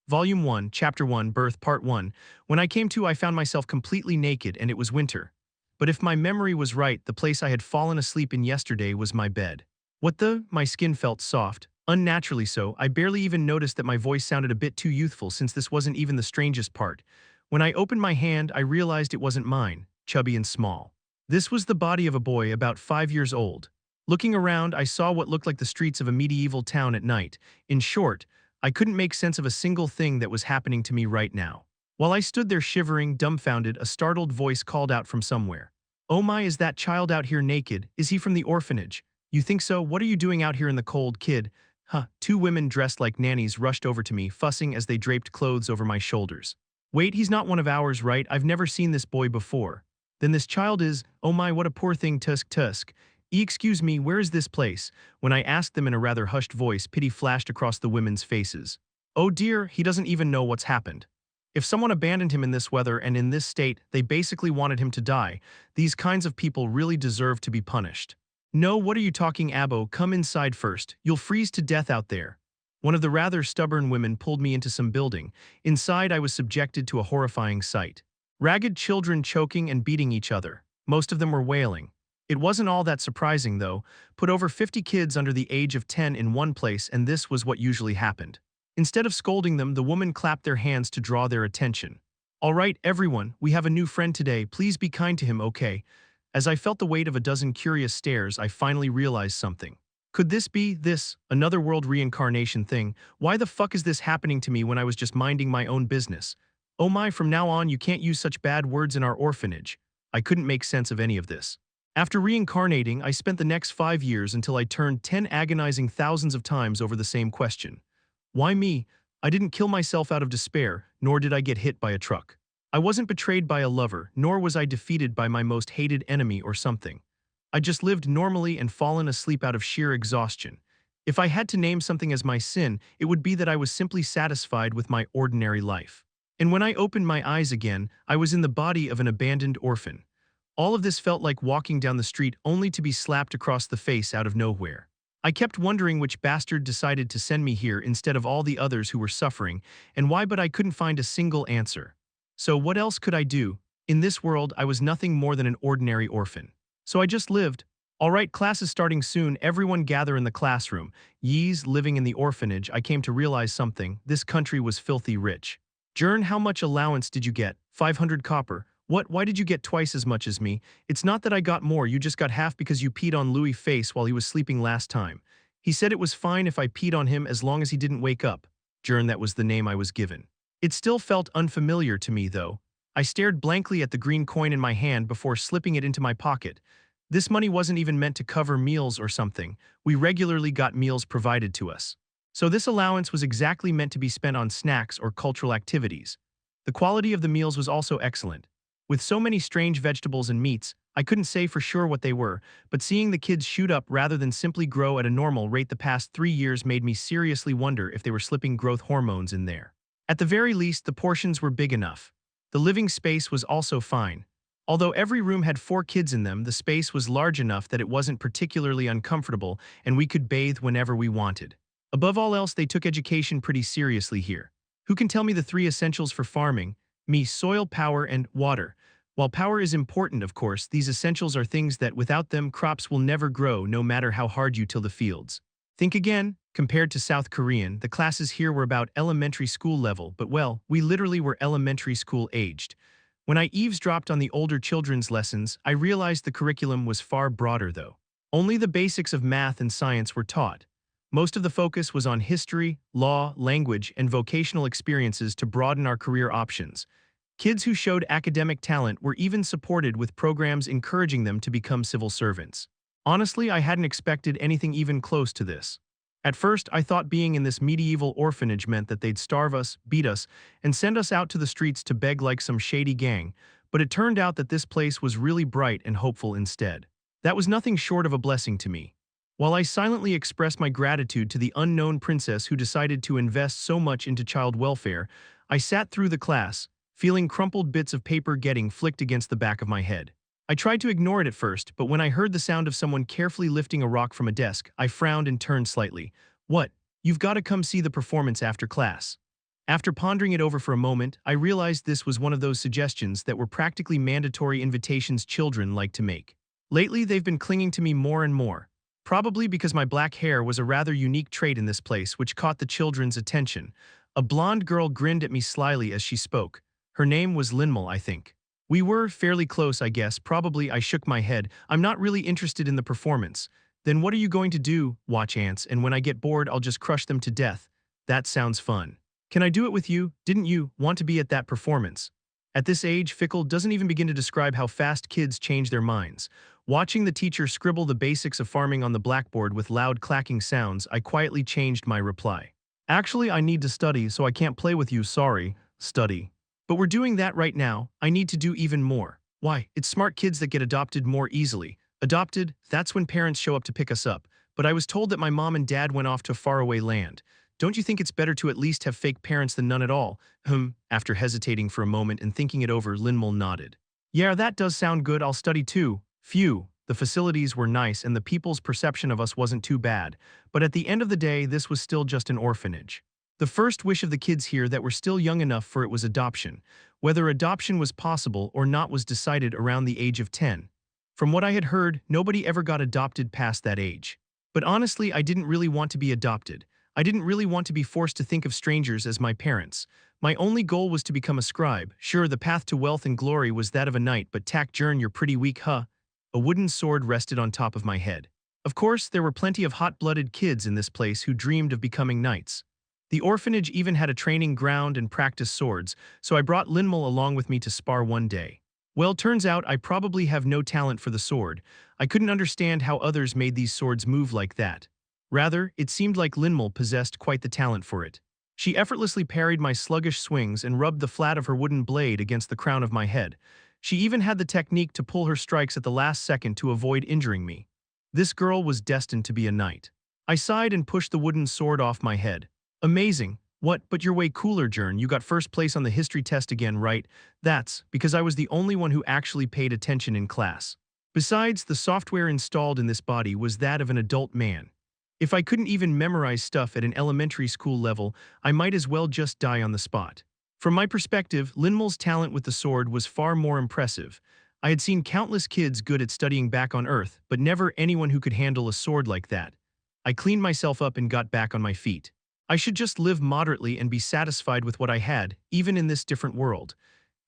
Volume 1, Chapter 1, Birth, Part 1. When I came to, I found myself completely naked, and it was winter. But if my memory was right, the place I had fallen asleep in yesterday was my bed. What the? My skin felt soft, unnaturally so. I barely even noticed that my voice sounded a bit too youthful since this wasn't even the strangest part. When I opened my hand, I realized it wasn't mine, chubby and small. This was the body of a boy about 5 years old. Looking around, I saw what looked like the streets of a medieval town at night. In short, I couldn't make sense of a single thing that was happening to me right now. While I stood there shivering, dumbfounded, a startled voice called out from somewhere. "Oh my, is that child out here naked? Is he from the orphanage?" "You think so? What are you doing out here in the cold, kid?" Huh. Two women dressed like nannies rushed over to me, fussing as they draped clothes over my shoulders. "Wait, he's not one of ours, right? I've never seen this boy before." "Then this child is, oh my, what a poor thing, tusk tusk. Excuse me, where is this place?" When I asked them in a rather hushed voice, pity flashed across the women's faces. "Oh dear, he doesn't even know what's happened. If someone abandoned him in this weather and in this state, they basically wanted him to die. These kinds of people really deserve to be punished." "No, what are you talking, Abo? Come inside first. You'll freeze to death out there." One of the rather stubborn women pulled me into some building. Inside, I was subjected to a horrifying sight. Ragged children choking and beating each other. Most of them were wailing. It wasn't all that surprising, though. Put over 50 kids under the age of 10 in one place, and this was what usually happened. Instead of scolding them, the woman clapped their hands to draw their attention. "All right, everyone, we have a new friend today. Please be kind to him, okay?" As I felt the weight of a dozen curious stares, I finally realized something. Could this be another world reincarnation thing? Why the fuck is this happening to me when I was just minding my own business? Oh my, from now on you can't use such bad words in our orphanage. I couldn't make sense of any of this. After reincarnating, I spent the next 5 years until I turned 10 agonizing thousands of times over the same question. Why me? I didn't kill myself out of despair, nor did I get hit by a truck. I wasn't betrayed by a lover, nor was I defeated by my most hated enemy or something. I just lived normally and fallen asleep out of sheer exhaustion. If I had to name something as my sin, it would be that I was simply satisfied with my ordinary life. And when I opened my eyes again, I was in the body of an abandoned orphan. All of this felt like walking down the street only to be slapped across the face out of nowhere. I kept wondering which bastard decided to send me here instead of all the others who were suffering, and why, but I couldn't find a single answer. So what else could I do? In this world, I was nothing more than an ordinary orphan. So I just lived. All right, class is starting soon. Everyone gather in the classroom. Yees, living in the orphanage, I came to realize something. This country was filthy rich. Jern, how much allowance did you get? 500 copper. What? Why did you get twice as much as me? It's not that I got more, you just got half because you peed on Louis' face while he was sleeping last time. He said it was fine if I peed on him as long as he didn't wake up. Jern, that was the name I was given. It still felt unfamiliar to me, though. I stared blankly at the green coin in my hand before slipping it into my pocket. This money wasn't even meant to cover meals or something. We regularly got meals provided to us. So this allowance was exactly meant to be spent on snacks or cultural activities. The quality of the meals was also excellent. With so many strange vegetables and meats, I couldn't say for sure what they were, but seeing the kids shoot up rather than simply grow at a normal rate the past 3 years made me seriously wonder if they were slipping growth hormones in there. At the very least, the portions were big enough. The living space was also fine. Although every room had 4 kids in them, the space was large enough that it wasn't particularly uncomfortable and we could bathe whenever we wanted. Above all else, they took education pretty seriously here. Who can tell me the 3 essentials for farming? Me, soil, power, and water. While power is important, of course, these essentials are things that without them, crops will never grow no matter how hard you till the fields. Think again. Compared to South Korean, the classes here were about elementary school level, but well, we literally were elementary school aged. When I eavesdropped on the older children's lessons, I realized the curriculum was far broader though. Only the basics of math and science were taught. Most of the focus was on history, law, language, and vocational experiences to broaden our career options. Kids who showed academic talent were even supported with programs encouraging them to become civil servants. Honestly, I hadn't expected anything even close to this. At first, I thought being in this medieval orphanage meant that they'd starve us, beat us, and send us out to the streets to beg like some shady gang, but it turned out that this place was really bright and hopeful instead. That was nothing short of a blessing to me. While I silently expressed my gratitude to the unknown princess who decided to invest so much into child welfare, I sat through the class, feeling crumpled bits of paper getting flicked against the back of my head. I tried to ignore it at first, but when I heard the sound of someone carefully lifting a rock from a desk, I frowned and turned slightly. "What? You've got to come see the performance after class." After pondering it over for a moment, I realized this was one of those suggestions that were practically mandatory invitations children like to make. Lately, they've been clinging to me more and more. Probably because my black hair was a rather unique trait in this place which caught the children's attention. A blonde girl grinned at me slyly as she spoke. Her name was Linmal, I think. We were fairly close, I guess. Probably. I shook my head. I'm not really interested in the performance. Then what are you going to do? Watch ants, and when I get bored, I'll just crush them to death. That sounds fun. Can I do it with you? Didn't you want to be at that performance? At this age, Fickle doesn't even begin to describe how fast kids change their minds. Watching the teacher scribble the basics of farming on the blackboard with loud clacking sounds, I quietly changed my reply. Actually, I need to study, so I can't play with you, sorry. Study. But we're doing that right now. I need to do even more. Why? It's smart kids that get adopted more easily. Adopted? That's when parents show up to pick us up. But I was told that my mom and dad went off to faraway land. Don't you think it's better to at least have fake parents than none at all? After hesitating for a moment and thinking it over, Linmal nodded. Yeah, that does sound good. I'll study too. Phew. The facilities were nice and the people's perception of us wasn't too bad. But at the end of the day, this was still just an orphanage. The first wish of the kids here that were still young enough for it was adoption. Whether adoption was possible or not was decided around the age of 10. From what I had heard, nobody ever got adopted past that age. But honestly, I didn't really want to be adopted. I didn't really want to be forced to think of strangers as my parents. My only goal was to become a scribe. Sure, the path to wealth and glory was that of a knight, but Jern, you're pretty weak, huh? A wooden sword rested on top of my head. Of course, there were plenty of hot-blooded kids in this place who dreamed of becoming knights. The orphanage even had a training ground and practice swords, so I brought Linmal along with me to spar one day. Well, turns out I probably have no talent for the sword. I couldn't understand how others made these swords move like that. Rather, it seemed like Linmal possessed quite the talent for it. She effortlessly parried my sluggish swings and rubbed the flat of her wooden blade against the crown of my head. She even had the technique to pull her strikes at the last second to avoid injuring me. This girl was destined to be a knight. I sighed and pushed the wooden sword off my head. Amazing. What? But you're way cooler, Jern. You got first place on the history test again, right? That's because I was the only one who actually paid attention in class. Besides, the software installed in this body was that of an adult man. If I couldn't even memorize stuff at an elementary school level, I might as well just die on the spot. From my perspective, Linmal's talent with the sword was far more impressive. I had seen countless kids good at studying back on Earth, but never anyone who could handle a sword like that. I cleaned myself up and got back on my feet. I should just live moderately and be satisfied with what I had, even in this different world.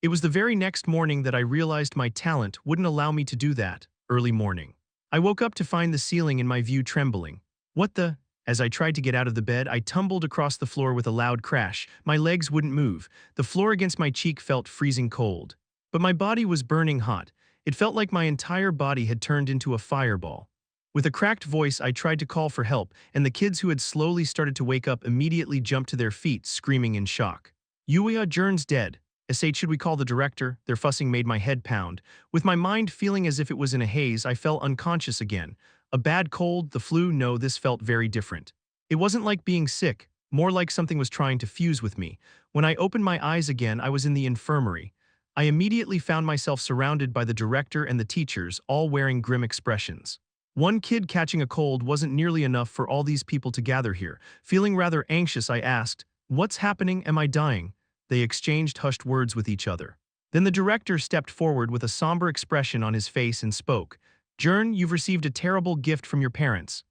It was the very next morning that I realized my talent wouldn't allow me to do that. Early morning. I woke up to find the ceiling in my view trembling. What the? As I tried to get out of the bed, I tumbled across the floor with a loud crash. My legs wouldn't move. The floor against my cheek felt freezing cold. But my body was burning hot. It felt like my entire body had turned into a fireball. With a cracked voice, I tried to call for help, and the kids who had slowly started to wake up immediately jumped to their feet, screaming in shock. Jern's dead. Should we call the director? Their fussing made my head pound. With my mind feeling as if it was in a haze, I fell unconscious again. A bad cold, the flu, no, this felt very different. It wasn't like being sick, more like something was trying to fuse with me. When I opened my eyes again, I was in the infirmary. I immediately found myself surrounded by the director and the teachers, all wearing grim expressions. One kid catching a cold wasn't nearly enough for all these people to gather here. Feeling rather anxious, I asked, "What's happening? Am I dying?" They exchanged hushed words with each other. Then the director stepped forward with a somber expression on his face and spoke. "Jern, you've received a terrible gift from your parents."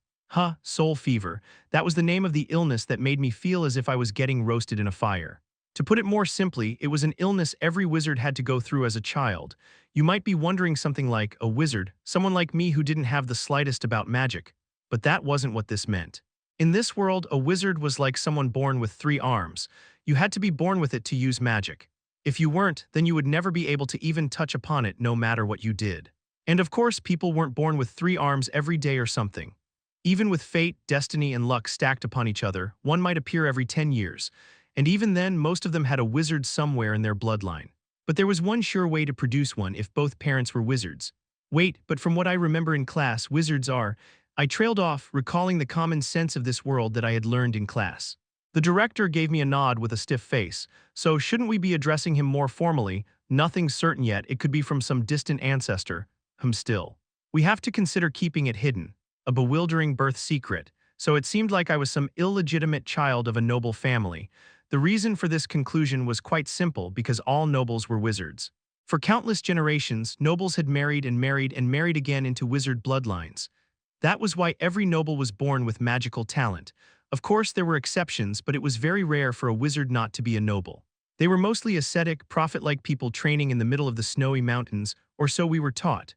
Soul fever. That was the name of the illness that made me feel as if I was getting roasted in a fire. To put it more simply, it was an illness every wizard had to go through as a child. You might be wondering something like, a wizard, someone like me who didn't have the slightest about magic. But that wasn't what this meant. In this world, a wizard was like someone born with 3 arms. You had to be born with it to use magic. If you weren't, then you would never be able to even touch upon it no matter what you did. And of course, people weren't born with 3 arms every day or something. Even with fate, destiny, and luck stacked upon each other, one might appear every 10 years. And even then, most of them had a wizard somewhere in their bloodline. But there was one sure way to produce one if both parents were wizards. Wait, but from what I remember in class, wizards are... I trailed off, recalling the common sense of this world that I had learned in class. The director gave me a nod with a stiff face. So shouldn't we be addressing him more formally? Nothing's certain yet, it could be from some distant ancestor. Still. We have to consider keeping it hidden. A bewildering birth secret. So it seemed like I was some illegitimate child of a noble family. The reason for this conclusion was quite simple because all nobles were wizards. For countless generations, nobles had married and married and married again into wizard bloodlines. That was why every noble was born with magical talent. Of course, there were exceptions, but it was very rare for a wizard not to be a noble. They were mostly ascetic, prophet-like people training in the middle of the snowy mountains, or so we were taught.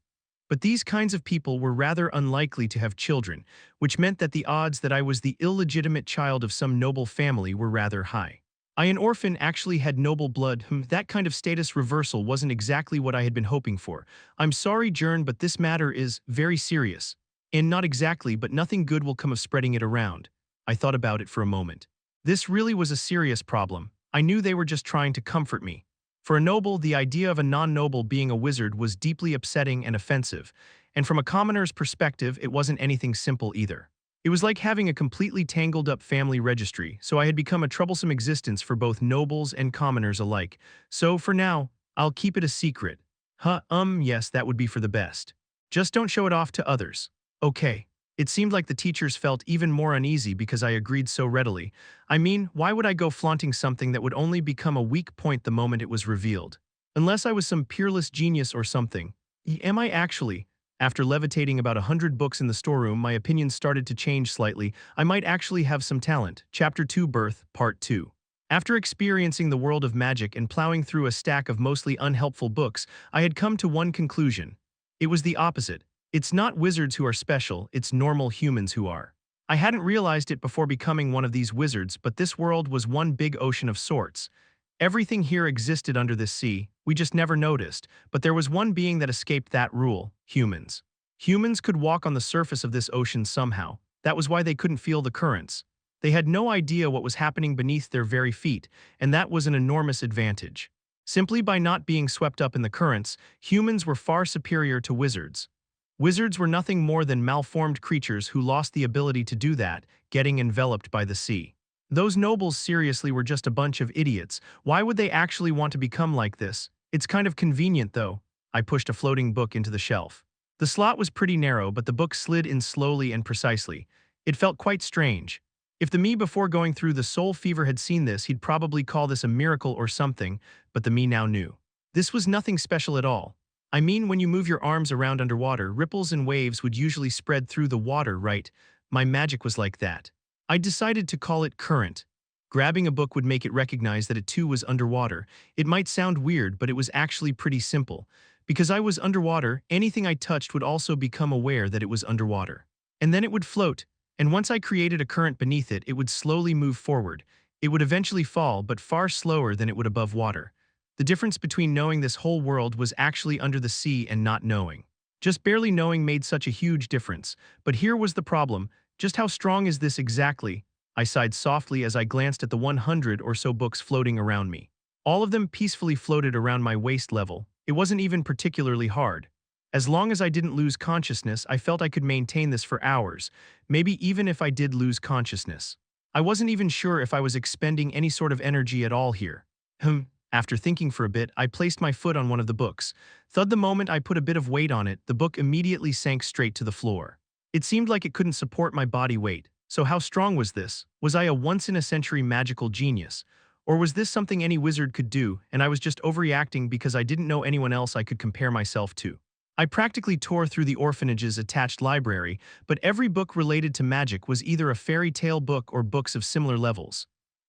But these kinds of people were rather unlikely to have children, which meant that the odds that I was the illegitimate child of some noble family were rather high. An orphan actually had noble blood. That kind of status reversal wasn't exactly what I had been hoping for. I'm sorry, Jern, but this matter is very serious. And not exactly, but nothing good will come of spreading it around. I thought about it for a moment. This really was a serious problem. I knew they were just trying to comfort me. For a noble, the idea of a non-noble being a wizard was deeply upsetting and offensive, and from a commoner's perspective, it wasn't anything simple either. It was like having a completely tangled-up family registry, so I had become a troublesome existence for both nobles and commoners alike. So, for now, I'll keep it a secret. Yes, that would be for the best. Just don't show it off to others. Okay. It seemed like the teachers felt even more uneasy because I agreed so readily. I mean, why would I go flaunting something that would only become a weak point the moment it was revealed? Unless I was some peerless genius or something. Am I actually? After levitating about 100 books in the storeroom, my opinions started to change slightly. I might actually have some talent. Chapter 2 Birth, Part 2. After experiencing the world of magic and plowing through a stack of mostly unhelpful books, I had come to one conclusion. It was the opposite. It's not wizards who are special, it's normal humans who are. I hadn't realized it before becoming one of these wizards, but this world was one big ocean of sorts. Everything here existed under this sea, we just never noticed, but there was one being that escaped that rule: humans. Humans could walk on the surface of this ocean somehow. That was why they couldn't feel the currents. They had no idea what was happening beneath their very feet, and that was an enormous advantage. Simply by not being swept up in the currents, humans were far superior to wizards. Wizards were nothing more than malformed creatures who lost the ability to do that, getting enveloped by the sea. Those nobles seriously were just a bunch of idiots. Why would they actually want to become like this? It's kind of convenient, though. I pushed a floating book into the shelf. The slot was pretty narrow, but the book slid in slowly and precisely. It felt quite strange. If the me before going through the soul fever had seen this, he'd probably call this a miracle or something, but the me now knew. This was nothing special at all. I mean, when you move your arms around underwater, ripples and waves would usually spread through the water, right? My magic was like that. I decided to call it current. Grabbing a book would make it recognize that it too was underwater. It might sound weird, but it was actually pretty simple. Because I was underwater, anything I touched would also become aware that it was underwater. And then it would float, and once I created a current beneath it, it would slowly move forward. It would eventually fall, but far slower than it would above water. The difference between knowing this whole world was actually under the sea and not knowing. Just barely knowing made such a huge difference. But here was the problem. Just how strong is this exactly? I sighed softly as I glanced at the 100 or so books floating around me. All of them peacefully floated around my waist level. It wasn't even particularly hard. As long as I didn't lose consciousness, I felt I could maintain this for hours, maybe even if I did lose consciousness. I wasn't even sure if I was expending any sort of energy at all here. After thinking for a bit, I placed my foot on one of the books. Thud, the moment I put a bit of weight on it, the book immediately sank straight to the floor. It seemed like it couldn't support my body weight. So how strong was this? Was I a once-in-a-century magical genius? Or was this something any wizard could do, and I was just overreacting because I didn't know anyone else I could compare myself to? I practically tore through the orphanage's attached library, but every book related to magic was either a fairy tale book or books of similar levels.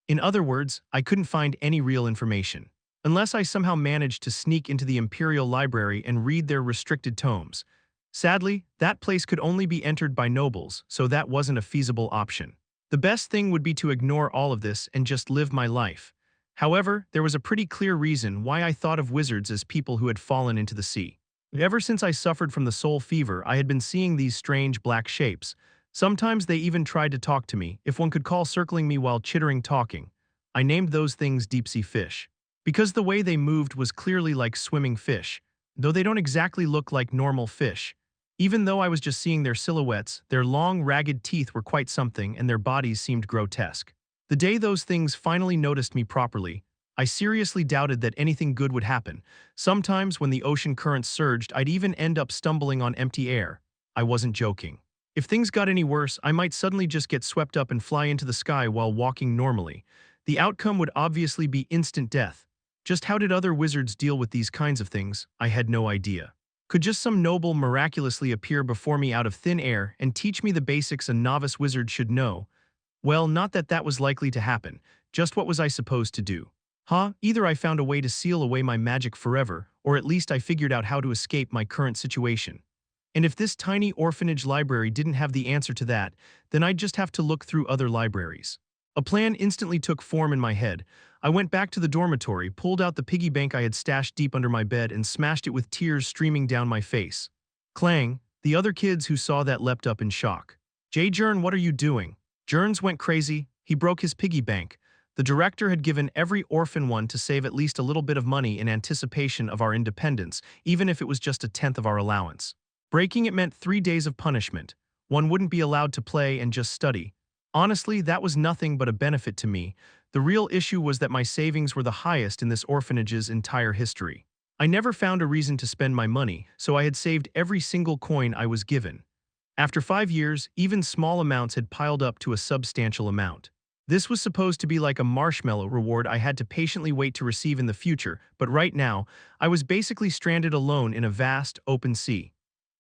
In other words, I couldn't find any real information. Unless I somehow managed to sneak into the Imperial Library and read their restricted tomes. Sadly, that place could only be entered by nobles, so that wasn't a feasible option. The best thing would be to ignore all of this and just live my life. However, there was a pretty clear reason why I thought of wizards as people who had fallen into the sea. Ever since I suffered from the soul fever, I had been seeing these strange black shapes. Sometimes they even tried to talk to me, if one could call circling me while chittering talking. I named those things deep-sea fish. Because the way they moved was clearly like swimming fish, though they don't exactly look like normal fish. Even though I was just seeing their silhouettes, their long, ragged teeth were quite something and their bodies seemed grotesque. The day those things finally noticed me properly, I seriously doubted that anything good would happen. Sometimes when the ocean currents surged, I'd even end up stumbling on empty air. I wasn't joking. If things got any worse, I might suddenly just get swept up and fly into the sky while walking normally. The outcome would obviously be instant death. Just how did other wizards deal with these kinds of things? I had no idea. Could just some noble miraculously appear before me out of thin air and teach me the basics a novice wizard should know? Well, not that that was likely to happen. Just what was I supposed to do? Either I found a way to seal away my magic forever, or at least I figured out how to escape my current situation. And if this tiny orphanage library didn't have the answer to that, then I'd just have to look through other libraries. A plan instantly took form in my head. I went back to the dormitory, pulled out the piggy bank I had stashed deep under my bed, and smashed it with tears streaming down my face. Clang! The other kids who saw that leapt up in shock. Jern, what are you doing? Jern's went crazy. He broke his piggy bank. The director had given every orphan one to save at least a little bit of money in anticipation of our independence, even if it was just a tenth of our allowance. Breaking it meant 3 days of punishment. One wouldn't be allowed to play and just study. Honestly, that was nothing but a benefit to me. The real issue was that my savings were the highest in this orphanage's entire history. I never found a reason to spend my money, so I had saved every single coin I was given. After 5 years, even small amounts had piled up to a substantial amount. This was supposed to be like a marshmallow reward I had to patiently wait to receive in the future, but right now, I was basically stranded alone in a vast, open sea.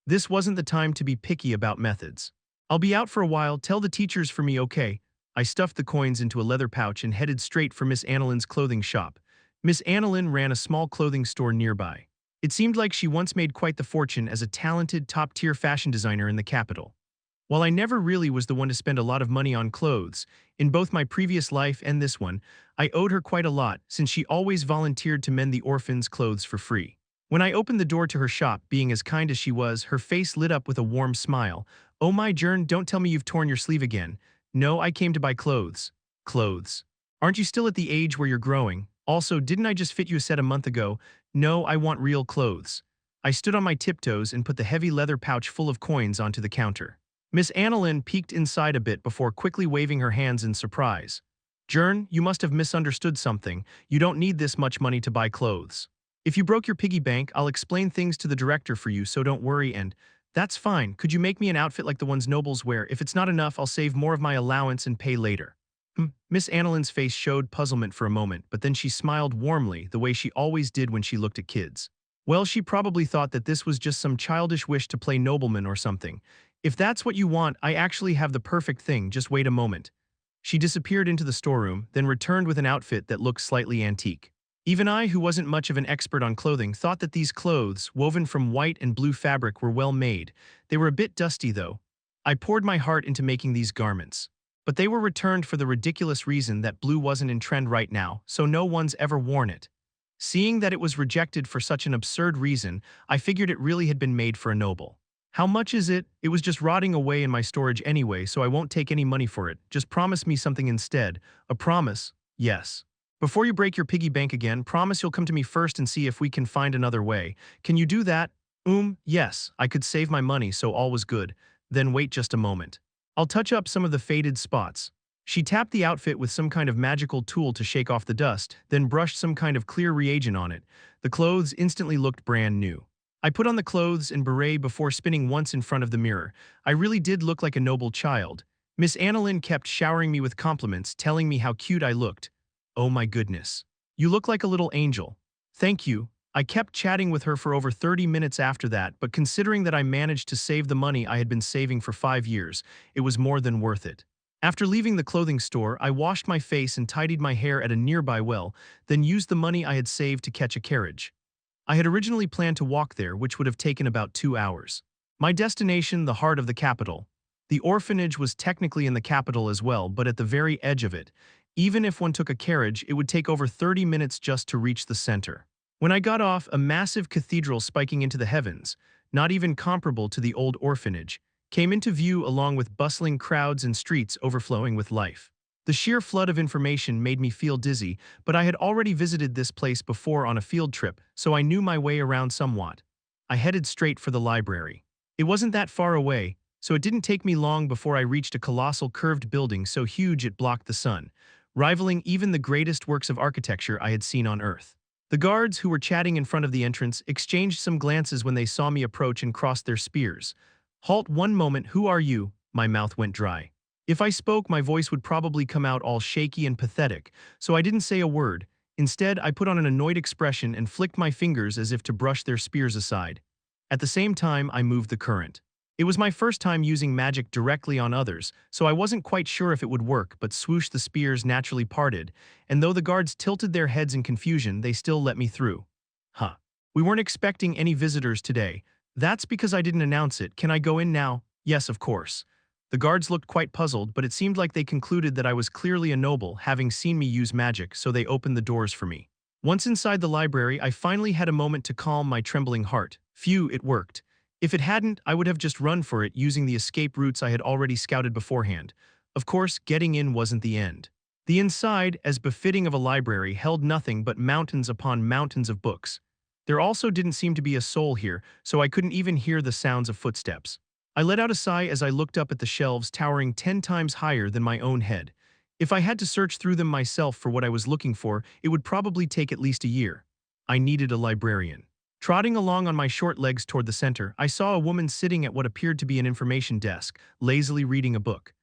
This wasn't the time to be picky about methods. I'll be out for a while, tell the teachers for me, okay? I stuffed the coins into a leather pouch and headed straight for Miss Annalyn's clothing shop. Miss Annalyn ran a small clothing store nearby. It seemed like she once made quite the fortune as a talented, top-tier fashion designer in the capital. While I never really was the one to spend a lot of money on clothes, in both my previous life and this one, I owed her quite a lot since she always volunteered to mend the orphans' clothes for free. When I opened the door to her shop, being as kind as she was, her face lit up with a warm smile. Oh my Jern, don't tell me you've torn your sleeve again. No, I came to buy clothes. Clothes. Aren't you still at the age where you're growing? Also, didn't I just fit you a set a month ago? No, I want real clothes. I stood on my tiptoes and put the heavy leather pouch full of coins onto the counter. Miss Annalyn peeked inside a bit before quickly waving her hands in surprise. Jern, you must have misunderstood something. You don't need this much money to buy clothes. If you broke your piggy bank, I'll explain things to the director for you, so don't worry, and that's fine. Could you make me an outfit like the ones nobles wear? If it's not enough, I'll save more of my allowance and pay later. Miss Annalyn's face showed puzzlement for a moment, but then she smiled warmly, the way she always did when she looked at kids. Well, she probably thought that this was just some childish wish to play nobleman or something. If that's what you want, I actually have the perfect thing, just wait a moment. She disappeared into the storeroom, then returned with an outfit that looked slightly antique. Even I, who wasn't much of an expert on clothing, thought that these clothes, woven from white and blue fabric, were well made. They were a bit dusty, though. I poured my heart into making these garments. But they were returned for the ridiculous reason that blue wasn't in trend right now, so no one's ever worn it. Seeing that it was rejected for such an absurd reason, I figured it really had been made for a noble. How much is it? It was just rotting away in my storage anyway, so I won't take any money for it. Just promise me something instead. A promise? Yes. Before you break your piggy bank again, promise you'll come to me first and see if we can find another way. Can you do that? Yes, I could save my money, so all was good. Then wait just a moment. I'll touch up some of the faded spots. She tapped the outfit with some kind of magical tool to shake off the dust, then brushed some kind of clear reagent on it. The clothes instantly looked brand new. I put on the clothes and beret before spinning once in front of the mirror. I really did look like a noble child. Miss Annalyn kept showering me with compliments, telling me how cute I looked. Oh my goodness. You look like a little angel. Thank you. I kept chatting with her for over 30 minutes after that, but considering that I managed to save the money I had been saving for 5 years, it was more than worth it. After leaving the clothing store, I washed my face and tidied my hair at a nearby well, then used the money I had saved to catch a carriage. I had originally planned to walk there, which would have taken about 2 hours. My destination, the heart of the capital. The orphanage was technically in the capital as well, but at the very edge of it. Even if one took a carriage, it would take over 30 minutes just to reach the center. When I got off, a massive cathedral spiking into the heavens, not even comparable to the old orphanage, came into view along with bustling crowds and streets overflowing with life. The sheer flood of information made me feel dizzy, but I had already visited this place before on a field trip, so I knew my way around somewhat. I headed straight for the library. It wasn't that far away, so it didn't take me long before I reached a colossal curved building so huge it blocked the sun, rivaling even the greatest works of architecture I had seen on Earth. The guards, who were chatting in front of the entrance, exchanged some glances when they saw me approach and crossed their spears. Halt one moment, who are you? My mouth went dry. If I spoke, my voice would probably come out all shaky and pathetic, so I didn't say a word. Instead, I put on an annoyed expression and flicked my fingers as if to brush their spears aside. At the same time, I moved the current. It was my first time using magic directly on others, so I wasn't quite sure if it would work, but swoosh, the spears naturally parted, and though the guards tilted their heads in confusion, they still let me through. Huh. We weren't expecting any visitors today. That's because I didn't announce it. Can I go in now? Yes, of course. The guards looked quite puzzled, but it seemed like they concluded that I was clearly a noble, having seen me use magic, so they opened the doors for me. Once inside the library, I finally had a moment to calm my trembling heart. Phew, it worked. If it hadn't, I would have just run for it using the escape routes I had already scouted beforehand. Of course, getting in wasn't the end. The inside, as befitting of a library, held nothing but mountains upon mountains of books. There also didn't seem to be a soul here, so I couldn't even hear the sounds of footsteps. I let out a sigh as I looked up at the shelves towering 10 times higher than my own head. If I had to search through them myself for what I was looking for, it would probably take at least a year. I needed a librarian. Trotting along on my short legs toward the center, I saw a woman sitting at what appeared to be an information desk, lazily reading a book.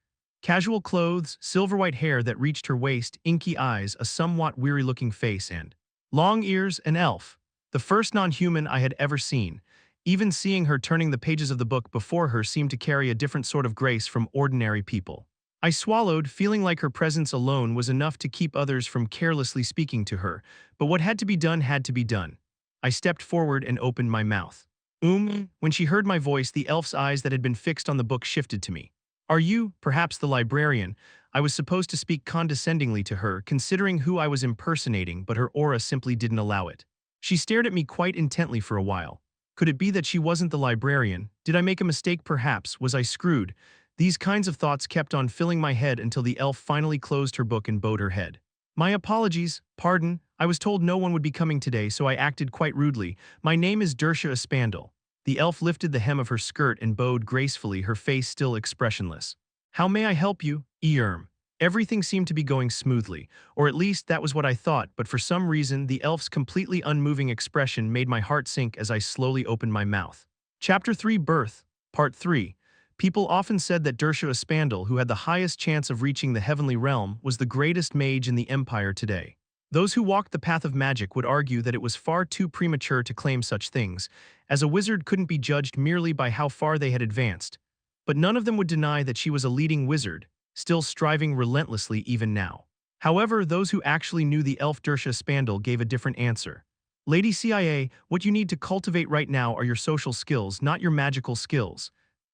Casual clothes, silver-white hair that reached her waist, inky eyes, a somewhat weary-looking face, and long ears, an elf. The first non-human I had ever seen. Even seeing her turning the pages of the book before her seemed to carry a different sort of grace from ordinary people. I swallowed, feeling like her presence alone was enough to keep others from carelessly speaking to her, but what had to be done had to be done. I stepped forward and opened my mouth. When she heard my voice, the elf's eyes that had been fixed on the book shifted to me. Are you, perhaps, the librarian? I was supposed to speak condescendingly to her, considering who I was impersonating, but her aura simply didn't allow it. She stared at me quite intently for a while. Could it be that she wasn't the librarian? Did I make a mistake perhaps? Was I screwed? These kinds of thoughts kept on filling my head until the elf finally closed her book and bowed her head. My apologies, pardon, I was told no one would be coming today, so I acted quite rudely. My name is Dersha Espandel. The elf lifted the hem of her skirt and bowed gracefully, her face still expressionless. How may I help you, Jern? Everything seemed to be going smoothly, or at least that was what I thought, but for some reason the elf's completely unmoving expression made my heart sink as I slowly opened my mouth. Chapter 3 Birth, Part 3. People often said that Dersha Espandel, who had the highest chance of reaching the heavenly realm, was the greatest mage in the Empire today. Those who walked the path of magic would argue that it was far too premature to claim such things, as a wizard couldn't be judged merely by how far they had advanced. But none of them would deny that she was a leading wizard, still striving relentlessly even now. However, those who actually knew the elf Dersha Espandel gave a different answer. Lady CIA, what you need to cultivate right now are your social skills, not your magical skills.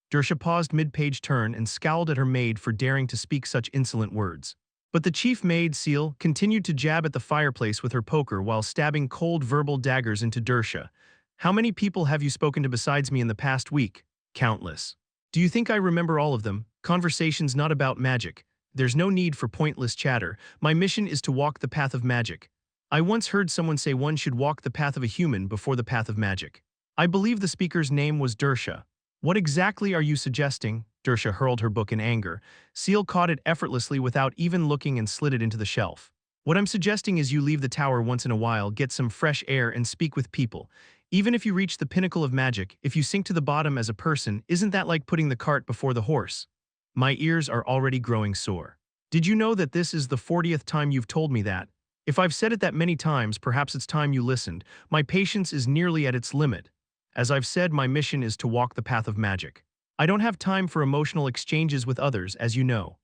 Dersha paused mid-page turn and scowled at her maid for daring to speak such insolent words. But the chief maid, Seal, continued to jab at the fireplace with her poker while stabbing cold verbal daggers into Dersha. How many people have you spoken to besides me in the past week? Countless. Do you think I remember all of them? Conversation's not about magic. There's no need for pointless chatter. My mission is to walk the path of magic. I once heard someone say one should walk the path of a human before the path of magic. I believe the speaker's name was Dersha. What exactly are you suggesting? Dersha hurled her book in anger. Seal caught it effortlessly without even looking and slid it into the shelf. What I'm suggesting is you leave the tower once in a while, get some fresh air, and speak with people. Even if you reach the pinnacle of magic, if you sink to the bottom as a person, isn't that like putting the cart before the horse? My ears are already growing sore. Did you know that this is the 40th time you've told me that? If I've said it that many times, perhaps it's time you listened. My patience is nearly at its limit. As I've said, my mission is to walk the path of magic. I don't have time for emotional exchanges with others, as you know.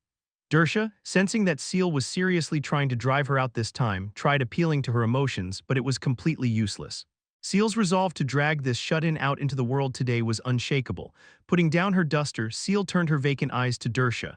Dersha, sensing that Seal was seriously trying to drive her out this time, tried appealing to her emotions, but it was completely useless. Seal's resolve to drag this shut-in out into the world today was unshakable. Putting down her duster, Seal turned her vacant eyes to Dersha.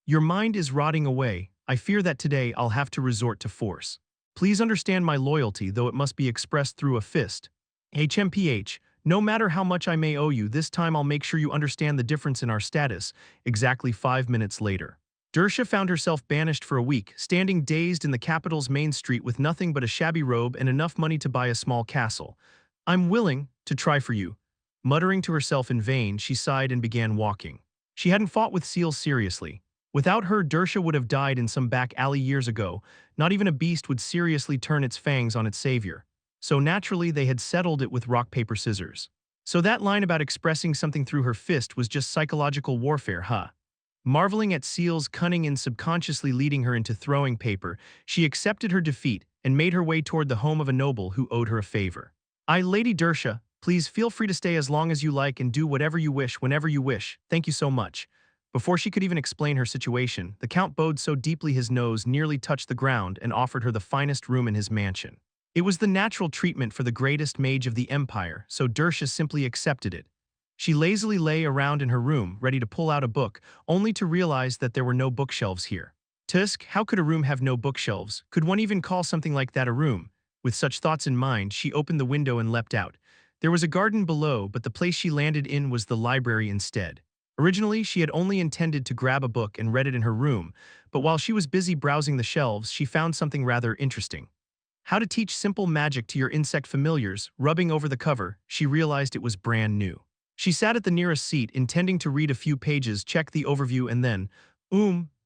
Your mind is rotting away. I fear that today I'll have to resort to force. Please understand my loyalty, though it must be expressed through a fist. HMPH, no matter how much I may owe you, this time I'll make sure you understand the difference in our status. Exactly 5 minutes later. Dersha found herself banished for a week, standing dazed in the capital's main street with nothing but a shabby robe and enough money to buy a small castle. I'm willing to try for you. Muttering to herself in vain, she sighed and began walking. She hadn't fought with Seal seriously. Without her, Dersha would have died in some back alley years ago. Not even a beast would seriously turn its fangs on its savior. So naturally, they had settled it with rock, paper, scissors. So that line about expressing something through her fist was just psychological warfare, huh? Marveling at Seal's cunning in subconsciously leading her into throwing paper, she accepted her defeat and made her way toward the home of a noble who owed her a favor. Lady Dersha, please feel free to stay as long as you like and do whatever you wish whenever you wish. Thank you so much. Before she could even explain her situation, the Count bowed so deeply his nose nearly touched the ground and offered her the finest room in his mansion. It was the natural treatment for the greatest mage of the empire, so Dersha simply accepted it. She lazily lay around in her room, ready to pull out a book, only to realize that there were no bookshelves here. Tusk, how could a room have no bookshelves? Could one even call something like that a room? With such thoughts in mind, she opened the window and leapt out. There was a garden below, but the place she landed in was the library instead. Originally, she had only intended to grab a book and read it in her room, but while she was busy browsing the shelves, she found something rather interesting. How to teach simple magic to your insect familiars. Rubbing over the cover, she realized it was brand new. She sat at the nearest seat, intending to read a few pages, check the overview, and then,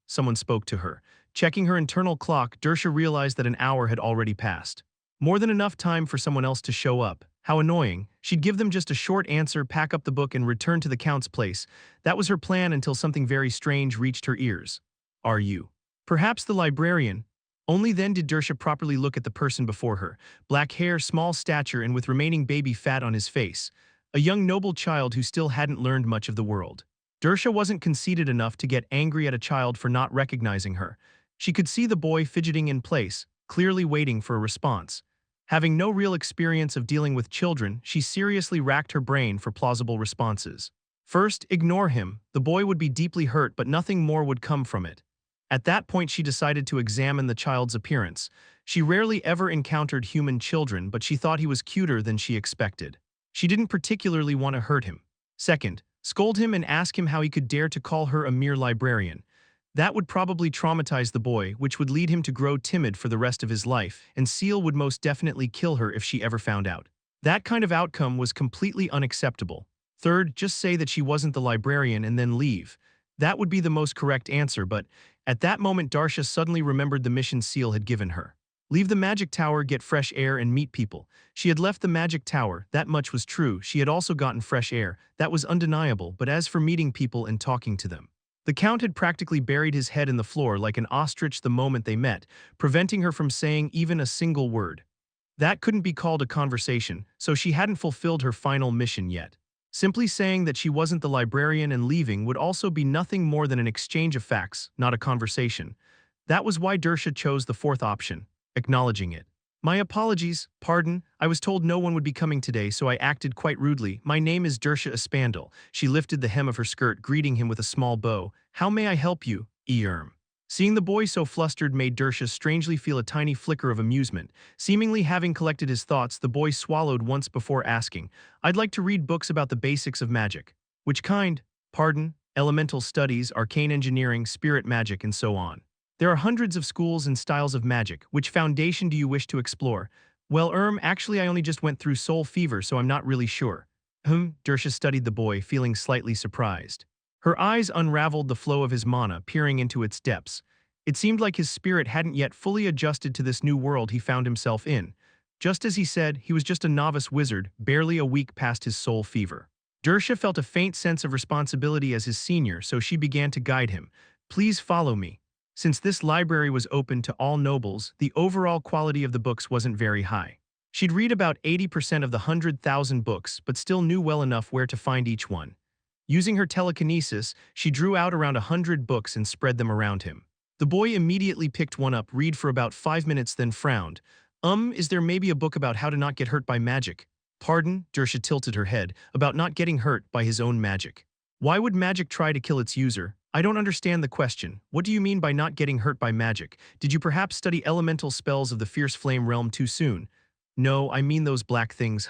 someone spoke to her. Checking her internal clock, Dersha realized that an hour had already passed. More than enough time for someone else to show up. How annoying. She'd give them just a short answer, pack up the book, and return to the Count's place. That was her plan until something very strange reached her ears. Are you? Perhaps the librarian? Only then did Dersha properly look at the person before her. Black hair, small stature, and with remaining baby fat on his face. A young noble child who still hadn't learned much of the world. Dersha wasn't conceited enough to get angry at a child for not recognizing her. She could see the boy fidgeting in place, clearly waiting for a response. Having no real experience of dealing with children, she seriously racked her brain for plausible responses. First, ignore him. The boy would be deeply hurt, but nothing more would come from it. At that point, she decided to examine the child's appearance. She rarely ever encountered human children, but she thought he was cuter than she expected. She didn't particularly want to hurt him. Second, scold him and ask him how he could dare to call her a mere librarian. That would probably traumatize the boy, which would lead him to grow timid for the rest of his life, and Seal would most definitely kill her if she ever found out. That kind of outcome was completely unacceptable. Third, just say that she wasn't the librarian and then leave. That would be the most correct answer, but at that moment Dersha suddenly remembered the mission Seal had given her. Leave the magic tower, get fresh air, and meet people. She had left the magic tower, that much was true. She had also gotten fresh air, that was undeniable, but as for meeting people and talking to them. The Count had practically buried his head in the floor like an ostrich the moment they met, preventing her from saying even a single word. That couldn't be called a conversation, so she hadn't fulfilled her final mission yet. Simply saying that she wasn't the librarian and leaving would also be nothing more than an exchange of facts, not a conversation. That was why Dersha chose the fourth option, acknowledging it. My apologies, pardon, I was told no one would be coming today, so I acted quite rudely. My name is Dersha Espandel. She lifted the hem of her skirt, greeting him with a small bow. How may I help you, Seeing the boy so flustered made Dersha strangely feel a tiny flicker of amusement. Seemingly having collected his thoughts, the boy swallowed once before asking, I'd like to read books about the basics of magic. Which kind? Pardon, elemental studies, arcane engineering, spirit magic, and so on. There are hundreds of schools and styles of magic. Which foundation do you wish to explore? Well, actually I only just went through soul fever, so I'm not really sure. Dersha studied the boy, feeling slightly surprised. Her eyes unraveled the flow of his mana, peering into its depths. It seemed like his spirit hadn't yet fully adjusted to this new world he found himself in. Just as he said, he was just a novice wizard, barely a week past his soul fever. Dersha felt a faint sense of responsibility as his senior, so she began to guide him. Please follow me. Since this library was open to all nobles, the overall quality of the books wasn't very high. She'd read about 80% of the 100,000 books, but still knew well enough where to find each one. Using her telekinesis, she drew out around 100 books and spread them around him. The boy immediately picked one up, read for about 5 minutes, then frowned. Is there maybe a book about how to not get hurt by magic? Pardon, Dersha tilted her head, about not getting hurt by his own magic. Why would magic try to kill its user? I don't understand the question. What do you mean by not getting hurt by magic? Did you perhaps study elemental spells of the fierce flame realm too soon? No, I mean those black things,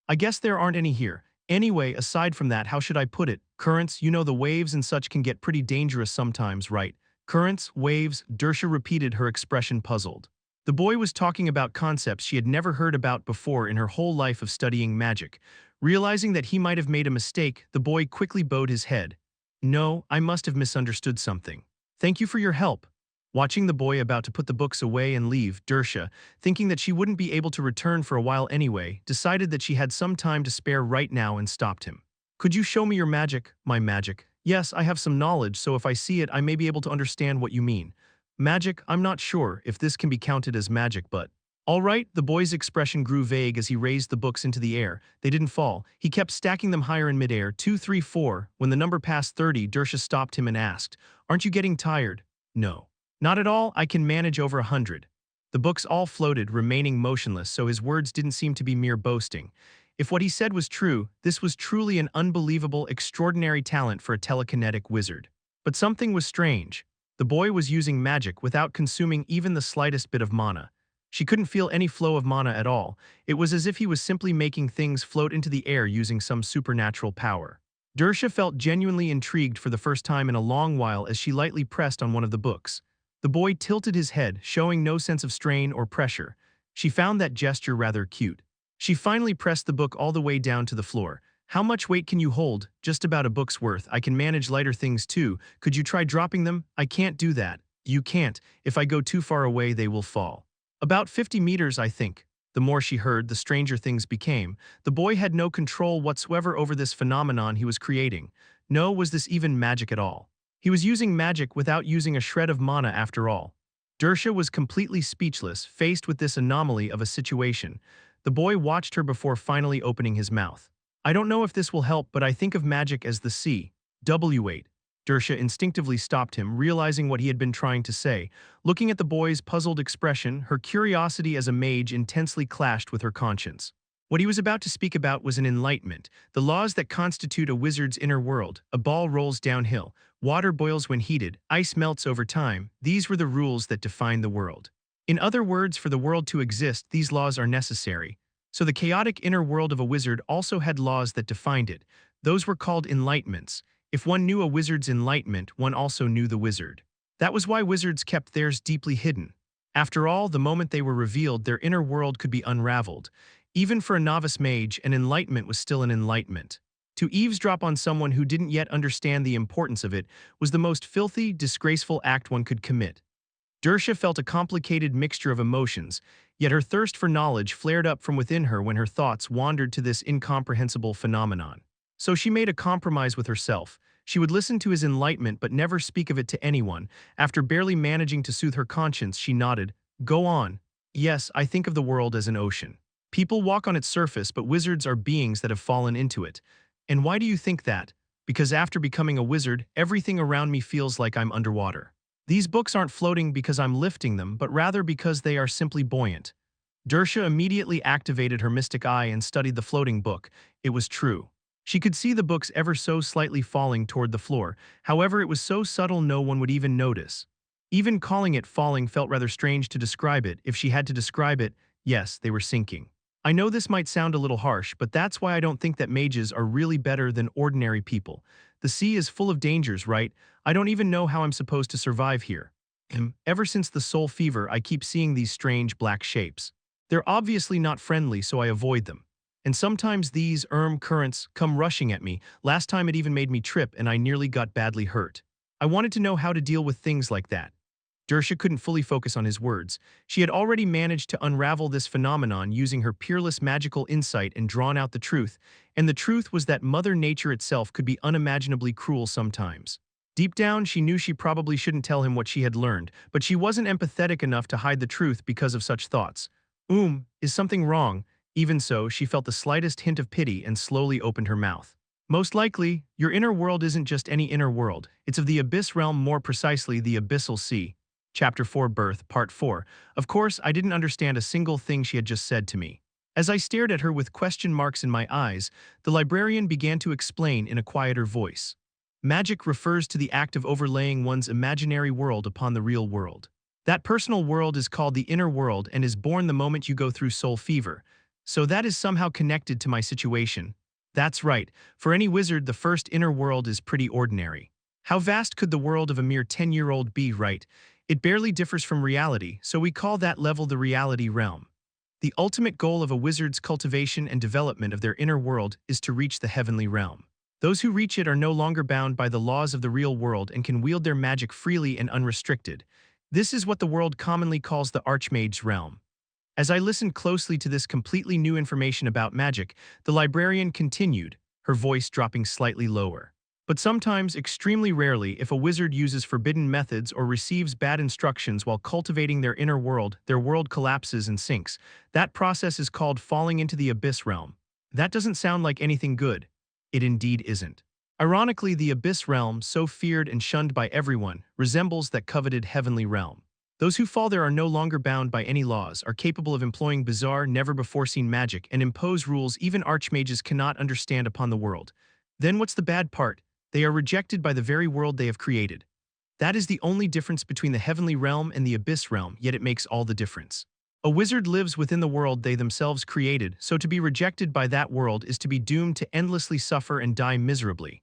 I guess there aren't any here. Anyway, aside from that, how should I put it? Currents, you know the waves and such can get pretty dangerous sometimes, right? Currents, waves, Dersha repeated, her expression puzzled. The boy was talking about concepts she had never heard about before in her whole life of studying magic. Realizing that he might have made a mistake, the boy quickly bowed his head. No, I must have misunderstood something. Thank you for your help. Watching the boy about to put the books away and leave, Dersha, thinking that she wouldn't be able to return for a while anyway, decided that she had some time to spare right now and stopped him. Could you show me your magic, my magic? Yes, I have some knowledge, so if I see it, I may be able to understand what you mean. Magic, I'm not sure if this can be counted as magic, but… All right, the boy's expression grew vague as he raised the books into the air. They didn't fall. He kept stacking them higher in midair. 2, 3, 4. When the number passed 30, Dersha stopped him and asked, "Aren't you getting tired?" "No. Not at all, I can manage over 100. The books all floated, remaining motionless, so his words didn't seem to be mere boasting. If what he said was true, this was truly an unbelievable, extraordinary talent for a telekinetic wizard. But something was strange. The boy was using magic without consuming even the slightest bit of mana. She couldn't feel any flow of mana at all. It was as if he was simply making things float into the air using some supernatural power. Dersha felt genuinely intrigued for the first time in a long while as she lightly pressed on one of the books. The boy tilted his head, showing no sense of strain or pressure. She found that gesture rather cute. She finally pressed the book all the way down to the floor. "How much weight can you hold?" "Just about a book's worth. I can manage lighter things too. Could you try dropping them?" "I can't do that." "You can't. If I go too far away, they will fall." "About 50 meters, I think." The more she heard, the stranger things became. The boy had no control whatsoever over this phenomenon he was creating. No, was this even magic at all? He was using magic without using a shred of mana after all. Dersha was completely speechless, faced with this anomaly of a situation. The boy watched her before finally opening his mouth. "I don't know if this will help, but I think of magic as the sea. W8. Dersha instinctively stopped him, realizing what he had been trying to say. Looking at the boy's puzzled expression, her curiosity as a mage intensely clashed with her conscience. What he was about to speak about was an enlightenment, the laws that constitute a wizard's inner world. A ball rolls downhill, water boils when heated, ice melts over time. These were the rules that define the world. In other words, for the world to exist, these laws are necessary. So the chaotic inner world of a wizard also had laws that defined it. Those were called enlightenments. If one knew a wizard's enlightenment, one also knew the wizard. That was why wizards kept theirs deeply hidden. After all, the moment they were revealed, their inner world could be unraveled. Even for a novice mage, an enlightenment was still an enlightenment. To eavesdrop on someone who didn't yet understand the importance of it was the most filthy, disgraceful act one could commit. Dersha felt a complicated mixture of emotions, yet her thirst for knowledge flared up from within her when her thoughts wandered to this incomprehensible phenomenon. So she made a compromise with herself. She would listen to his enlightenment but never speak of it to anyone. After barely managing to soothe her conscience, she nodded. "Go on." "Yes, I think of the world as an ocean. People walk on its surface, but wizards are beings that have fallen into it. And why do you think that? Because after becoming a wizard, everything around me feels like I'm underwater. These books aren't floating because I'm lifting them, but rather because they are simply buoyant." Dersha immediately activated her mystic eye and studied the floating book. It was true. She could see the books ever so slightly falling toward the floor. However, it was so subtle no one would even notice. Even calling it falling felt rather strange to describe it. If she had to describe it, yes, they were sinking. I know this might sound a little harsh, but that's why I don't think that mages are really better than ordinary people. The sea is full of dangers, right? I don't even know how I'm supposed to survive here. Ever since the soul fever, I keep seeing these strange black shapes. They're obviously not friendly, so I avoid them. And sometimes these currents come rushing at me. Last time it even made me trip and I nearly got badly hurt. I wanted to know how to deal with things like that. Dersha couldn't fully focus on his words. She had already managed to unravel this phenomenon using her peerless magical insight and drawn out the truth, and the truth was that Mother Nature itself could be unimaginably cruel sometimes. Deep down, she knew she probably shouldn't tell him what she had learned, but she wasn't empathetic enough to hide the truth because of such thoughts. Is something wrong?" Even so, she felt the slightest hint of pity and slowly opened her mouth. "Most likely, your inner world isn't just any inner world. It's of the abyss realm, more precisely the abyssal sea." Chapter 4 Birth, Part 4. Of course, I didn't understand a single thing she had just said to me. As I stared at her with question marks in my eyes, the librarian began to explain in a quieter voice. Magic refers to the act of overlaying one's imaginary world upon the real world. That personal world is called the inner world and is born the moment you go through soul fever. So that is somehow connected to my situation. That's right, for any wizard the first inner world is pretty ordinary. How vast could the world of a mere 10-year-old be, right? It barely differs from reality, so we call that level the reality realm. The ultimate goal of a wizard's cultivation and development of their inner world is to reach the heavenly realm. Those who reach it are no longer bound by the laws of the real world and can wield their magic freely and unrestricted. This is what the world commonly calls the Archmage's realm. As I listened closely to this completely new information about magic, the librarian continued, her voice dropping slightly lower. But sometimes, extremely rarely, if a wizard uses forbidden methods or receives bad instructions while cultivating their inner world, their world collapses and sinks. That process is called falling into the abyss realm. That doesn't sound like anything good. It indeed isn't. Ironically, the abyss realm, so feared and shunned by everyone, resembles that coveted heavenly realm. Those who fall there are no longer bound by any laws, are capable of employing bizarre, never-before-seen magic, and impose rules even archmages cannot understand upon the world. Then what's the bad part? They are rejected by the very world they have created. That is the only difference between the heavenly realm and the abyss realm, yet it makes all the difference. A wizard lives within the world they themselves created, so to be rejected by that world is to be doomed to endlessly suffer and die miserably.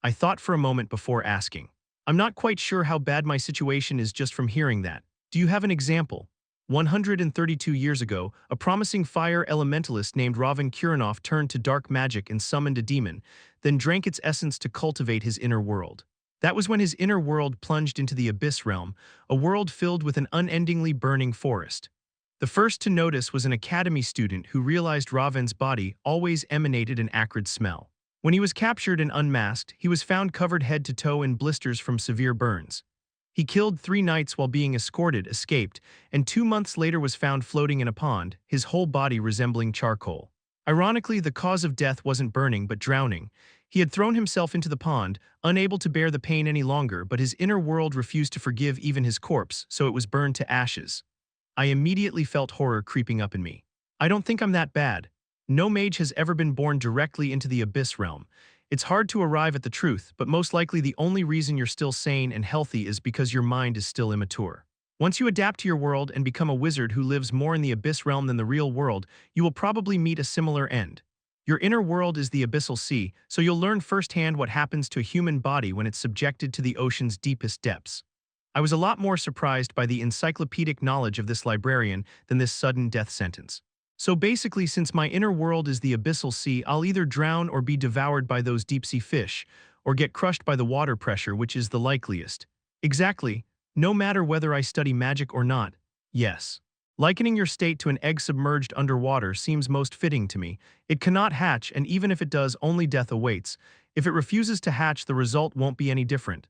I thought for a moment before asking. I'm not quite sure how bad my situation is just from hearing that. Do you have an example? 132 years ago, a promising fire elementalist named Ravan Kurinov turned to dark magic and summoned a demon, then drank its essence to cultivate his inner world. That was when his inner world plunged into the abyss realm, a world filled with an unendingly burning forest. The first to notice was an academy student who realized Ravan's body always emanated an acrid smell. When he was captured and unmasked, he was found covered head to toe in blisters from severe burns. He killed 3 knights while being escorted, escaped, and 2 months later was found floating in a pond, his whole body resembling charcoal. Ironically, the cause of death wasn't burning but drowning. He had thrown himself into the pond, unable to bear the pain any longer, but his inner world refused to forgive even his corpse, so it was burned to ashes. I immediately felt horror creeping up in me. I don't think I'm that bad. No mage has ever been born directly into the abyss realm. It's hard to arrive at the truth, but most likely the only reason you're still sane and healthy is because your mind is still immature. Once you adapt to your world and become a wizard who lives more in the abyss realm than the real world, you will probably meet a similar end. Your inner world is the abyssal sea, so you'll learn firsthand what happens to a human body when it's subjected to the ocean's deepest depths. I was a lot more surprised by the encyclopedic knowledge of this librarian than this sudden death sentence. So basically, since my inner world is the abyssal sea, I'll either drown or be devoured by those deep-sea fish, or get crushed by the water pressure, which is the likeliest. Exactly. No matter whether I study magic or not. Yes. Likening your state to an egg submerged underwater seems most fitting to me. It cannot hatch, and even if it does, only death awaits. If it refuses to hatch, the result won't be any different.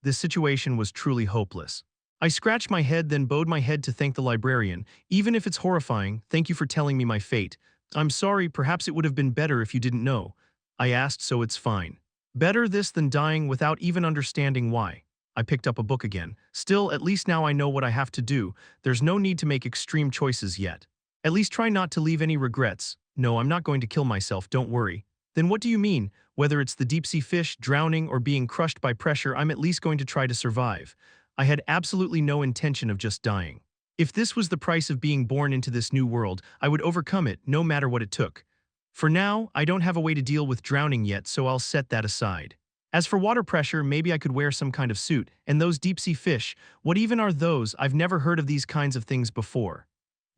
This situation was truly hopeless. I scratched my head, then bowed my head to thank the librarian. Even if it's horrifying, thank you for telling me my fate. I'm sorry, perhaps it would have been better if you didn't know. I asked, so it's fine. Better this than dying without even understanding why. I picked up a book again. Still, at least now I know what I have to do. There's no need to make extreme choices yet. At least try not to leave any regrets. No, I'm not going to kill myself, don't worry. Then what do you mean? Whether it's the deep-sea fish, drowning, or being crushed by pressure, I'm at least going to try to survive. I had absolutely no intention of just dying. If this was the price of being born into this new world, I would overcome it, no matter what it took. For now, I don't have a way to deal with drowning yet, so I'll set that aside. As for water pressure, maybe I could wear some kind of suit, and those deep-sea fish, what even are those? I've never heard of these kinds of things before.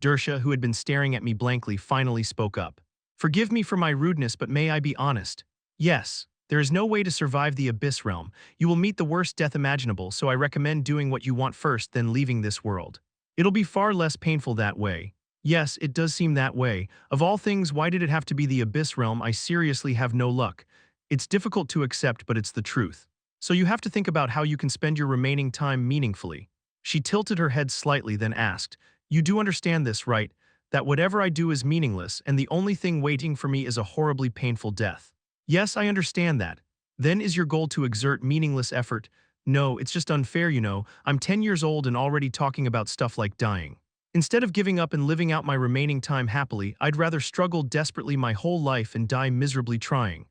Dersha, who had been staring at me blankly, finally spoke up. Forgive me for my rudeness, but may I be honest? Yes. There is no way to survive the abyss realm. You will meet the worst death imaginable, so I recommend doing what you want first, then leaving this world. It'll be far less painful that way. Yes, it does seem that way. Of all things, why did it have to be the abyss realm? I seriously have no luck. It's difficult to accept, but it's the truth. So you have to think about how you can spend your remaining time meaningfully. She tilted her head slightly, then asked, You do understand this, right? That whatever I do is meaningless, and the only thing waiting for me is a horribly painful death. Yes, I understand that. Then is your goal to exert meaningless effort? No, it's just unfair, you know. I'm 10 years old and already talking about stuff like dying. Instead of giving up and living out my remaining time happily, I'd rather struggle desperately my whole life and die miserably trying.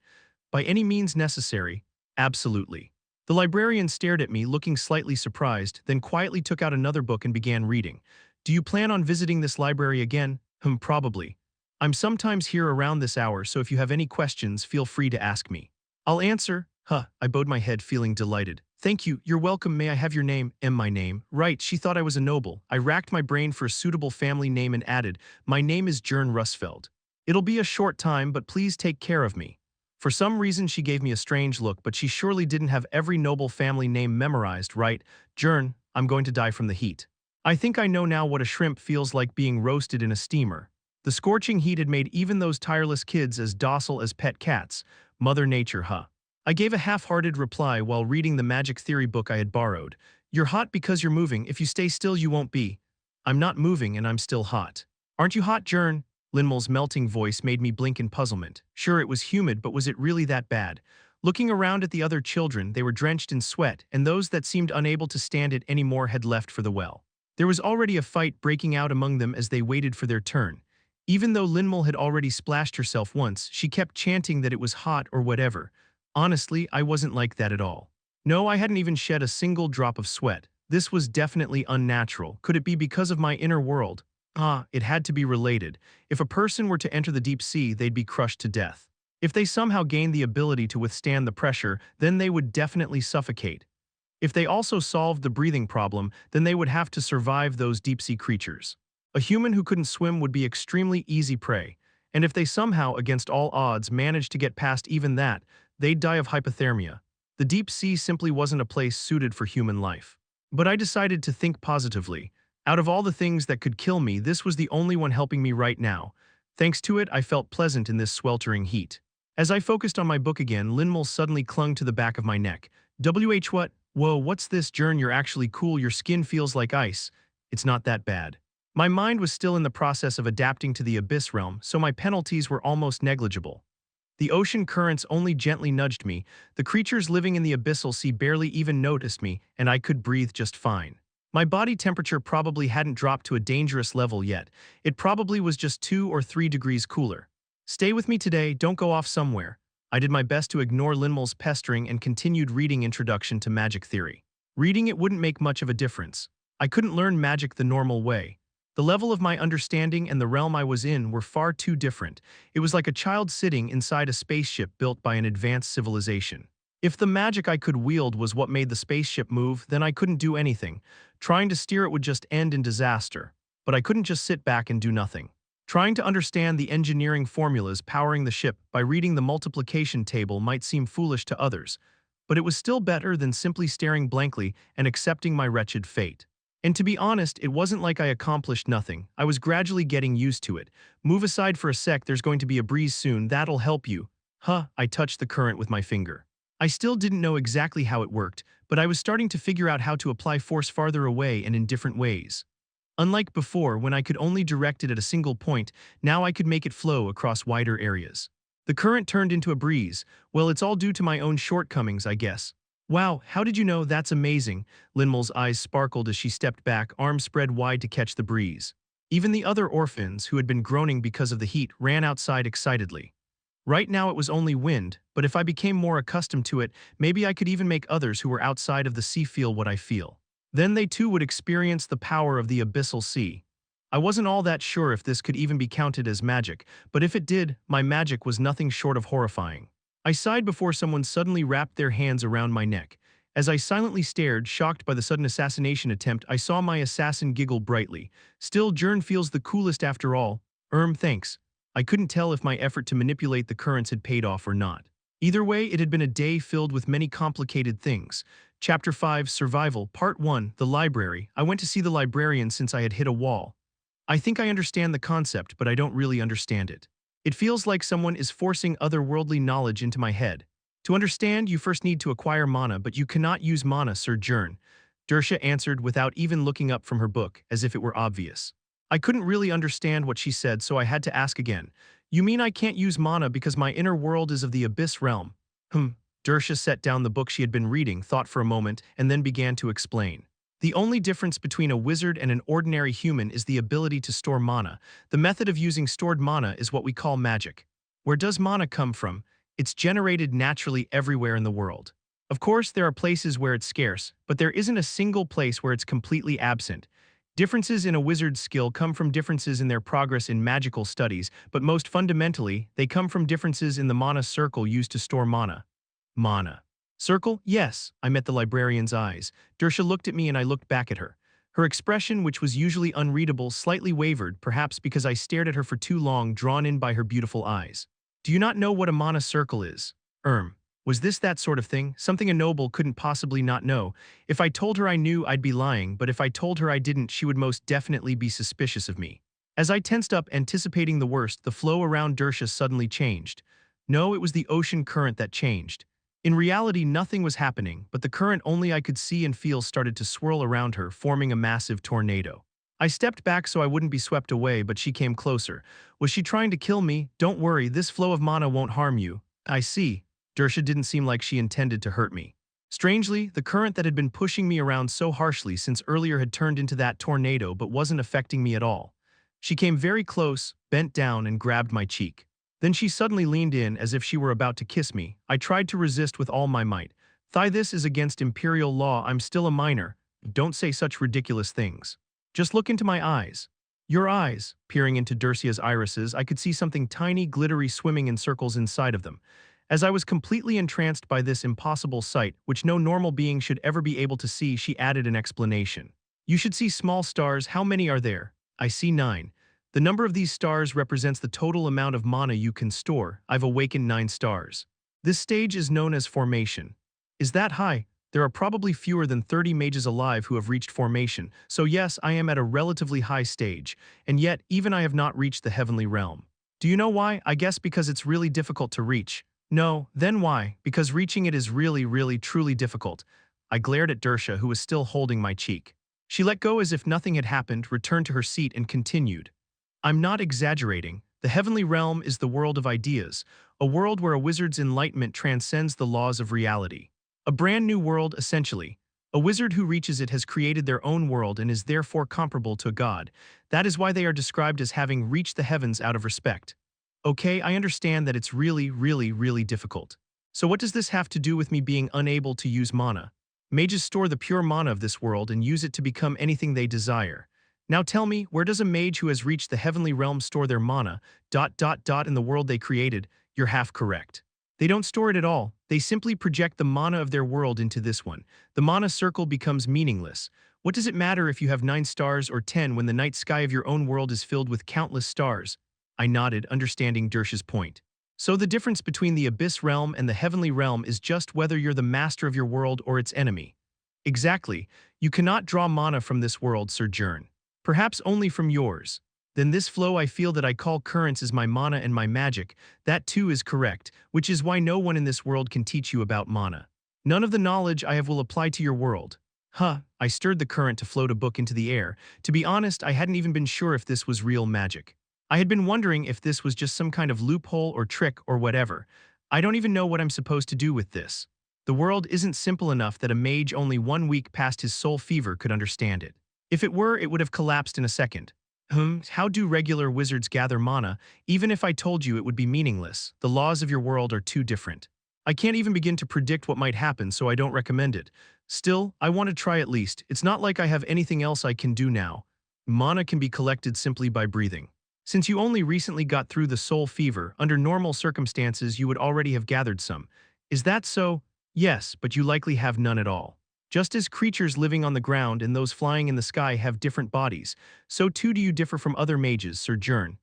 By any means necessary, absolutely. The librarian stared at me, looking slightly surprised, then quietly took out another book and began reading. Do you plan on visiting this library again? Probably. I'm sometimes here around this hour, so if you have any questions, feel free to ask me. I'll answer. I bowed my head, feeling delighted. Thank you, you're welcome. May I have your name? My name. Right, she thought I was a noble. I racked my brain for a suitable family name and added, My name is Jern Rusfeld. It'll be a short time, but please take care of me. For some reason, she gave me a strange look, but she surely didn't have every noble family name memorized, right? Jern, I'm going to die from the heat. I think I know now what a shrimp feels like being roasted in a steamer. The scorching heat had made even those tireless kids as docile as pet cats. Mother Nature, I gave a half-hearted reply while reading the magic theory book I had borrowed. You're hot because you're moving. If you stay still, you won't be. I'm not moving and I'm still hot. Aren't you hot, Jern? Linmal's melting voice made me blink in puzzlement. Sure, it was humid, but was it really that bad? Looking around at the other children, they were drenched in sweat, and those that seemed unable to stand it anymore had left for the well. There was already a fight breaking out among them as they waited for their turn. Even though Linmal had already splashed herself once, she kept chanting that it was hot or whatever. Honestly, I wasn't like that at all. No, I hadn't even shed a single drop of sweat. This was definitely unnatural. Could it be because of my inner world? It had to be related. If a person were to enter the deep sea, they'd be crushed to death. If they somehow gained the ability to withstand the pressure, then they would definitely suffocate. If they also solved the breathing problem, then they would have to survive those deep-sea creatures. A human who couldn't swim would be extremely easy prey, and if they somehow, against all odds, managed to get past even that, they'd die of hypothermia. The deep sea simply wasn't a place suited for human life. But I decided to think positively. Out of all the things that could kill me, this was the only one helping me right now. Thanks to it, I felt pleasant in this sweltering heat. As I focused on my book again, Linmal suddenly clung to the back of my neck. What? Whoa, what's this, Jern? You're actually cool. Your skin feels like ice. It's not that bad. My mind was still in the process of adapting to the abyss realm, so my penalties were almost negligible. The ocean currents only gently nudged me, the creatures living in the abyssal sea barely even noticed me, and I could breathe just fine. My body temperature probably hadn't dropped to a dangerous level yet. It probably was just 2 or 3 degrees cooler. Stay with me today, don't go off somewhere. I did my best to ignore Linmal's pestering and continued reading Introduction to Magic Theory. Reading it wouldn't make much of a difference. I couldn't learn magic the normal way. The level of my understanding and the realm I was in were far too different. It was like a child sitting inside a spaceship built by an advanced civilization. If the magic I could wield was what made the spaceship move, then I couldn't do anything. Trying to steer it would just end in disaster. But I couldn't just sit back and do nothing. Trying to understand the engineering formulas powering the ship by reading the multiplication table might seem foolish to others, but it was still better than simply staring blankly and accepting my wretched fate. And to be honest, it wasn't like I accomplished nothing. I was gradually getting used to it. Move aside for a sec, there's going to be a breeze soon, that'll help you. I touched the current with my finger. I still didn't know exactly how it worked, but I was starting to figure out how to apply force farther away and in different ways. Unlike before, when I could only direct it at a single point, now I could make it flow across wider areas. The current turned into a breeze. Well, it's all due to my own shortcomings, I guess. Wow, how did you know? That's amazing. Linmal's eyes sparkled as she stepped back, arms spread wide to catch the breeze. Even the other orphans, who had been groaning because of the heat, ran outside excitedly. Right now it was only wind, but if I became more accustomed to it, maybe I could even make others who were outside of the sea feel what I feel. Then they too would experience the power of the abyssal sea. I wasn't all that sure if this could even be counted as magic, but if it did, my magic was nothing short of horrifying. I sighed before someone suddenly wrapped their hands around my neck. As I silently stared, shocked by the sudden assassination attempt, I saw my assassin giggle brightly. Still, Jern feels the coolest after all. Thanks. I couldn't tell if my effort to manipulate the currents had paid off or not. Either way, it had been a day filled with many complicated things. Chapter 5, Survival, Part 1, The Library. I went to see the librarian since I had hit a wall. I think I understand the concept, but I don't really understand it. It feels like someone is forcing otherworldly knowledge into my head. To understand, you first need to acquire mana, but you cannot use mana, Sir Jern. Dersha answered without even looking up from her book, as if it were obvious. I couldn't really understand what she said, so I had to ask again. You mean I can't use mana because my inner world is of the abyss realm? Dersha set down the book she had been reading, thought for a moment, and then began to explain. The only difference between a wizard and an ordinary human is the ability to store mana. The method of using stored mana is what we call magic. Where does mana come from? It's generated naturally everywhere in the world. Of course, there are places where it's scarce, but there isn't a single place where it's completely absent. Differences in a wizard's skill come from differences in their progress in magical studies, but most fundamentally, they come from differences in the mana circle used to store mana. Mana. Circle? Yes, I met the librarian's eyes. Dersha looked at me and I looked back at her. Her expression, which was usually unreadable, slightly wavered, perhaps because I stared at her for too long, drawn in by her beautiful eyes. Do you not know what a mana circle is? Was this that sort of thing? Something a noble couldn't possibly not know. If I told her I knew, I'd be lying, but if I told her I didn't, she would most definitely be suspicious of me. As I tensed up, anticipating the worst, the flow around Dersha suddenly changed. No, it was the ocean current that changed. In reality, nothing was happening, but the current only I could see and feel started to swirl around her, forming a massive tornado. I stepped back so I wouldn't be swept away, but she came closer. Was she trying to kill me? Don't worry, this flow of mana won't harm you. I see. Dersha didn't seem like she intended to hurt me. Strangely, the current that had been pushing me around so harshly since earlier had turned into that tornado but wasn't affecting me at all. She came very close, bent down, and grabbed my cheek. Then she suddenly leaned in as if she were about to kiss me. I tried to resist with all my might. This is against imperial law. I'm still a minor. Don't say such ridiculous things. Just look into my eyes. Your eyes. Peering into Dercia's irises, I could see something tiny, glittery swimming in circles inside of them. As I was completely entranced by this impossible sight, which no normal being should ever be able to see, she added an explanation. You should see small stars. How many are there? I see 9. The number of these stars represents the total amount of mana you can store. I've awakened 9 stars. This stage is known as formation. Is that high? There are probably fewer than 30 mages alive who have reached formation, so yes, I am at a relatively high stage, and yet even I have not reached the heavenly realm. Do you know why? I guess because it's really difficult to reach. No, then why? Because reaching it is really, truly difficult. I glared at Dersha, who was still holding my cheek. She let go as if nothing had happened, returned to her seat, and continued. I'm not exaggerating. The heavenly realm is the world of ideas, a world where a wizard's enlightenment transcends the laws of reality. A brand new world, essentially. A wizard who reaches it has created their own world and is therefore comparable to a god. That is why they are described as having reached the heavens out of respect. Okay, I understand that it's really difficult. So what does this have to do with me being unable to use mana? Mages store the pure mana of this world and use it to become anything they desire. Now tell me, where does a mage who has reached the heavenly realm store their mana, in the world they created? You're half correct. They don't store it at all. They simply project the mana of their world into this one. The mana circle becomes meaningless. What does it matter if you have 9 stars or 10 when the night sky of your own world is filled with countless stars? I nodded, understanding Dersha's point. So the difference between the abyss realm and the heavenly realm is just whether you're the master of your world or its enemy. Exactly. You cannot draw mana from this world, Sir Jern. Perhaps only from yours. Then this flow I feel that I call currents is my mana and my magic. That too is correct, which is why no one in this world can teach you about mana. None of the knowledge I have will apply to your world. I stirred the current to float a book into the air. To be honest, I hadn't even been sure if this was real magic. I had been wondering if this was just some kind of loophole or trick or whatever. I don't even know what I'm supposed to do with this. The world isn't simple enough that a mage only 1 week past his soul fever could understand it. If it were, it would have collapsed in a second. How do regular wizards gather mana? Even if I told you, it would be meaningless. The laws of your world are too different. I can't even begin to predict what might happen, so I don't recommend it. Still, I want to try at least. It's not like I have anything else I can do now. Mana can be collected simply by breathing. Since you only recently got through the soul fever, under normal circumstances you would already have gathered some. Is that so? Yes, but you likely have none at all. Just as creatures living on the ground and those flying in the sky have different bodies, so too do you differ from other mages, Sir Jern.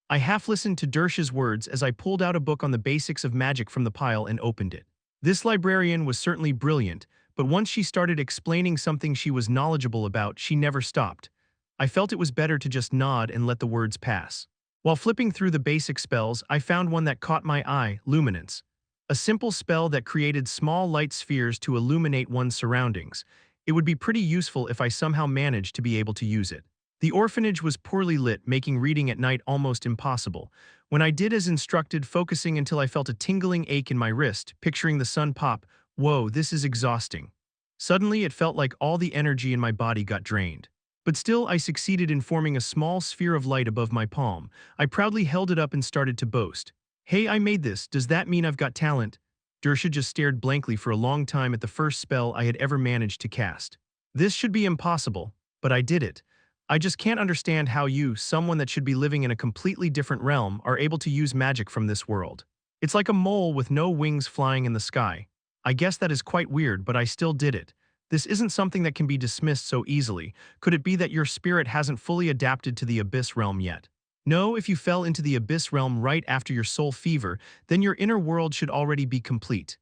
I half listened to Dersha's words as I pulled out a book on the basics of magic from the pile and opened it. This librarian was certainly brilliant, but once she started explaining something she was knowledgeable about, she never stopped. I felt it was better to just nod and let the words pass. While flipping through the basic spells, I found one that caught my eye, luminance. A simple spell that created small light spheres to illuminate one's surroundings. It would be pretty useful if I somehow managed to be able to use it. The orphanage was poorly lit, making reading at night almost impossible. When I did as instructed, focusing until I felt a tingling ache in my wrist, picturing the sun pop, whoa, this is exhausting. Suddenly, it felt like all the energy in my body got drained. But still, I succeeded in forming a small sphere of light above my palm. I proudly held it up and started to boast. Hey, I made this. Does that mean I've got talent? Dersha just stared blankly for a long time at the first spell I had ever managed to cast. This should be impossible, but I did it. I just can't understand how you, someone that should be living in a completely different realm, are able to use magic from this world. It's like a mole with no wings flying in the sky. I guess that is quite weird, but I still did it. This isn't something that can be dismissed so easily. Could it be that your spirit hasn't fully adapted to the abyss realm yet? No, if you fell into the abyss realm right after your soul fever, then your inner world should already be complete.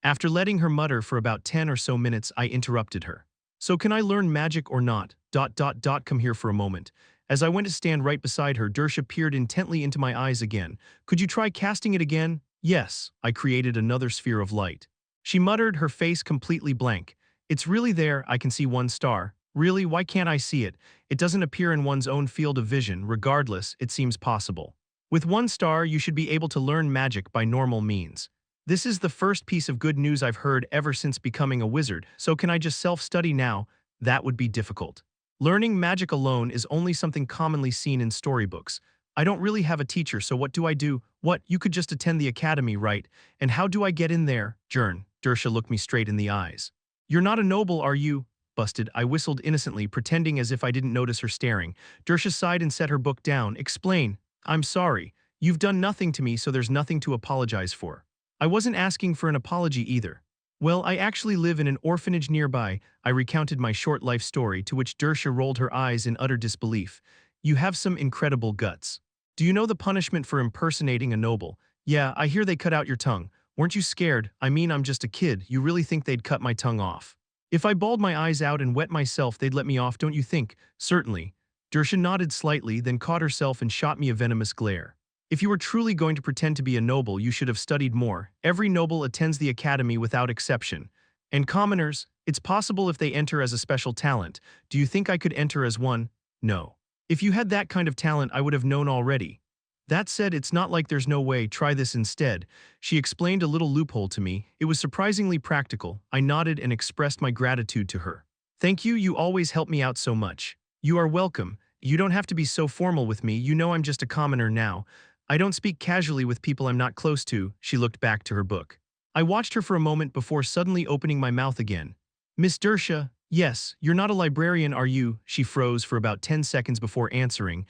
After letting her mutter for about 10 or so minutes, I interrupted her. So can I learn magic or not? Come here for a moment. As I went to stand right beside her, Dersha peered intently into my eyes again. Could you try casting it again? Yes, I created another sphere of light. She muttered, her face completely blank. It's really there, I can see one star. Really, why can't I see it? It doesn't appear in one's own field of vision, regardless, it seems possible. With one star, you should be able to learn magic by normal means. This is the first piece of good news I've heard ever since becoming a wizard, so can I just self-study now? That would be difficult. Learning magic alone is only something commonly seen in storybooks. I don't really have a teacher, so what do I do? What, you could just attend the academy, right? And how do I get in there? Jern, Dersha looked me straight in the eyes. You're not a noble, are you? Busted, I whistled innocently, pretending as if I didn't notice her staring. Dersha sighed and set her book down. Explain. I'm sorry. You've done nothing to me, so there's nothing to apologize for. I wasn't asking for an apology either. Well, I actually live in an orphanage nearby. I recounted my short life story, to which Dersha rolled her eyes in utter disbelief. You have some incredible guts. Do you know the punishment for impersonating a noble? Yeah, I hear they cut out your tongue. Weren't you scared? I mean, I'm just a kid. You really think they'd cut my tongue off? If I bawled my eyes out and wet myself, they'd let me off, don't you think? Certainly. Dersha nodded slightly, then caught herself and shot me a venomous glare. If you were truly going to pretend to be a noble, you should have studied more. Every noble attends the academy without exception. And commoners, it's possible if they enter as a special talent. Do you think I could enter as one? No. If you had that kind of talent, I would have known already. That said, it's not like there's no way, try this instead. She explained a little loophole to me. It was surprisingly practical. I nodded and expressed my gratitude to her. Thank you, you always help me out so much. You are welcome. You don't have to be so formal with me, you know I'm just a commoner now. I don't speak casually with people I'm not close to. She looked back to her book. I watched her for a moment before suddenly opening my mouth again. Miss Dersha, yes, you're not a librarian, are you? She froze for about 10 seconds before answering.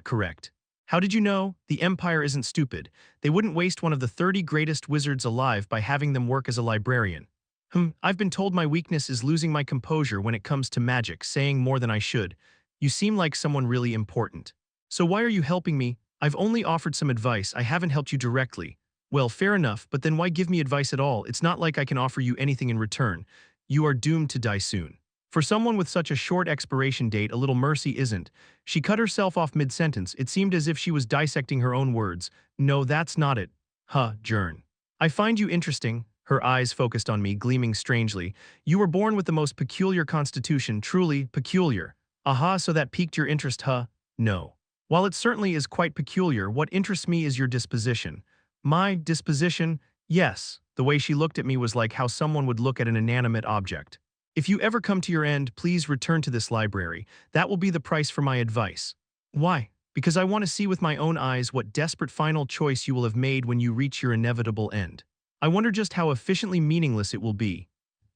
Correct. How did you know? The Empire isn't stupid. They wouldn't waste one of the 30 greatest wizards alive by having them work as a librarian. I've been told my weakness is losing my composure when it comes to magic, saying more than I should. You seem like someone really important. So why are you helping me? I've only offered some advice, I haven't helped you directly. Well, fair enough, but then why give me advice at all? It's not like I can offer you anything in return. You are doomed to die soon. For someone with such a short expiration date, a little mercy isn't. She cut herself off mid-sentence. It seemed as if she was dissecting her own words. No, that's not it. Jern. I find you interesting. Her eyes focused on me, gleaming strangely. You were born with the most peculiar constitution, truly peculiar. Aha, so that piqued your interest, huh? No. While it certainly is quite peculiar, what interests me is your disposition. My disposition? Yes. The way she looked at me was like how someone would look at an inanimate object. If you ever come to your end, please return to this library. That will be the price for my advice. Why? Because I want to see with my own eyes what desperate final choice you will have made when you reach your inevitable end. I wonder just how efficiently meaningless it will be.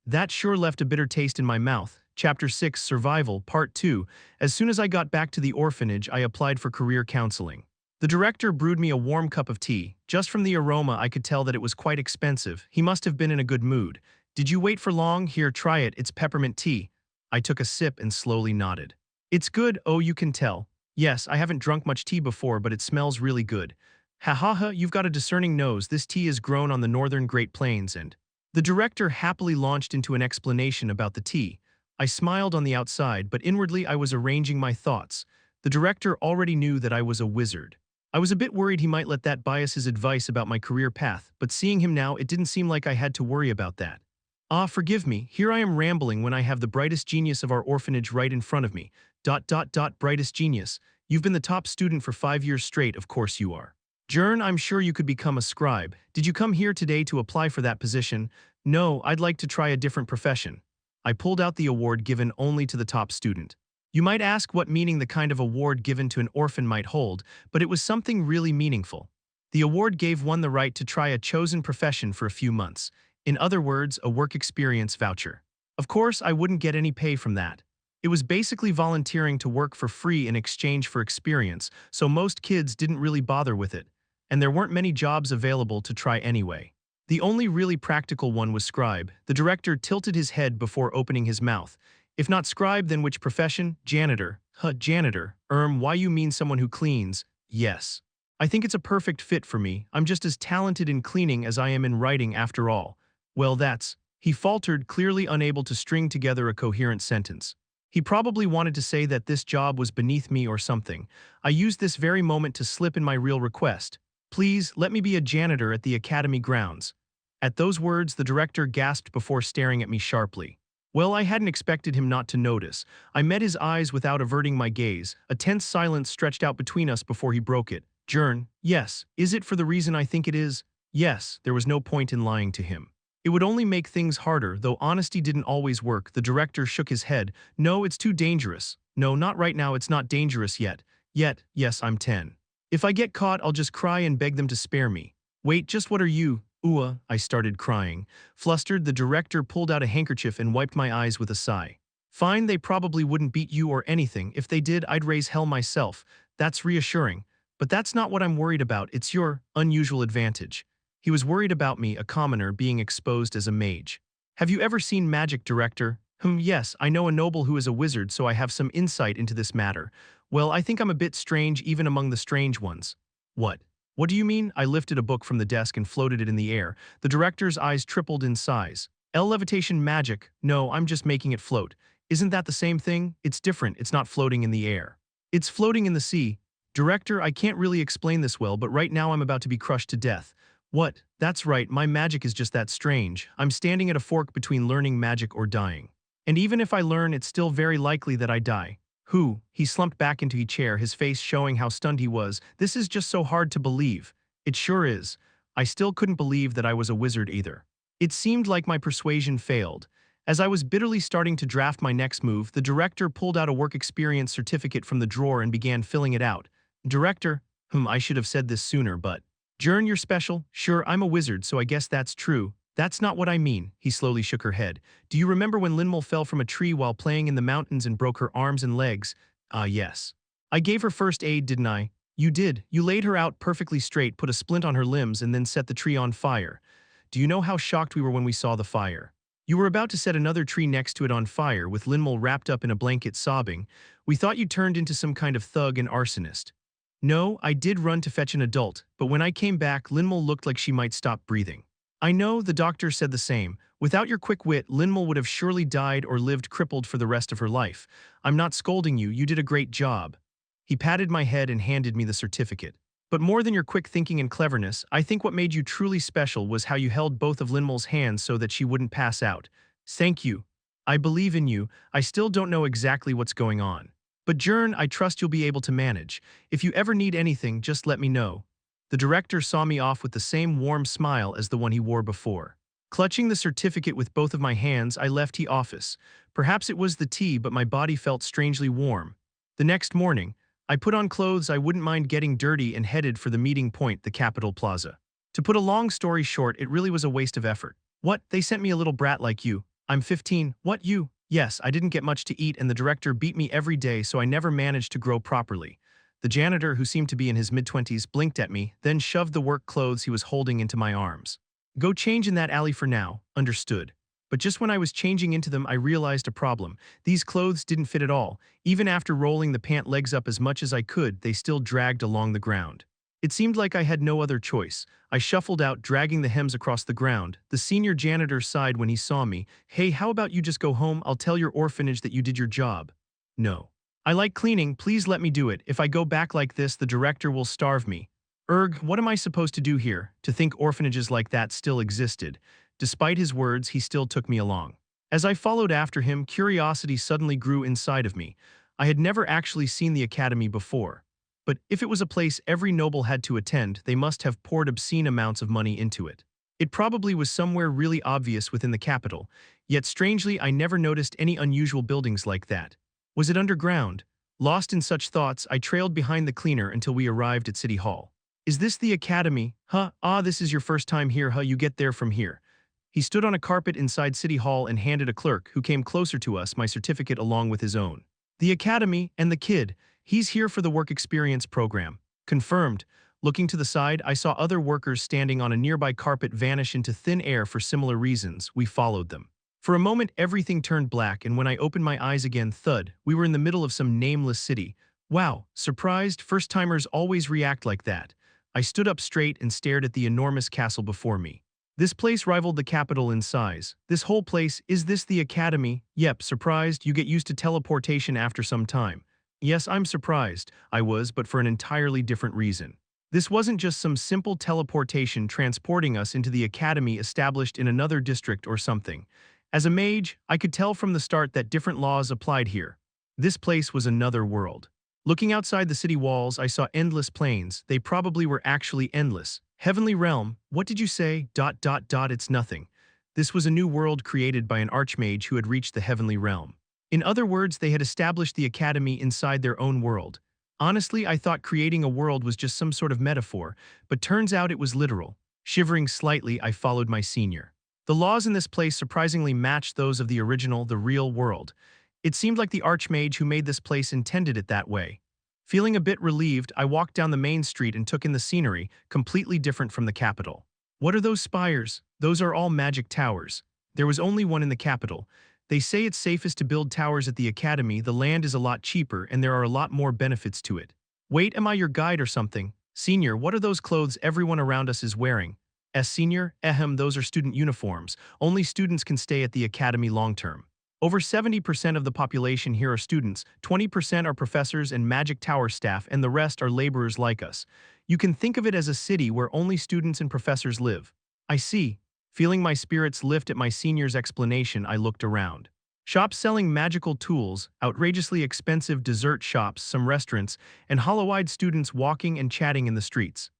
That sure left a bitter taste in my mouth. Chapter 6, Survival, Part 2. As soon as I got back to the orphanage, I applied for career counseling. The director brewed me a warm cup of tea. Just from the aroma, I could tell that it was quite expensive. He must have been in a good mood. Did you wait for long? Here, try it. It's peppermint tea. I took a sip and slowly nodded. It's good, oh, you can tell. Yes, I haven't drunk much tea before, but it smells really good. Ha ha ha, you've got a discerning nose. This tea is grown on the northern Great Plains and… The director happily launched into an explanation about the tea. I smiled on the outside, but inwardly I was arranging my thoughts. The director already knew that I was a wizard. I was a bit worried he might let that bias his advice about my career path, but seeing him now, it didn't seem like I had to worry about that. Forgive me, here I am rambling when I have the brightest genius of our orphanage right in front of me. Brightest genius. You've been the top student for 5 years straight, of course you are. Jern, I'm sure you could become a scribe. Did you come here today to apply for that position? No, I'd like to try a different profession. I pulled out the award given only to the top student. You might ask what meaning the kind of award given to an orphan might hold, but it was something really meaningful. The award gave one the right to try a chosen profession for a few months. In other words, a work experience voucher. Of course, I wouldn't get any pay from that. It was basically volunteering to work for free in exchange for experience, so most kids didn't really bother with it. And there weren't many jobs available to try anyway. The only really practical one was scribe. The director tilted his head before opening his mouth. If not scribe, then which profession? Janitor. Janitor. Why you mean someone who cleans? Yes. I think it's a perfect fit for me. I'm just as talented in cleaning as I am in writing after all. Well, that's… He faltered, clearly unable to string together a coherent sentence. He probably wanted to say that this job was beneath me or something. I used this very moment to slip in my real request. Please, let me be a janitor at the academy grounds. At those words, the director gasped before staring at me sharply. Well, I hadn't expected him not to notice. I met his eyes without averting my gaze. A tense silence stretched out between us before he broke it. Jern, yes. Is it for the reason I think it is? Yes, there was no point in lying to him. It would only make things harder, though honesty didn't always work. The director shook his head. No, it's too dangerous. No, not right now, it's not dangerous yet. Yet, yes, I'm 10. If I get caught, I'll just cry and beg them to spare me. Wait, just what are you? I started crying. Flustered, the director pulled out a handkerchief and wiped my eyes with a sigh. Fine, they probably wouldn't beat you or anything. If they did, I'd raise hell myself. That's reassuring. But that's not what I'm worried about, it's your unusual advantage. He was worried about me, a commoner, being exposed as a mage. Have you ever seen Magic, Director? Yes, I know a noble who is a wizard, so I have some insight into this matter. Well, I think I'm a bit strange even among the strange ones. What? What do you mean? I lifted a book from the desk and floated it in the air. The director's eyes tripled in size. Levitation magic. No, I'm just making it float. Isn't that the same thing? It's different, it's not floating in the air. It's floating in the sea. Director, I can't really explain this well, but right now I'm about to be crushed to death. What? That's right, my magic is just that strange. I'm standing at a fork between learning magic or dying. And even if I learn, it's still very likely that I die. He slumped back into his chair, his face showing how stunned he was. This is just so hard to believe. It sure is. I still couldn't believe that I was a wizard either. It seemed like my persuasion failed. As I was bitterly starting to draft my next move, the director pulled out a work experience certificate from the drawer and began filling it out. Director, I should have said this sooner, but... Jern, you're special? Sure, I'm a wizard, so I guess that's true. That's not what I mean. He slowly shook her head. Do you remember when Linmol fell from a tree while playing in the mountains and broke her arms and legs? Yes. I gave her first aid, didn't I? You did. You laid her out perfectly straight, put a splint on her limbs, and then set the tree on fire. Do you know how shocked we were when we saw the fire? You were about to set another tree next to it on fire, with Linmol wrapped up in a blanket sobbing. We thought you turned into some kind of thug and arsonist. No, I did run to fetch an adult, but when I came back, Linmol looked like she might stop breathing. I know, the doctor said the same. Without your quick wit, Linmol would have surely died or lived crippled for the rest of her life. I'm not scolding you, you did a great job. He patted my head and handed me the certificate. But more than your quick thinking and cleverness, I think what made you truly special was how you held both of Linmol's hands so that she wouldn't pass out. Thank you. I believe in you. I still don't know exactly what's going on. But Jern, I trust you'll be able to manage. If you ever need anything, just let me know. The director saw me off with the same warm smile as the one he wore before. Clutching the certificate with both of my hands, I left the office. Perhaps it was the tea, but my body felt strangely warm. The next morning, I put on clothes I wouldn't mind getting dirty and headed for the meeting point, the Capitol Plaza. To put a long story short, it really was a waste of effort. What? They sent me a little brat like you. I'm 15. What, you? Yes, I didn't get much to eat and the director beat me every day, so I never managed to grow properly. The janitor, who seemed to be in his mid-20s, blinked at me, then shoved the work clothes he was holding into my arms. Go change in that alley for now. Understood. But just when I was changing into them, I realized a problem. These clothes didn't fit at all. Even after rolling the pant legs up as much as I could, they still dragged along the ground. It seemed like I had no other choice. I shuffled out, dragging the hems across the ground. The senior janitor sighed when he saw me. Hey, how about you just go home? I'll tell your orphanage that you did your job. No. I like cleaning, please let me do it. If I go back like this, the director will starve me. What am I supposed to do here? To think orphanages like that still existed. Despite his words, he still took me along. As I followed after him, curiosity suddenly grew inside of me. I had never actually seen the academy before. But if it was a place every noble had to attend, they must have poured obscene amounts of money into it. It probably was somewhere really obvious within the capital, yet strangely I never noticed any unusual buildings like that. Was it underground? Lost in such thoughts, I trailed behind the cleaner until we arrived at City Hall. Is this the academy? This is your first time here, you get there from here. He stood on a carpet inside City Hall and handed a clerk, who came closer to us, my certificate along with his own. The academy, and the kid. He's here for the work experience program. Confirmed. Looking to the side, I saw other workers standing on a nearby carpet vanish into thin air for similar reasons. We followed them. For a moment, everything turned black, and when I opened my eyes again, thud, we were in the middle of some nameless city. Wow, surprised, first-timers always react like that. I stood up straight and stared at the enormous castle before me. This place rivaled the capital in size. This whole place, is this the academy? Yep, surprised, you get used to teleportation after some time. Yes, I'm surprised. I was, but for an entirely different reason. This wasn't just some simple teleportation transporting us into the academy established in another district or something. As a mage, I could tell from the start that different laws applied here. This place was another world. Looking outside the city walls, I saw endless plains. They probably were actually endless. Heavenly realm, what did you say? It's nothing. This was a new world created by an archmage who had reached the heavenly realm. In other words, they had established the academy inside their own world. Honestly, I thought creating a world was just some sort of metaphor, but turns out it was literal. Shivering slightly, I followed my senior. The laws in this place surprisingly matched those of the original, the real world. It seemed like the archmage who made this place intended it that way. Feeling a bit relieved, I walked down the main street and took in the scenery, completely different from the capital. What are those spires? Those are all magic towers. There was only one in the capital. They say it's safest to build towers at the academy. The land is a lot cheaper and there are a lot more benefits to it. Wait, am I your guide or something? Senior, what are those clothes everyone around us is wearing? Senior, those are student uniforms. Only students can stay at the academy long term. Over 70% of the population here are students, 20% are professors and magic tower staff, and the rest are laborers like us. You can think of it as a city where only students and professors live. I see. Feeling my spirits lift at my senior's explanation, I looked around. Shops selling magical tools, outrageously expensive dessert shops, some restaurants, and hollow-eyed students walking and chatting in the streets.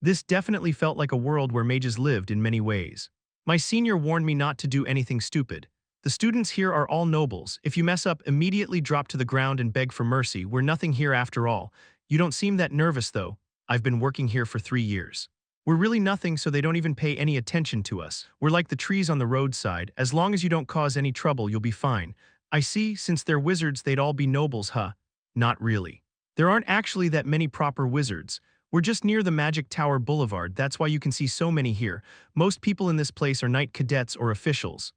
This definitely felt like a world where mages lived in many ways. My senior warned me not to do anything stupid. The students here are all nobles. If you mess up, immediately drop to the ground and beg for mercy. We're nothing here after all. You don't seem that nervous, though. I've been working here for 3 years. We're really nothing, so they don't even pay any attention to us. We're like the trees on the roadside. As long as you don't cause any trouble, you'll be fine. I see, since they're wizards, they'd all be nobles, huh? Not really. There aren't actually that many proper wizards. We're just near the Magic Tower Boulevard. That's why you can see so many here. Most people in this place are knight cadets or officials.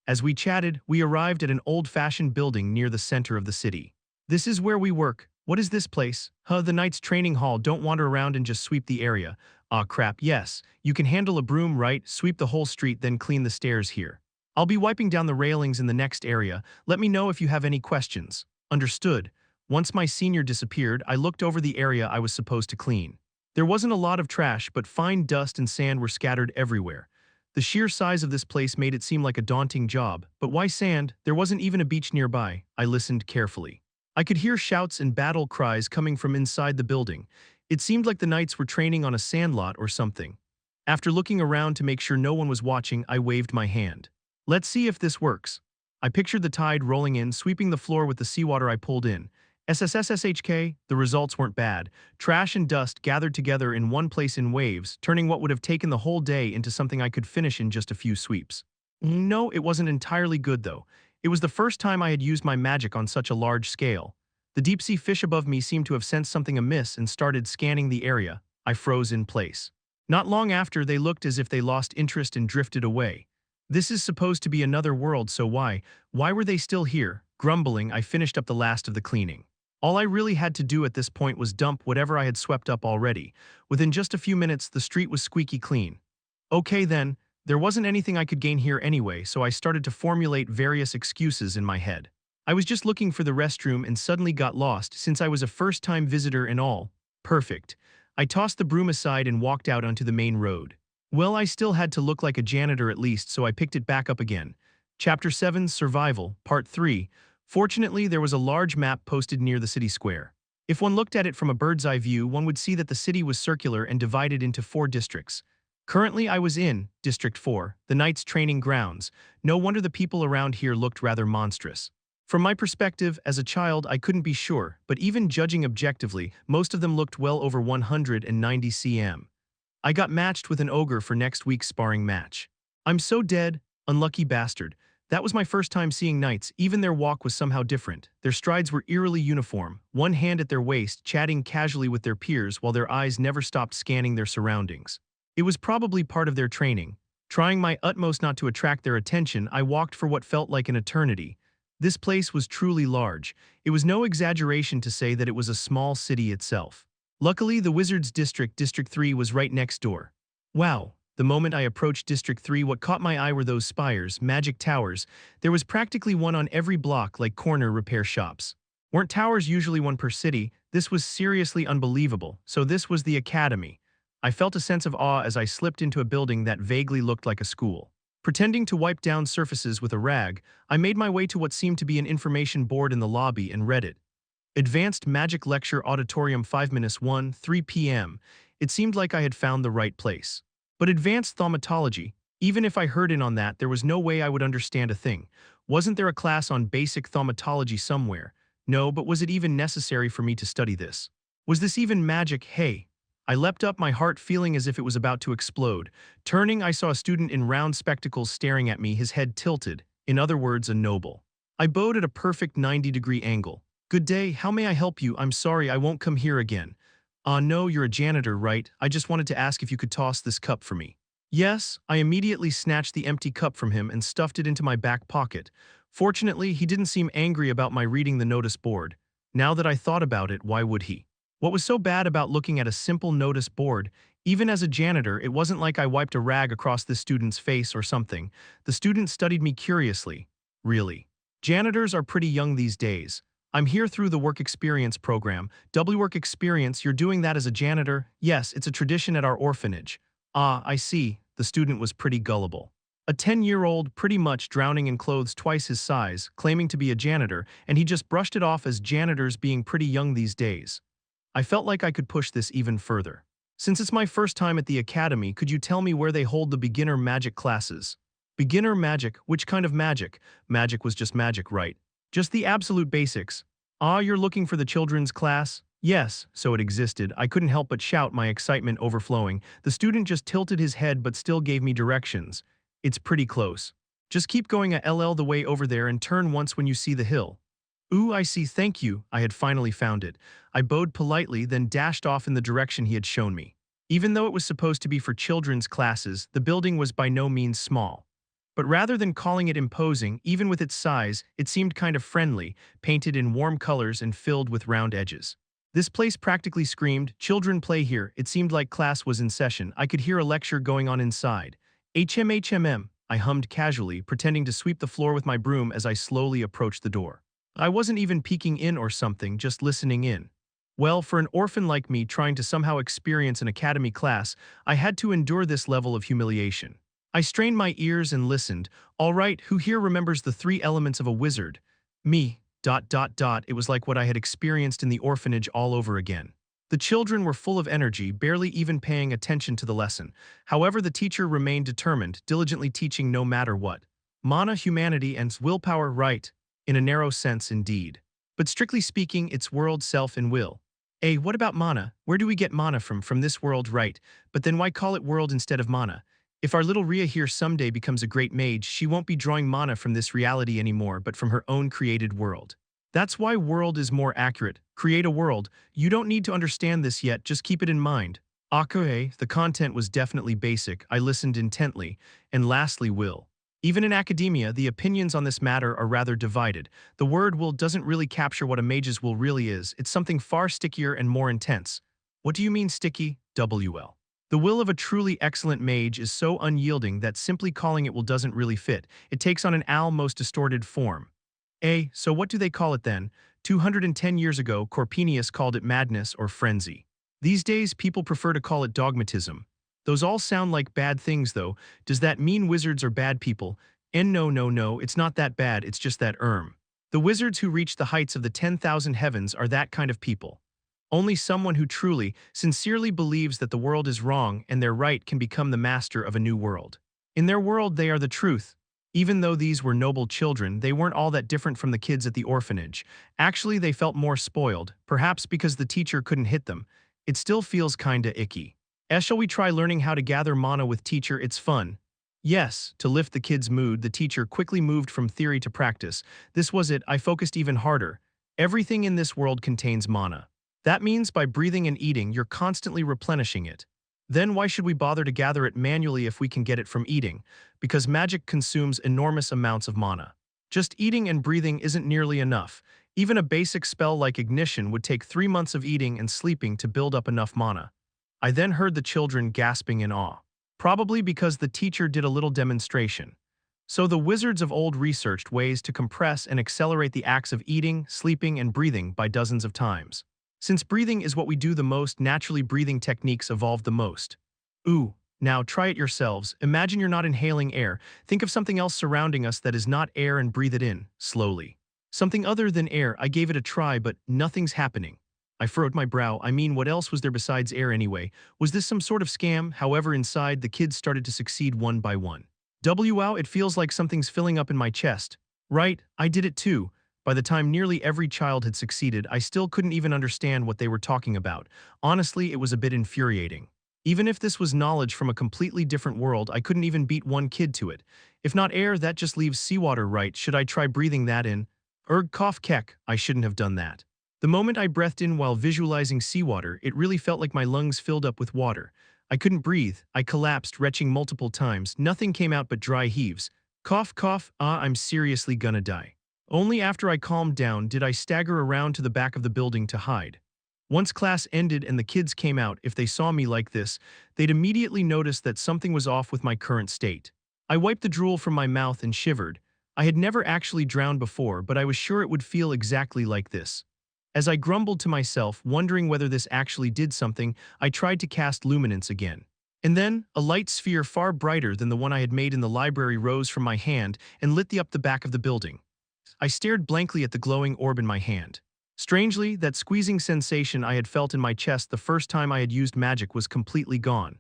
As we chatted, we arrived at an old-fashioned building near the center of the city. This is where we work. What is this place? The Knights Training Hall. Don't wander around and just sweep the area. Aw crap, yes. You can handle a broom, right? Sweep the whole street, then clean the stairs here. I'll be wiping down the railings in the next area. Let me know if you have any questions. Understood. Once my senior disappeared, I looked over the area I was supposed to clean. There wasn't a lot of trash, but fine dust and sand were scattered everywhere. The sheer size of this place made it seem like a daunting job, but why sand? There wasn't even a beach nearby. I listened carefully. I could hear shouts and battle cries coming from inside the building. It seemed like the knights were training on a sandlot or something. After looking around to make sure no one was watching, I waved my hand. Let's see if this works. I pictured the tide rolling in, sweeping the floor with the seawater I pulled in. SSSSHK, the results weren't bad. Trash and dust gathered together in one place in waves, turning what would have taken the whole day into something I could finish in just a few sweeps. No, it wasn't entirely good though. It was the first time I had used my magic on such a large scale. The deep-sea fish above me seemed to have sensed something amiss and started scanning the area. I froze in place. Not long after, they looked as if they lost interest and drifted away. This is supposed to be another world, so why were they still here? Grumbling, I finished up the last of the cleaning. All I really had to do at this point was dump whatever I had swept up already. Within just a few minutes, the street was squeaky clean. Okay then, there wasn't anything I could gain here anyway, so I started to formulate various excuses in my head. I was just looking for the restroom and suddenly got lost since I was a first-time visitor and all. Perfect. I tossed the broom aside and walked out onto the main road. Well, I still had to look like a janitor at least, so I picked it back up again. Chapter 7, Survival, Part 3. Fortunately, there was a large map posted near the city square. If one looked at it from a bird's-eye view, one would see that the city was circular and divided into 4 districts. Currently, I was in District 4, the Knights' training grounds. No wonder the people around here looked rather monstrous. From my perspective, as a child, I couldn't be sure, but even judging objectively, most of them looked well over 190 cm. I got matched with an ogre for next week's sparring match. I'm so dead, unlucky bastard. That was my first time seeing knights. Even their walk was somehow different. Their strides were eerily uniform, one hand at their waist, chatting casually with their peers while their eyes never stopped scanning their surroundings. It was probably part of their training. Trying my utmost not to attract their attention, I walked for what felt like an eternity. This place was truly large. It was no exaggeration to say that it was a small city itself. Luckily, the Wizards District, District 3, was right next door. Wow. The moment I approached District 3, what caught my eye were those spires, magic towers. There was practically one on every block, like corner repair shops. Weren't towers usually one per city? This was seriously unbelievable. So this was the academy. I felt a sense of awe as I slipped into a building that vaguely looked like a school. Pretending to wipe down surfaces with a rag, I made my way to what seemed to be an information board in the lobby and read it. Advanced Magic Lecture Auditorium 5-1, 3 p.m. It seemed like I had found the right place. But advanced thaumatology, even if I heard in on that, there was no way I would understand a thing. Wasn't there a class on basic thaumatology somewhere? No, but was it even necessary for me to study this? Was this even magic? Hey. I leapt up, my heart feeling as if it was about to explode. Turning, I saw a student in round spectacles staring at me, his head tilted. In other words, a noble. I bowed at a perfect 90-degree angle. Good day, how may I help you? I'm sorry, I won't come here again. No, you're a janitor, right? I just wanted to ask if you could toss this cup for me. Yes, I immediately snatched the empty cup from him and stuffed it into my back pocket. Fortunately, he didn't seem angry about my reading the notice board. Now that I thought about it, why would he? What was so bad about looking at a simple notice board? Even as a janitor, it wasn't like I wiped a rag across this student's face or something. The student studied me curiously. Really? Janitors are pretty young these days. I'm here through the work experience program. Work experience, you're doing that as a janitor? Yes, it's a tradition at our orphanage. Ah, I see. The student was pretty gullible. A 10-year-old pretty much drowning in clothes twice his size, claiming to be a janitor, and he just brushed it off as janitors being pretty young these days. I felt like I could push this even further. Since it's my first time at the academy, could you tell me where they hold the beginner magic classes? Beginner magic? Which kind of magic? Magic was just magic, right? Just the absolute basics. Ah, you're looking for the children's class? Yes, so it existed. I couldn't help but shout, my excitement overflowing. The student just tilted his head but still gave me directions. It's pretty close. Just keep going a LL the way over there and turn once when you see the hill. Ooh, I see, thank you. I had finally found it. I bowed politely, then dashed off in the direction he had shown me. Even though it was supposed to be for children's classes, the building was by no means small. But rather than calling it imposing, even with its size, it seemed kind of friendly, painted in warm colors and filled with round edges. This place practically screamed, "Children play here." It seemed like class was in session. I could hear a lecture going on inside. HMHMM, I hummed casually, pretending to sweep the floor with my broom as I slowly approached the door. I wasn't even peeking in or something, just listening in. Well, for an orphan like me trying to somehow experience an academy class, I had to endure this level of humiliation. I strained my ears and listened. All right, who here remembers the 3 elements of a wizard? Me. It was like what I had experienced in the orphanage all over again. The children were full of energy, barely even paying attention to the lesson. However, the teacher remained determined, diligently teaching no matter what. Mana, humanity, and willpower, right. In a narrow sense, indeed. But strictly speaking, it's world, self, and will. What about mana? Where do we get mana from? From this world, right? But then why call it world instead of mana? If our little Rhea here someday becomes a great mage, she won't be drawing mana from this reality anymore, but from her own created world. That's why world is more accurate. Create a world. You don't need to understand this yet, just keep it in mind. Okay, the content was definitely basic. I listened intently. And lastly, will. Even in academia, the opinions on this matter are rather divided. The word will doesn't really capture what a mage's will really is. It's something far stickier and more intense. What do you mean sticky? WL. The will of a truly excellent mage is so unyielding that simply calling it will doesn't really fit. It takes on an almost distorted form. So what do they call it then? 210 years ago, Corpinius called it madness or frenzy. These days, people prefer to call it dogmatism. Those all sound like bad things, though. Does that mean wizards are bad people? And no, it's not that bad, it's just that the wizards who reach the heights of the 10,000 heavens are that kind of people. Only someone who truly, sincerely believes that the world is wrong and they're right can become the master of a new world. In their world, they are the truth. Even though these were noble children, they weren't all that different from the kids at the orphanage. Actually, they felt more spoiled, perhaps because the teacher couldn't hit them. It still feels kinda icky. Shall we try learning how to gather mana with teacher? It's fun. Yes, to lift the kids' mood, the teacher quickly moved from theory to practice. This was it, I focused even harder. Everything in this world contains mana. That means by breathing and eating, you're constantly replenishing it. Then why should we bother to gather it manually if we can get it from eating? Because magic consumes enormous amounts of mana. Just eating and breathing isn't nearly enough. Even a basic spell like ignition would take 3 months of eating and sleeping to build up enough mana. I then heard the children gasping in awe. Probably because the teacher did a little demonstration. So the wizards of old researched ways to compress and accelerate the acts of eating, sleeping, and breathing by dozens of times. Since breathing is what we do the most, naturally breathing techniques evolve the most. Ooh, now try it yourselves. Imagine you're not inhaling air. Think of something else surrounding us that is not air and breathe it in, slowly. Something other than air. I gave it a try, but nothing's happening. I furrowed my brow. I mean, what else was there besides air anyway? Was this some sort of scam? However, inside, the kids started to succeed one by one. Wow, it feels like something's filling up in my chest. Right, I did it too. By the time nearly every child had succeeded, I still couldn't even understand what they were talking about. Honestly, it was a bit infuriating. Even if this was knowledge from a completely different world, I couldn't even beat one kid to it. If not air, that just leaves seawater, right? Should I try breathing that in? Cough keck, I shouldn't have done that. The moment I breathed in while visualizing seawater, it really felt like my lungs filled up with water. I couldn't breathe. I collapsed, retching multiple times. Nothing came out but dry heaves. Cough, cough, I'm seriously gonna die. Only after I calmed down did I stagger around to the back of the building to hide. Once class ended and the kids came out, if they saw me like this, they'd immediately notice that something was off with my current state. I wiped the drool from my mouth and shivered. I had never actually drowned before, but I was sure it would feel exactly like this. As I grumbled to myself, wondering whether this actually did something, I tried to cast luminance again. And then, a light sphere far brighter than the one I had made in the library rose from my hand and lit up the back of the building. I stared blankly at the glowing orb in my hand. Strangely, that squeezing sensation I had felt in my chest the first time I had used magic was completely gone.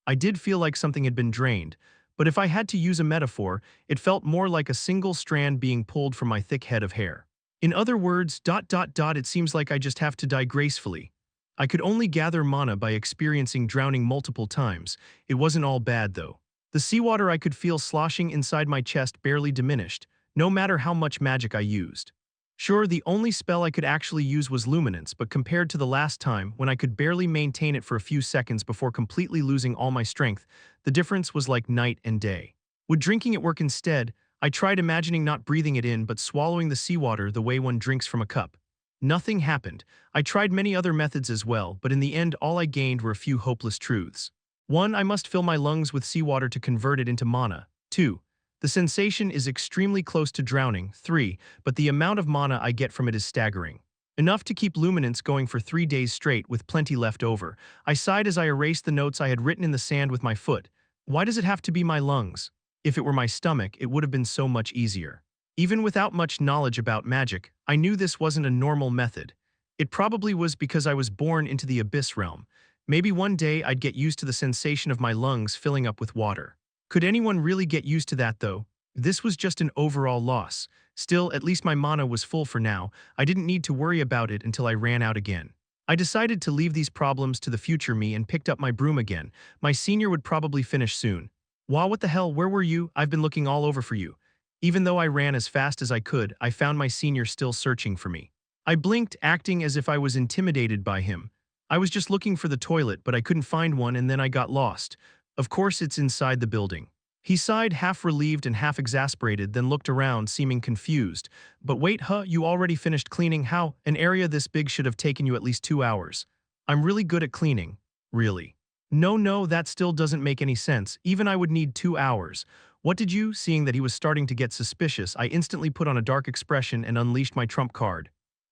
I did feel like something had been drained, but if I had to use a metaphor, it felt more like a single strand being pulled from my thick head of hair. In other words, it seems like I just have to die gracefully. I could only gather mana by experiencing drowning multiple times. It wasn't all bad though. The seawater I could feel sloshing inside my chest barely diminished, no matter how much magic I used. Sure, the only spell I could actually use was luminance, but compared to the last time, when I could barely maintain it for a few seconds before completely losing all my strength, the difference was like night and day. Would drinking it work instead? I tried imagining not breathing it in but swallowing the seawater the way one drinks from a cup. Nothing happened. I tried many other methods as well, but in the end all I gained were a few hopeless truths. 1. I must fill my lungs with seawater to convert it into mana. 2. The sensation is extremely close to drowning. 3. But the amount of mana I get from it is staggering. Enough to keep luminance going for 3 days straight with plenty left over. I sighed as I erased the notes I had written in the sand with my foot. Why does it have to be my lungs? If it were my stomach, it would have been so much easier. Even without much knowledge about magic, I knew this wasn't a normal method. It probably was because I was born into the abyss realm. Maybe one day I'd get used to the sensation of my lungs filling up with water. Could anyone really get used to that though? This was just an overall loss. Still, at least my mana was full for now. I didn't need to worry about it until I ran out again. I decided to leave these problems to the future me and picked up my broom again. My senior would probably finish soon. Wah, what the hell, where were you? I've been looking all over for you. Even though I ran as fast as I could, I found my senior still searching for me. I blinked, acting as if I was intimidated by him. I was just looking for the toilet, but I couldn't find one and then I got lost. Of course it's inside the building. He sighed, half relieved and half exasperated, then looked around, seeming confused. But wait, you already finished cleaning? How? An area this big should have taken you at least 2 hours. I'm really good at cleaning. Really? No, that still doesn't make any sense. Even I would need 2 hours. What did you? Seeing that he was starting to get suspicious, I instantly put on a dark expression and unleashed my trump card.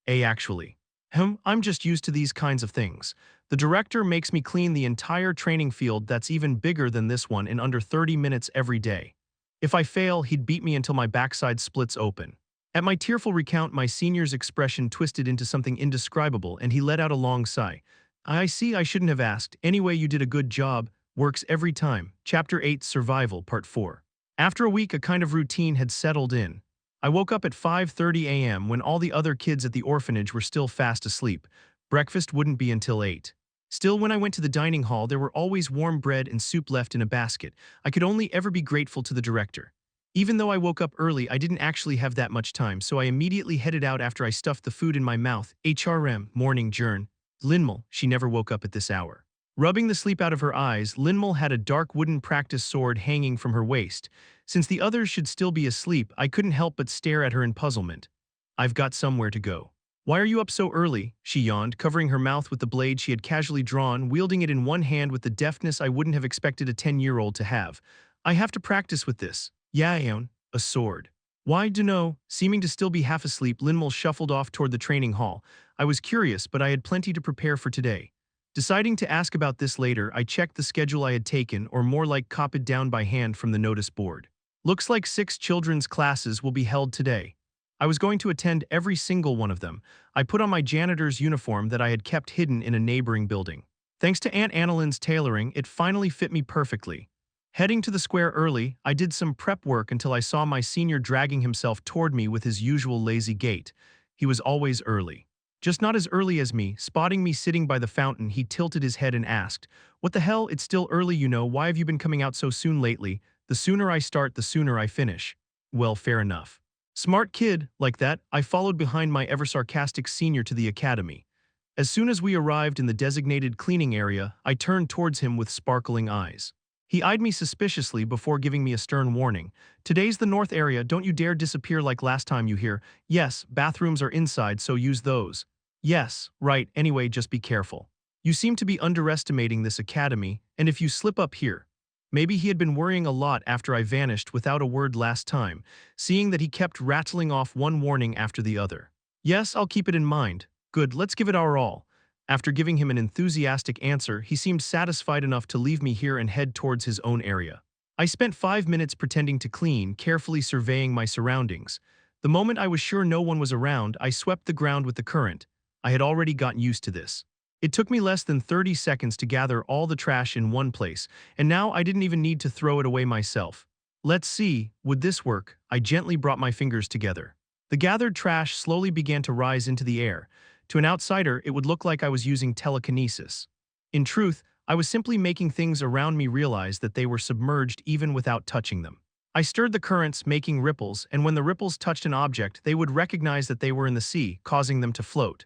Actually. I'm just used to these kinds of things. The director makes me clean the entire training field that's even bigger than this one in under 30 minutes every day. If I fail, he'd beat me until my backside splits open. At my tearful recount, my senior's expression twisted into something indescribable and he let out a long sigh. I see, I shouldn't have asked. Anyway, you did a good job. Works every time. Chapter 8, Survival, Part 4. After a week, a kind of routine had settled in. I woke up at 5:30 a.m. when all the other kids at the orphanage were still fast asleep. Breakfast wouldn't be until 8. Still, when I went to the dining hall, there were always warm bread and soup left in a basket. I could only ever be grateful to the director. Even though I woke up early, I didn't actually have that much time, so I immediately headed out after I stuffed the food in my mouth. Morning, Jern. Linmal, she never woke up at this hour. Rubbing the sleep out of her eyes, Linmal had a dark wooden practice sword hanging from her waist. Since the others should still be asleep, I couldn't help but stare at her in puzzlement. I've got somewhere to go. Why are you up so early? She yawned, covering her mouth with the blade she had casually drawn, wielding it in one hand with the deftness I wouldn't have expected a 10-year-old to have. I have to practice with this. Yeah, a sword. Why, dunno, seeming to still be half asleep, Linmal shuffled off toward the training hall. I was curious, but I had plenty to prepare for today. Deciding to ask about this later, I checked the schedule I had taken, or more like copied down by hand from the notice board. Looks like 6 children's classes will be held today. I was going to attend every single one of them. I put on my janitor's uniform that I had kept hidden in a neighboring building. Thanks to Aunt Annaline's tailoring, it finally fit me perfectly. Heading to the square early, I did some prep work until I saw my senior dragging himself toward me with his usual lazy gait. He was always early. Just not as early as me. Spotting me sitting by the fountain, he tilted his head and asked, "What the hell, it's still early, you know. Why have you been coming out so soon lately? The sooner I start, the sooner I finish." Well, fair enough. Smart kid, like that, I followed behind my ever-sarcastic senior to the academy. As soon as we arrived in the designated cleaning area, I turned towards him with sparkling eyes. He eyed me suspiciously before giving me a stern warning. "Today's the north area, don't you dare disappear like last time, you hear? Yes, bathrooms are inside, so use those." "Yes, right, anyway, just be careful. You seem to be underestimating this academy, and if you slip up here." Maybe he had been worrying a lot after I vanished without a word last time, seeing that he kept rattling off one warning after the other. "Yes, I'll keep it in mind. Good, let's give it our all." After giving him an enthusiastic answer, he seemed satisfied enough to leave me here and head towards his own area. I spent 5 minutes pretending to clean, carefully surveying my surroundings. The moment I was sure no one was around, I swept the ground with the current. I had already gotten used to this. It took me less than 30 seconds to gather all the trash in one place, and now I didn't even need to throw it away myself. Let's see, would this work? I gently brought my fingers together. The gathered trash slowly began to rise into the air. To an outsider, it would look like I was using telekinesis. In truth, I was simply making things around me realize that they were submerged even without touching them. I stirred the currents, making ripples, and when the ripples touched an object, they would recognize that they were in the sea, causing them to float.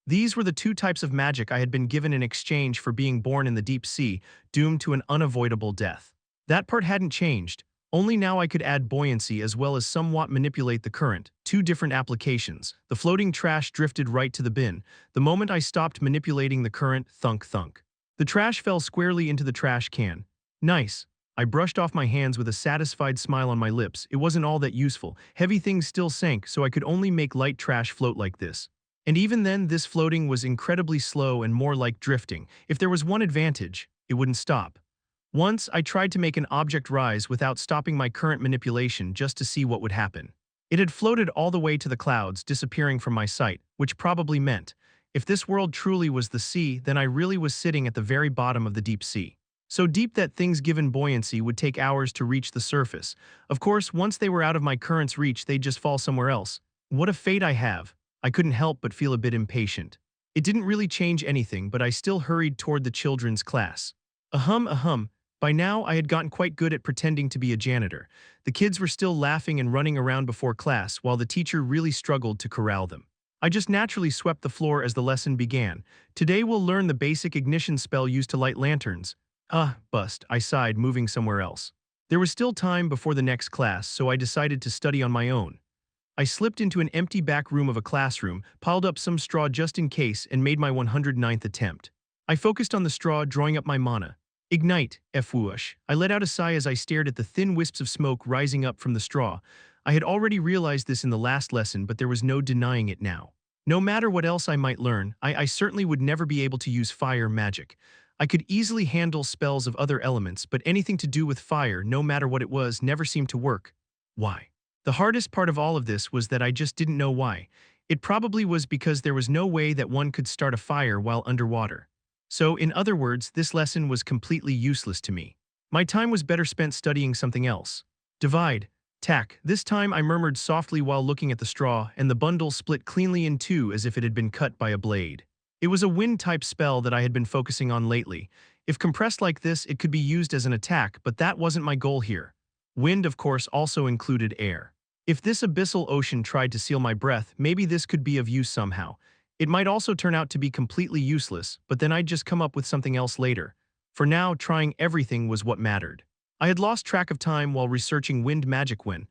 These were the 2 types of magic I had been given in exchange for being born in the deep sea, doomed to an unavoidable death. That part hadn't changed, only now I could add buoyancy as well as somewhat manipulate the current, 2 different applications. The floating trash drifted right to the bin. The moment I stopped manipulating the current, thunk thunk. The trash fell squarely into the trash can. Nice. I brushed off my hands with a satisfied smile on my lips. It wasn't all that useful. Heavy things still sank, so I could only make light trash float like this. And even then, this floating was incredibly slow and more like drifting. If there was one advantage, it wouldn't stop. Once, I tried to make an object rise without stopping my current manipulation just to see what would happen. It had floated all the way to the clouds, disappearing from my sight, which probably meant, if this world truly was the sea, then I really was sitting at the very bottom of the deep sea. So deep that things given buoyancy would take hours to reach the surface. Of course, once they were out of my current's reach, they'd just fall somewhere else. What a fate I have. I couldn't help but feel a bit impatient. It didn't really change anything, but I still hurried toward the children's class. Ahem. By now, I had gotten quite good at pretending to be a janitor. The kids were still laughing and running around before class, while the teacher really struggled to corral them. I just naturally swept the floor as the lesson began. "Today we'll learn the basic ignition spell used to light lanterns." Bust, I sighed, moving somewhere else. There was still time before the next class, so I decided to study on my own. I slipped into an empty back room of a classroom, piled up some straw just in case, and made my 109th attempt. I focused on the straw, drawing up my mana. "Ignite, F-whoosh." I let out a sigh as I stared at the thin wisps of smoke rising up from the straw. I had already realized this in the last lesson, but there was no denying it now. No matter what else I might learn, I certainly would never be able to use fire magic. I could easily handle spells of other elements, but anything to do with fire, no matter what it was, never seemed to work. Why? The hardest part of all of this was that I just didn't know why. It probably was because there was no way that one could start a fire while underwater. So, in other words, this lesson was completely useless to me. My time was better spent studying something else. Divide. Tack. This time I murmured softly while looking at the straw, and the bundle split cleanly in 2 as if it had been cut by a blade. It was a wind-type spell that I had been focusing on lately. If compressed like this, it could be used as an attack, but that wasn't my goal here. Wind, of course, also included air. If this abyssal ocean tried to seal my breath, maybe this could be of use somehow. It might also turn out to be completely useless, but then I'd just come up with something else later. For now, trying everything was what mattered. I had lost track of time while researching wind magic when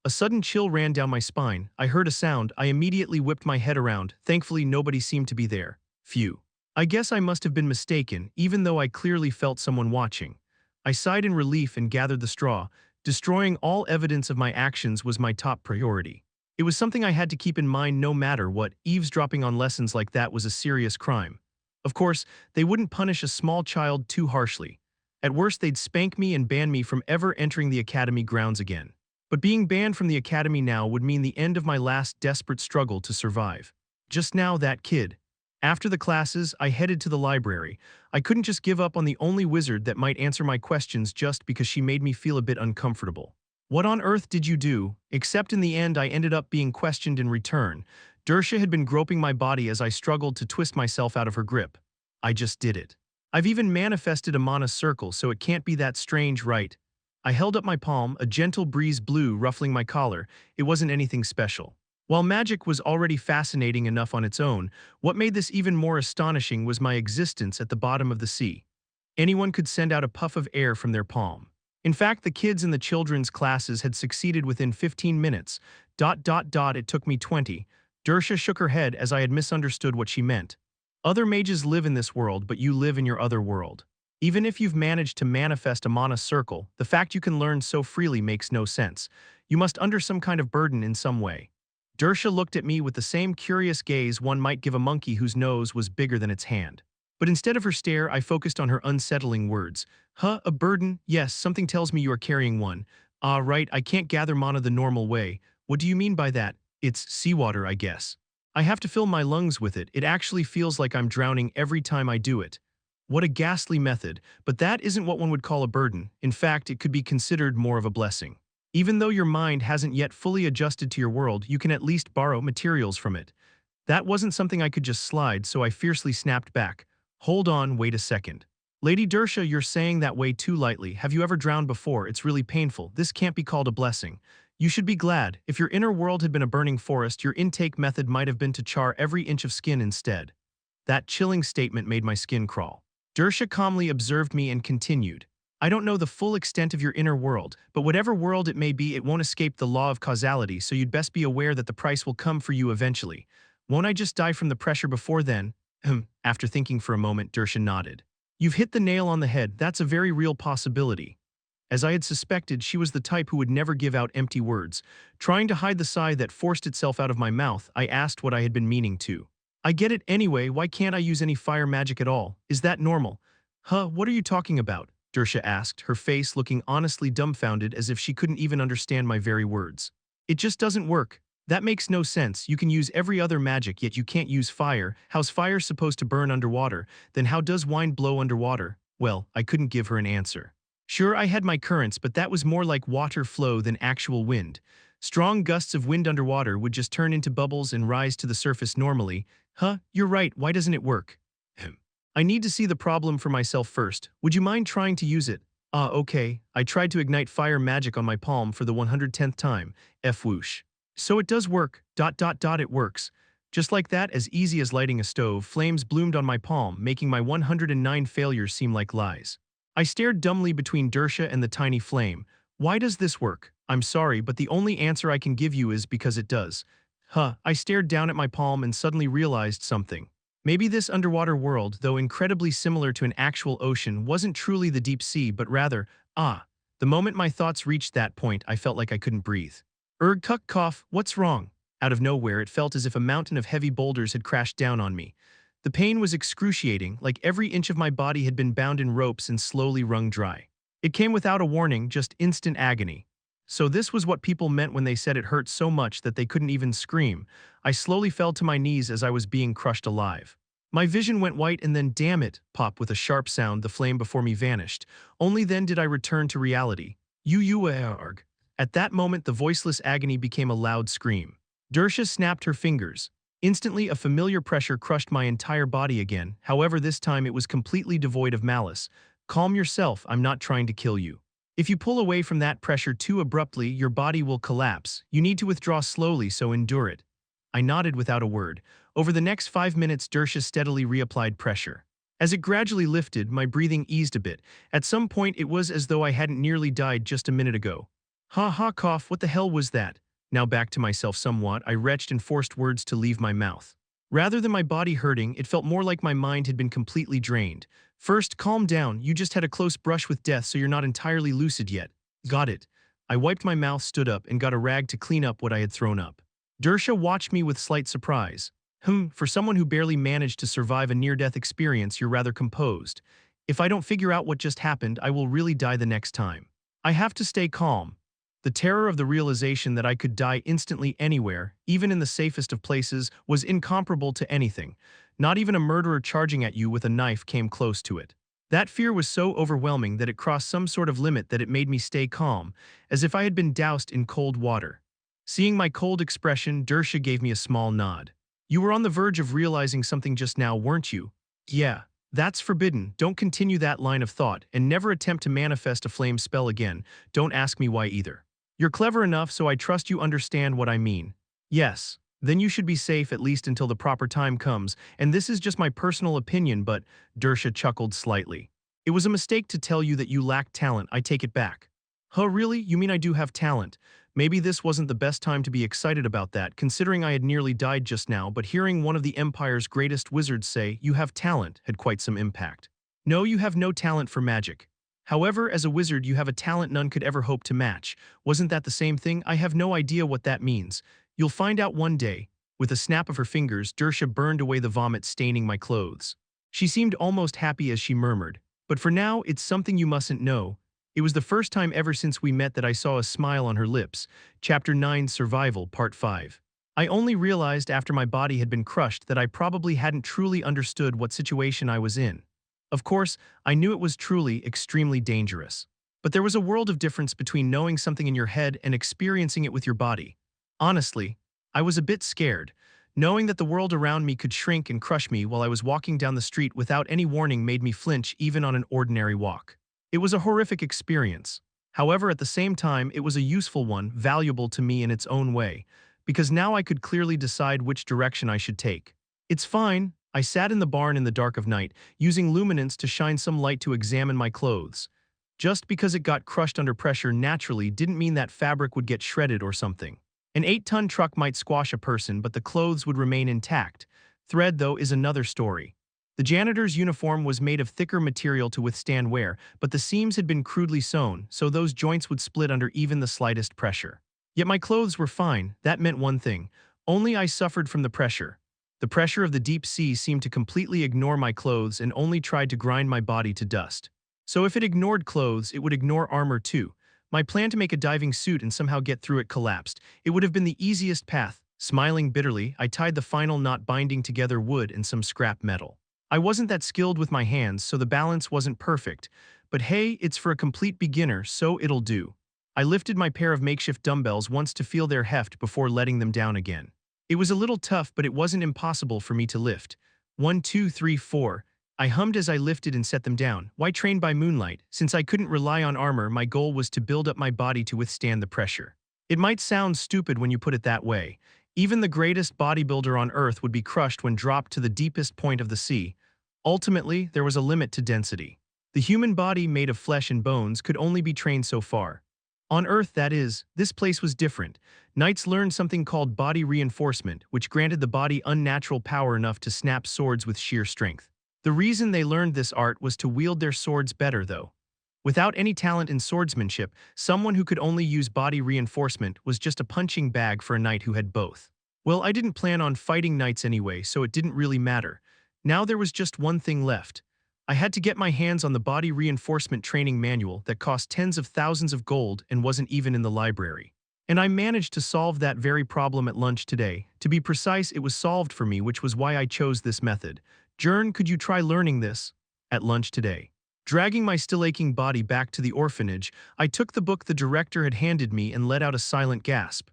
a sudden chill ran down my spine. I heard a sound. I immediately whipped my head around. Thankfully, nobody seemed to be there. Phew. I guess I must have been mistaken, even though I clearly felt someone watching. I sighed in relief and gathered the straw. Destroying all evidence of my actions was my top priority. It was something I had to keep in mind no matter what. Eavesdropping on lessons like that was a serious crime. Of course, they wouldn't punish a small child too harshly. At worst, they'd spank me and ban me from ever entering the academy grounds again. But being banned from the academy now would mean the end of my last desperate struggle to survive. Just now, that kid. After the classes, I headed to the library. I couldn't just give up on the only wizard that might answer my questions just because she made me feel a bit uncomfortable. What on earth did you do? Except in the end I ended up being questioned in return. Dersha had been groping my body as I struggled to twist myself out of her grip. I just did it. I've even manifested a mana circle, so it can't be that strange, right? I held up my palm, a gentle breeze blew, ruffling my collar. It wasn't anything special. While magic was already fascinating enough on its own, what made this even more astonishing was my existence at the bottom of the sea. Anyone could send out a puff of air from their palm. In fact, the kids in the children's classes had succeeded within 15 minutes. It took me 20. Dersha shook her head as I had misunderstood what she meant. Other mages live in this world, but you live in your other world. Even if you've managed to manifest a mana circle, the fact you can learn so freely makes no sense. You must under some kind of burden in some way. Dersha looked at me with the same curious gaze one might give a monkey whose nose was bigger than its hand. But instead of her stare, I focused on her unsettling words. Huh, a burden? Yes, something tells me you are carrying one. Ah, right, I can't gather mana the normal way. What do you mean by that? It's seawater, I guess. I have to fill my lungs with it. It actually feels like I'm drowning every time I do it. What a ghastly method, but that isn't what one would call a burden. In fact, it could be considered more of a blessing. Even though your mind hasn't yet fully adjusted to your world, you can at least borrow materials from it. That wasn't something I could just slide, so I fiercely snapped back. Hold on, wait a second. Lady Dersha, you're saying that way too lightly. Have you ever drowned before? It's really painful. This can't be called a blessing. You should be glad. If your inner world had been a burning forest, your intake method might have been to char every inch of skin instead. That chilling statement made my skin crawl. Dersha calmly observed me and continued. I don't know the full extent of your inner world, but whatever world it may be, it won't escape the law of causality, so you'd best be aware that the price will come for you eventually. Won't I just die from the pressure before then? After thinking for a moment, Dersha nodded. You've hit the nail on the head. That's a very real possibility. As I had suspected, she was the type who would never give out empty words. Trying to hide the sigh that forced itself out of my mouth, I asked what I had been meaning to. I get it anyway. Why can't I use any fire magic at all? Is that normal? Huh, what are you talking about? Dersha asked, her face looking honestly dumbfounded as if she couldn't even understand my very words. It just doesn't work. That makes no sense. You can use every other magic, yet you can't use fire. How's fire supposed to burn underwater? Then how does wine blow underwater? Well, I couldn't give her an answer. Sure, I had my currents, but that was more like water flow than actual wind. Strong gusts of wind underwater would just turn into bubbles and rise to the surface normally. Huh, you're right. Why doesn't it work? I need to see the problem for myself first. Would you mind trying to use it? Ah, okay. I tried to ignite fire magic on my palm for the 110th time. Whoosh. So it does work. It works. Just like that, as easy as lighting a stove, flames bloomed on my palm, making my 109 failures seem like lies. I stared dumbly between Dersha and the tiny flame. Why does this work? I'm sorry, but the only answer I can give you is because it does. Huh, I stared down at my palm and suddenly realized something. Maybe this underwater world, though incredibly similar to an actual ocean, wasn't truly the deep sea, but rather, the moment my thoughts reached that point, I felt like I couldn't breathe. Cuck cough, what's wrong? Out of nowhere, it felt as if a mountain of heavy boulders had crashed down on me. The pain was excruciating, like every inch of my body had been bound in ropes and slowly wrung dry. It came without a warning, just instant agony. So this was what people meant when they said it hurt so much that they couldn't even scream. I slowly fell to my knees as I was being crushed alive. My vision went white and then, damn it, pop, with a sharp sound, the flame before me vanished. Only then did I return to reality. Arg. At that moment, the voiceless agony became a loud scream. Dersha snapped her fingers. Instantly, a familiar pressure crushed my entire body again. However, this time it was completely devoid of malice. Calm yourself, I'm not trying to kill you. If you pull away from that pressure too abruptly, your body will collapse. You need to withdraw slowly, so endure it. I nodded without a word. Over the next 5 minutes, Dersha steadily reapplied pressure. As it gradually lifted, my breathing eased a bit. At some point, it was as though I hadn't nearly died just a minute ago. Ha ha cough, what the hell was that? Now back to myself somewhat, I retched and forced words to leave my mouth. Rather than my body hurting, it felt more like my mind had been completely drained. First, calm down, you just had a close brush with death, so you're not entirely lucid yet. Got it. I wiped my mouth, stood up, and got a rag to clean up what I had thrown up. Dersha watched me with slight surprise. For someone who barely managed to survive a near-death experience, you're rather composed. If I don't figure out what just happened, I will really die the next time. I have to stay calm. The terror of the realization that I could die instantly anywhere, even in the safest of places, was incomparable to anything. Not even a murderer charging at you with a knife came close to it. That fear was so overwhelming that it crossed some sort of limit that it made me stay calm, as if I had been doused in cold water. Seeing my cold expression, Dersha gave me a small nod. You were on the verge of realizing something just now, weren't you? Yeah. That's forbidden. Don't continue that line of thought, and never attempt to manifest a flame spell again. Don't ask me why either. You're clever enough, so I trust you understand what I mean. Yes. Then you should be safe at least until the proper time comes, and this is just my personal opinion, but Dersha chuckled slightly. It was a mistake to tell you that you lack talent. I take it back. Huh, really? You mean I do have talent? Maybe this wasn't the best time to be excited about that, considering I had nearly died just now, but hearing one of the Empire's greatest wizards say, "You have talent," had quite some impact. No, you have no talent for magic. However, as a wizard, you have a talent none could ever hope to match. Wasn't that the same thing? I have no idea what that means. You'll find out one day. With a snap of her fingers, Dersha burned away the vomit staining my clothes. She seemed almost happy as she murmured, "But for now, it's something you mustn't know." It was the first time ever since we met that I saw a smile on her lips. Chapter 9, Survival, Part 5. I only realized after my body had been crushed that I probably hadn't truly understood what situation I was in. Of course, I knew it was truly, extremely dangerous. But there was a world of difference between knowing something in your head and experiencing it with your body. Honestly, I was a bit scared. Knowing that the world around me could shrink and crush me while I was walking down the street without any warning made me flinch even on an ordinary walk. It was a horrific experience. However, at the same time, it was a useful one, valuable to me in its own way, because now I could clearly decide which direction I should take. It's fine. I sat in the barn in the dark of night, using luminance to shine some light to examine my clothes. Just because it got crushed under pressure naturally didn't mean that fabric would get shredded or something. An 8-ton truck might squash a person, but the clothes would remain intact. Thread, though, is another story. The janitor's uniform was made of thicker material to withstand wear, but the seams had been crudely sewn, so those joints would split under even the slightest pressure. Yet my clothes were fine. That meant one thing. Only I suffered from the pressure. The pressure of the deep sea seemed to completely ignore my clothes and only tried to grind my body to dust. So if it ignored clothes, it would ignore armor too. My plan to make a diving suit and somehow get through it collapsed. It would have been the easiest path. Smiling bitterly, I tied the final knot binding together wood and some scrap metal. I wasn't that skilled with my hands, so the balance wasn't perfect. But hey, it's for a complete beginner, so it'll do. I lifted my pair of makeshift dumbbells once to feel their heft before letting them down again. It was a little tough, but it wasn't impossible for me to lift. 1, 2, 3, 4. I hummed as I lifted and set them down. Why train by moonlight? Since I couldn't rely on armor, my goal was to build up my body to withstand the pressure. It might sound stupid when you put it that way. Even the greatest bodybuilder on Earth would be crushed when dropped to the deepest point of the sea. Ultimately, there was a limit to density. The human body, made of flesh and bones, could only be trained so far. On Earth, that is, this place was different. Knights learned something called body reinforcement, which granted the body unnatural power enough to snap swords with sheer strength. The reason they learned this art was to wield their swords better, though. Without any talent in swordsmanship, someone who could only use body reinforcement was just a punching bag for a knight who had both. Well, I didn't plan on fighting knights anyway, so it didn't really matter. Now there was just one thing left. I had to get my hands on the body reinforcement training manual that cost tens of thousands of gold and wasn't even in the library. And I managed to solve that very problem at lunch today. To be precise, it was solved for me, which was why I chose this method. Jern, could you try learning this? At lunch today. Dragging my still-aching body back to the orphanage, I took the book the director had handed me and let out a silent gasp.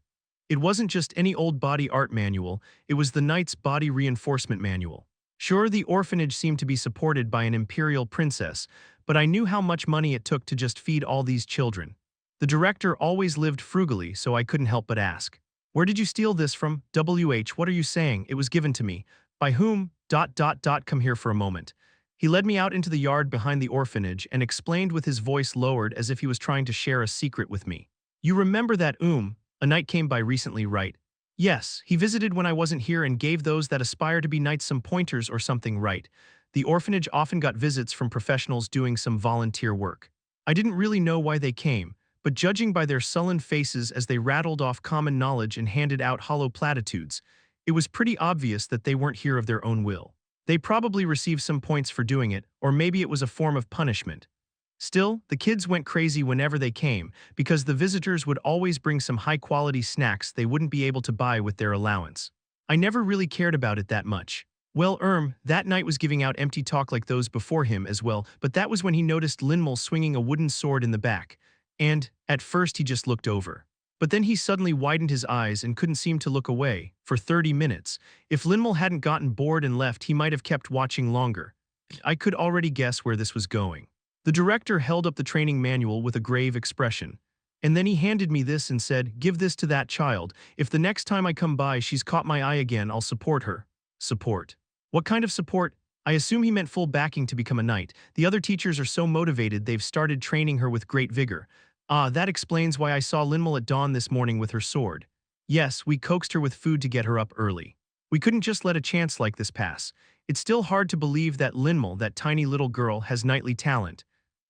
It wasn't just any old body art manual, it was the Knight's Body Reinforcement Manual. Sure, the orphanage seemed to be supported by an imperial princess, but I knew how much money it took to just feed all these children. The director always lived frugally, so I couldn't help but ask. Where did you steal this from? What are you saying? It was given to me. By whom? Come here for a moment. He led me out into the yard behind the orphanage and explained with his voice lowered as if he was trying to share a secret with me. You remember that a knight came by recently, right? Yes, he visited when I wasn't here and gave those that aspire to be knights some pointers or something, right? The orphanage often got visits from professionals doing some volunteer work. I didn't really know why they came, but judging by their sullen faces as they rattled off common knowledge and handed out hollow platitudes, it was pretty obvious that they weren't here of their own will. They probably received some points for doing it, or maybe it was a form of punishment. Still, the kids went crazy whenever they came, because the visitors would always bring some high-quality snacks they wouldn't be able to buy with their allowance. I never really cared about it that much. Well, that night was giving out empty talk like those before him as well, but that was when he noticed Linmol swinging a wooden sword in the back. And, at first he just looked over. But then he suddenly widened his eyes and couldn't seem to look away, for 30 minutes. If Linmol hadn't gotten bored and left, he might have kept watching longer. I could already guess where this was going. The director held up the training manual with a grave expression. And then he handed me this and said, "Give this to that child. If the next time I come by she's caught my eye again, I'll support her." Support. What kind of support? I assume he meant full backing to become a knight. The other teachers are so motivated they've started training her with great vigor. That explains why I saw Linmol at dawn this morning with her sword. Yes, we coaxed her with food to get her up early. We couldn't just let a chance like this pass. It's still hard to believe that Linmol, that tiny little girl, has knightly talent.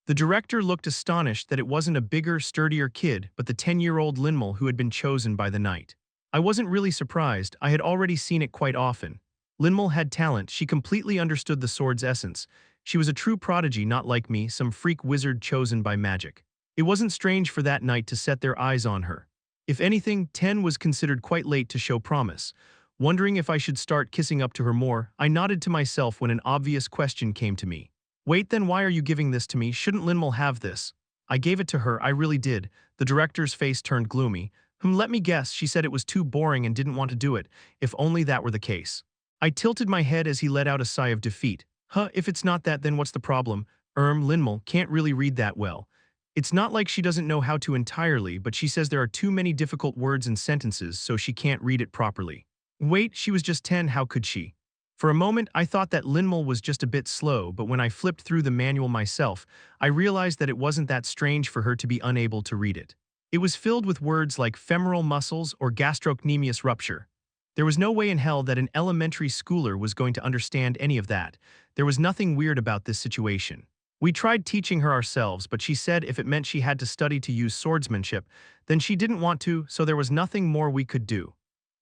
The director looked astonished that it wasn't a bigger, sturdier kid, but the 10-year-old Linmol who had been chosen by the knight. I wasn't really surprised, I had already seen it quite often. Linmol had talent, she completely understood the sword's essence. She was a true prodigy, not like me, some freak wizard chosen by magic. It wasn't strange for that knight to set their eyes on her. If anything, 10 was considered quite late to show promise. Wondering if I should start kissing up to her more, I nodded to myself when an obvious question came to me. Wait, then why are you giving this to me? Shouldn't Linmol have this? I gave it to her, I really did. The director's face turned gloomy. Let me guess, she said it was too boring and didn't want to do it. If only that were the case. I tilted my head as he let out a sigh of defeat. If it's not that, then what's the problem? Linmol can't really read that well. It's not like she doesn't know how to entirely, but she says there are too many difficult words and sentences, so she can't read it properly. Wait, she was just 10, how could she? For a moment, I thought that Linmol was just a bit slow, but when I flipped through the manual myself, I realized that it wasn't that strange for her to be unable to read it. It was filled with words like femoral muscles or gastrocnemius rupture. There was no way in hell that an elementary schooler was going to understand any of that. There was nothing weird about this situation. We tried teaching her ourselves, but she said if it meant she had to study to use swordsmanship, then she didn't want to, so there was nothing more we could do.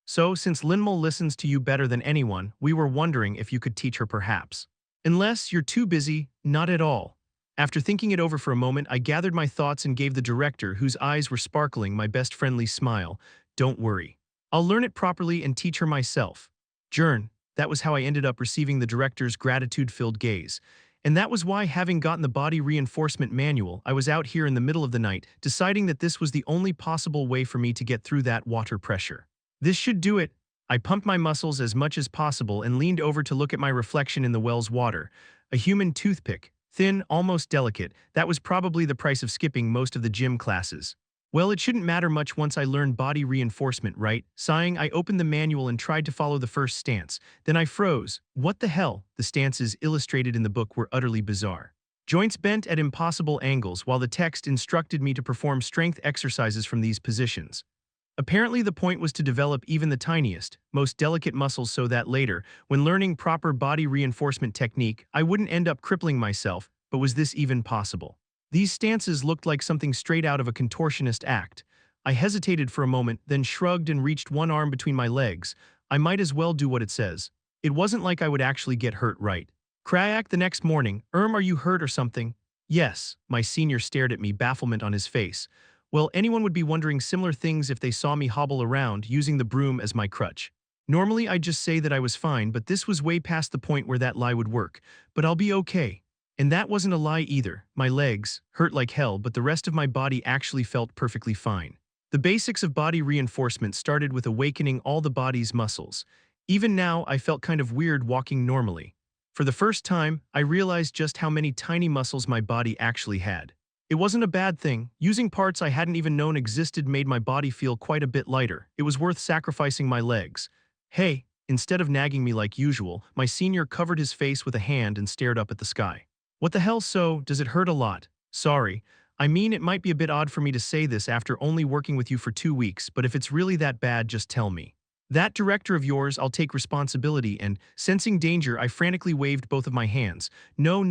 So, since Linmol listens to you better than anyone, we were wondering if you could teach her perhaps. Unless you're too busy, not at all. After thinking it over for a moment, I gathered my thoughts and gave the director, whose eyes were sparkling, my best friendly smile. Don't worry. I'll learn it properly and teach her myself. Jern, that was how I ended up receiving the director's gratitude-filled gaze. And that was why, having gotten the body reinforcement manual, I was out here in the middle of the night, deciding that this was the only possible way for me to get through that water pressure. This should do it. I pumped my muscles as much as possible and leaned over to look at my reflection in the well's water. A human toothpick, thin, almost delicate. That was probably the price of skipping most of the gym classes. Well, it shouldn't matter much once I learn body reinforcement, right? Sighing, I opened the manual and tried to follow the first stance. Then I froze. What the hell? The stances illustrated in the book were utterly bizarre. Joints bent at impossible angles, while the text instructed me to perform strength exercises from these positions. Apparently the point was to develop even the tiniest, most delicate muscles so that later, when learning proper body reinforcement technique, I wouldn't end up crippling myself, but was this even possible? These stances looked like something straight out of a contortionist act. I hesitated for a moment, then shrugged and reached one arm between my legs. I might as well do what it says. It wasn't like I would actually get hurt, right? Krayak the next morning, are you hurt or something? Yes, my senior stared at me, bafflement on his face. Well, anyone would be wondering similar things if they saw me hobble around, using the broom as my crutch. Normally I'd just say that I was fine, but this was way past the point where that lie would work. But I'll be okay. And that wasn't a lie either. My legs hurt like hell, but the rest of my body actually felt perfectly fine. The basics of body reinforcement started with awakening all the body's muscles. Even now, I felt kind of weird walking normally. For the first time, I realized just how many tiny muscles my body actually had. It wasn't a bad thing. Using parts I hadn't even known existed made my body feel quite a bit lighter. It was worth sacrificing my legs. Hey, instead of nagging me like usual, my senior covered his face with a hand and stared up at the sky. What the hell, so, does it hurt a lot? Sorry. I mean, it might be a bit odd for me to say this after only working with you for 2 weeks, but if it's really that bad, just tell me. That director of yours, I'll take responsibility, and, sensing danger, I frantically waved both of my hands. No,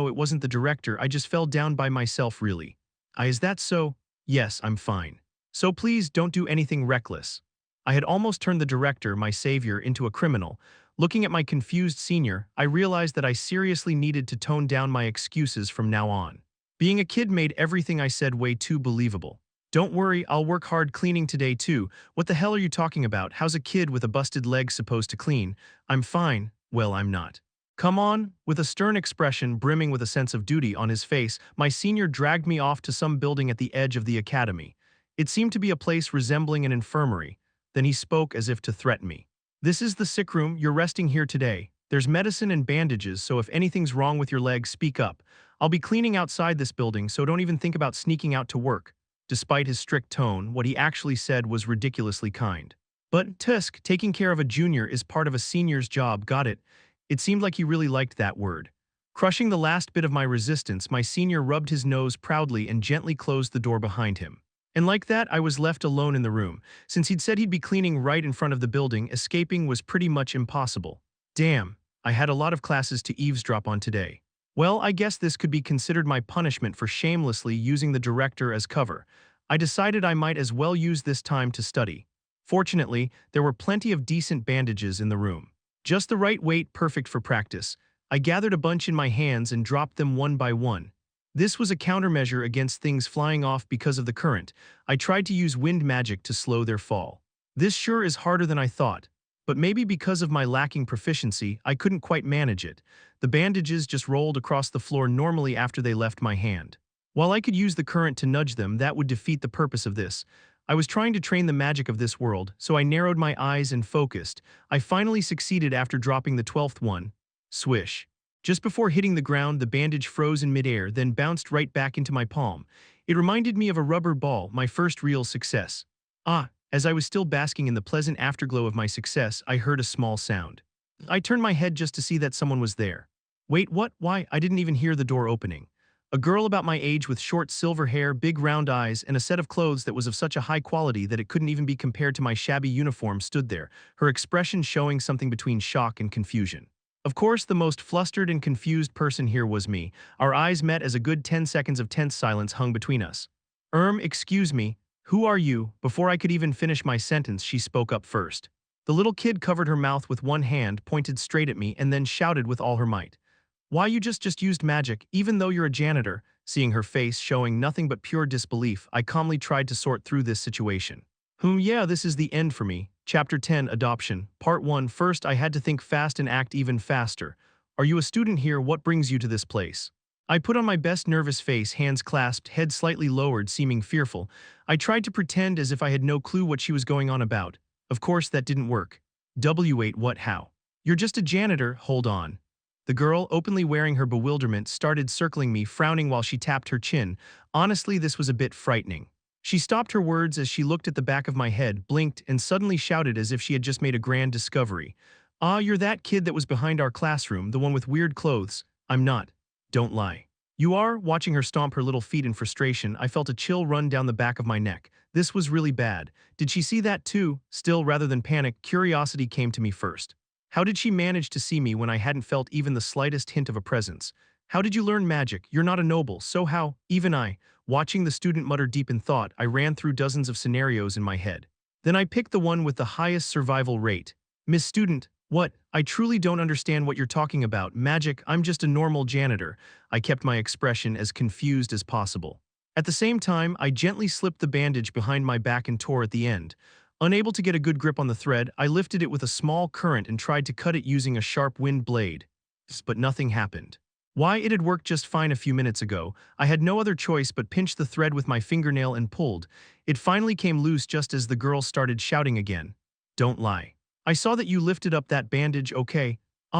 it wasn't the director, I just fell down by myself really. Is that so? Yes, I'm fine. So please don't do anything reckless. I had almost turned the director, my savior, into a criminal. Looking at my confused senior, I realized that I seriously needed to tone down my excuses from now on. Being a kid made everything I said way too believable. Don't worry, I'll work hard cleaning today too. What the hell are you talking about? How's a kid with a busted leg supposed to clean? I'm fine. Well, I'm not. Come on. With a stern expression brimming with a sense of duty on his face, my senior dragged me off to some building at the edge of the academy. It seemed to be a place resembling an infirmary. Then he spoke as if to threaten me. This is the sick room. You're resting here today. There's medicine and bandages, so if anything's wrong with your leg, speak up. I'll be cleaning outside this building, so don't even think about sneaking out to work. Despite his strict tone, what he actually said was ridiculously kind. But Tusk, taking care of a junior is part of a senior's job, got it? It seemed like he really liked that word. Crushing the last bit of my resistance, my senior rubbed his nose proudly and gently closed the door behind him. And like that, I was left alone in the room. Since he'd said he'd be cleaning right in front of the building, escaping was pretty much impossible. Damn, I had a lot of classes to eavesdrop on today. Well, I guess this could be considered my punishment for shamelessly using the director as cover. I decided I might as well use this time to study. Fortunately, there were plenty of decent bandages in the room. Just the right weight, perfect for practice. I gathered a bunch in my hands and dropped them one by one. This was a countermeasure against things flying off because of the current. I tried to use wind magic to slow their fall. This sure is harder than I thought. But maybe because of my lacking proficiency, I couldn't quite manage it. The bandages just rolled across the floor normally after they left my hand. While I could use the current to nudge them, that would defeat the purpose of this. I was trying to train the magic of this world, so I narrowed my eyes and focused. I finally succeeded after dropping the 12th one. Swish. Just before hitting the ground, the bandage froze in midair, then bounced right back into my palm. It reminded me of a rubber ball, my first real success. As I was still basking in the pleasant afterglow of my success, I heard a small sound. I turned my head just to see that someone was there. Wait, what? Why? I didn't even hear the door opening. A girl about my age with short silver hair, big round eyes, and a set of clothes that was of such a high quality that it couldn't even be compared to my shabby uniform stood there, her expression showing something between shock and confusion. Of course, the most flustered and confused person here was me. Our eyes met as a good 10 seconds of tense silence hung between us. Excuse me, who are you? Before I could even finish my sentence, she spoke up first. The little kid covered her mouth with one hand, pointed straight at me, and then shouted with all her might. Why you just used magic, even though you're a janitor? Seeing her face showing nothing but pure disbelief, I calmly tried to sort through this situation. Yeah, this is the end for me. Chapter 10, Adoption, Part 1. First, I had to think fast and act even faster. Are you a student here? What brings you to this place? I put on my best nervous face, hands clasped, head slightly lowered, seeming fearful. I tried to pretend as if I had no clue what she was going on about. Of course, that didn't work. Wait, what, how? You're just a janitor, hold on. The girl, openly wearing her bewilderment, started circling me, frowning while she tapped her chin. Honestly, this was a bit frightening. She stopped her words as she looked at the back of my head, blinked, and suddenly shouted as if she had just made a grand discovery. You're that kid that was behind our classroom, the one with weird clothes. I'm not. Don't lie. You are? Watching her stomp her little feet in frustration, I felt a chill run down the back of my neck. This was really bad. Did she see that too? Still, rather than panic, curiosity came to me first. How did she manage to see me when I hadn't felt even the slightest hint of a presence? How did you learn magic? You're not a noble, so how? Even I. Watching the student mutter deep in thought, I ran through dozens of scenarios in my head. Then I picked the one with the highest survival rate. Miss Student, what? I truly don't understand what you're talking about. Magic, I'm just a normal janitor. I kept my expression as confused as possible. At the same time, I gently slipped the bandage behind my back and tore at the end. Unable to get a good grip on the thread, I lifted it with a small current and tried to cut it using a sharp wind blade. But nothing happened. Why, it had worked just fine a few minutes ago. I had no other choice but pinch the thread with my fingernail and pulled. It finally came loose just as the girl started shouting again. Don't lie. I saw that you lifted up that bandage, okay?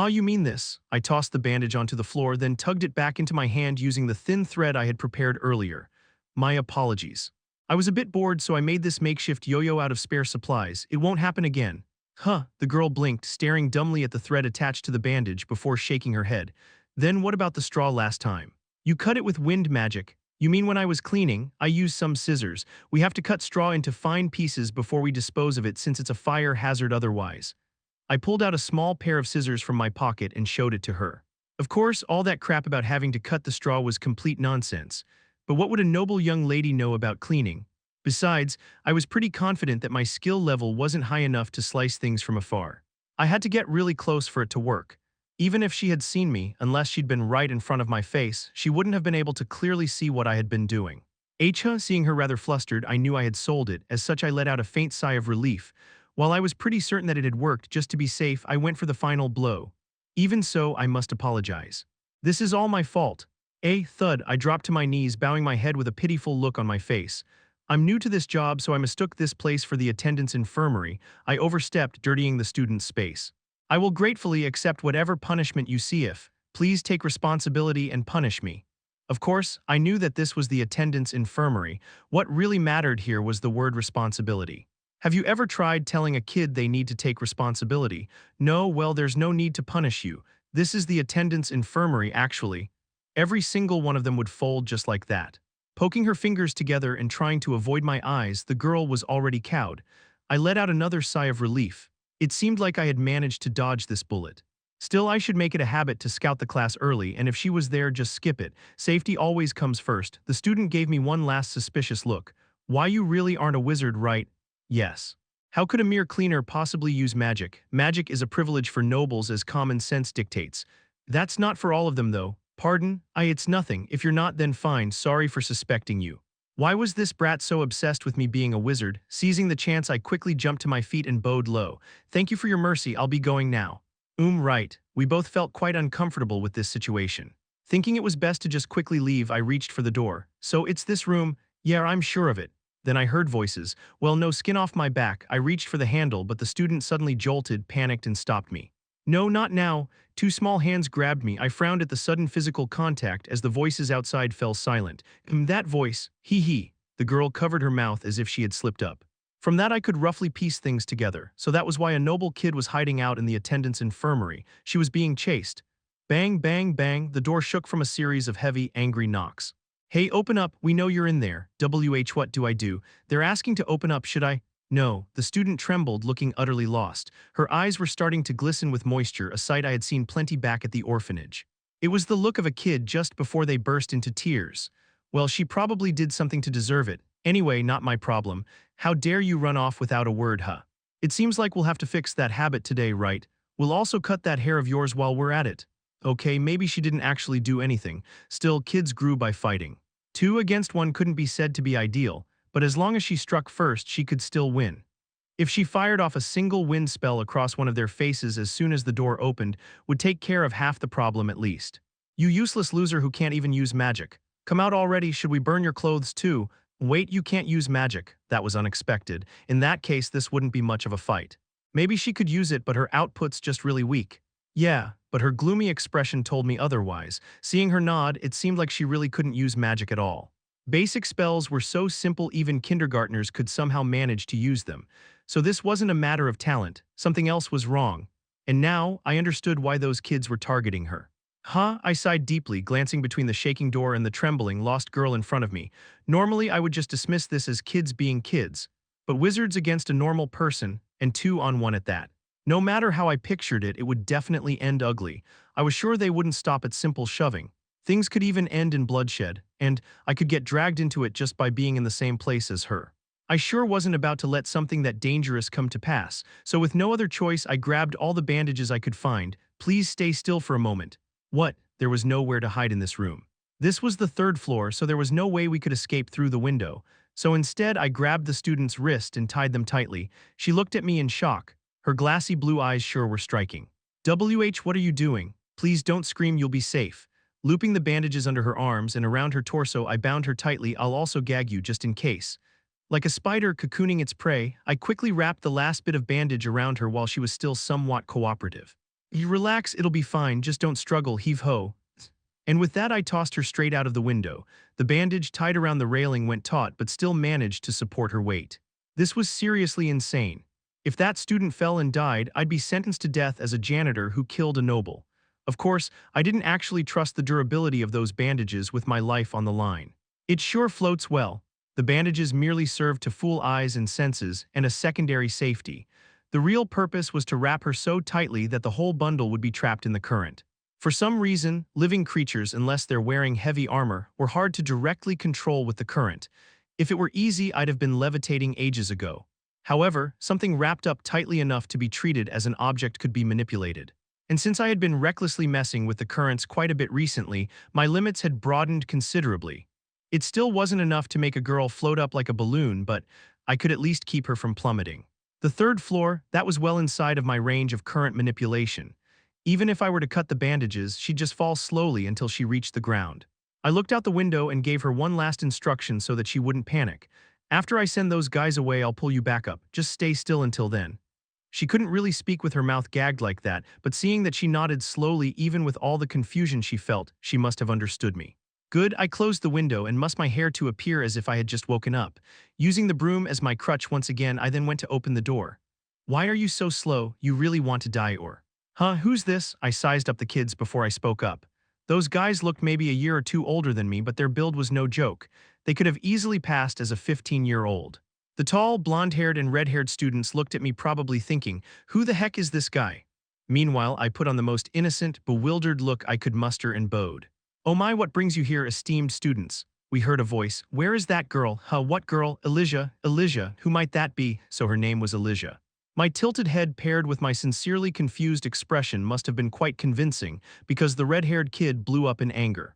You mean this? I tossed the bandage onto the floor, then tugged it back into my hand using the thin thread I had prepared earlier. My apologies. I was a bit bored, so I made this makeshift yo-yo out of spare supplies. It won't happen again. The girl blinked, staring dumbly at the thread attached to the bandage before shaking her head. Then what about the straw last time? You cut it with wind magic. You mean when I was cleaning, I used some scissors. We have to cut straw into fine pieces before we dispose of it since it's a fire hazard otherwise. I pulled out a small pair of scissors from my pocket and showed it to her. Of course, all that crap about having to cut the straw was complete nonsense. But what would a noble young lady know about cleaning? Besides, I was pretty confident that my skill level wasn't high enough to slice things from afar. I had to get really close for it to work. Even if she had seen me, unless she'd been right in front of my face, she wouldn't have been able to clearly see what I had been doing. Seeing her rather flustered, I knew I had sold it. As such, I let out a faint sigh of relief. While I was pretty certain that it had worked, just to be safe, I went for the final blow. Even so, I must apologize. This is all my fault. A thud, I dropped to my knees, bowing my head with a pitiful look on my face. I'm new to this job, so I mistook this place for the attendant's infirmary. I overstepped, dirtying the student's space. I will gratefully accept whatever punishment you see if, please take responsibility and punish me. Of course, I knew that this was the attendant's infirmary. What really mattered here was the word responsibility. Have you ever tried telling a kid they need to take responsibility? No, well, there's no need to punish you. This is the attendant's infirmary, actually. Every single one of them would fold just like that. Poking her fingers together and trying to avoid my eyes, the girl was already cowed. I let out another sigh of relief. It seemed like I had managed to dodge this bullet. Still, I should make it a habit to scout the class early, and if she was there, just skip it. Safety always comes first. The student gave me one last suspicious look. Why, you really aren't a wizard, right? Yes. How could a mere cleaner possibly use magic? Magic is a privilege for nobles, as common sense dictates. That's not for all of them, though. Pardon? It's nothing. If you're not, then fine. Sorry for suspecting you. Why was this brat so obsessed with me being a wizard? Seizing the chance, I quickly jumped to my feet and bowed low. Thank you for your mercy. I'll be going now. Right. We both felt quite uncomfortable with this situation. Thinking it was best to just quickly leave, I reached for the door. So it's this room? Yeah, I'm sure of it. Then I heard voices. Well, no, skin off my back. I reached for the handle, but the student suddenly jolted, panicked, and stopped me. No, not now. Two small hands grabbed me. I frowned at the sudden physical contact as the voices outside fell silent. That voice, hee. The girl covered her mouth as if she had slipped up. From that I could roughly piece things together. So that was why a noble kid was hiding out in the attendant's infirmary. She was being chased. Bang, bang, bang. The door shook from a series of heavy, angry knocks. Hey, open up. We know you're in there. What do I do? They're asking to open up. Should I? No. The student trembled, looking utterly lost. Her eyes were starting to glisten with moisture, a sight I had seen plenty back at the orphanage. It was the look of a kid just before they burst into tears. Well, she probably did something to deserve it. Anyway, not my problem. How dare you run off without a word, huh? It seems like we'll have to fix that habit today, right? We'll also cut that hair of yours while we're at it. Okay, maybe she didn't actually do anything. Still, kids grew by fighting. 2 against 1 couldn't be said to be ideal, but as long as she struck first, she could still win. If she fired off a single wind spell across one of their faces as soon as the door opened, would take care of half the problem at least. You useless loser who can't even use magic. Come out already, should we burn your clothes too? Wait, you can't use magic. That was unexpected. In that case, this wouldn't be much of a fight. Maybe she could use it, but her output's just really weak. Yeah, but her gloomy expression told me otherwise. Seeing her nod, it seemed like she really couldn't use magic at all. Basic spells were so simple even kindergartners could somehow manage to use them. So this wasn't a matter of talent, something else was wrong. And now, I understood why those kids were targeting her. Huh? I sighed deeply, glancing between the shaking door and the trembling, lost girl in front of me. Normally, I would just dismiss this as kids being kids. But wizards against a normal person, and 2 on 1 at that. No matter how I pictured it, it would definitely end ugly. I was sure they wouldn't stop at simple shoving. Things could even end in bloodshed, and I could get dragged into it just by being in the same place as her. I sure wasn't about to let something that dangerous come to pass, so with no other choice, I grabbed all the bandages I could find. Please stay still for a moment. What? There was nowhere to hide in this room. This was the 3rd floor, so there was no way we could escape through the window. So instead, I grabbed the student's wrist and tied them tightly. She looked at me in shock. Her glassy blue eyes sure were striking. What are you doing? Please don't scream, you'll be safe. Looping the bandages under her arms and around her torso, I bound her tightly. I'll also gag you just in case. Like a spider cocooning its prey, I quickly wrapped the last bit of bandage around her while she was still somewhat cooperative. You relax, it'll be fine, just don't struggle, heave-ho. And with that I tossed her straight out of the window. The bandage tied around the railing went taut but still managed to support her weight. This was seriously insane. If that student fell and died, I'd be sentenced to death as a janitor who killed a noble. Of course, I didn't actually trust the durability of those bandages with my life on the line. It sure floats well. The bandages merely served to fool eyes and senses and a secondary safety. The real purpose was to wrap her so tightly that the whole bundle would be trapped in the current. For some reason, living creatures, unless they're wearing heavy armor, were hard to directly control with the current. If it were easy, I'd have been levitating ages ago. However, something wrapped up tightly enough to be treated as an object could be manipulated. And since I had been recklessly messing with the currents quite a bit recently, my limits had broadened considerably. It still wasn't enough to make a girl float up like a balloon, but I could at least keep her from plummeting. The third floor, that was well inside of my range of current manipulation. Even if I were to cut the bandages, she'd just fall slowly until she reached the ground. I looked out the window and gave her one last instruction so that she wouldn't panic. After I send those guys away, I'll pull you back up. Just stay still until then. She couldn't really speak with her mouth gagged like that, but seeing that she nodded slowly even with all the confusion she felt, she must have understood me. Good, I closed the window and mussed my hair to appear as if I had just woken up. Using the broom as my crutch once again, I then went to open the door. Why are you so slow? You really want to die or? Huh, who's this? I sized up the kids before I spoke up. Those guys looked maybe a year or two older than me, but their build was no joke. They could have easily passed as a 15-year-old. The tall, blonde-haired and red-haired students looked at me probably thinking, who the heck is this guy? Meanwhile, I put on the most innocent, bewildered look I could muster and bowed. Oh my, what brings you here, esteemed students? We heard a voice. Where is that girl? Huh, what girl? Elijah, who might that be? So her name was Elijah. My tilted head paired with my sincerely confused expression must have been quite convincing, because the red-haired kid blew up in anger.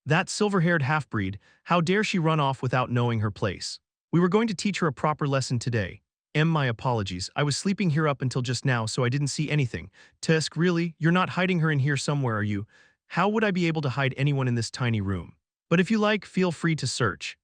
That silver-haired half-breed, how dare she run off without knowing her place? We were going to teach her a proper lesson today. My apologies, I was sleeping here up until just now, so I didn't see anything. Tusk, really? You're not hiding her in here somewhere, are you? How would I be able to hide anyone in this tiny room? But if you like, feel free to search.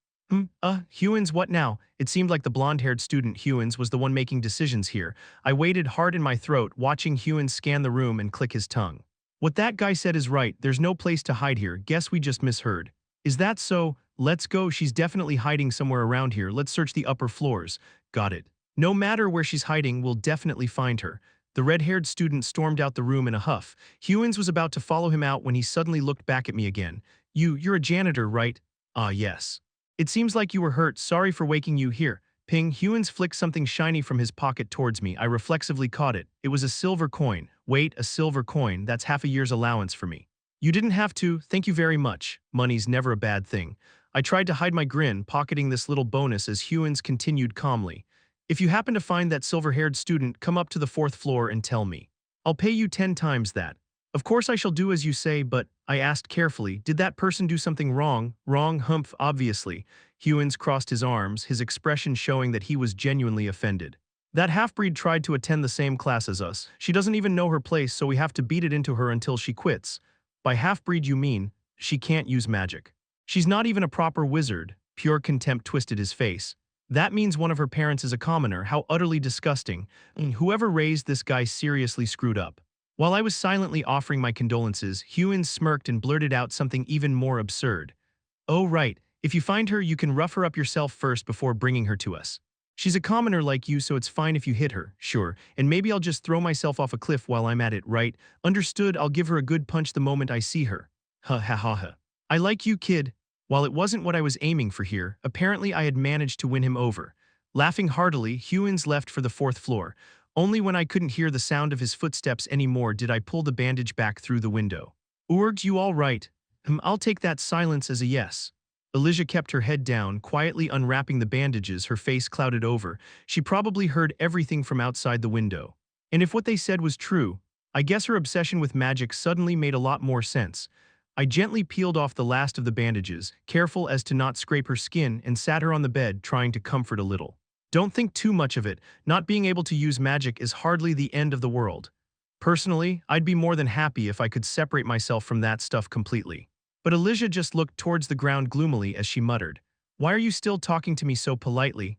Hewins, what now? It seemed like the blonde-haired student Hewins was the one making decisions here. I waited hard in my throat, watching Hewins scan the room and click his tongue. What that guy said is right, there's no place to hide here, guess we just misheard. Is that so? Let's go, she's definitely hiding somewhere around here, let's search the upper floors. Got it. No matter where she's hiding, we'll definitely find her. The red-haired student stormed out the room in a huff. Hewins was about to follow him out when he suddenly looked back at me again. You're a janitor, right? Ah, yes. It seems like you were hurt, sorry for waking you here. Ping, Hewins flicked something shiny from his pocket towards me. I reflexively caught it. It was a silver coin. Wait, a silver coin, that's half a year's allowance for me. You didn't have to, thank you very much. Money's never a bad thing. I tried to hide my grin, pocketing this little bonus as Hewins continued calmly. If you happen to find that silver-haired student, come up to the 4th floor and tell me. I'll pay you 10 times that. Of course I shall do as you say, but, I asked carefully, did that person do something wrong? Wrong, humph, obviously. Hewins crossed his arms, his expression showing that he was genuinely offended. That half-breed tried to attend the same class as us. She doesn't even know her place, so we have to beat it into her until she quits. By half-breed you mean, she can't use magic. She's not even a proper wizard. Pure contempt twisted his face. That means one of her parents is a commoner, how utterly disgusting. Whoever raised this guy seriously screwed up. While I was silently offering my condolences, Hewins smirked and blurted out something even more absurd. Oh right, if you find her, you can rough her up yourself first before bringing her to us. She's a commoner like you, so it's fine if you hit her, sure, and maybe I'll just throw myself off a cliff while I'm at it, right? Understood, I'll give her a good punch the moment I see her. Ha ha ha ha. I like you, kid. While it wasn't what I was aiming for here, apparently I had managed to win him over. Laughing heartily, Hewins left for the 4th floor. Only when I couldn't hear the sound of his footsteps anymore did I pull the bandage back through the window. Urged, you all right? I'll take that silence as a yes. Elijah kept her head down, quietly unwrapping the bandages, her face clouded over. She probably heard everything from outside the window. And if what they said was true, I guess her obsession with magic suddenly made a lot more sense. I gently peeled off the last of the bandages, careful as to not scrape her skin, and sat her on the bed, trying to comfort a little. Don't think too much of it, not being able to use magic is hardly the end of the world. Personally, I'd be more than happy if I could separate myself from that stuff completely. But Elijah just looked towards the ground gloomily as she muttered, "Why are you still talking to me so politely?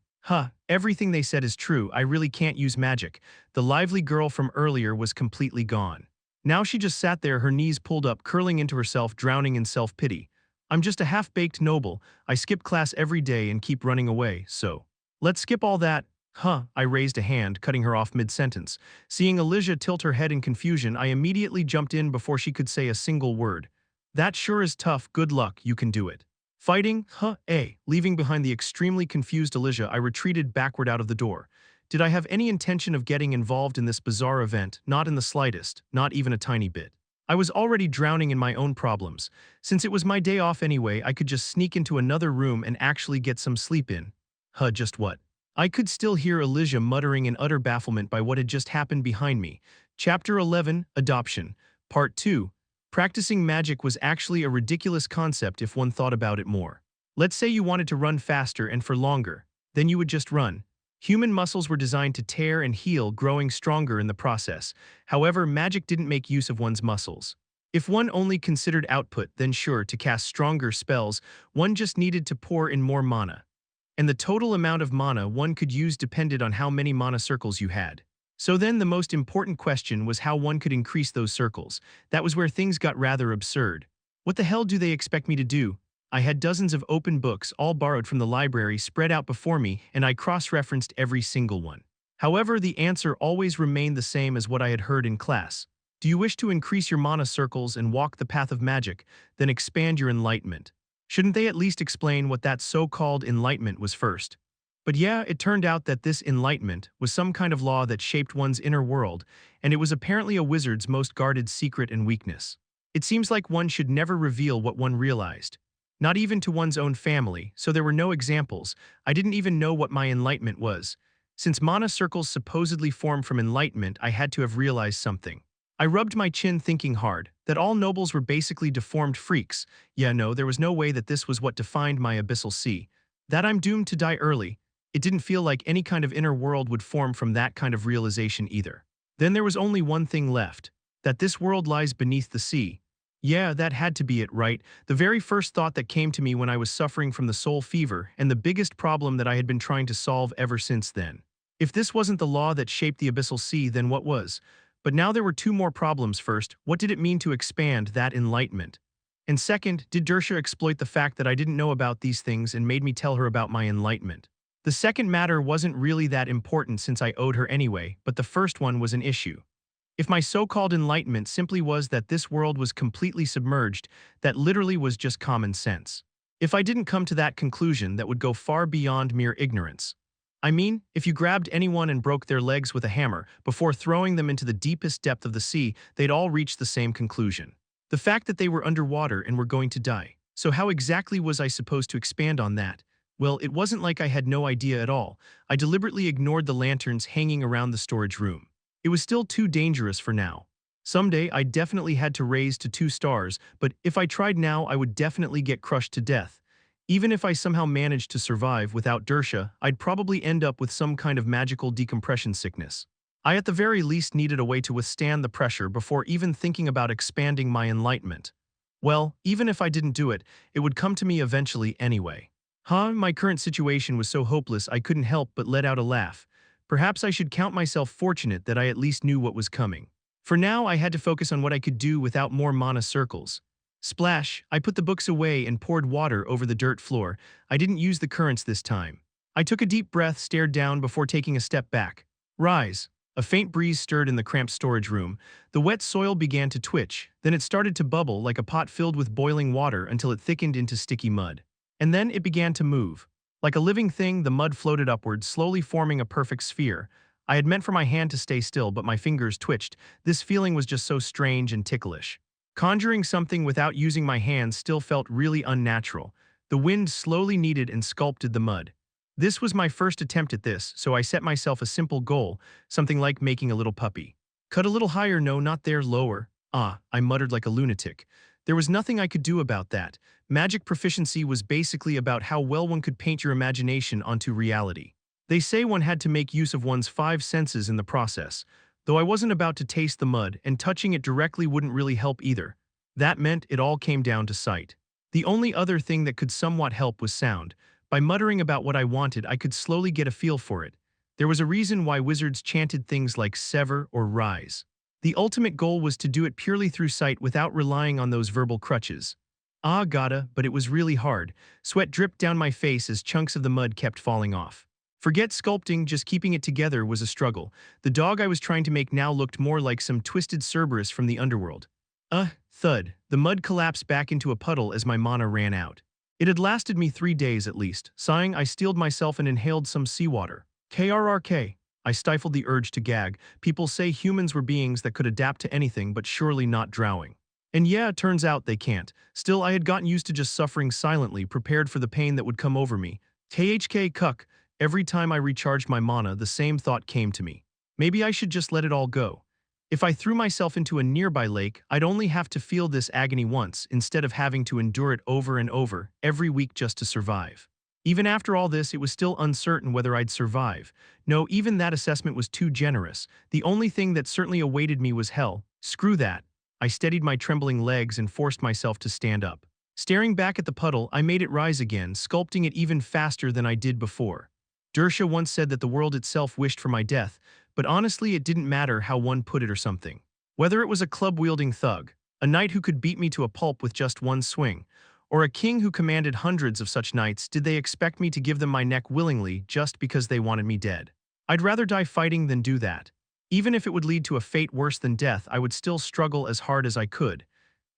Everything they said is true, I really can't use magic." The lively girl from earlier was completely gone. Now she just sat there, her knees pulled up, curling into herself, drowning in self-pity. I'm just a half-baked noble, I skip class every day and keep running away, so. Let's skip all that. I raised a hand, cutting her off mid-sentence. Seeing Elijah tilt her head in confusion, I immediately jumped in before she could say a single word. That sure is tough, good luck, you can do it. Fighting? Leaving behind the extremely confused Elijah, I retreated backward out of the door. Did I have any intention of getting involved in this bizarre event? Not in the slightest, not even a tiny bit. I was already drowning in my own problems. Since it was my day off anyway, I could just sneak into another room and actually get some sleep in. Just what? I could still hear Elijah muttering in utter bafflement by what had just happened behind me. Chapter 11, Adoption. Part 2. Practicing magic was actually a ridiculous concept if one thought about it more. Let's say you wanted to run faster and for longer. Then you would just run. Human muscles were designed to tear and heal, growing stronger in the process. However, magic didn't make use of one's muscles. If one only considered output, then sure, to cast stronger spells, one just needed to pour in more mana. And the total amount of mana one could use depended on how many mana circles you had. So then the most important question was how one could increase those circles. That was where things got rather absurd. What the hell do they expect me to do? I had dozens of open books, all borrowed from the library, spread out before me, and I cross-referenced every single one. However, the answer always remained the same as what I had heard in class. Do you wish to increase your mana circles and walk the path of magic, then expand your enlightenment? Shouldn't they at least explain what that so-called enlightenment was first? But yeah, it turned out that this enlightenment was some kind of law that shaped one's inner world, and it was apparently a wizard's most guarded secret and weakness. It seems like one should never reveal what one realized. Not even to one's own family, so there were no examples. I didn't even know what my enlightenment was. Since mana circles supposedly form from enlightenment, I had to have realized something. I rubbed my chin thinking hard, that all nobles were basically deformed freaks. Yeah, no, there was no way that this was what defined my abyssal sea. That I'm doomed to die early. It didn't feel like any kind of inner world would form from that kind of realization either. Then there was only one thing left, that this world lies beneath the sea. Yeah, that had to be it, right? The very first thought that came to me when I was suffering from the soul fever, and the biggest problem that I had been trying to solve ever since then. If this wasn't the law that shaped the abyssal sea, then what was? But now there were two more problems. First, what did it mean to expand that enlightenment? And second, did Dersha exploit the fact that I didn't know about these things and made me tell her about my enlightenment? The second matter wasn't really that important since I owed her anyway, but the first one was an issue. If my so-called enlightenment simply was that this world was completely submerged, that literally was just common sense. If I didn't come to that conclusion, that would go far beyond mere ignorance. I mean, if you grabbed anyone and broke their legs with a hammer before throwing them into the deepest depth of the sea, they'd all reach the same conclusion. The fact that they were underwater and were going to die. So how exactly was I supposed to expand on that? Well, it wasn't like I had no idea at all. I deliberately ignored the lanterns hanging around the storage room. It was still too dangerous for now. Someday I definitely had to raise to 2 stars, but if I tried now, I would definitely get crushed to death. Even if I somehow managed to survive without Dersha, I'd probably end up with some kind of magical decompression sickness. I at the very least needed a way to withstand the pressure before even thinking about expanding my enlightenment. Well, even if I didn't do it, it would come to me eventually anyway. My current situation was so hopeless I couldn't help but let out a laugh. Perhaps I should count myself fortunate that I at least knew what was coming. For now, I had to focus on what I could do without more mana circles. Splash, I put the books away and poured water over the dirt floor. I didn't use the currents this time. I took a deep breath, stared down before taking a step back. Rise. A faint breeze stirred in the cramped storage room. The wet soil began to twitch, then it started to bubble like a pot filled with boiling water until it thickened into sticky mud. And then it began to move. Like a living thing, the mud floated upward, slowly forming a perfect sphere. I had meant for my hand to stay still, but my fingers twitched. This feeling was just so strange and ticklish. Conjuring something without using my hands still felt really unnatural. The wind slowly kneaded and sculpted the mud. This was my first attempt at this, so I set myself a simple goal, something like making a little puppy. Cut a little higher, no, not there, lower. I muttered like a lunatic. There was nothing I could do about that. Magic proficiency was basically about how well one could paint your imagination onto reality. They say one had to make use of one's 5 senses in the process, though I wasn't about to taste the mud, and touching it directly wouldn't really help either. That meant it all came down to sight. The only other thing that could somewhat help was sound. By muttering about what I wanted, I could slowly get a feel for it. There was a reason why wizards chanted things like sever or rise. The ultimate goal was to do it purely through sight without relying on those verbal crutches. But it was really hard. Sweat dripped down my face as chunks of the mud kept falling off. Forget sculpting, just keeping it together was a struggle. The dog I was trying to make now looked more like some twisted Cerberus from the underworld. Thud. The mud collapsed back into a puddle as my mana ran out. It had lasted me 3 days at least. Sighing, I steeled myself and inhaled some seawater. KRRK. I stifled the urge to gag. People say humans were beings that could adapt to anything, but surely not drowning. And yeah, it turns out they can't. Still, I had gotten used to just suffering silently, prepared for the pain that would come over me. KHK cuck. Every time I recharged my mana, the same thought came to me. Maybe I should just let it all go. If I threw myself into a nearby lake, I'd only have to feel this agony once, instead of having to endure it over and over, every week just to survive. Even after all this, it was still uncertain whether I'd survive. No, even that assessment was too generous. The only thing that certainly awaited me was hell. Screw that. I steadied my trembling legs and forced myself to stand up. Staring back at the puddle, I made it rise again, sculpting it even faster than I did before. Dersha once said that the world itself wished for my death, but honestly it didn't matter how one put it or something. Whether it was a club-wielding thug, a knight who could beat me to a pulp with just one swing, or a king who commanded hundreds of such knights, did they expect me to give them my neck willingly just because they wanted me dead? I'd rather die fighting than do that. Even if it would lead to a fate worse than death, I would still struggle as hard as I could.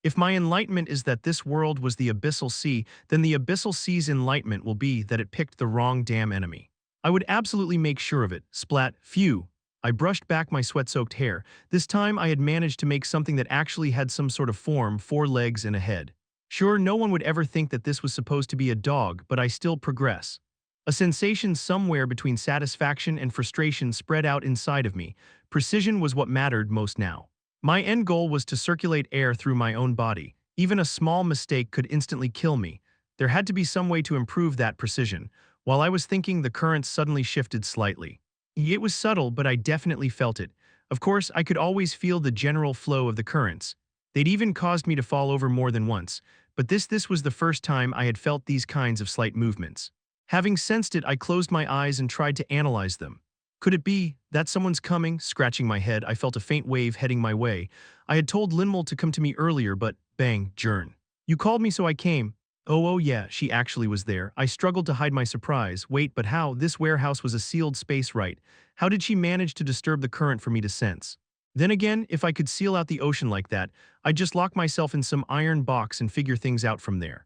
If my enlightenment is that this world was the abyssal sea, then the abyssal sea's enlightenment will be that it picked the wrong damn enemy. I would absolutely make sure of it. Splat. Phew. I brushed back my sweat-soaked hair. This time I had managed to make something that actually had some sort of form, 4 legs and a head. Sure, no one would ever think that this was supposed to be a dog, but I still progress. A sensation somewhere between satisfaction and frustration spread out inside of me. Precision was what mattered most now. My end goal was to circulate air through my own body. Even a small mistake could instantly kill me. There had to be some way to improve that precision. While I was thinking, the currents suddenly shifted slightly. It was subtle, but I definitely felt it. Of course, I could always feel the general flow of the currents. They'd even caused me to fall over more than once, but this was the first time I had felt these kinds of slight movements. Having sensed it, I closed my eyes and tried to analyze them. Could it be that someone's coming? Scratching my head, I felt a faint wave heading my way. I had told Linmul to come to me earlier, but bang, Jern. You called me, so I came. Oh yeah, she actually was there. I struggled to hide my surprise. Wait, but how? This warehouse was a sealed space, right? How did she manage to disturb the current for me to sense? Then again, if I could seal out the ocean like that, I'd just lock myself in some iron box and figure things out from there.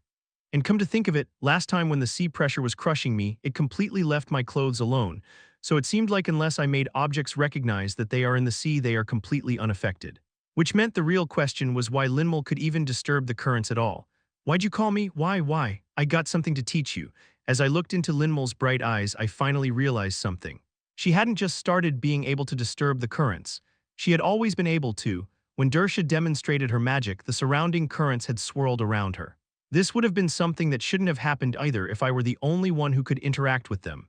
And come to think of it, last time when the sea pressure was crushing me, it completely left my clothes alone. So it seemed like unless I made objects recognize that they are in the sea, they are completely unaffected. Which meant the real question was why Linmul could even disturb the currents at all. Why'd you call me? Why? I got something to teach you. As I looked into Linmul's bright eyes, I finally realized something. She hadn't just started being able to disturb the currents. She had always been able to. When Dersha demonstrated her magic, the surrounding currents had swirled around her. This would have been something that shouldn't have happened either if I were the only one who could interact with them.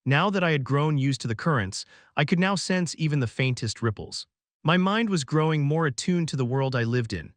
Now that I had grown used to the currents, I could now sense even the faintest ripples. My mind was growing more attuned to the world I lived in.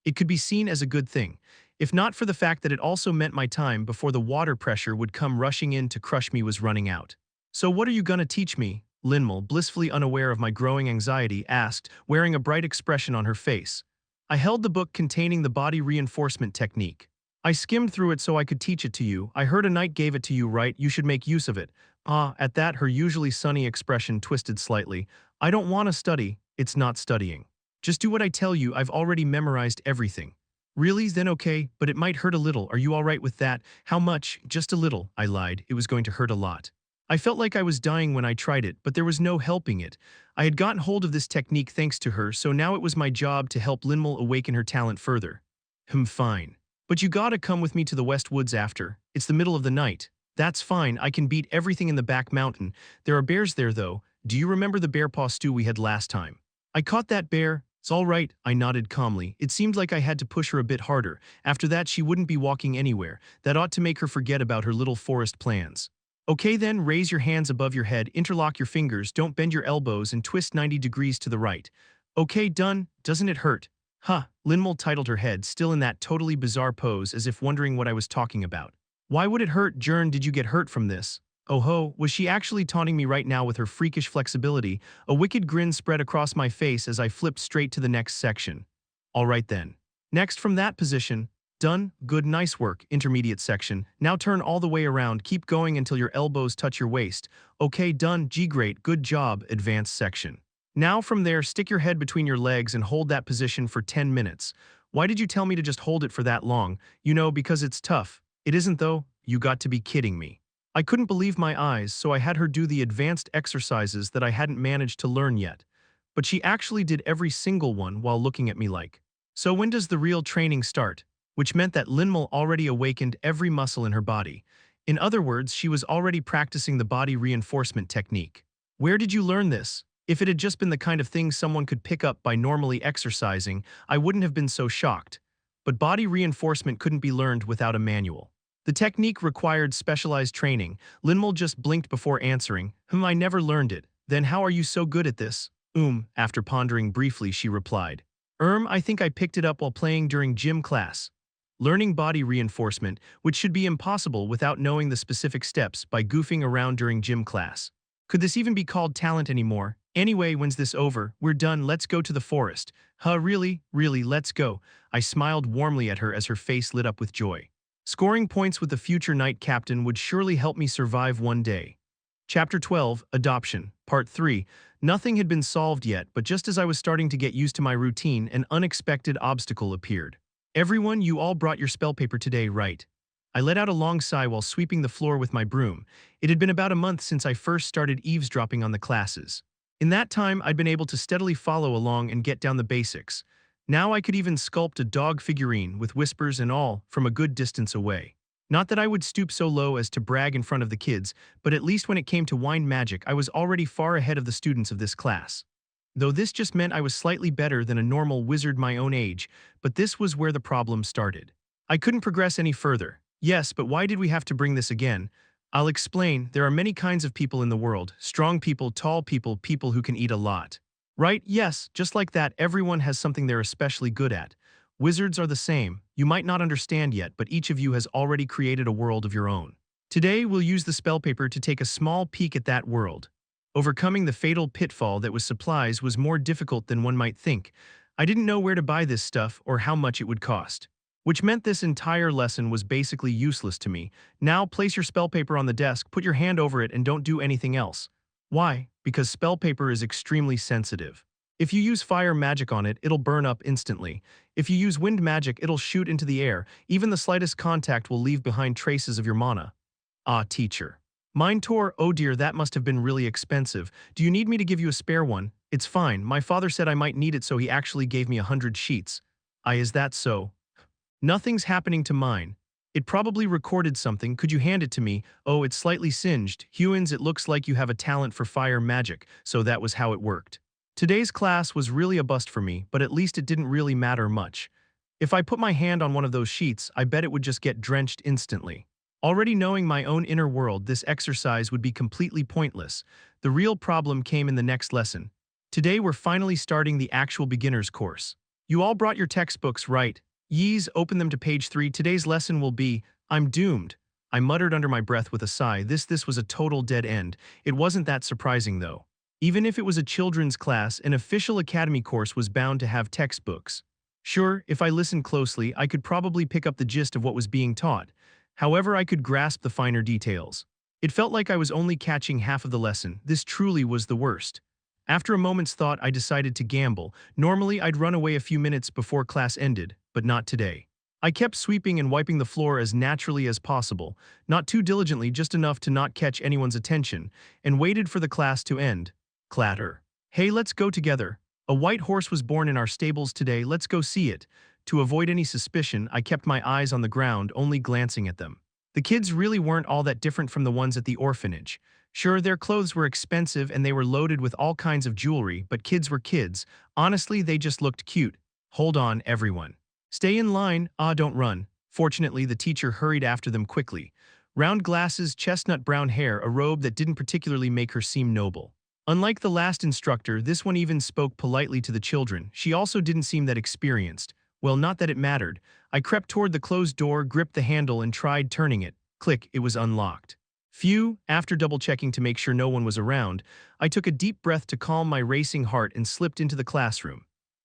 It could be seen as a good thing, if not for the fact that it also meant my time before the water pressure would come rushing in to crush me was running out. So what are you gonna teach me? Linmul, blissfully unaware of my growing anxiety, asked, wearing a bright expression on her face. I held the book containing the body reinforcement technique. I skimmed through it so I could teach it to you. I heard a knight gave it to you, right? You should make use of it. At that, her usually sunny expression twisted slightly. I don't want to study. It's not studying. Just do what I tell you. I've already memorized everything. Really? Then okay, but it might hurt a little. Are you all right with that? How much? Just a little, I lied. It was going to hurt a lot. I felt like I was dying when I tried it, but there was no helping it. I had gotten hold of this technique thanks to her, so now it was my job to help Linmul awaken her talent further. Fine. But you gotta come with me to the West Woods after. It's the middle of the night. That's fine, I can beat everything in the back mountain. There are bears there though. Do you remember the bear paw stew we had last time? I caught that bear. It's all right, I nodded calmly. It seemed like I had to push her a bit harder. After that, she wouldn't be walking anywhere. That ought to make her forget about her little forest plans. Okay then, raise your hands above your head, interlock your fingers, don't bend your elbows, and twist 90 degrees to the right. Okay, done. Doesn't it hurt? Linmul titled her head, still in that totally bizarre pose, as if wondering what I was talking about. Why would it hurt, Jern? Did you get hurt from this? Oh ho, was she actually taunting me right now with her freakish flexibility? A wicked grin spread across my face as I flipped straight to the next section. All right then. Next from that position. Done. Good, nice work. Intermediate section. Now turn all the way around. Keep going until your elbows touch your waist. Okay, done. Great. Good job. Advanced section. Now from there, stick your head between your legs and hold that position for 10 minutes. Why did you tell me to just hold it for that long? You know, because it's tough. It isn't though. You got to be kidding me. I couldn't believe my eyes, so I had her do the advanced exercises that I hadn't managed to learn yet. But she actually did every single one while looking at me like, "So when does the real training start?" Which meant that Linmal already awakened every muscle in her body. In other words, she was already practicing the body reinforcement technique. Where did you learn this? If it had just been the kind of thing someone could pick up by normally exercising, I wouldn't have been so shocked. But body reinforcement couldn't be learned without a manual. The technique required specialized training. Linmal just blinked before answering, I never learned it. Then how are you so good at this? After pondering briefly, she replied. I think I picked it up while playing during gym class. Learning body reinforcement, which should be impossible without knowing the specific steps by goofing around during gym class. Could this even be called talent anymore? Anyway, when's this over? We're done, let's go to the forest. Really, let's go. I smiled warmly at her as her face lit up with joy. Scoring points with the future knight captain would surely help me survive one day. Chapter 12, Adoption, Part 3. Nothing had been solved yet, but just as I was starting to get used to my routine, an unexpected obstacle appeared. Everyone, you all brought your spell paper today, right? I let out a long sigh while sweeping the floor with my broom. It had been about a month since I first started eavesdropping on the classes. In that time, I'd been able to steadily follow along and get down the basics. Now I could even sculpt a dog figurine with whispers and all from a good distance away. Not that I would stoop so low as to brag in front of the kids, but at least when it came to wind magic, I was already far ahead of the students of this class. Though this just meant I was slightly better than a normal wizard my own age, but this was where the problem started. I couldn't progress any further. Yes, but why did we have to bring this again? I'll explain. There are many kinds of people in the world. Strong people, tall people, people who can eat a lot. Right? Yes, just like that, everyone has something they're especially good at. Wizards are the same. You might not understand yet, but each of you has already created a world of your own. Today, we'll use the spell paper to take a small peek at that world. Overcoming the fatal pitfall that was supplies was more difficult than one might think. I didn't know where to buy this stuff or how much it would cost. Which meant this entire lesson was basically useless to me. Now, place your spell paper on the desk, put your hand over it, and don't do anything else. Why? Because spell paper is extremely sensitive. If you use fire magic on it, it'll burn up instantly. If you use wind magic, it'll shoot into the air. Even the slightest contact will leave behind traces of your mana. Ah, teacher. Mine tore, oh dear, that must have been really expensive. Do you need me to give you a spare one? It's fine, my father said I might need it, so he actually gave me 100 sheets. Is that so? Nothing's happening to mine. It probably recorded something, could you hand it to me? Oh, it's slightly singed. Hewins, it looks like you have a talent for fire magic, so that was how it worked. Today's class was really a bust for me, but at least it didn't really matter much. If I put my hand on one of those sheets, I bet it would just get drenched instantly. Already knowing my own inner world, this exercise would be completely pointless. The real problem came in the next lesson. Today we're finally starting the actual beginner's course. You all brought your textbooks, right? Yees, open them to page 3. Today's lesson will be, I'm doomed. I muttered under my breath with a sigh. This was a total dead end. It wasn't that surprising though. Even if it was a children's class, an official academy course was bound to have textbooks. Sure, if I listened closely, I could probably pick up the gist of what was being taught. However, I could grasp the finer details. It felt like I was only catching half of the lesson. This truly was the worst. After a moment's thought, I decided to gamble. Normally, I'd run away a few minutes before class ended, but not today. I kept sweeping and wiping the floor as naturally as possible, not too diligently, just enough to not catch anyone's attention, and waited for the class to end. Clatter. Hey, let's go together. A white horse was born in our stables today, let's go see it. To avoid any suspicion, I kept my eyes on the ground, only glancing at them. The kids really weren't all that different from the ones at the orphanage. Sure, their clothes were expensive and they were loaded with all kinds of jewelry, but kids were kids. Honestly, they just looked cute. Hold on, everyone. Stay in line, don't run. Fortunately, the teacher hurried after them quickly. Round glasses, chestnut brown hair, a robe that didn't particularly make her seem noble. Unlike the last instructor, this one even spoke politely to the children. She also didn't seem that experienced. Well, not that it mattered. I crept toward the closed door, gripped the handle, and tried turning it. Click, it was unlocked. Phew, after double-checking to make sure no one was around, I took a deep breath to calm my racing heart and slipped into the classroom.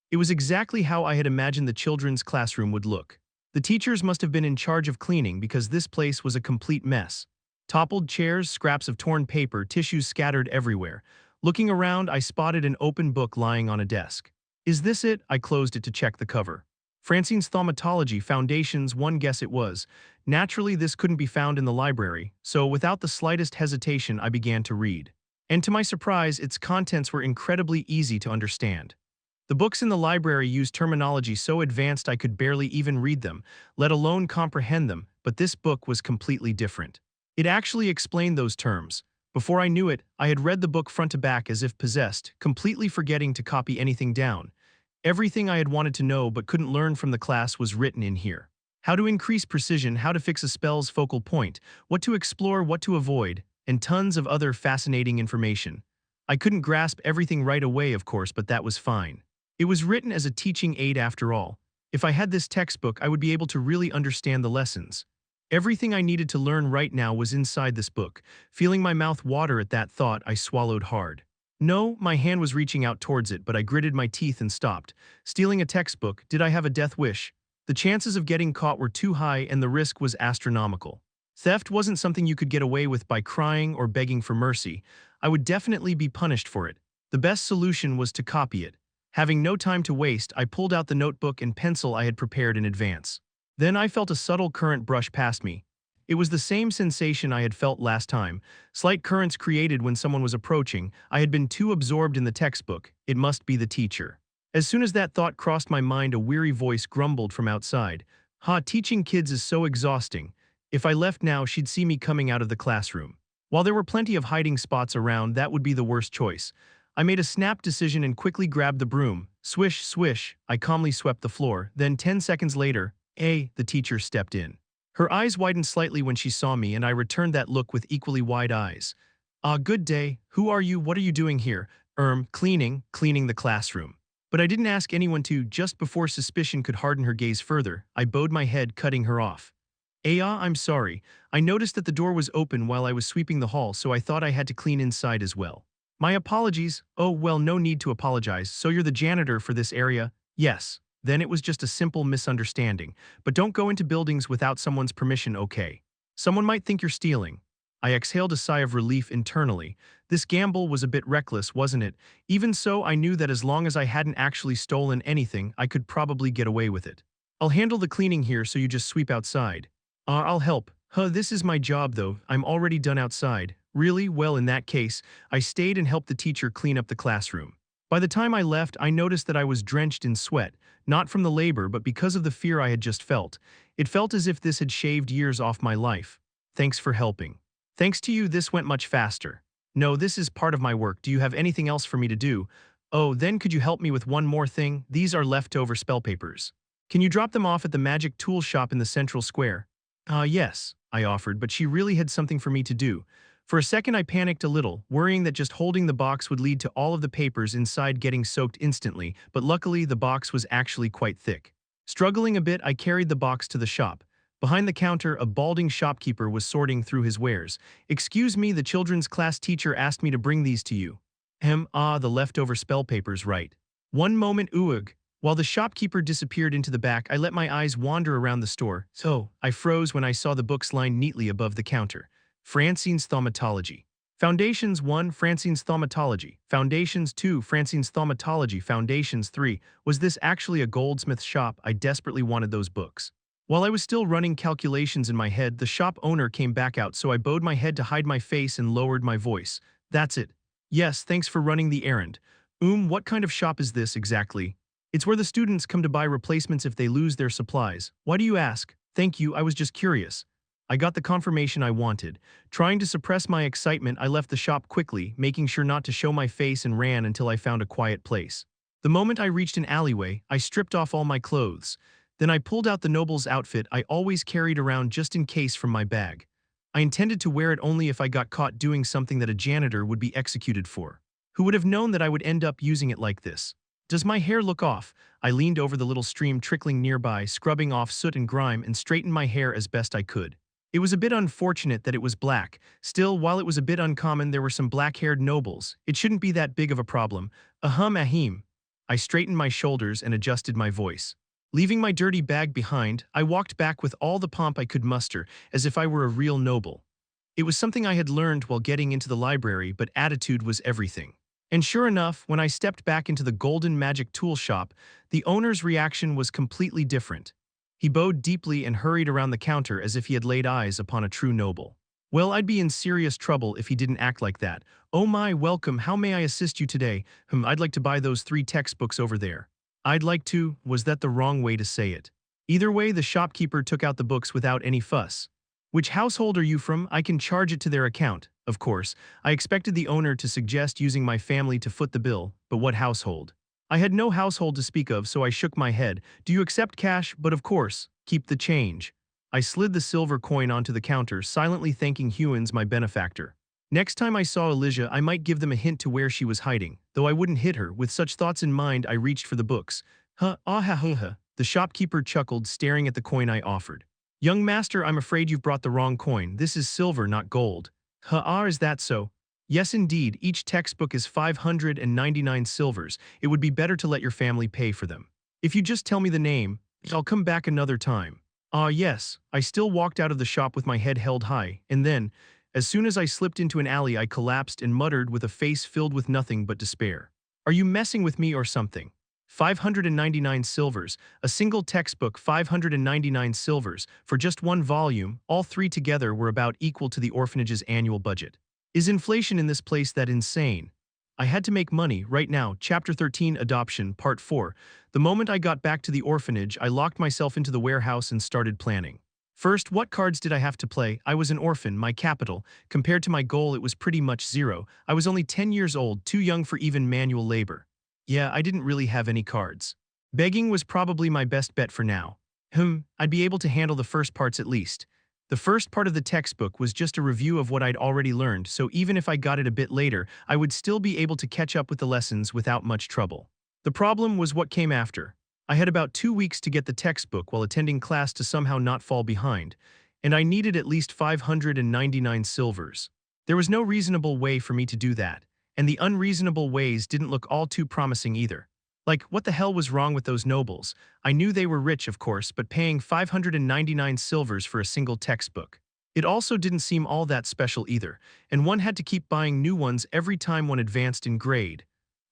It was exactly how I had imagined the children's classroom would look. The teachers must have been in charge of cleaning because this place was a complete mess. Toppled chairs, scraps of torn paper, tissues scattered everywhere. Looking around, I spotted an open book lying on a desk. Is this it? I closed it to check the cover. Francine's Thaumatology Foundations, one guess it was. Naturally, this couldn't be found in the library, so without the slightest hesitation, I began to read. And to my surprise, its contents were incredibly easy to understand. The books in the library used terminology so advanced I could barely even read them, let alone comprehend them, but this book was completely different. It actually explained those terms. Before I knew it, I had read the book front to back as if possessed, completely forgetting to copy anything down. Everything I had wanted to know but couldn't learn from the class was written in here. How to increase precision, how to fix a spell's focal point, what to explore, what to avoid, and tons of other fascinating information. I couldn't grasp everything right away, of course, but that was fine. It was written as a teaching aid after all. If I had this textbook, I would be able to really understand the lessons. Everything I needed to learn right now was inside this book. Feeling my mouth water at that thought, I swallowed hard. No, my hand was reaching out towards it, but I gritted my teeth and stopped. Stealing a textbook, did I have a death wish? The chances of getting caught were too high and the risk was astronomical. Theft wasn't something you could get away with by crying or begging for mercy. I would definitely be punished for it. The best solution was to copy it. Having no time to waste, I pulled out the notebook and pencil I had prepared in advance. Then I felt a subtle current brush past me. It was the same sensation I had felt last time. Slight currents created when someone was approaching. I had been too absorbed in the textbook. It must be the teacher. As soon as that thought crossed my mind, a weary voice grumbled from outside. Teaching kids is so exhausting. If I left now, she'd see me coming out of the classroom. While there were plenty of hiding spots around, that would be the worst choice. I made a snap decision and quickly grabbed the broom. Swish, swish, I calmly swept the floor. Then 10 seconds later, the teacher stepped in. Her eyes widened slightly when she saw me, and I returned that look with equally wide eyes. Good day. Who are you? What are you doing here? Cleaning the classroom. But I didn't ask anyone to. Just before suspicion could harden her gaze further, I bowed my head, cutting her off. I'm sorry. I noticed that the door was open while I was sweeping the hall, so I thought I had to clean inside as well. My apologies. Oh, well, no need to apologize. So you're the janitor for this area? Yes. Then it was just a simple misunderstanding. But don't go into buildings without someone's permission, okay? Someone might think you're stealing. I exhaled a sigh of relief internally. This gamble was a bit reckless, wasn't it? Even so, I knew that as long as I hadn't actually stolen anything, I could probably get away with it. I'll handle the cleaning here, so you just sweep outside. I'll help. This is my job though. I'm already done outside. Really? Well, in that case, I stayed and helped the teacher clean up the classroom. By the time I left, I noticed that I was drenched in sweat, not from the labor but because of the fear I had just felt. It felt as if this had shaved years off my life. Thanks for helping. Thanks to you, this went much faster. No, this is part of my work. Do you have anything else for me to do? Oh, then could you help me with one more thing? These are leftover spell papers. Can you drop them off at the magic tool shop in the central square? Yes, I offered, but she really had something for me to do. For a second I panicked a little, worrying that just holding the box would lead to all of the papers inside getting soaked instantly, but luckily the box was actually quite thick. Struggling a bit, I carried the box to the shop. Behind the counter, a balding shopkeeper was sorting through his wares. Excuse me, the children's class teacher asked me to bring these to you. The leftover spell papers, right. One moment, oog. While the shopkeeper disappeared into the back, I let my eyes wander around the store. So, I froze when I saw the books lined neatly above the counter. Francine's Thaumatology. Foundations 1, Francine's Thaumatology. Foundations 2, Francine's Thaumatology. Foundations 3. Was this actually a goldsmith shop? I desperately wanted those books. While I was still running calculations in my head, the shop owner came back out, so I bowed my head to hide my face and lowered my voice. That's it. Yes, thanks for running the errand. What kind of shop is this exactly? It's where the students come to buy replacements if they lose their supplies. Why do you ask? Thank you, I was just curious. I got the confirmation I wanted. Trying to suppress my excitement, I left the shop quickly, making sure not to show my face, and ran until I found a quiet place. The moment I reached an alleyway, I stripped off all my clothes. Then I pulled out the noble's outfit I always carried around just in case from my bag. I intended to wear it only if I got caught doing something that a janitor would be executed for. Who would have known that I would end up using it like this? Does my hair look off? I leaned over the little stream trickling nearby, scrubbing off soot and grime, and straightened my hair as best I could. It was a bit unfortunate that it was black. Still, while it was a bit uncommon, there were some black-haired nobles. It shouldn't be that big of a problem. Ahim. I straightened my shoulders and adjusted my voice. Leaving my dirty bag behind, I walked back with all the pomp I could muster, as if I were a real noble. It was something I had learned while getting into the library, but attitude was everything. And sure enough, when I stepped back into the golden magic tool shop, the owner's reaction was completely different. He bowed deeply and hurried around the counter as if he had laid eyes upon a true noble. Well, I'd be in serious trouble if he didn't act like that. Oh my, welcome, how may I assist you today? I'd like to buy those 3 textbooks over there. I'd like to, was that the wrong way to say it? Either way, the shopkeeper took out the books without any fuss. Which household are you from? I can charge it to their account. Of course, I expected the owner to suggest using my family to foot the bill, but what household? I had no household to speak of, so I shook my head. Do you accept cash? But of course, keep the change. I slid the silver coin onto the counter, silently thanking Hewins, my benefactor. Next time I saw Elijah, I might give them a hint to where she was hiding, though I wouldn't hit her. With such thoughts in mind, I reached for the books. The shopkeeper chuckled, staring at the coin I offered. Young master, I'm afraid you've brought the wrong coin. This is silver, not gold. Is that so? Yes, indeed. Each textbook is 599 silvers. It would be better to let your family pay for them. If you just tell me the name, I'll come back another time. Yes. I still walked out of the shop with my head held high, and then, as soon as I slipped into an alley, I collapsed and muttered with a face filled with nothing but despair. Are you messing with me or something? 599 silvers, a single textbook, 599 silvers, for just one volume, all 3 together were about equal to the orphanage's annual budget. Is inflation in this place that insane? I had to make money right now. Chapter 13, Adoption, Part 4. The moment I got back to the orphanage, I locked myself into the warehouse and started planning. First, what cards did I have to play? I was an orphan, my capital. Compared to my goal, it was pretty much zero. I was only 10 years old, too young for even manual labor. Yeah, I didn't really have any cards. Begging was probably my best bet for now. I'd be able to handle the first parts at least. The first part of the textbook was just a review of what I'd already learned, so even if I got it a bit later, I would still be able to catch up with the lessons without much trouble. The problem was what came after. I had about 2 weeks to get the textbook while attending class to somehow not fall behind, and I needed at least 599 silvers. There was no reasonable way for me to do that, and the unreasonable ways didn't look all too promising either. Like, what the hell was wrong with those nobles? I knew they were rich, of course, but paying 599 silvers for a single textbook. It also didn't seem all that special either, and one had to keep buying new ones every time one advanced in grade.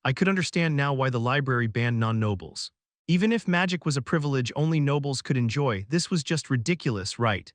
I could understand now why the library banned non-nobles. Even if magic was a privilege only nobles could enjoy, this was just ridiculous, right?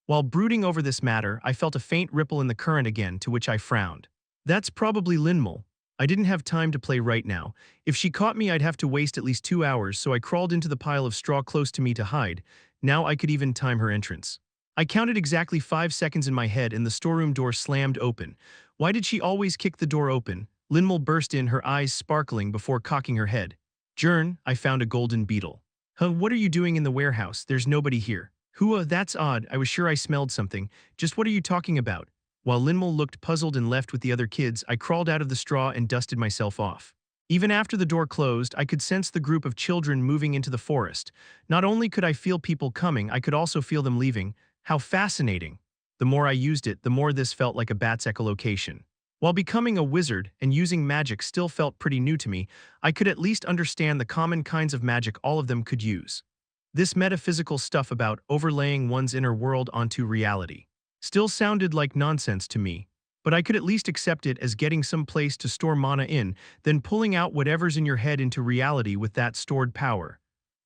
While brooding over this matter, I felt a faint ripple in the current again, to which I frowned. That's probably Linmal. I didn't have time to play right now. If she caught me, I'd have to waste at least 2 hours, so I crawled into the pile of straw close to me to hide. Now I could even time her entrance. I counted exactly 5 seconds in my head and the storeroom door slammed open. Why did she always kick the door open? Linmal burst in, her eyes sparkling before cocking her head. Jern, I found a golden beetle. What are you doing in the warehouse? There's nobody here. That's odd. I was sure I smelled something. Just what are you talking about? While Linmal looked puzzled and left with the other kids, I crawled out of the straw and dusted myself off. Even after the door closed, I could sense the group of children moving into the forest. Not only could I feel people coming, I could also feel them leaving. How fascinating. The more I used it, the more this felt like a bat's echolocation. While becoming a wizard and using magic still felt pretty new to me, I could at least understand the common kinds of magic all of them could use. This metaphysical stuff about overlaying one's inner world onto reality still sounded like nonsense to me, but I could at least accept it as getting some place to store mana in, then pulling out whatever's in your head into reality with that stored power.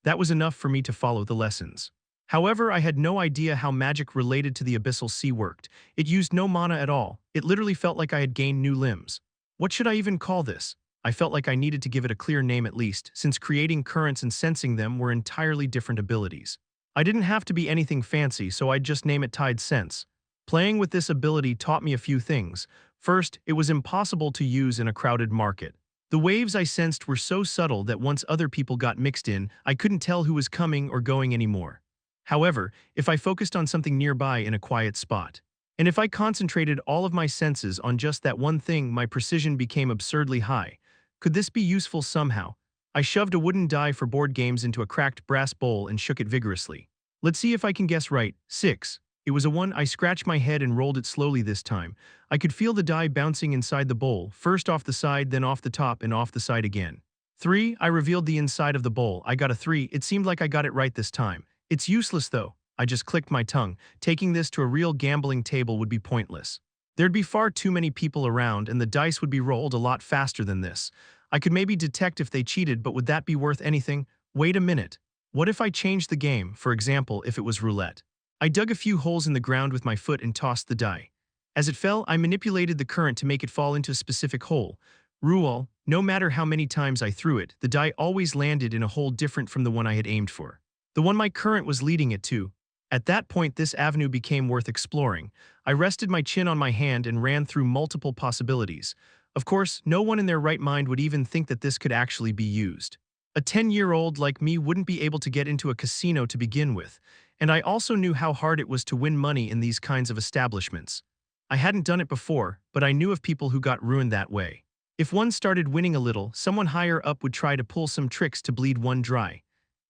That was enough for me to follow the lessons. However, I had no idea how magic related to the abyssal sea worked. It used no mana at all. It literally felt like I had gained new limbs. What should I even call this? I felt like I needed to give it a clear name at least, since creating currents and sensing them were entirely different abilities. I didn't have to be anything fancy, so I'd just name it Tide Sense. Playing with this ability taught me a few things. First, it was impossible to use in a crowded market. The waves I sensed were so subtle that once other people got mixed in, I couldn't tell who was coming or going anymore. However, if I focused on something nearby in a quiet spot, and if I concentrated all of my senses on just that one thing, my precision became absurdly high. Could this be useful somehow? I shoved a wooden die for board games into a cracked brass bowl and shook it vigorously. Let's see if I can guess right. 6. It was a 1. I scratched my head and rolled it slowly this time. I could feel the die bouncing inside the bowl, first off the side, then off the top, and off the side again. 3. I revealed the inside of the bowl. I got a 3. It seemed like I got it right this time. It's useless though. I just clicked my tongue. Taking this to a real gambling table would be pointless. There'd be far too many people around and the dice would be rolled a lot faster than this. I could maybe detect if they cheated, but would that be worth anything? Wait a minute. What if I changed the game, for example, if it was roulette? I dug a few holes in the ground with my foot and tossed the die. As it fell, I manipulated the current to make it fall into a specific hole. Rule: no matter how many times I threw it, the die always landed in a hole different from the one I had aimed for. The one my current was leading it to. At that point, this avenue became worth exploring. I rested my chin on my hand and ran through multiple possibilities. Of course, no one in their right mind would even think that this could actually be used. A 10-year-old like me wouldn't be able to get into a casino to begin with, and I also knew how hard it was to win money in these kinds of establishments. I hadn't done it before, but I knew of people who got ruined that way. If one started winning a little, someone higher up would try to pull some tricks to bleed one dry.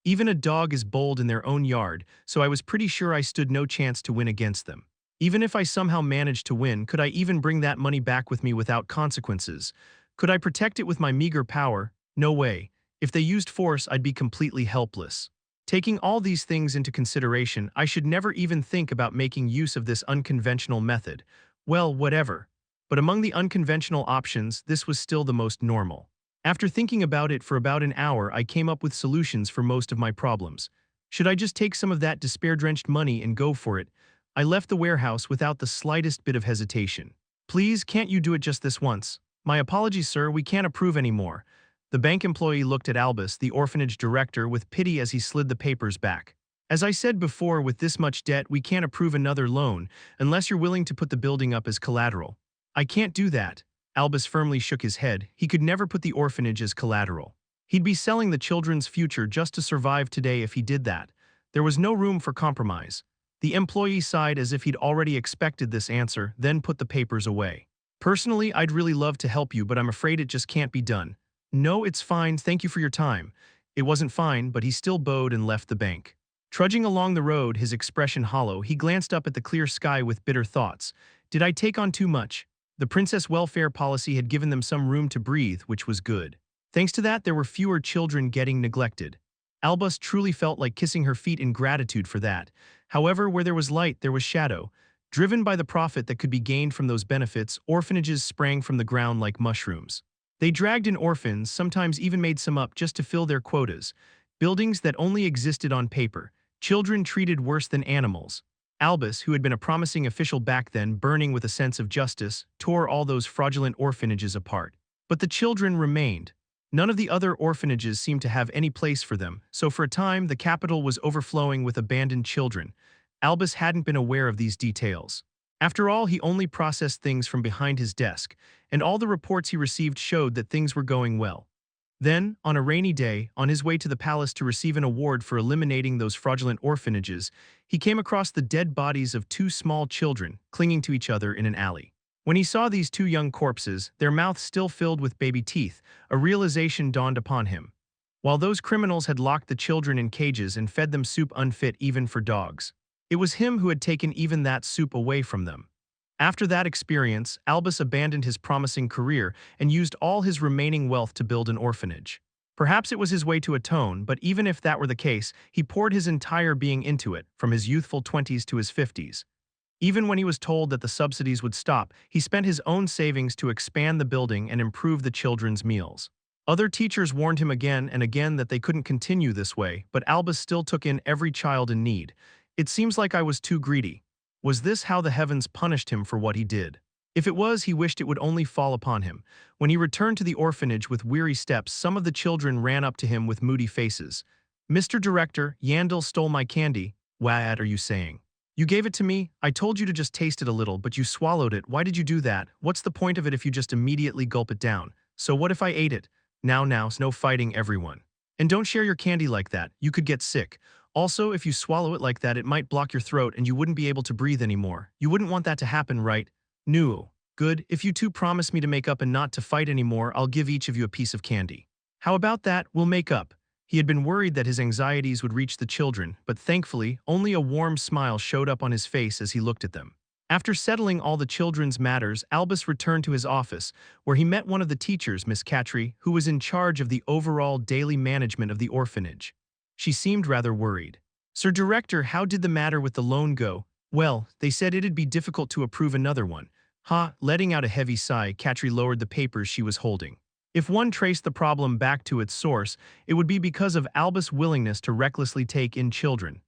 Even a dog is bold in their own yard, so I was pretty sure I stood no chance to win against them. Even if I somehow managed to win, could I even bring that money back with me without consequences? Could I protect it with my meager power? No way. If they used force, I'd be completely helpless. Taking all these things into consideration, I should never even think about making use of this unconventional method. Well, whatever. But among the unconventional options, this was still the most normal. After thinking about it for about an hour, I came up with solutions for most of my problems. Should I just take some of that despair-drenched money and go for it? I left the warehouse without the slightest bit of hesitation. Please, can't you do it just this once? My apologies, sir, we can't approve anymore. The bank employee looked at Albus, the orphanage director, with pity as he slid the papers back. As I said before, with this much debt, we can't approve another loan unless you're willing to put the building up as collateral. I can't do that. Albus firmly shook his head. He could never put the orphanage as collateral. He'd be selling the children's future just to survive today if he did that. There was no room for compromise. The employee sighed as if he'd already expected this answer, then put the papers away. Personally, I'd really love to help you, but I'm afraid it just can't be done. No, it's fine, thank you for your time. It wasn't fine, but he still bowed and left the bank. Trudging along the road, his expression hollow, he glanced up at the clear sky with bitter thoughts. Did I take on too much? The princess welfare policy had given them some room to breathe, which was good. Thanks to that, there were fewer children getting neglected. Albus truly felt like kissing her feet in gratitude for that. However, where there was light, there was shadow. Driven by the profit that could be gained from those benefits, orphanages sprang from the ground like mushrooms. They dragged in orphans, sometimes even made some up just to fill their quotas. Buildings that only existed on paper. Children treated worse than animals. Albus, who had been a promising official back then, burning with a sense of justice, tore all those fraudulent orphanages apart. But the children remained. None of the other orphanages seemed to have any place for them, so for a time the capital was overflowing with abandoned children. Albus hadn't been aware of these details. After all, he only processed things from behind his desk, and all the reports he received showed that things were going well. Then, on a rainy day, on his way to the palace to receive an award for eliminating those fraudulent orphanages, he came across the dead bodies of two small children clinging to each other in an alley. When he saw these two young corpses, their mouths still filled with baby teeth, a realization dawned upon him. While those criminals had locked the children in cages and fed them soup unfit even for dogs, it was him who had taken even that soup away from them. After that experience, Albus abandoned his promising career and used all his remaining wealth to build an orphanage. Perhaps it was his way to atone, but even if that were the case, he poured his entire being into it, from his youthful 20s to his 50s. Even when he was told that the subsidies would stop, he spent his own savings to expand the building and improve the children's meals. Other teachers warned him again and again that they couldn't continue this way, but Albus still took in every child in need. It seems like I was too greedy. Was this how the heavens punished him for what he did? If it was, he wished it would only fall upon him. When he returned to the orphanage with weary steps, some of the children ran up to him with moody faces. "Mr. Director, Yandel stole my candy." "What are you saying? You gave it to me? I told you to just taste it a little, but you swallowed it. Why did you do that? What's the point of it if you just immediately gulp it down? So what if I ate it? Now, no fighting, everyone. And don't share your candy like that. You could get sick. Also, if you swallow it like that, it might block your throat and you wouldn't be able to breathe anymore. You wouldn't want that to happen, right? No. Good. If you two promise me to make up and not to fight anymore, I'll give each of you a piece of candy. How about that? We'll make up." He had been worried that his anxieties would reach the children, but thankfully, only a warm smile showed up on his face as he looked at them. After settling all the children's matters, Albus returned to his office, where he met one of the teachers, Miss Catry, who was in charge of the overall daily management of the orphanage. She seemed rather worried. "Sir Director, how did the matter with the loan go?" "Well, they said it'd be difficult to approve another one." Letting out a heavy sigh, Catry lowered the papers she was holding. If one traced the problem back to its source, it would be because of Albus' willingness to recklessly take in children.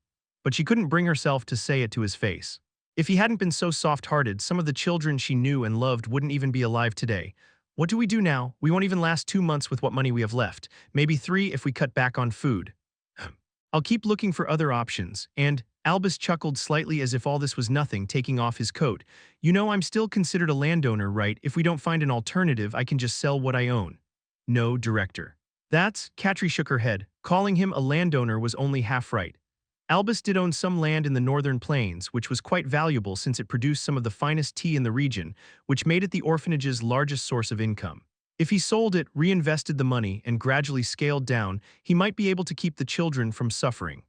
But she couldn't bring herself to say it to his face. If he hadn't been so soft-hearted, some of the children she knew and loved wouldn't even be alive today. What do we do now? We won't even last 2 months with what money we have left. Maybe 3 if we cut back on food. I'll keep looking for other options, and Albus chuckled slightly as if all this was nothing, taking off his coat. You know, I'm still considered a landowner, right? If we don't find an alternative, I can just sell what I own. No, director. Katri shook her head. Calling him a landowner was only half right. Albus did own some land in the northern plains, which was quite valuable since it produced some of the finest tea in the region, which made it the orphanage's largest source of income. If he sold it, reinvested the money, and gradually scaled down, he might be able to keep the children from suffering.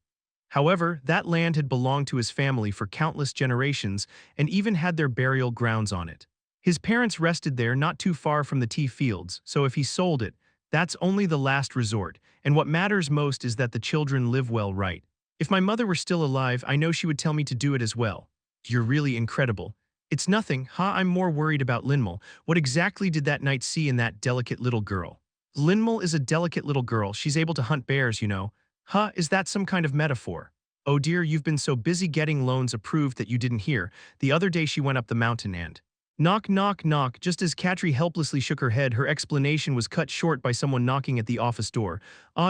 However, that land had belonged to his family for countless generations and even had their burial grounds on it. His parents rested there not too far from the tea fields, so if he sold it, that's only the last resort, and what matters most is that the children live well, right? If my mother were still alive, I know she would tell me to do it as well. You're really incredible. It's nothing, huh? I'm more worried about Linmal. What exactly did that knight see in that delicate little girl? Linmal is a delicate little girl. She's able to hunt bears, you know. Huh, is that some kind of metaphor? Oh dear, you've been so busy getting loans approved that you didn't hear. The other day she went up the mountain and… Knock, knock, knock. Just as Katri helplessly shook her head, her explanation was cut short by someone knocking at the office door.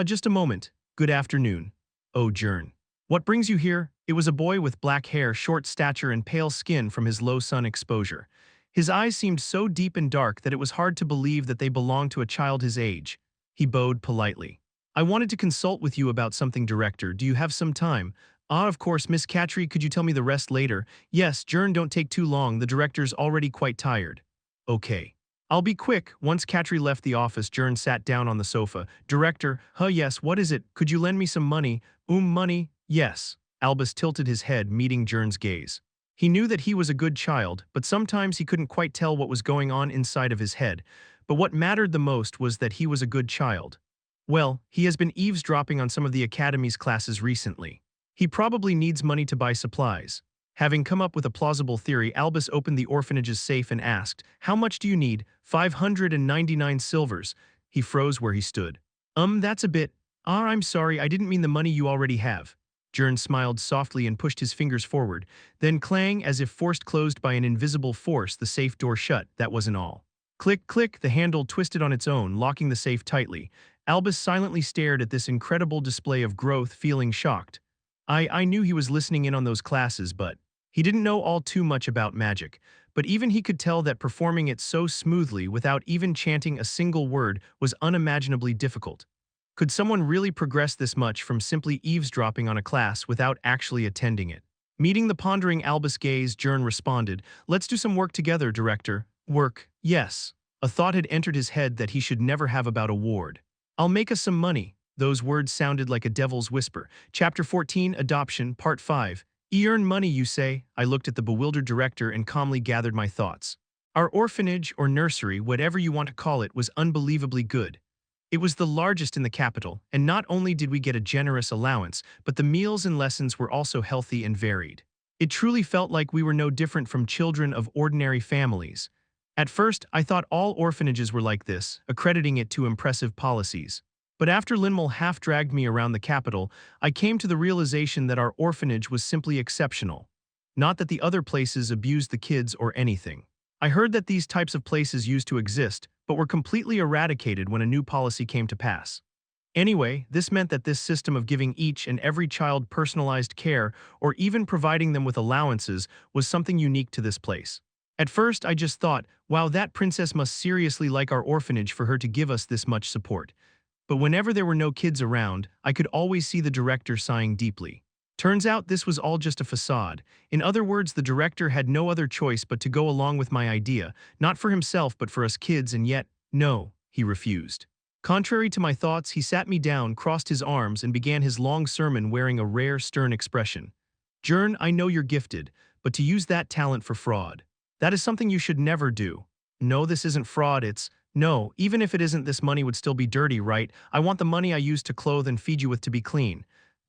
Just a moment. Good afternoon. Oh, Jern. What brings you here? It was a boy with black hair, short stature, and pale skin from his low sun exposure. His eyes seemed so deep and dark that it was hard to believe that they belonged to a child his age. He bowed politely. I wanted to consult with you about something, Director. Do you have some time? Of course, Miss Katri, could you tell me the rest later? Yes, Jern, don't take too long. The director's already quite tired. Okay. I'll be quick. Once Katri left the office, Jern sat down on the sofa. Director, yes, what is it? Could you lend me some money? Money? Yes. Albus tilted his head, meeting Jern's gaze. He knew that he was a good child, but sometimes he couldn't quite tell what was going on inside of his head. But what mattered the most was that he was a good child. Well, he has been eavesdropping on some of the academy's classes recently. He probably needs money to buy supplies. Having come up with a plausible theory, Albus opened the orphanage's safe and asked, How much do you need? 599 silvers. He froze where he stood. That's a bit. I'm sorry, I didn't mean the money you already have. Jern smiled softly and pushed his fingers forward. Then clang, as if forced closed by an invisible force, the safe door shut. That wasn't all. Click, click, the handle twisted on its own, locking the safe tightly. Albus silently stared at this incredible display of growth, feeling shocked. I knew he was listening in on those classes, but he didn't know all too much about magic. But even he could tell that performing it so smoothly without even chanting a single word was unimaginably difficult. Could someone really progress this much from simply eavesdropping on a class without actually attending it? Meeting the pondering Albus' gaze, Jern responded, Let's do some work together, Director. Work, yes. A thought had entered his head that he should never have about a ward. I'll make us some money. Those words sounded like a devil's whisper. Chapter 14, Adoption, Part 5. Earn money, you say? I looked at the bewildered director and calmly gathered my thoughts. Our orphanage, or nursery, whatever you want to call it, was unbelievably good. It was the largest in the capital, and not only did we get a generous allowance, but the meals and lessons were also healthy and varied. It truly felt like we were no different from children of ordinary families. At first, I thought all orphanages were like this, accrediting it to impressive policies. But after Linmal half-dragged me around the capital, I came to the realization that our orphanage was simply exceptional. Not that the other places abused the kids or anything. I heard that these types of places used to exist, but were completely eradicated when a new policy came to pass. Anyway, this meant that this system of giving each and every child personalized care or even providing them with allowances was something unique to this place. At first, I just thought, wow, that princess must seriously like our orphanage for her to give us this much support. But whenever there were no kids around, I could always see the director sighing deeply. Turns out this was all just a facade. In other words, the director had no other choice but to go along with my idea, not for himself but for us kids, and yet, no, he refused. Contrary to my thoughts, he sat me down, crossed his arms, and began his long sermon wearing a rare, stern expression. Jern, I know you're gifted, but to use that talent for fraud, that is something you should never do. No, this isn't fraud, it's… No, even if it isn't, this money would still be dirty, right? I want the money I use to clothe and feed you with to be clean.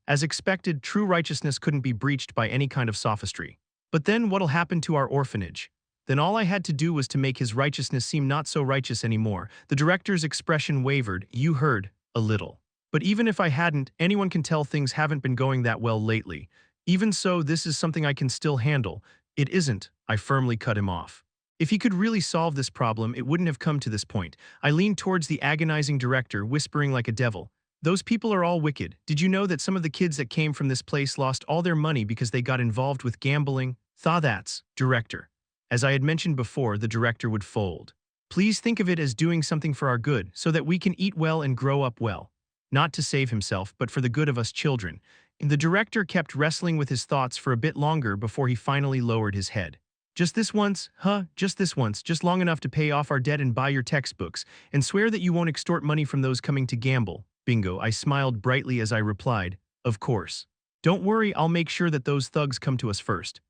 As expected, true righteousness couldn't be breached by any kind of sophistry. But then what'll happen to our orphanage? Then all I had to do was to make his righteousness seem not so righteous anymore. The director's expression wavered. You heard, a little. But even if I hadn't, anyone can tell things haven't been going that well lately. Even so, this is something I can still handle. It isn't, I firmly cut him off. If he could really solve this problem, it wouldn't have come to this point. I leaned towards the agonizing director, whispering like a devil. Those people are all wicked. Did you know that some of the kids that came from this place lost all their money because they got involved with gambling? That's, director. As I had mentioned before, the director would fold. Please think of it as doing something for our good, so that we can eat well and grow up well. Not to save himself, but for the good of us children. The director kept wrestling with his thoughts for a bit longer before he finally lowered his head. Just this once, just this once, just long enough to pay off our debt and buy your textbooks, and swear that you won't extort money from those coming to gamble. Bingo, I smiled brightly as I replied, of course. Don't worry, I'll make sure that those thugs come to us first.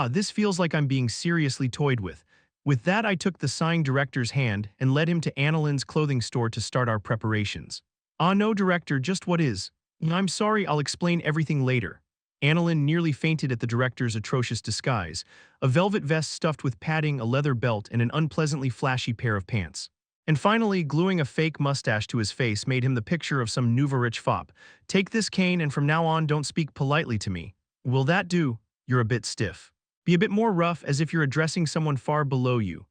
This feels like I'm being seriously toyed with. With that, I took the sighing director's hand and led him to Annalyn's clothing store to start our preparations. No, director, just what is? I'm sorry, I'll explain everything later. Annalyn nearly fainted at the director's atrocious disguise, a velvet vest stuffed with padding, a leather belt, and an unpleasantly flashy pair of pants. And finally, gluing a fake mustache to his face made him the picture of some nouveau rich fop. Take this cane and from now on don't speak politely to me. Will that do? You're a bit stiff. Be a bit more rough, as if you're addressing someone far below you.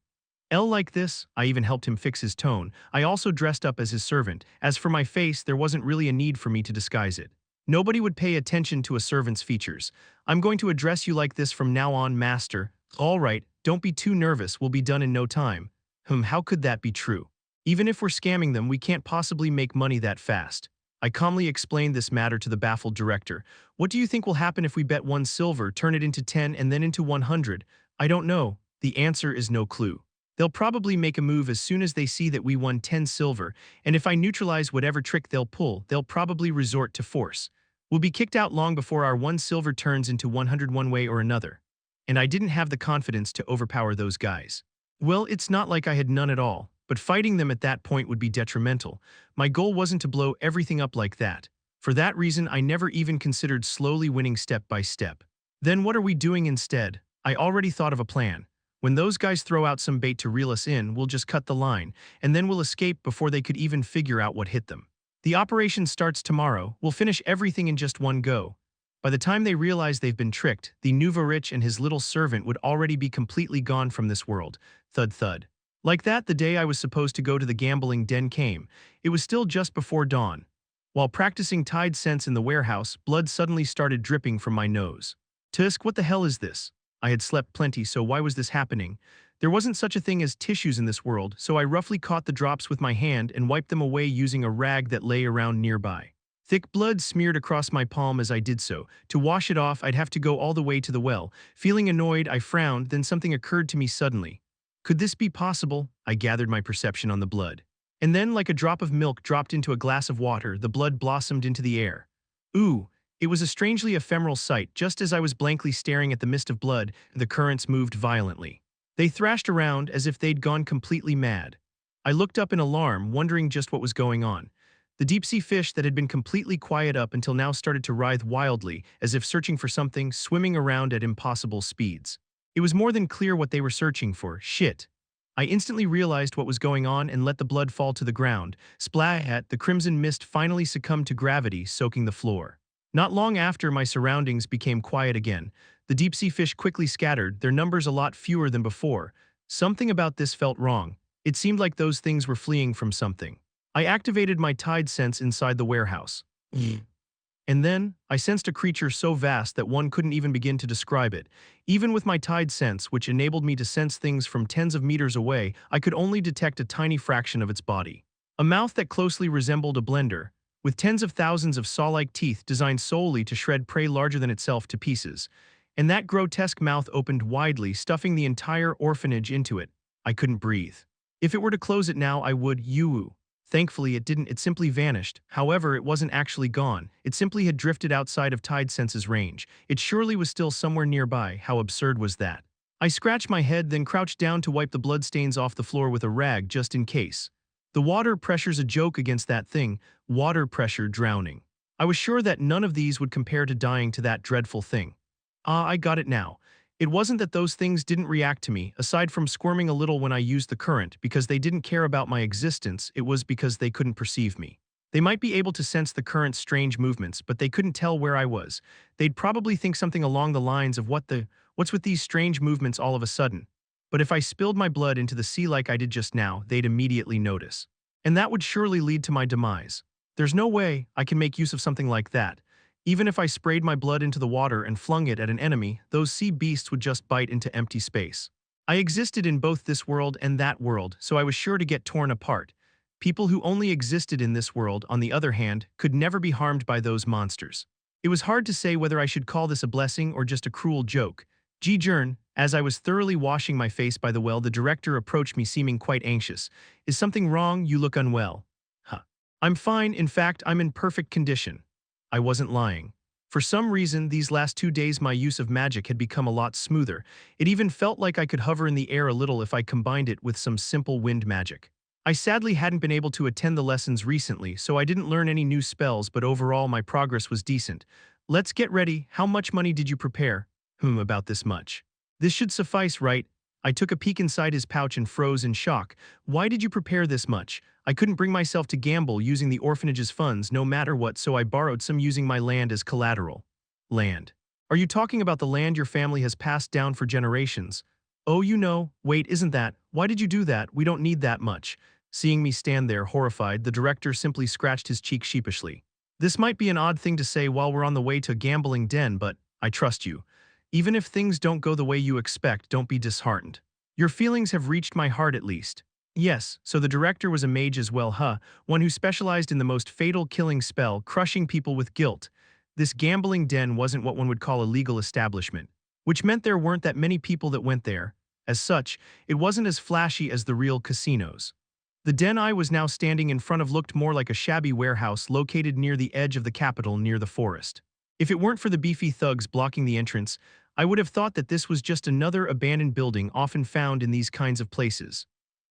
Like this, I even helped him fix his tone. I also dressed up as his servant. As for my face, there wasn't really a need for me to disguise it. Nobody would pay attention to a servant's features. I'm going to address you like this from now on, master. All right, don't be too nervous, we'll be done in no time. How could that be true? Even if we're scamming them, we can't possibly make money that fast. I calmly explained this matter to the baffled director. What do you think will happen if we bet 1 silver, turn it into 10 and then into 100? I don't know. The answer is no clue. They'll probably make a move as soon as they see that we won 10 silver, and if I neutralize whatever trick they'll pull, they'll probably resort to force. We'll be kicked out long before our 1 silver turns into 100 one way or another. And I didn't have the confidence to overpower those guys. Well, it's not like I had none at all, but fighting them at that point would be detrimental. My goal wasn't to blow everything up like that. For that reason, I never even considered slowly winning step by step. Then what are we doing instead? I already thought of a plan. When those guys throw out some bait to reel us in, we'll just cut the line, and then we'll escape before they could even figure out what hit them. The operation starts tomorrow. We'll finish everything in just one go. By the time they realize they've been tricked, the nouveau rich and his little servant would already be completely gone from this world. Thud thud. Like that, the day I was supposed to go to the gambling den came. It was still just before dawn. While practicing tide sense in the warehouse, blood suddenly started dripping from my nose. Tusk, what the hell is this? I had slept plenty, so why was this happening? There wasn't such a thing as tissues in this world, so I roughly caught the drops with my hand and wiped them away using a rag that lay around nearby. Thick blood smeared across my palm as I did so. To wash it off, I'd have to go all the way to the well. Feeling annoyed, I frowned, then something occurred to me suddenly. Could this be possible? I gathered my perception on the blood. And then, like a drop of milk dropped into a glass of water, the blood blossomed into the air. Ooh! It was a strangely ephemeral sight. Just as I was blankly staring at the mist of blood, the currents moved violently. They thrashed around as if they'd gone completely mad. I looked up in alarm, wondering just what was going on. The deep-sea fish that had been completely quiet up until now started to writhe wildly, as if searching for something, swimming around at impossible speeds. It was more than clear what they were searching for. Shit. I instantly realized what was going on and let the blood fall to the ground. Splat! The crimson mist finally succumbed to gravity, soaking the floor. Not long after, my surroundings became quiet again. The deep-sea fish quickly scattered, their numbers a lot fewer than before. Something about this felt wrong. It seemed like those things were fleeing from something. I activated my tide sense inside the warehouse. And then, I sensed a creature so vast that one couldn't even begin to describe it. Even with my tide sense, which enabled me to sense things from tens of meters away, I could only detect a tiny fraction of its body. A mouth that closely resembled a blender, with tens of thousands of saw-like teeth designed solely to shred prey larger than itself to pieces. And that grotesque mouth opened widely, stuffing the entire orphanage into it. I couldn't breathe. If it were to close it now, I would, Thankfully, it didn't. It simply vanished. However, it wasn't actually gone. It simply had drifted outside of Tide Sense's range. It surely was still somewhere nearby. How absurd was that? I scratched my head, then crouched down to wipe the bloodstains off the floor with a rag just in case. The water pressure's a joke against that thing. Water pressure drowning. I was sure that none of these would compare to dying to that dreadful thing. I got it now. It wasn't that those things didn't react to me, aside from squirming a little when I used the current, because they didn't care about my existence, it was because they couldn't perceive me. They might be able to sense the current's strange movements, but they couldn't tell where I was. They'd probably think something along the lines of what's with these strange movements all of a sudden? But if I spilled my blood into the sea like I did just now, they'd immediately notice. And that would surely lead to my demise. There's no way I can make use of something like that. Even if I sprayed my blood into the water and flung it at an enemy, those sea beasts would just bite into empty space. I existed in both this world and that world, so I was sure to get torn apart. People who only existed in this world, on the other hand, could never be harmed by those monsters. It was hard to say whether I should call this a blessing or just a cruel joke. Jern, as I was thoroughly washing my face by the well, the director approached me seeming quite anxious. Is something wrong? You look unwell. Huh. I'm fine, in fact, I'm in perfect condition. I wasn't lying. For some reason, these last 2 days my use of magic had become a lot smoother. It even felt like I could hover in the air a little if I combined it with some simple wind magic. I sadly hadn't been able to attend the lessons recently, so I didn't learn any new spells, but overall my progress was decent. Let's get ready. How much money did you prepare? About this much. This should suffice, right? I took a peek inside his pouch and froze in shock. Why did you prepare this much? I couldn't bring myself to gamble using the orphanage's funds no matter what, so I borrowed some using my land as collateral. Land. Are you talking about the land your family has passed down for generations? Oh, wait, isn't that? Why did you do that? We don't need that much. Seeing me stand there, horrified, the director simply scratched his cheek sheepishly. This might be an odd thing to say while we're on the way to a gambling den, but I trust you. Even if things don't go the way you expect, don't be disheartened. Your feelings have reached my heart at least. Yes, so the director was a mage as well, huh? One who specialized in the most fatal killing spell, crushing people with guilt. This gambling den wasn't what one would call a legal establishment, which meant there weren't that many people that went there. As such, it wasn't as flashy as the real casinos. The den I was now standing in front of looked more like a shabby warehouse located near the edge of the capital near the forest. If it weren't for the beefy thugs blocking the entrance, I would have thought that this was just another abandoned building often found in these kinds of places.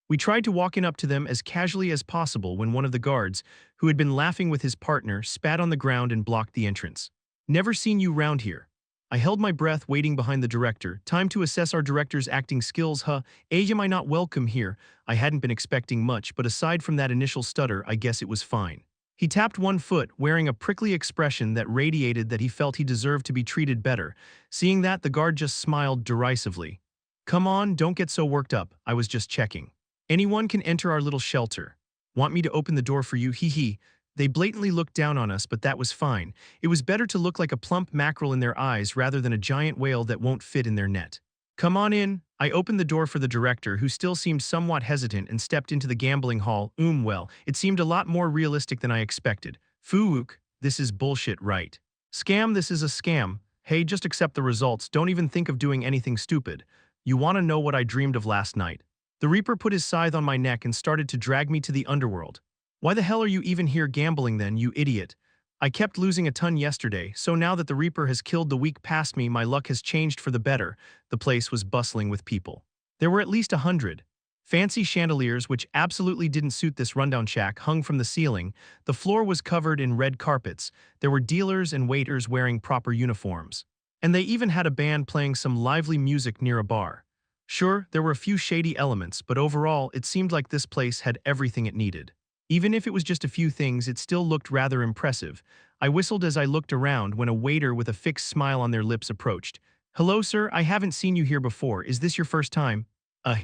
We tried to walk in up to them as casually as possible when one of the guards, who had been laughing with his partner, spat on the ground and blocked the entrance. Never seen you round here. I held my breath waiting behind the director. Time to assess our director's acting skills, huh? Am I not welcome here? I hadn't been expecting much, but aside from that initial stutter, I guess it was fine. He tapped one foot, wearing a prickly expression that radiated that he felt he deserved to be treated better. Seeing that, the guard just smiled derisively. Come on, don't get so worked up. I was just checking. Anyone can enter our little shelter. Want me to open the door for you? Hee hee. They blatantly looked down on us, but that was fine. It was better to look like a plump mackerel in their eyes rather than a giant whale that won't fit in their net. Come on in. I opened the door for the director, who still seemed somewhat hesitant, and stepped into the gambling hall. Well, it seemed a lot more realistic than I expected. Fuuk, this is bullshit, right? Scam, this is a scam. Hey, just accept the results. Don't even think of doing anything stupid. You want to know what I dreamed of last night? The Reaper put his scythe on my neck and started to drag me to the underworld. Why the hell are you even here gambling then, you idiot? I kept losing a ton yesterday, so now that the Reaper has killed the week past me, my luck has changed for the better. The place was bustling with people. There were at least 100. Fancy chandeliers, which absolutely didn't suit this rundown shack, hung from the ceiling. The floor was covered in red carpets. There were dealers and waiters wearing proper uniforms. And they even had a band playing some lively music near a bar. Sure, there were a few shady elements, but overall, it seemed like this place had everything it needed. Even if it was just a few things, it still looked rather impressive. I whistled as I looked around when a waiter with a fixed smile on their lips approached. Hello, sir, I haven't seen you here before. Is this your first time?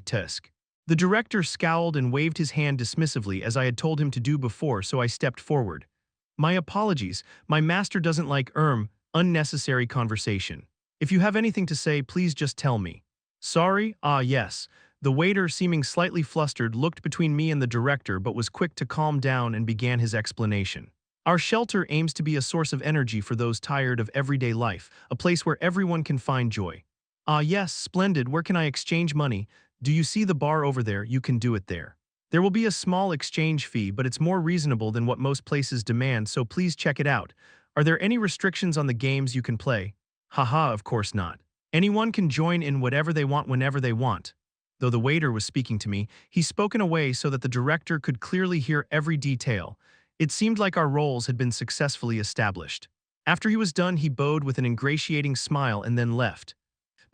Tusk. The director scowled and waved his hand dismissively as I had told him to do before, so I stepped forward. My apologies, my master doesn't like unnecessary conversation. If you have anything to say, please just tell me. Sorry? Yes. The waiter, seeming slightly flustered, looked between me and the director but was quick to calm down and began his explanation. Our shelter aims to be a source of energy for those tired of everyday life, a place where everyone can find joy. Yes, splendid. Where can I exchange money? Do you see the bar over there? You can do it there. There will be a small exchange fee, but it's more reasonable than what most places demand, so please check it out. Are there any restrictions on the games you can play? Haha, of course not. Anyone can join in whatever they want whenever they want. Though the waiter was speaking to me, he spoke in a way so that the director could clearly hear every detail. It seemed like our roles had been successfully established. After he was done, he bowed with an ingratiating smile and then left.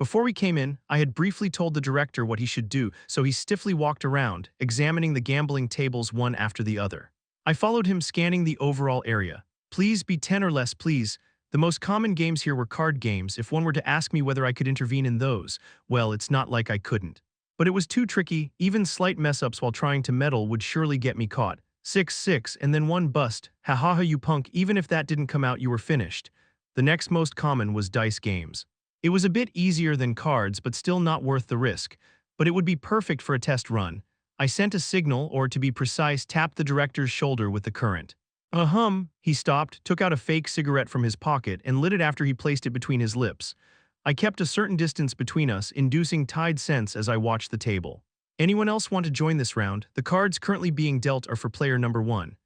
Before we came in, I had briefly told the director what he should do, so he stiffly walked around, examining the gambling tables one after the other. I followed him, scanning the overall area. Please be 10 or less, please. The most common games here were card games. If one were to ask me whether I could intervene in those, well, it's not like I couldn't. But it was too tricky. Even slight mess-ups while trying to meddle would surely get me caught. 6-6 and then one bust. Ha ha ha, you punk. Even if that didn't come out, you were finished. The next most common was dice games. It was a bit easier than cards, but still not worth the risk. But it would be perfect for a test run. I sent a signal, or to be precise, tapped the director's shoulder with the current. He stopped, took out a fake cigarette from his pocket, and lit it after he placed it between his lips. I kept a certain distance between us, inducing tied sense as I watched the table. Anyone else want to join this round? The cards currently being dealt are for player number 1.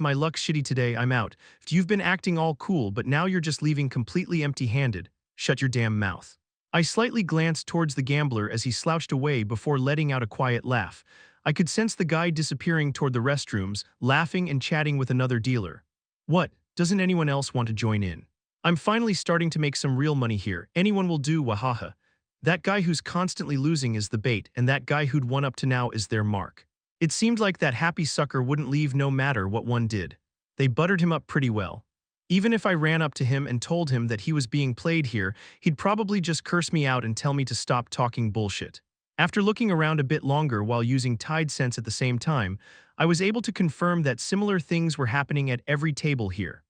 My luck's shitty today, I'm out. You've been acting all cool, but now you're just leaving completely empty-handed. Shut your damn mouth. I slightly glanced towards the gambler as he slouched away before letting out a quiet laugh. I could sense the guy disappearing toward the restrooms, laughing and chatting with another dealer. What? Doesn't anyone else want to join in? I'm finally starting to make some real money here. Anyone will do, wahaha. That guy who's constantly losing is the bait, and that guy who'd won up to now is their mark. It seemed like that happy sucker wouldn't leave no matter what one did. They buttered him up pretty well. Even if I ran up to him and told him that he was being played here, he'd probably just curse me out and tell me to stop talking bullshit. After looking around a bit longer while using Tide Sense at the same time, I was able to confirm that similar things were happening at every table here.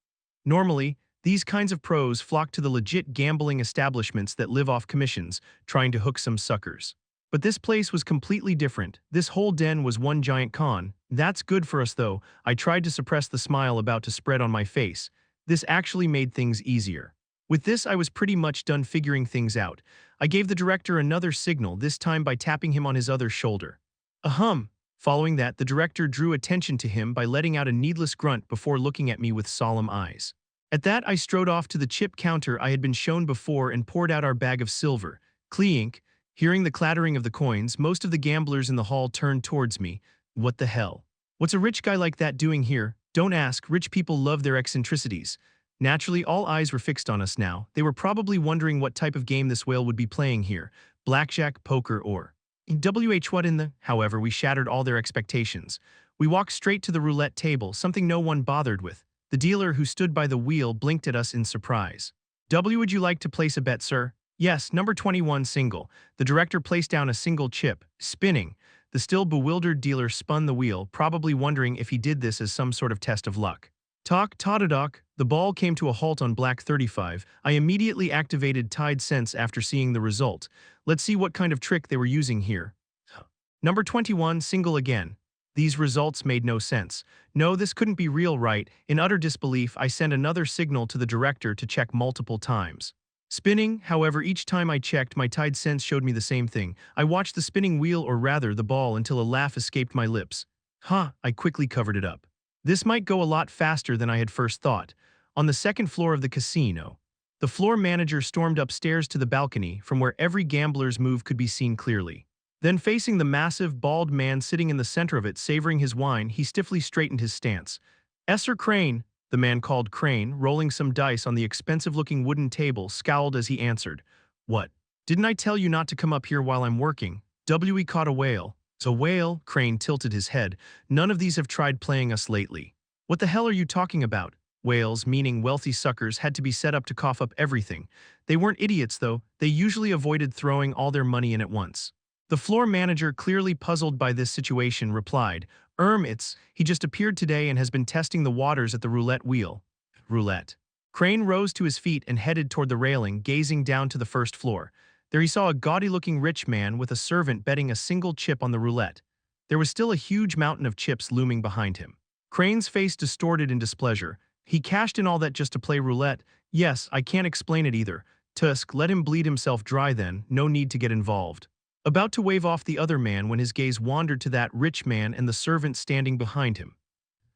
Normally, these kinds of pros flock to the legit gambling establishments that live off commissions, trying to hook some suckers. But this place was completely different. This whole den was one giant con. That's good for us though. I tried to suppress the smile about to spread on my face. This actually made things easier. With this, I was pretty much done figuring things out. I gave the director another signal, this time by tapping him on his other shoulder. Following that, the director drew attention to him by letting out a needless grunt before looking at me with solemn eyes. At that, I strode off to the chip counter I had been shown before and poured out our bag of silver. Clink. Hearing the clattering of the coins, most of the gamblers in the hall turned towards me. What the hell? What's a rich guy like that doing here? Don't ask, rich people love their eccentricities. Naturally, all eyes were fixed on us now. They were probably wondering what type of game this whale would be playing here. Blackjack, poker, or what in the... However, we shattered all their expectations. We walked straight to the roulette table, something no one bothered with. The dealer who stood by the wheel blinked at us in surprise. Would you like to place a bet, sir? Yes, number 21 single. The director placed down a single chip, spinning. The still bewildered dealer spun the wheel, probably wondering if he did this as some sort of test of luck. Talk, Tadadoc. The ball came to a halt on black 35. I immediately activated Tide Sense after seeing the result. Let's see what kind of trick they were using here. Number 21, single again. These results made no sense. No, this couldn't be real, right? In utter disbelief, I sent another signal to the director to check multiple times. Spinning, however, each time I checked, my Tide Sense showed me the same thing. I watched the spinning wheel, or rather the ball, until a laugh escaped my lips. I quickly covered it up. This might go a lot faster than I had first thought. On the second floor of the casino, the floor manager stormed upstairs to the balcony from where every gambler's move could be seen clearly. Then, facing the massive, bald man sitting in the center of it, savoring his wine, he stiffly straightened his stance. "Sir Crane," the man called Crane, rolling some dice on the expensive-looking wooden table, scowled as he answered. "What? Didn't I tell you not to come up here while I'm working? We caught a whale." "A whale?" Crane tilted his head. "None of these have tried playing us lately." "What the hell are you talking about?" Whales, meaning wealthy suckers, had to be set up to cough up everything. They weren't idiots, though. They usually avoided throwing all their money in at once. The floor manager, clearly puzzled by this situation, replied, he just appeared today and has been testing the waters at the roulette wheel." Roulette. Crane rose to his feet and headed toward the railing, gazing down to the first floor. There he saw a gaudy-looking rich man with a servant betting a single chip on the roulette. There was still a huge mountain of chips looming behind him. Crane's face distorted in displeasure. He cashed in all that just to play roulette? Yes, I can't explain it either. Tusk, let him bleed himself dry then, no need to get involved. About to wave off the other man when his gaze wandered to that rich man and the servant standing behind him.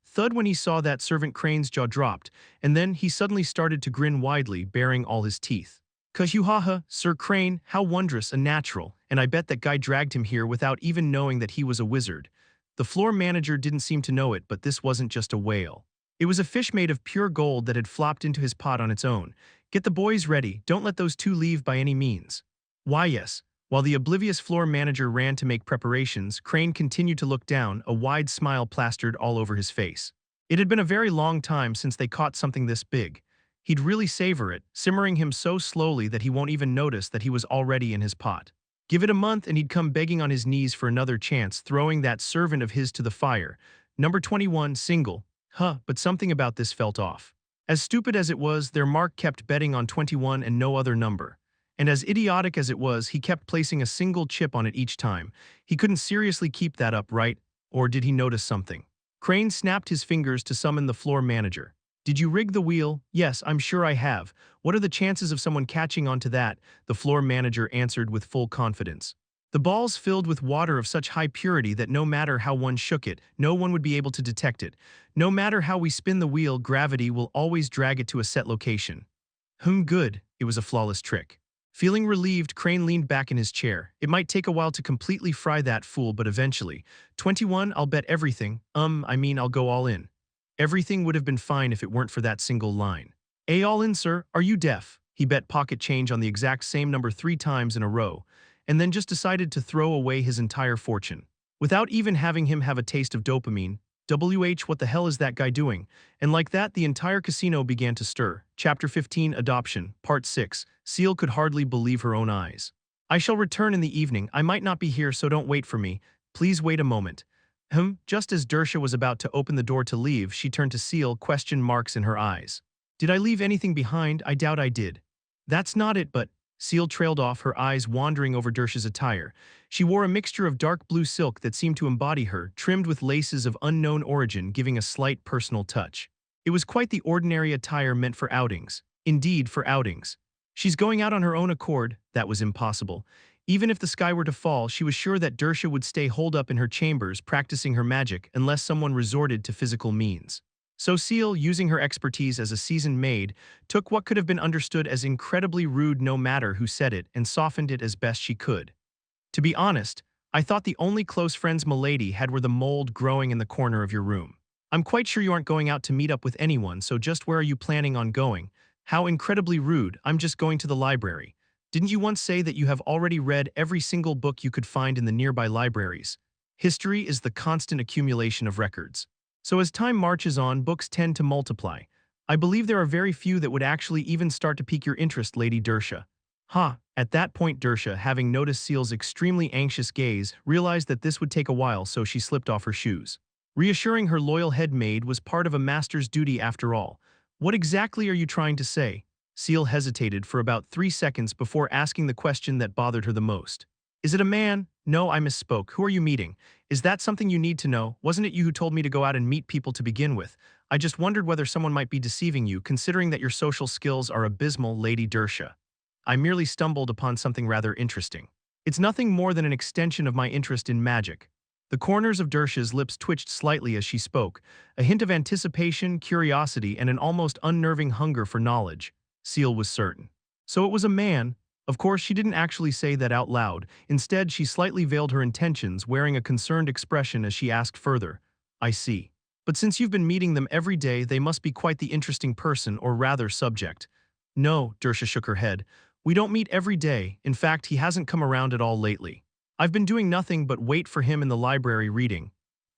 Thud, when he saw that servant, Crane's jaw dropped, and then he suddenly started to grin widely, baring all his teeth. "Kahuhaha, Sir Crane, how wondrous, a natural, and I bet that guy dragged him here without even knowing that he was a wizard." The floor manager didn't seem to know it, but this wasn't just a whale. It was a fish made of pure gold that had flopped into his pot on its own. "Get the boys ready, don't let those two leave by any means." Why yes. While the oblivious floor manager ran to make preparations, Crane continued to look down, a wide smile plastered all over his face. It had been a very long time since they caught something this big. He'd really savor it, simmering him so slowly that he won't even notice that he was already in his pot. Give it a month and he'd come begging on his knees for another chance, throwing that servant of his to the fire. Number 21, single. But something about this felt off. As stupid as it was, their mark kept betting on 21 and no other number. And as idiotic as it was, he kept placing a single chip on it each time. He couldn't seriously keep that up, right? Or did he notice something? Crane snapped his fingers to summon the floor manager. Did you rig the wheel? Yes, I'm sure I have. What are the chances of someone catching on to that? The floor manager answered with full confidence. The ball's filled with water of such high purity that no matter how one shook it, no one would be able to detect it. No matter how we spin the wheel, gravity will always drag it to a set location. Good. It was a flawless trick. Feeling relieved, Crane leaned back in his chair. It might take a while to completely fry that fool, but eventually. 21, I'll bet everything. I'll go all in. Everything would have been fine if it weren't for that single line. All in, sir? Are you deaf? He bet pocket change on the exact same number 3 times in a row, and then just decided to throw away his entire fortune. Without even having him have a taste of dopamine. What the hell is that guy doing? And like that, the entire casino began to stir. Chapter 15, Adoption, Part 6. Seal could hardly believe her own eyes. I shall return in the evening. I might not be here, so don't wait for me. Please wait a moment. Just as Dersha was about to open the door to leave, she turned to Seal, question marks in her eyes. Did I leave anything behind? I doubt I did. That's not it, but... Seal trailed off, her eyes wandering over Dersha's attire. She wore a mixture of dark blue silk that seemed to embody her, trimmed with laces of unknown origin, giving a slight personal touch. It was quite the ordinary attire meant for outings. Indeed, for outings. She's going out on her own accord. That was impossible. Even if the sky were to fall, she was sure that Dersha would stay holed up in her chambers practicing her magic unless someone resorted to physical means. So Seal, using her expertise as a seasoned maid, took what could have been understood as incredibly rude no matter who said it and softened it as best she could. To be honest, I thought the only close friends Milady had were the mold growing in the corner of your room. I'm quite sure you aren't going out to meet up with anyone, so just where are you planning on going? How incredibly rude, I'm just going to the library. Didn't you once say that you have already read every single book you could find in the nearby libraries? History is the constant accumulation of records. So as time marches on, books tend to multiply. I believe there are very few that would actually even start to pique your interest, Lady Dersha. At that point Dersha, having noticed Seal's extremely anxious gaze, realized that this would take a while, so she slipped off her shoes. Reassuring her loyal head maid was part of a master's duty after all. What exactly are you trying to say? Seal hesitated for about 3 seconds before asking the question that bothered her the most. Is it a man? No, I misspoke. Who are you meeting? Is that something you need to know? Wasn't it you who told me to go out and meet people to begin with? I just wondered whether someone might be deceiving you, considering that your social skills are abysmal, Lady Dersha. I merely stumbled upon something rather interesting. It's nothing more than an extension of my interest in magic. The corners of Dersha's lips twitched slightly as she spoke, a hint of anticipation, curiosity, and an almost unnerving hunger for knowledge. Seal was certain. So it was a man. Of course, she didn't actually say that out loud. Instead, she slightly veiled her intentions, wearing a concerned expression as she asked further. I see. But since you've been meeting them every day, they must be quite the interesting person, or rather subject. No, Dersha shook her head. We don't meet every day. In fact, he hasn't come around at all lately. I've been doing nothing but wait for him in the library reading.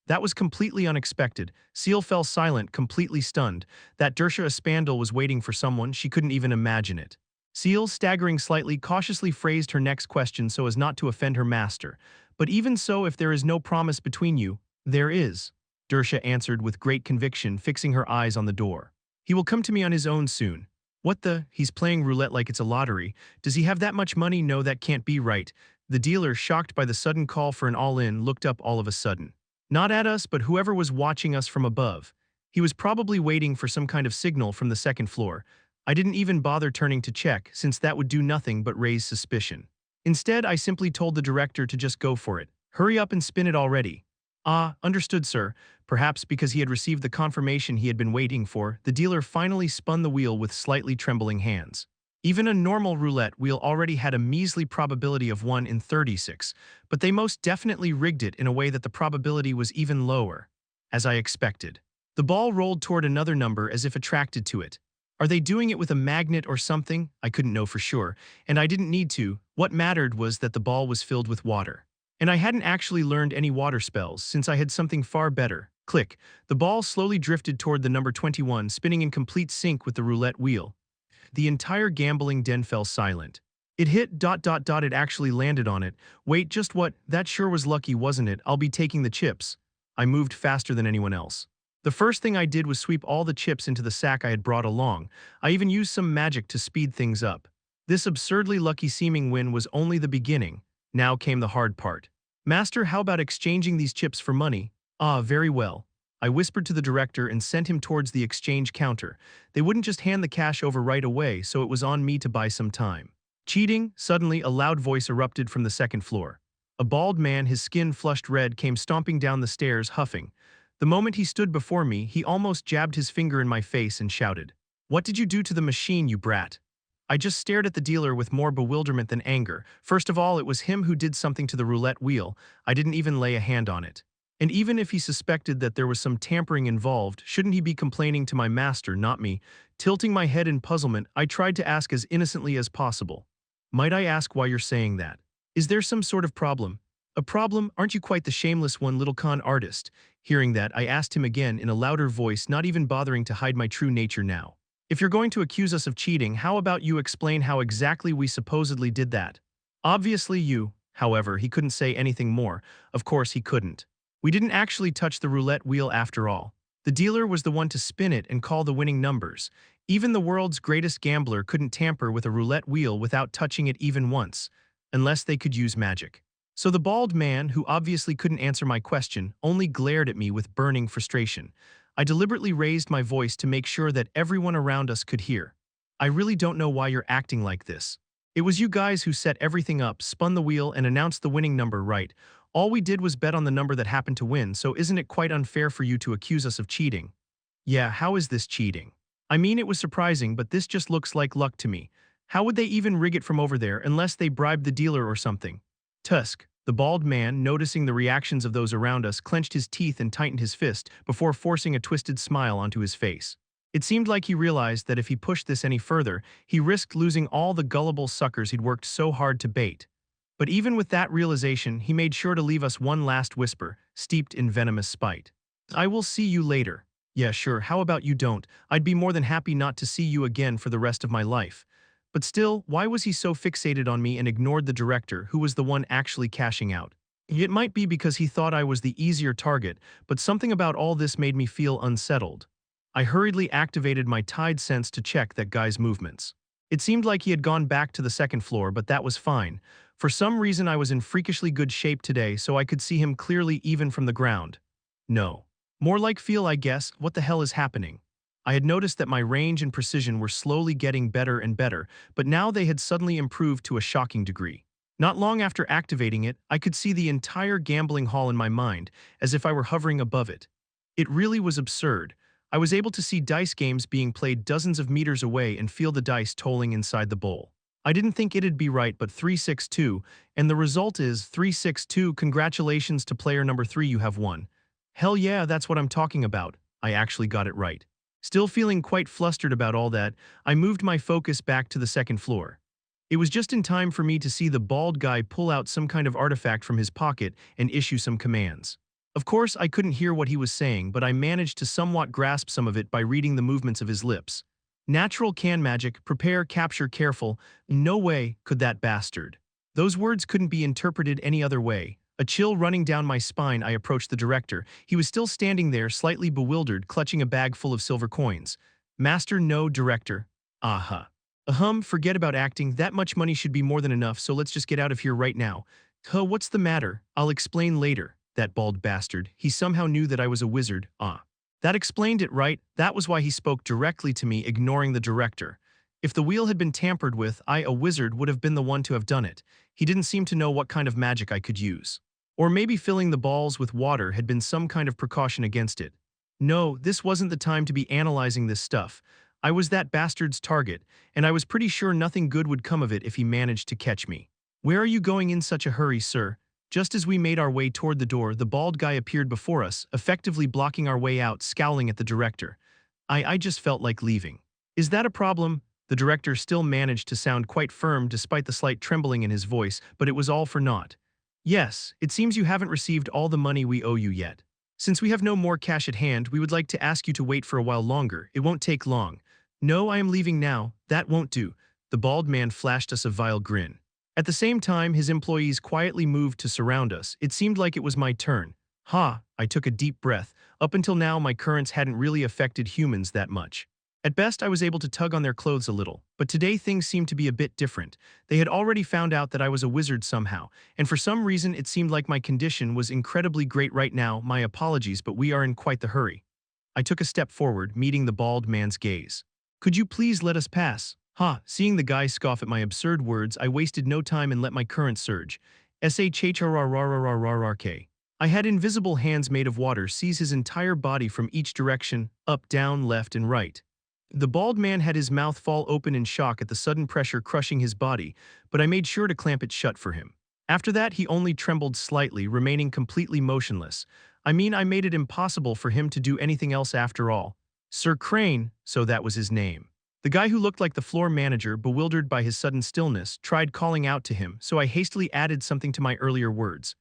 That was completely unexpected. Seal fell silent, completely stunned. That Dersha Espandel was waiting for someone, she couldn't even imagine it. Seal, staggering slightly, cautiously phrased her next question so as not to offend her master. But even so, if there is no promise between you, there is. Dersha answered with great conviction, fixing her eyes on the door. He will come to me on his own soon. What the? He's playing roulette like it's a lottery. Does he have that much money? No, that can't be right. The dealer, shocked by the sudden call for an all-in, looked up all of a sudden. Not at us, but whoever was watching us from above. He was probably waiting for some kind of signal from the second floor. I didn't even bother turning to check, since that would do nothing but raise suspicion. Instead, I simply told the director to just go for it. Hurry up and spin it already. Ah, understood, sir. Perhaps because he had received the confirmation he had been waiting for, the dealer finally spun the wheel with slightly trembling hands. Even a normal roulette wheel already had a measly probability of 1 in 36, but they most definitely rigged it in a way that the probability was even lower. As I expected. The ball rolled toward another number as if attracted to it. Are they doing it with a magnet or something? I couldn't know for sure, and I didn't need to. What mattered was that the ball was filled with water. And I hadn't actually learned any water spells, since I had something far better. Click. The ball slowly drifted toward the number 21, spinning in complete sync with the roulette wheel. The entire gambling den fell silent. It hit ... It actually landed on it. Wait, just what? That sure was lucky, wasn't it? I'll be taking the chips. I moved faster than anyone else. The first thing I did was sweep all the chips into the sack I had brought along. I even used some magic to speed things up. This absurdly lucky-seeming win was only the beginning. Now came the hard part. Master, how about exchanging these chips for money? Ah, very well. I whispered to the director and sent him towards the exchange counter. They wouldn't just hand the cash over right away, so it was on me to buy some time. Cheating? Suddenly, a loud voice erupted from the second floor. A bald man, his skin flushed red, came stomping down the stairs, huffing. The moment he stood before me, he almost jabbed his finger in my face and shouted, "What did you do to the machine, you brat?" I just stared at the dealer with more bewilderment than anger. First of all, it was him who did something to the roulette wheel. I didn't even lay a hand on it. And even if he suspected that there was some tampering involved, shouldn't he be complaining to my master, not me? Tilting my head in puzzlement, I tried to ask as innocently as possible. Might I ask why you're saying that? Is there some sort of problem? A problem? Aren't you quite the shameless one, little con artist? Hearing that, I asked him again in a louder voice, not even bothering to hide my true nature now. If you're going to accuse us of cheating, how about you explain how exactly we supposedly did that? Obviously you. However, he couldn't say anything more. Of course he couldn't. We didn't actually touch the roulette wheel after all. The dealer was the one to spin it and call the winning numbers. Even the world's greatest gambler couldn't tamper with a roulette wheel without touching it even once, unless they could use magic. So the bald man, who obviously couldn't answer my question, only glared at me with burning frustration. I deliberately raised my voice to make sure that everyone around us could hear. I really don't know why you're acting like this. It was you guys who set everything up, spun the wheel, and announced the winning number, right? All we did was bet on the number that happened to win, so isn't it quite unfair for you to accuse us of cheating? Yeah, how is this cheating? I mean, it was surprising, but this just looks like luck to me. How would they even rig it from over there unless they bribed the dealer or something? Tusk, the bald man, noticing the reactions of those around us, clenched his teeth and tightened his fist before forcing a twisted smile onto his face. It seemed like he realized that if he pushed this any further, he risked losing all the gullible suckers he'd worked so hard to bait. But even with that realization, he made sure to leave us one last whisper, steeped in venomous spite. I will see you later. Yeah, sure, how about you don't? I'd be more than happy not to see you again for the rest of my life. But still, why was he so fixated on me and ignored the director, who was the one actually cashing out? It might be because he thought I was the easier target, but something about all this made me feel unsettled. I hurriedly activated my tide sense to check that guy's movements. It seemed like he had gone back to the second floor, but that was fine. For some reason I was in freakishly good shape today, so I could see him clearly even from the ground. No. More like feel, I guess. What the hell is happening? I had noticed that my range and precision were slowly getting better and better, but now they had suddenly improved to a shocking degree. Not long after activating it, I could see the entire gambling hall in my mind, as if I were hovering above it. It really was absurd. I was able to see dice games being played dozens of meters away and feel the dice tolling inside the bowl. I didn't think it'd be right, but 362, and the result is 362. Congratulations to player number 3, you have won. Hell yeah, that's what I'm talking about. I actually got it right. Still feeling quite flustered about all that, I moved my focus back to the second floor. It was just in time for me to see the bald guy pull out some kind of artifact from his pocket and issue some commands. Of course, I couldn't hear what he was saying, but I managed to somewhat grasp some of it by reading the movements of his lips. Natural can magic, prepare, capture, careful. No way could that bastard. Those words couldn't be interpreted any other way. A chill running down my spine, I approached the director. He was still standing there, slightly bewildered, clutching a bag full of silver coins. Master, no, director. Aha. Forget about acting. That much money should be more than enough, so let's just get out of here right now. What's the matter? I'll explain later. That bald bastard. He somehow knew that I was a wizard. That explained it, right? That was why he spoke directly to me, ignoring the director. If the wheel had been tampered with, I, a wizard, would have been the one to have done it. He didn't seem to know what kind of magic I could use. Or maybe filling the balls with water had been some kind of precaution against it. No, this wasn't the time to be analyzing this stuff. I was that bastard's target, and I was pretty sure nothing good would come of it if he managed to catch me. Where are you going in such a hurry, sir? Just as we made our way toward the door, the bald guy appeared before us, effectively blocking our way out, scowling at the director. I just felt like leaving. Is that a problem? The director still managed to sound quite firm despite the slight trembling in his voice, but it was all for naught. Yes, it seems you haven't received all the money we owe you yet. Since we have no more cash at hand, we would like to ask you to wait for a while longer. It won't take long. No, I am leaving now. That won't do. The bald man flashed us a vile grin. At the same time, his employees quietly moved to surround us. It seemed like it was my turn. Ha, I took a deep breath. Up until now, my currents hadn't really affected humans that much. At best, I was able to tug on their clothes a little, but today things seemed to be a bit different. They had already found out that I was a wizard somehow, and for some reason it seemed like my condition was incredibly great right now. My apologies, but we are in quite the hurry. I took a step forward, meeting the bald man's gaze. Could you please let us pass? Ha, seeing the guy scoff at my absurd words, I wasted no time and let my currents surge. SHHRRRRRRRK. I had invisible hands made of water seize his entire body from each direction, up, down, left, and right. The bald man had his mouth fall open in shock at the sudden pressure crushing his body, but I made sure to clamp it shut for him. After that, he only trembled slightly, remaining completely motionless. I mean, I made it impossible for him to do anything else after all. Sir Crane, so that was his name. The guy who looked like the floor manager, bewildered by his sudden stillness, tried calling out to him, so I hastily added something to my earlier words.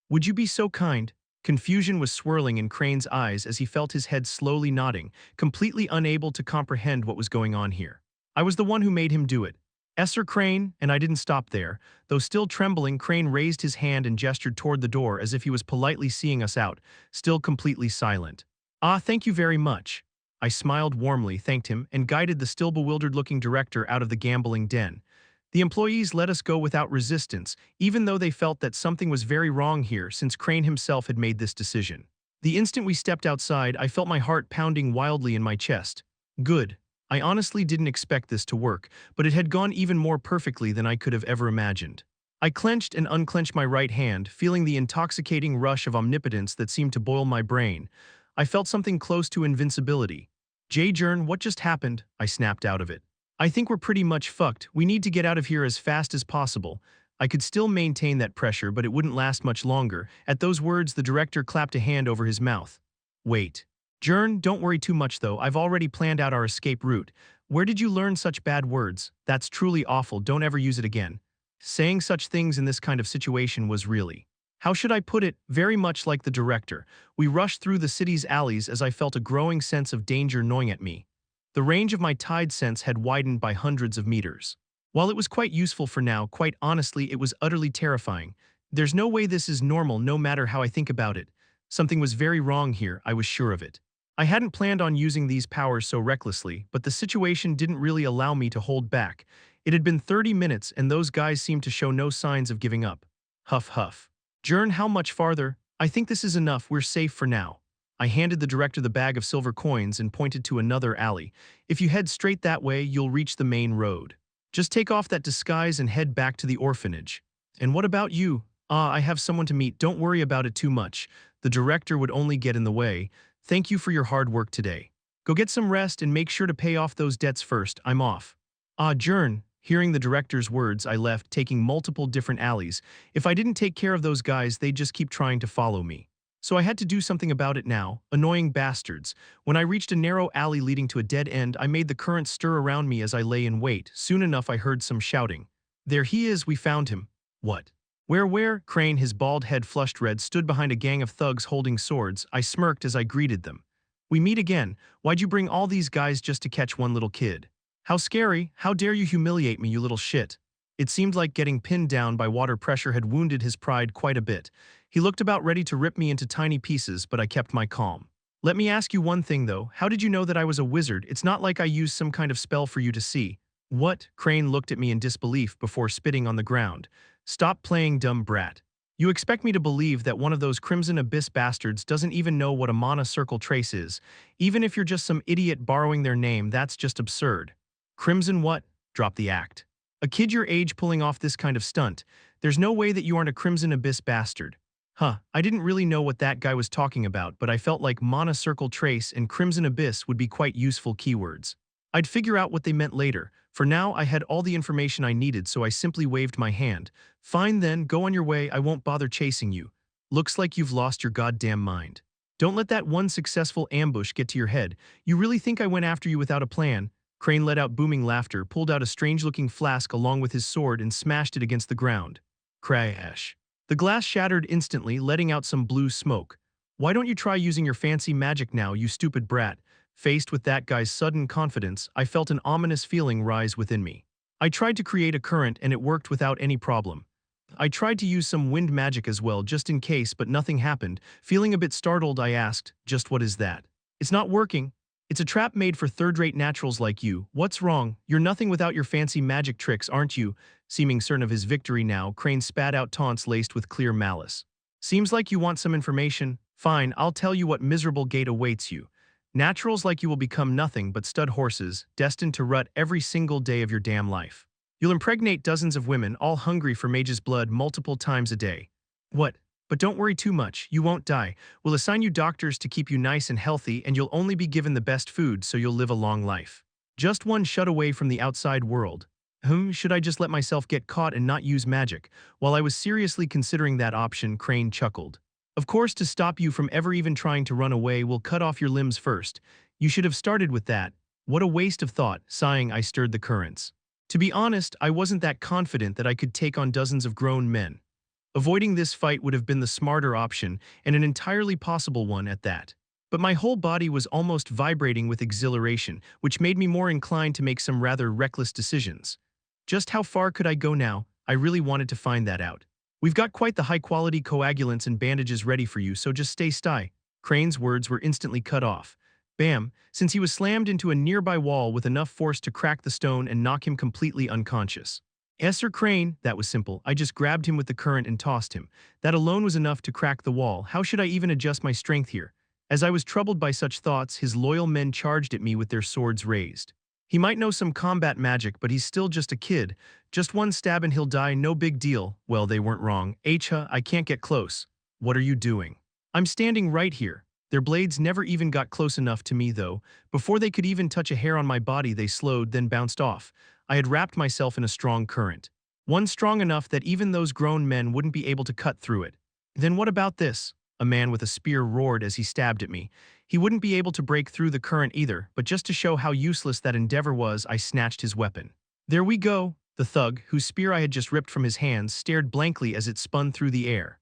Would you be so kind? Confusion was swirling in Crane's eyes as he felt his head slowly nodding, completely unable to comprehend what was going on here. I was the one who made him do it. Sir Crane, and I didn't stop there. Though still trembling, Crane raised his hand and gestured toward the door as if he was politely seeing us out, still completely silent. Ah, thank you very much. I smiled warmly, thanked him, and guided the still bewildered-looking director out of the gambling den. The employees let us go without resistance, even though they felt that something was very wrong here since Crane himself had made this decision. The instant we stepped outside, I felt my heart pounding wildly in my chest. Good. I honestly didn't expect this to work, but it had gone even more perfectly than I could have ever imagined. I clenched and unclenched my right hand, feeling the intoxicating rush of omnipotence that seemed to boil my brain. I felt something close to invincibility. Jern, what just happened? I snapped out of it. I think we're pretty much fucked. We need to get out of here as fast as possible. I could still maintain that pressure, but it wouldn't last much longer. At those words, the director clapped a hand over his mouth. Wait. Jern, don't worry too much though. I've already planned out our escape route. Where did you learn such bad words? That's truly awful. Don't ever use it again. Saying such things in this kind of situation was really, how should I put it, very much like the director. We rushed through the city's alleys as I felt a growing sense of danger gnawing at me. The range of my tide sense had widened by hundreds of meters. While it was quite useful for now, quite honestly, it was utterly terrifying. There's no way this is normal no matter how I think about it. Something was very wrong here, I was sure of it. I hadn't planned on using these powers so recklessly, but the situation didn't really allow me to hold back. It had been 30 minutes and those guys seemed to show no signs of giving up. Huff huff. Jern, how much farther? I think this is enough, we're safe for now. I handed the director the bag of silver coins and pointed to another alley. If you head straight that way, you'll reach the main road. Just take off that disguise and head back to the orphanage. And what about you? Ah, I have someone to meet. Don't worry about it too much. The director would only get in the way. Thank you for your hard work today. Go get some rest and make sure to pay off those debts first. I'm off. Ah, Jern. Hearing the director's words, I left, taking multiple different alleys. If I didn't take care of those guys, they'd just keep trying to follow me. So I had to do something about it now. Annoying bastards. When I reached a narrow alley leading to a dead end, I made the current stir around me as I lay in wait. Soon enough, I heard some shouting. There he is, we found him. What? Where? Crane, his bald head flushed red, stood behind a gang of thugs holding swords. I smirked as I greeted them. We meet again. Why'd you bring all these guys just to catch one little kid? How scary. How dare you humiliate me, you little shit. It seemed like getting pinned down by water pressure had wounded his pride quite a bit. He looked about ready to rip me into tiny pieces, but I kept my calm. Let me ask you one thing though, how did you know that I was a wizard? It's not like I used some kind of spell for you to see. What? Crane looked at me in disbelief before spitting on the ground. Stop playing dumb brat. You expect me to believe that one of those Crimson Abyss bastards doesn't even know what a mana circle trace is. Even if you're just some idiot borrowing their name, that's just absurd. Crimson what? Drop the act. A kid your age pulling off this kind of stunt. There's no way that you aren't a Crimson Abyss bastard. Huh, I didn't really know what that guy was talking about, but I felt like Mana Circle Trace and Crimson Abyss would be quite useful keywords. I'd figure out what they meant later. For now, I had all the information I needed, so I simply waved my hand. Fine then, go on your way, I won't bother chasing you. Looks like you've lost your goddamn mind. Don't let that one successful ambush get to your head. You really think I went after you without a plan? Crane let out booming laughter, pulled out a strange-looking flask along with his sword and smashed it against the ground. Crash. The glass shattered instantly, letting out some blue smoke. Why don't you try using your fancy magic now, you stupid brat? Faced with that guy's sudden confidence, I felt an ominous feeling rise within me. I tried to create a current and it worked without any problem. I tried to use some wind magic as well just in case, but nothing happened. Feeling a bit startled, I asked, "Just what is that?" "It's not working. It's a trap made for third-rate naturals like you. What's wrong? You're nothing without your fancy magic tricks, aren't you?" Seeming certain of his victory now, Crane spat out taunts laced with clear malice. "Seems like you want some information. Fine, I'll tell you what miserable gate awaits you. Naturals like you will become nothing but stud horses, destined to rut every single day of your damn life. You'll impregnate dozens of women, all hungry for Mage's blood multiple times a day. What? But don't worry too much, you won't die. We'll assign you doctors to keep you nice and healthy, and you'll only be given the best food so you'll live a long life. Just one shut away from the outside world." Should I just let myself get caught and not use magic? While I was seriously considering that option, Crane chuckled. "Of course, to stop you from ever even trying to run away, we'll cut off your limbs first. You should have started with that. What a waste of thought." Sighing, I stirred the currents. To be honest, I wasn't that confident that I could take on dozens of grown men. Avoiding this fight would have been the smarter option, and an entirely possible one at that. But my whole body was almost vibrating with exhilaration, which made me more inclined to make some rather reckless decisions. Just how far could I go now? I really wanted to find that out. "We've got quite the high-quality coagulants and bandages ready for you, so just stay sty." Crane's words were instantly cut off. Bam, since he was slammed into a nearby wall with enough force to crack the stone and knock him completely unconscious. "Yes, Sir Crane." That was simple. I just grabbed him with the current and tossed him. That alone was enough to crack the wall. How should I even adjust my strength here? As I was troubled by such thoughts, his loyal men charged at me with their swords raised. "He might know some combat magic, but he's still just a kid. Just one stab and he'll die, no big deal." Well, they weren't wrong. I can't get close." "What are you doing?" "I'm standing right here." Their blades never even got close enough to me, though. Before they could even touch a hair on my body, they slowed, then bounced off. I had wrapped myself in a strong current. One strong enough that even those grown men wouldn't be able to cut through it. "Then what about this?" A man with a spear roared as he stabbed at me. He wouldn't be able to break through the current either, but just to show how useless that endeavor was, I snatched his weapon. "There we go." The thug, whose spear I had just ripped from his hands, stared blankly as it spun through the air.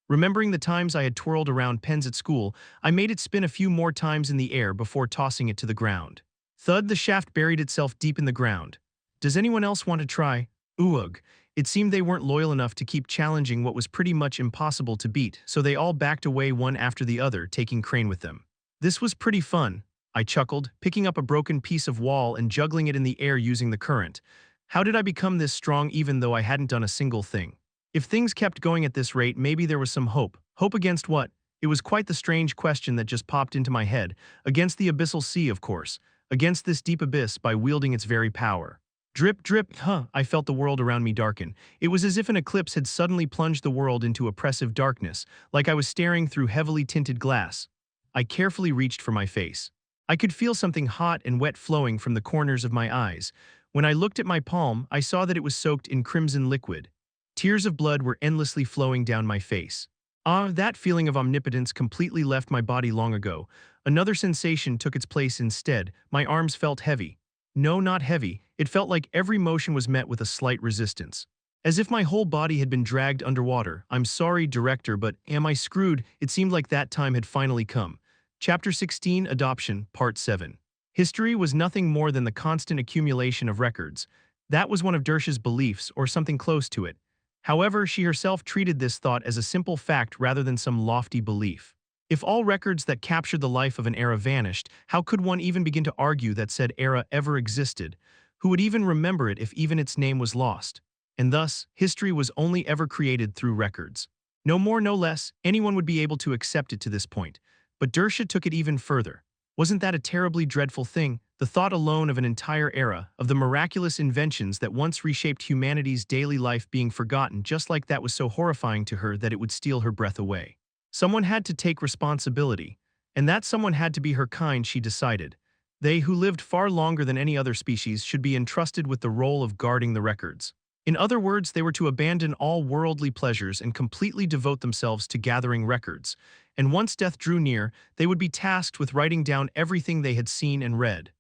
Remembering the times I had twirled around pens at school, I made it spin a few more times in the air before tossing it to the ground. Thud, the shaft buried itself deep in the ground. "Does anyone else want to try?" Ugh. It seemed they weren't loyal enough to keep challenging what was pretty much impossible to beat, so they all backed away one after the other, taking Crane with them. "This was pretty fun," I chuckled, picking up a broken piece of wall and juggling it in the air using the current. How did I become this strong even though I hadn't done a single thing? If things kept going at this rate, maybe there was some hope. Hope against what? It was quite the strange question that just popped into my head. Against the abyssal sea, of course. Against this deep abyss by wielding its very power. Drip, drip, I felt the world around me darken. It was as if an eclipse had suddenly plunged the world into oppressive darkness, like I was staring through heavily tinted glass. I carefully reached for my face. I could feel something hot and wet flowing from the corners of my eyes. When I looked at my palm, I saw that it was soaked in crimson liquid. Tears of blood were endlessly flowing down my face. That feeling of omnipotence completely left my body long ago. Another sensation took its place instead. My arms felt heavy. No, not heavy. It felt like every motion was met with a slight resistance. As if my whole body had been dragged underwater. I'm sorry, director, but am I screwed? It seemed like that time had finally come. Chapter 16, Adoption, Part 7. History was nothing more than the constant accumulation of records. That was one of Dersh's beliefs, or something close to it. However, she herself treated this thought as a simple fact rather than some lofty belief. If all records that captured the life of an era vanished, how could one even begin to argue that said era ever existed? Who would even remember it if even its name was lost? And thus, history was only ever created through records. No more, no less, anyone would be able to accept it to this point. But Dersha took it even further. Wasn't that a terribly dreadful thing? The thought alone of an entire era, of the miraculous inventions that once reshaped humanity's daily life being forgotten just like that was so horrifying to her that it would steal her breath away. Someone had to take responsibility, and that someone had to be her kind, she decided. They who lived far longer than any other species should be entrusted with the role of guarding the records. In other words, they were to abandon all worldly pleasures and completely devote themselves to gathering records. And once death drew near, they would be tasked with writing down everything they had seen and read.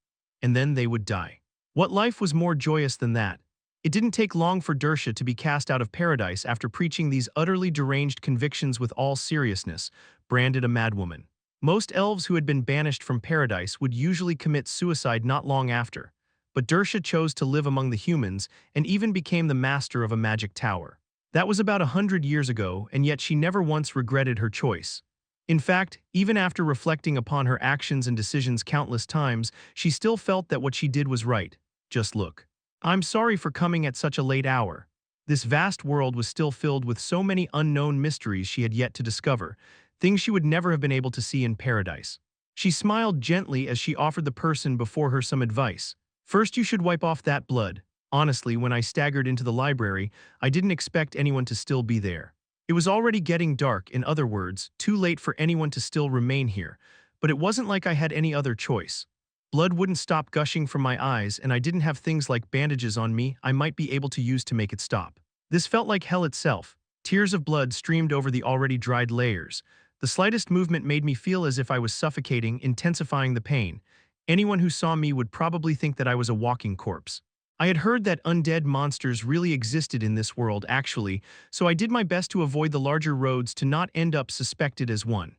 And then they would die. What life was more joyous than that? It didn't take long for Dersha to be cast out of paradise after preaching these utterly deranged convictions with all seriousness, branded a madwoman. Most elves who had been banished from paradise would usually commit suicide not long after, but Dersha chose to live among the humans and even became the master of a magic tower. That was about 100 years ago, and yet she never once regretted her choice. In fact, even after reflecting upon her actions and decisions countless times, she still felt that what she did was right. Just look. I'm sorry for coming at such a late hour. This vast world was still filled with so many unknown mysteries she had yet to discover, things she would never have been able to see in paradise. She smiled gently as she offered the person before her some advice. First, you should wipe off that blood. Honestly, when I staggered into the library, I didn't expect anyone to still be there. It was already getting dark, in other words, too late for anyone to still remain here, but it wasn't like I had any other choice. Blood wouldn't stop gushing from my eyes, and I didn't have things like bandages on me I might be able to use to make it stop. This felt like hell itself. Tears of blood streamed over the already dried layers. The slightest movement made me feel as if I was suffocating, intensifying the pain. Anyone who saw me would probably think that I was a walking corpse. I had heard that undead monsters really existed in this world, actually, so I did my best to avoid the larger roads to not end up suspected as one.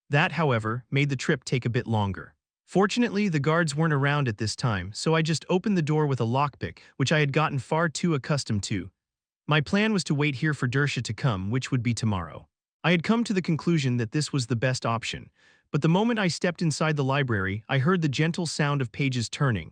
That, however, made the trip take a bit longer. Fortunately, the guards weren't around at this time, so I just opened the door with a lockpick, which I had gotten far too accustomed to. My plan was to wait here for Dersha to come, which would be tomorrow. I had come to the conclusion that this was the best option, but the moment I stepped inside the library, I heard the gentle sound of pages turning.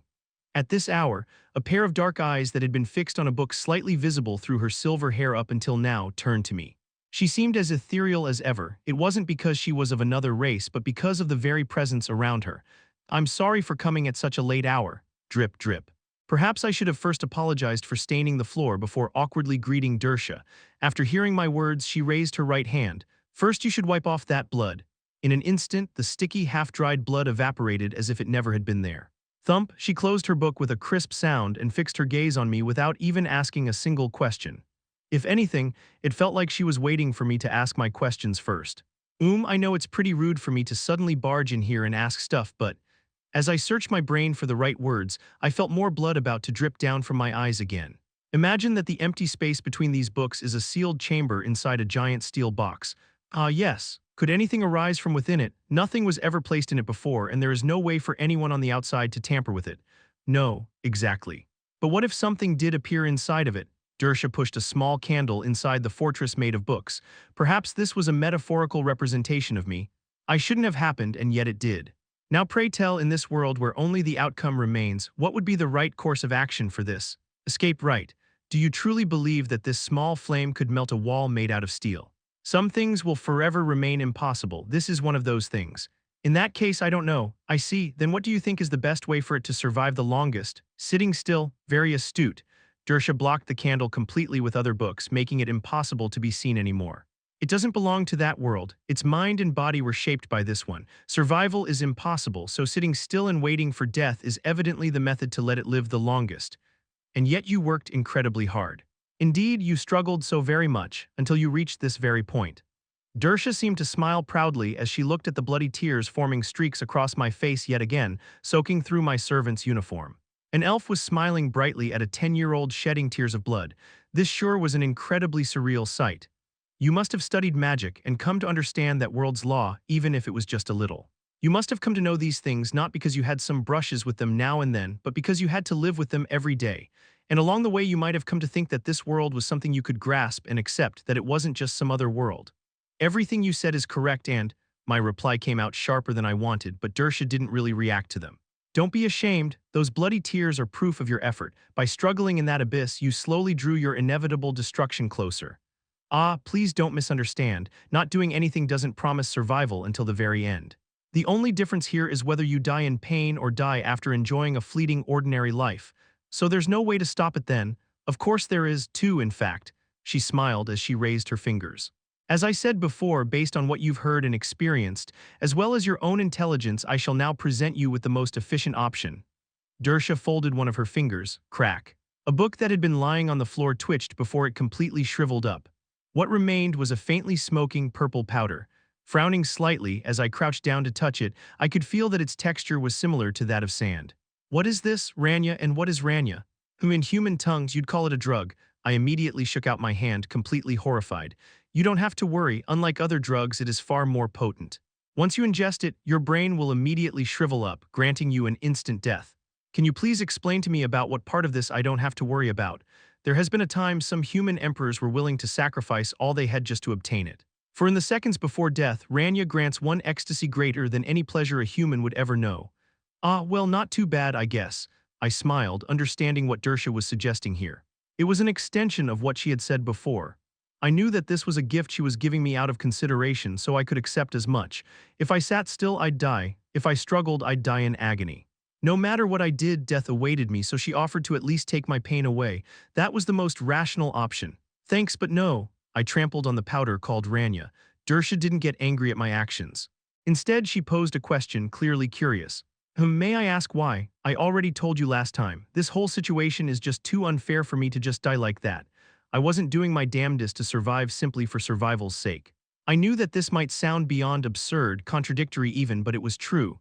At this hour, a pair of dark eyes that had been fixed on a book slightly visible through her silver hair up until now turned to me. She seemed as ethereal as ever. It wasn't because she was of another race, but because of the very presence around her. I'm sorry for coming at such a late hour. Drip, drip. Perhaps I should have first apologized for staining the floor before awkwardly greeting Dersha. After hearing my words, she raised her right hand. First, you should wipe off that blood. In an instant, the sticky, half-dried blood evaporated as if it never had been there. Thump, she closed her book with a crisp sound and fixed her gaze on me without even asking a single question. If anything, it felt like she was waiting for me to ask my questions first. I know it's pretty rude for me to suddenly barge in here and ask stuff, but as I searched my brain for the right words, I felt more blood about to drip down from my eyes again. Imagine that the empty space between these books is a sealed chamber inside a giant steel box. Yes. Could anything arise from within it? Nothing was ever placed in it before, and there is no way for anyone on the outside to tamper with it. No, exactly. But what if something did appear inside of it? Dersha pushed a small candle inside the fortress made of books. Perhaps this was a metaphorical representation of me. I shouldn't have happened, and yet it did. Now pray tell, in this world where only the outcome remains, what would be the right course of action for this? Escape right. Do you truly believe that this small flame could melt a wall made out of steel? Some things will forever remain impossible. This is one of those things. In that case, I don't know. I see. Then what do you think is the best way for it to survive the longest? Sitting still. Very astute. Dersha blocked the candle completely with other books, making it impossible to be seen anymore. It doesn't belong to that world. Its mind and body were shaped by this one. Survival is impossible, so sitting still and waiting for death is evidently the method to let it live the longest. And yet you worked incredibly hard. Indeed, you struggled so very much, until you reached this very point. Dersha seemed to smile proudly as she looked at the bloody tears forming streaks across my face yet again, soaking through my servant's uniform. An elf was smiling brightly at a 10-year-old shedding tears of blood. This sure was an incredibly surreal sight. You must have studied magic and come to understand that world's law, even if it was just a little. You must have come to know these things not because you had some brushes with them now and then, but because you had to live with them every day. And along the way you might have come to think that this world was something you could grasp and accept, that it wasn't just some other world. Everything you said is correct and, my reply came out sharper than I wanted, but Dersha didn't really react to them. Don't be ashamed, those bloody tears are proof of your effort. By struggling in that abyss, you slowly drew your inevitable destruction closer. Please don't misunderstand, not doing anything doesn't promise survival until the very end. The only difference here is whether you die in pain or die after enjoying a fleeting ordinary life. So there's no way to stop it then. Of course there is, too, in fact. She smiled as she raised her fingers. As I said before, based on what you've heard and experienced, as well as your own intelligence, I shall now present you with the most efficient option. Dersha folded one of her fingers, crack. A book that had been lying on the floor twitched before it completely shriveled up. What remained was a faintly smoking purple powder. Frowning slightly as I crouched down to touch it, I could feel that its texture was similar to that of sand. What is this, Rania, and what is Rania? Whom in human tongues you'd call it a drug. I immediately shook out my hand, completely horrified. You don't have to worry, unlike other drugs, it is far more potent. Once you ingest it, your brain will immediately shrivel up, granting you an instant death. Can you please explain to me about what part of this I don't have to worry about? There has been a time some human emperors were willing to sacrifice all they had just to obtain it. For in the seconds before death, Rania grants one ecstasy greater than any pleasure a human would ever know. Ah, well, not too bad, I guess. I smiled, understanding what Dersha was suggesting here. It was an extension of what she had said before. I knew that this was a gift she was giving me out of consideration, so I could accept as much. If I sat still, I'd die. If I struggled, I'd die in agony. No matter what I did, death awaited me, so she offered to at least take my pain away. That was the most rational option. Thanks, but no. I trampled on the powder called Rania. Dersha didn't get angry at my actions. Instead, she posed a question, clearly curious. May I ask why? I already told you last time. This whole situation is just too unfair for me to just die like that. I wasn't doing my damnedest to survive simply for survival's sake. I knew that this might sound beyond absurd, contradictory even, but it was true.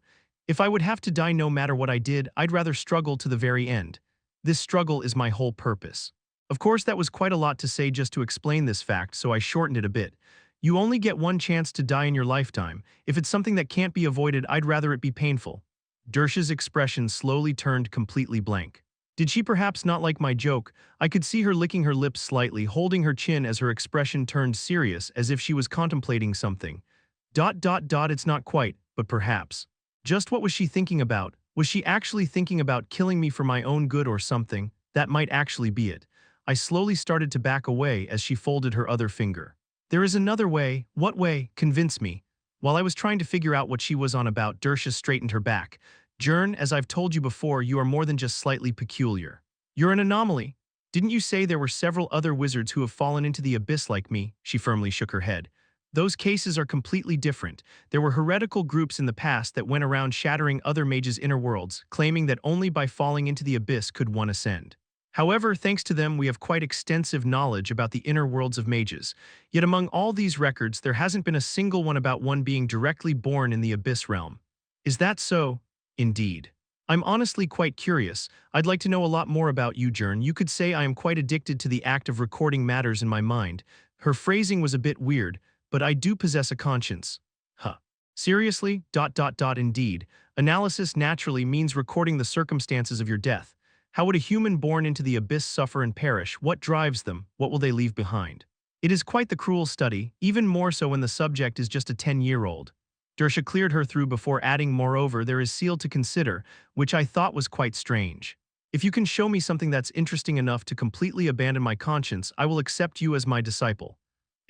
If I would have to die no matter what I did, I'd rather struggle to the very end. This struggle is my whole purpose. Of course, that was quite a lot to say just to explain this fact, so I shortened it a bit. You only get one chance to die in your lifetime. If it's something that can't be avoided, I'd rather it be painful. Dersha's expression slowly turned completely blank. Did she perhaps not like my joke? I could see her licking her lips slightly, holding her chin as her expression turned serious, as if she was contemplating something. It's not quite, but perhaps. Just what was she thinking about? Was she actually thinking about killing me for my own good or something? That might actually be it. I slowly started to back away as she folded her other finger. There is another way. What way? Convince me. While I was trying to figure out what she was on about, Dersha straightened her back. Jern, as I've told you before, you are more than just slightly peculiar. You're an anomaly. Didn't you say there were several other wizards who have fallen into the abyss like me? She firmly shook her head. Those cases are completely different. There were heretical groups in the past that went around shattering other mages' inner worlds, claiming that only by falling into the abyss could one ascend. However, thanks to them, we have quite extensive knowledge about the inner worlds of mages. Yet among all these records, there hasn't been a single one about one being directly born in the abyss realm. Is that so? Indeed. I'm honestly quite curious. I'd like to know a lot more about you, Jern. You could say I am quite addicted to the act of recording matters in my mind. Her phrasing was a bit weird, but I do possess a conscience. Huh. Seriously? Indeed. Analysis naturally means recording the circumstances of your death. How would a human born into the abyss suffer and perish? What drives them? What will they leave behind? It is quite the cruel study, even more so when the subject is just a 10-year-old. Dersha cleared her through before adding, moreover, there is sealed to consider, which I thought was quite strange. If you can show me something that's interesting enough to completely abandon my conscience, I will accept you as my disciple.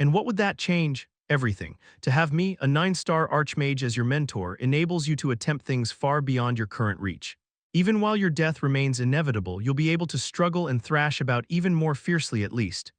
And what would that change? Everything. To have me, a 9-star archmage, as your mentor enables you to attempt things far beyond your current reach. Even while your death remains inevitable, you'll be able to struggle and thrash about even more fiercely at least.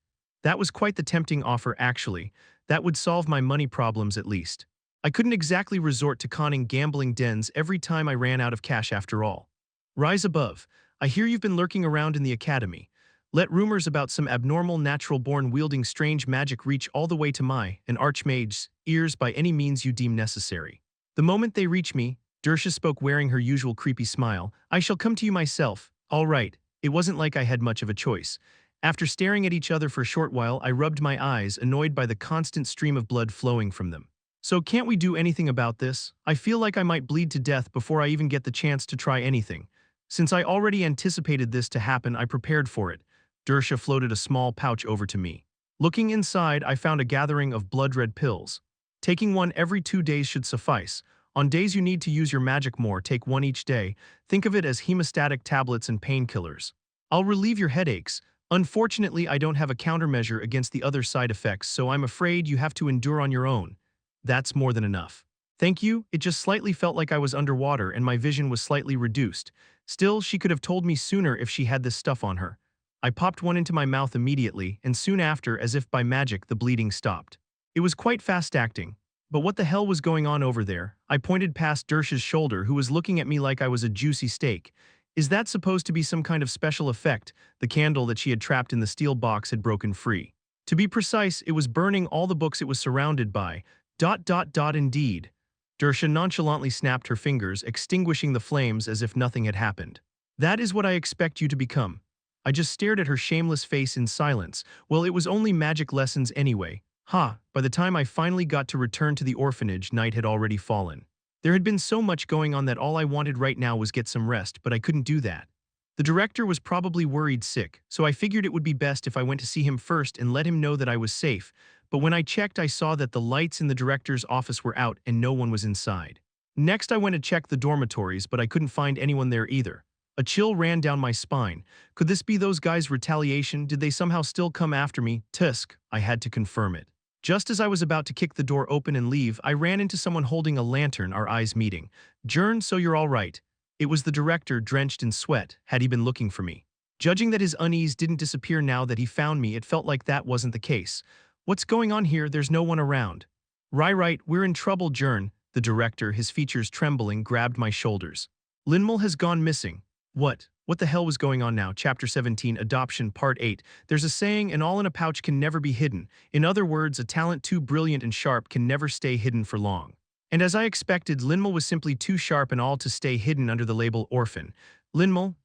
That was quite the tempting offer, actually. That would solve my money problems at least. I couldn't exactly resort to conning gambling dens every time I ran out of cash after all. Rise above. I hear you've been lurking around in the academy. Let rumors about some abnormal natural-born wielding strange magic reach all the way to an archmage's, ears by any means you deem necessary. The moment they reach me, Dersha spoke wearing her usual creepy smile, I shall come to you myself. All right. It wasn't like I had much of a choice. After staring at each other for a short while, I rubbed my eyes, annoyed by the constant stream of blood flowing from them. So can't we do anything about this? I feel like I might bleed to death before I even get the chance to try anything. Since I already anticipated this to happen, I prepared for it. Dersha floated a small pouch over to me. Looking inside, I found a gathering of blood-red pills. Taking one every 2 days should suffice. On days you need to use your magic more, take one each day. Think of it as hemostatic tablets and painkillers. I'll relieve your headaches. Unfortunately, I don't have a countermeasure against the other side effects, so I'm afraid you have to endure on your own. That's more than enough. Thank you. It just slightly felt like I was underwater and my vision was slightly reduced. Still, she could have told me sooner if she had this stuff on her. I popped one into my mouth immediately, and soon after, as if by magic, the bleeding stopped. It was quite fast-acting. But what the hell was going on over there? I pointed past Dersha's shoulder, who was looking at me like I was a juicy steak. Is that supposed to be some kind of special effect? The candle that she had trapped in the steel box had broken free. To be precise, it was burning all the books it was surrounded by. Indeed. Dersha nonchalantly snapped her fingers, extinguishing the flames as if nothing had happened. That is what I expect you to become. I just stared at her shameless face in silence. Well, it was only magic lessons anyway. Ha, by the time I finally got to return to the orphanage, night had already fallen. There had been so much going on that all I wanted right now was get some rest, but I couldn't do that. The director was probably worried sick, so I figured it would be best if I went to see him first and let him know that I was safe, but when I checked I saw that the lights in the director's office were out and no one was inside. Next I went to check the dormitories, but I couldn't find anyone there either. A chill ran down my spine. Could this be those guys' retaliation? Did they somehow still come after me? Tusk, I had to confirm it. Just as I was about to kick the door open and leave, I ran into someone holding a lantern, our eyes meeting. Jern, so you're all right. It was the director, drenched in sweat, had he been looking for me. Judging that his unease didn't disappear now that he found me, it felt like that wasn't the case. What's going on here? There's no one around. Right, we're in trouble, Jern. The director, his features trembling, grabbed my shoulders. Linmal has gone missing. What? What the hell was going on now? Chapter 17, Adoption, Part 8. There's a saying, an all in a pouch can never be hidden. In other words, a talent too brilliant and sharp can never stay hidden for long. And as I expected, Linmal was simply too sharp and all to stay hidden under the label orphan. Linmal,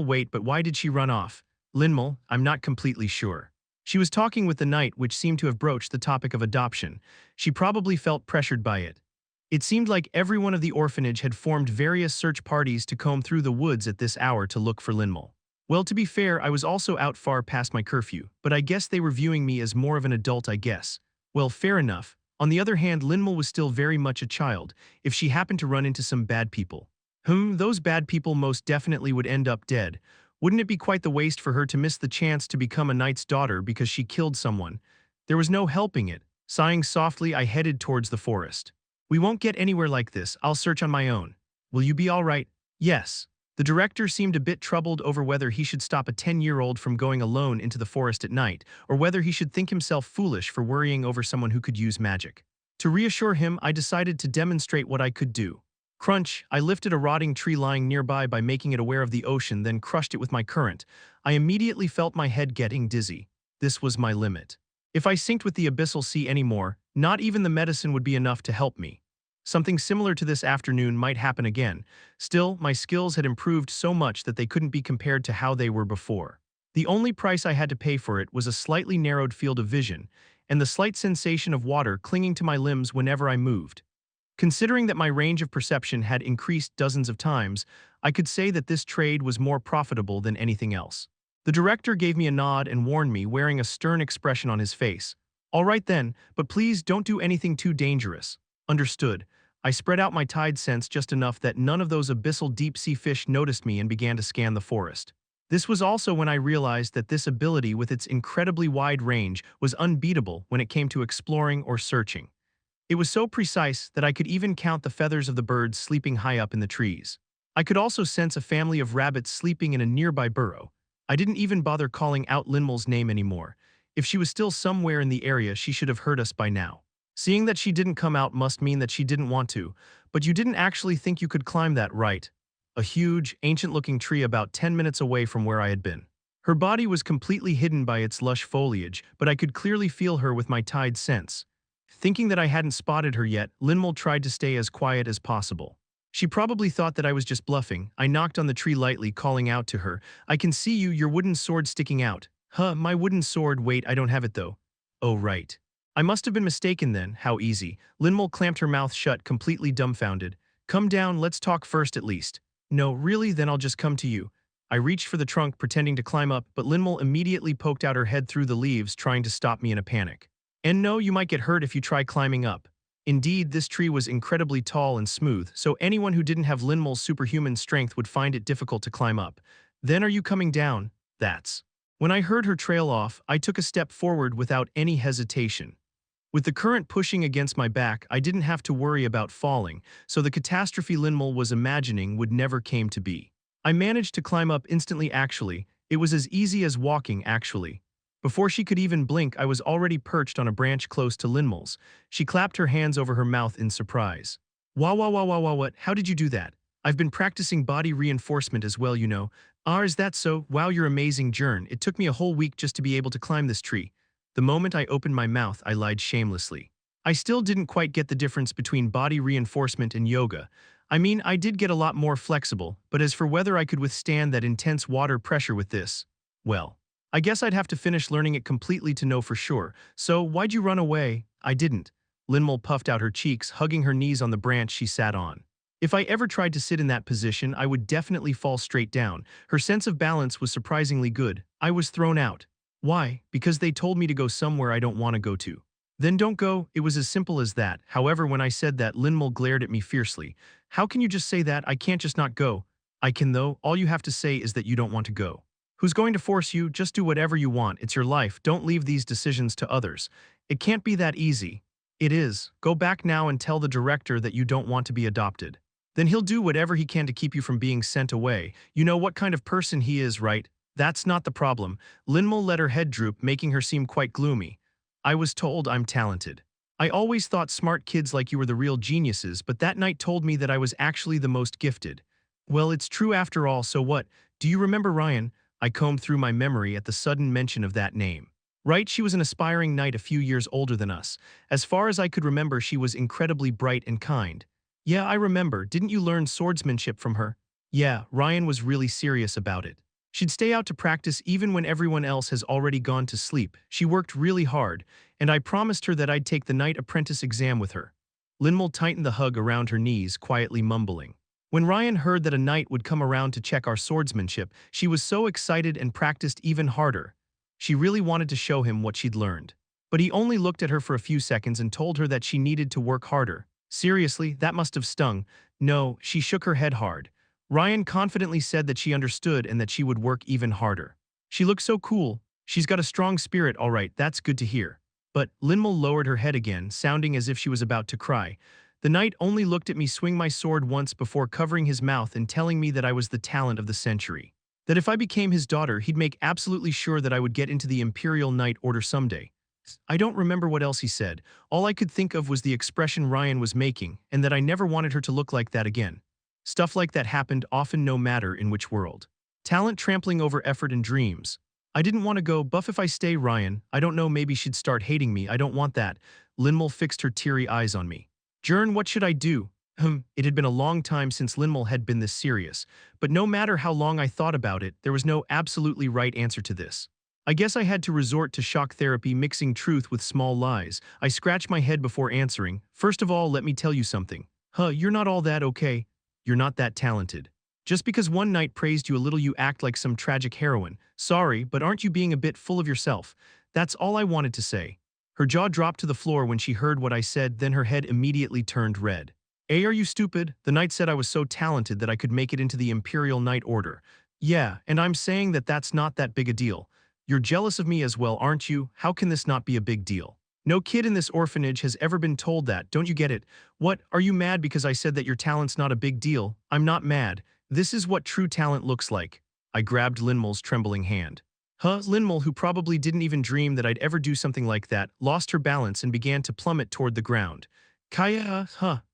wait, but why did she run off? Linmal, I'm not completely sure. She was talking with the knight, which seemed to have broached the topic of adoption. She probably felt pressured by it. It seemed like everyone of the orphanage had formed various search parties to comb through the woods at this hour to look for Linmal. Well, to be fair, I was also out far past my curfew, but I guess they were viewing me as more of an adult, I guess. Well, fair enough. On the other hand, Linmal was still very much a child, if she happened to run into some bad people. Those bad people most definitely would end up dead. Wouldn't it be quite the waste for her to miss the chance to become a knight's daughter because she killed someone? There was no helping it. Sighing softly, I headed towards the forest. We won't get anywhere like this. I'll search on my own. Will you be all right? Yes. The director seemed a bit troubled over whether he should stop a 10-year-old from going alone into the forest at night, or whether he should think himself foolish for worrying over someone who could use magic. To reassure him, I decided to demonstrate what I could do. Crunch, I lifted a rotting tree lying nearby by making it aware of the ocean, then crushed it with my current. I immediately felt my head getting dizzy. This was my limit. If I synced with the abyssal sea anymore, not even the medicine would be enough to help me. Something similar to this afternoon might happen again. Still, my skills had improved so much that they couldn't be compared to how they were before. The only price I had to pay for it was a slightly narrowed field of vision, and the slight sensation of water clinging to my limbs whenever I moved. Considering that my range of perception had increased dozens of times, I could say that this trade was more profitable than anything else. The director gave me a nod and warned me, wearing a stern expression on his face. All right then, but please don't do anything too dangerous. Understood. I spread out my tide sense just enough that none of those abyssal deep-sea fish noticed me and began to scan the forest. This was also when I realized that this ability, with its incredibly wide range, was unbeatable when it came to exploring or searching. It was so precise that I could even count the feathers of the birds sleeping high up in the trees. I could also sense a family of rabbits sleeping in a nearby burrow. I didn't even bother calling out Linmal's name anymore. If she was still somewhere in the area, she should have heard us by now. Seeing that she didn't come out must mean that she didn't want to, but you didn't actually think you could climb that, right? A huge, ancient-looking tree about 10 minutes away from where I had been. Her body was completely hidden by its lush foliage, but I could clearly feel her with my tide sense. Thinking that I hadn't spotted her yet, Linmal tried to stay as quiet as possible. She probably thought that I was just bluffing. I knocked on the tree lightly, calling out to her, "I can see you, your wooden sword sticking out." My wooden sword, wait, I don't have it though. Oh right. I must have been mistaken then, how easy. Linmal clamped her mouth shut, completely dumbfounded. Come down, let's talk first at least. No, really, then I'll just come to you. I reached for the trunk, pretending to climb up, but Linmal immediately poked out her head through the leaves, trying to stop me in a panic. And no, you might get hurt if you try climbing up. Indeed, this tree was incredibly tall and smooth, so anyone who didn't have Linmal's superhuman strength would find it difficult to climb up. Then are you coming down? That's. When I heard her trail off, I took a step forward without any hesitation. With the current pushing against my back, I didn't have to worry about falling, so the catastrophe Linmal was imagining would never came to be. I managed to climb up instantly actually. It was as easy as walking actually. Before she could even blink, I was already perched on a branch close to Linmal's. She clapped her hands over her mouth in surprise. Wow, what? How did you do that? I've been practicing body reinforcement as well, you know. Ah, is that so? Wow, you're amazing, Jern. It took me a whole week just to be able to climb this tree. The moment I opened my mouth, I lied shamelessly. I still didn't quite get the difference between body reinforcement and yoga. I mean, I did get a lot more flexible, but as for whether I could withstand that intense water pressure with this, well, I guess I'd have to finish learning it completely to know for sure. So why'd you run away? I didn't. Linmal puffed out her cheeks, hugging her knees on the branch she sat on. If I ever tried to sit in that position, I would definitely fall straight down. Her sense of balance was surprisingly good. I was thrown out. Why? Because they told me to go somewhere I don't want to go to. Then don't go, it was as simple as that. However, when I said that, Linmal glared at me fiercely. How can you just say that? I can't just not go. I can though, all you have to say is that you don't want to go. Who's going to force you? Just do whatever you want, it's your life, don't leave these decisions to others. It can't be that easy. It is. Go back now and tell the director that you don't want to be adopted. Then he'll do whatever he can to keep you from being sent away. You know what kind of person he is, right? That's not the problem. Linmal let her head droop, making her seem quite gloomy. I was told I'm talented. I always thought smart kids like you were the real geniuses, but that night told me that I was actually the most gifted. Well, it's true after all, so what? Do you remember Ryan? I combed through my memory at the sudden mention of that name. Right, she was an aspiring knight a few years older than us. As far as I could remember, she was incredibly bright and kind. Yeah, I remember. Didn't you learn swordsmanship from her? Yeah, Ryan was really serious about it. She'd stay out to practice even when everyone else has already gone to sleep. She worked really hard, and I promised her that I'd take the knight apprentice exam with her. Linmal tightened the hug around her knees, quietly mumbling. When Ryan heard that a knight would come around to check our swordsmanship, she was so excited and practiced even harder. She really wanted to show him what she'd learned. But he only looked at her for a few seconds and told her that she needed to work harder. Seriously, that must have stung. No, she shook her head hard. Ryan confidently said that she understood and that she would work even harder. She looks so cool. She's got a strong spirit, all right, that's good to hear. But Linmal lowered her head again, sounding as if she was about to cry. The knight only looked at me swing my sword once before covering his mouth and telling me that I was the talent of the century. That if I became his daughter, he'd make absolutely sure that I would get into the Imperial Knight Order someday. I don't remember what else he said. All I could think of was the expression Ryan was making, and that I never wanted her to look like that again. Stuff like that happened often no matter in which world. Talent trampling over effort and dreams. I didn't want to go, buff if I stay, Ryan. I don't know, maybe she'd start hating me, I don't want that. Linmal fixed her teary eyes on me. Jern, what should I do? It had been a long time since Linmal had been this serious, but no matter how long I thought about it, there was no absolutely right answer to this. I guess I had to resort to shock therapy, mixing truth with small lies. I scratched my head before answering. First of all, let me tell you something. You're not all that, okay? You're not that talented. Just because one knight praised you a little, you act like some tragic heroine. Sorry, but aren't you being a bit full of yourself? That's all I wanted to say. Her jaw dropped to the floor when she heard what I said, then her head immediately turned red. Are you stupid? The knight said I was so talented that I could make it into the Imperial Knight Order. Yeah, and I'm saying that that's not that big a deal. You're jealous of me as well, aren't you? How can this not be a big deal? No kid in this orphanage has ever been told that, don't you get it? What, are you mad because I said that your talent's not a big deal? I'm not mad. This is what true talent looks like. I grabbed Linmal's trembling hand. Linmal, who probably didn't even dream that I'd ever do something like that, lost her balance and began to plummet toward the ground. Kaya,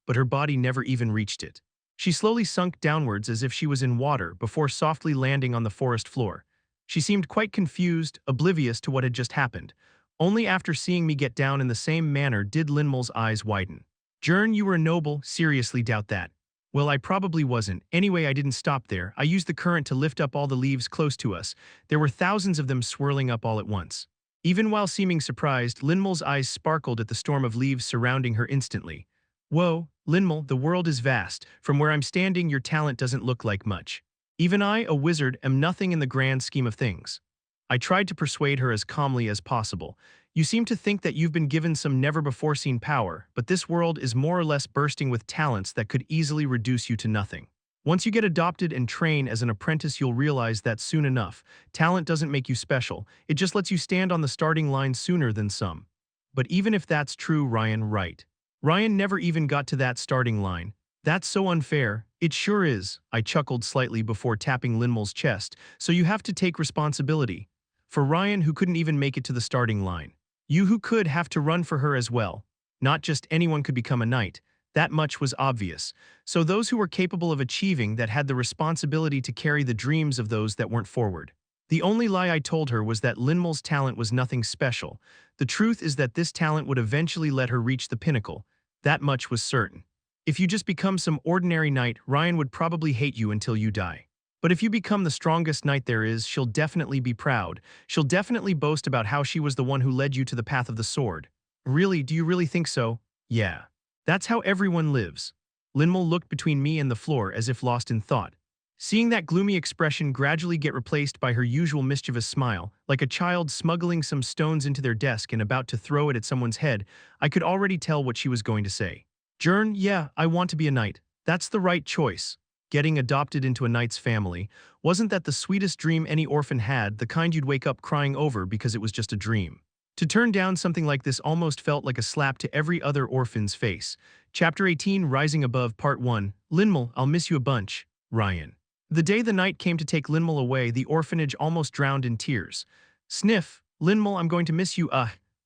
but her body never even reached it. She slowly sunk downwards as if she was in water before softly landing on the forest floor. She seemed quite confused, oblivious to what had just happened. Only after seeing me get down in the same manner did Linmal's eyes widen. Jern, you were a noble, seriously doubt that. Well, I probably wasn't. Anyway, I didn't stop there. I used the current to lift up all the leaves close to us. There were thousands of them swirling up all at once. Even while seeming surprised, Linmal's eyes sparkled at the storm of leaves surrounding her instantly. Whoa, Linmal, the world is vast. From where I'm standing, your talent doesn't look like much. Even I, a wizard, am nothing in the grand scheme of things. I tried to persuade her as calmly as possible. You seem to think that you've been given some never-before-seen power, but this world is more or less bursting with talents that could easily reduce you to nothing. Once you get adopted and train as an apprentice, you'll realize that soon enough. Talent doesn't make you special, it just lets you stand on the starting line sooner than some. But even if that's true, right. Ryan never even got to that starting line. That's so unfair. It sure is. I chuckled slightly before tapping Linmal's chest. So you have to take responsibility. For Ryan, who couldn't even make it to the starting line. You who could have to run for her as well. Not just anyone could become a knight. That much was obvious. So those who were capable of achieving that had the responsibility to carry the dreams of those that weren't forward. The only lie I told her was that Linmal's talent was nothing special. The truth is that this talent would eventually let her reach the pinnacle. That much was certain. If you just become some ordinary knight, Ryan would probably hate you until you die. But if you become the strongest knight there is, she'll definitely be proud. She'll definitely boast about how she was the one who led you to the path of the sword. Really, do you really think so? Yeah. That's how everyone lives. Linmal looked between me and the floor as if lost in thought. Seeing that gloomy expression gradually get replaced by her usual mischievous smile, like a child smuggling some stones into their desk and about to throw it at someone's head, I could already tell what she was going to say. Jern, yeah, I want to be a knight. That's the right choice. Getting adopted into a knight's family, wasn't that the sweetest dream any orphan had, the kind you'd wake up crying over because it was just a dream? To turn down something like this almost felt like a slap to every other orphan's face. Chapter 18, Rising Above, Part 1. Linmal, I'll miss you a bunch. Ryan. The day the knight came to take Linmal away, the orphanage almost drowned in tears. Sniff, Linmal, I'm going to miss you,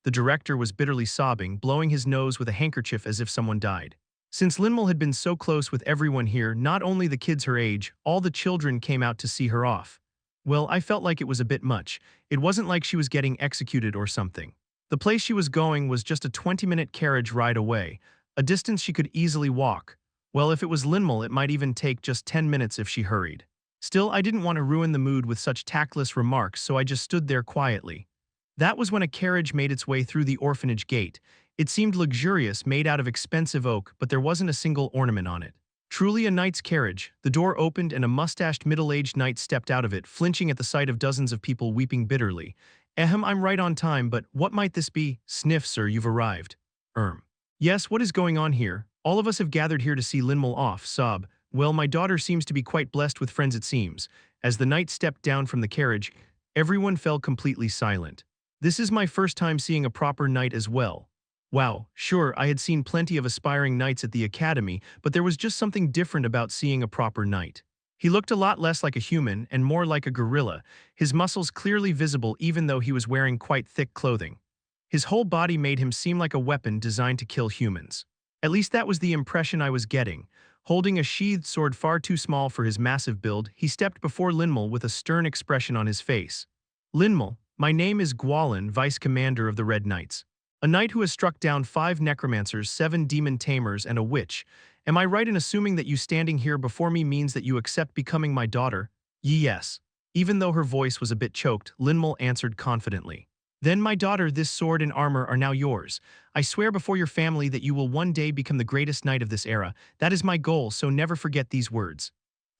The director was bitterly sobbing, blowing his nose with a handkerchief as if someone died. Since Linmal had been so close with everyone here, not only the kids her age, all the children came out to see her off. Well, I felt like it was a bit much. It wasn't like she was getting executed or something. The place she was going was just a 20-minute carriage ride away, a distance she could easily walk. Well, if it was Linmal, it might even take just 10 minutes if she hurried. Still, I didn't want to ruin the mood with such tactless remarks, so I just stood there quietly. That was when a carriage made its way through the orphanage gate. It seemed luxurious, made out of expensive oak, but there wasn't a single ornament on it. Truly a knight's carriage. The door opened and a mustached middle-aged knight stepped out of it, flinching at the sight of dozens of people weeping bitterly. I'm right on time, but what might this be? Sniff, sir, you've arrived. Yes, what is going on here? All of us have gathered here to see Linmal off, sob. Well, my daughter seems to be quite blessed with friends, it seems. As the knight stepped down from the carriage, everyone fell completely silent. This is my first time seeing a proper knight as well. Wow, sure, I had seen plenty of aspiring knights at the academy, but there was just something different about seeing a proper knight. He looked a lot less like a human and more like a gorilla, his muscles clearly visible even though he was wearing quite thick clothing. His whole body made him seem like a weapon designed to kill humans. At least that was the impression I was getting. Holding a sheathed sword far too small for his massive build, he stepped before Linmal with a stern expression on his face. Linmal, my name is Gwalin, Vice Commander of the Red Knights. A knight who has struck down 5 necromancers, 7 demon tamers, and a witch. Am I right in assuming that you standing here before me means that you accept becoming my daughter? Yes. Even though her voice was a bit choked, Linmal answered confidently. Then, my daughter, this sword and armor are now yours. I swear before your family that you will one day become the greatest knight of this era. That is my goal, so never forget these words.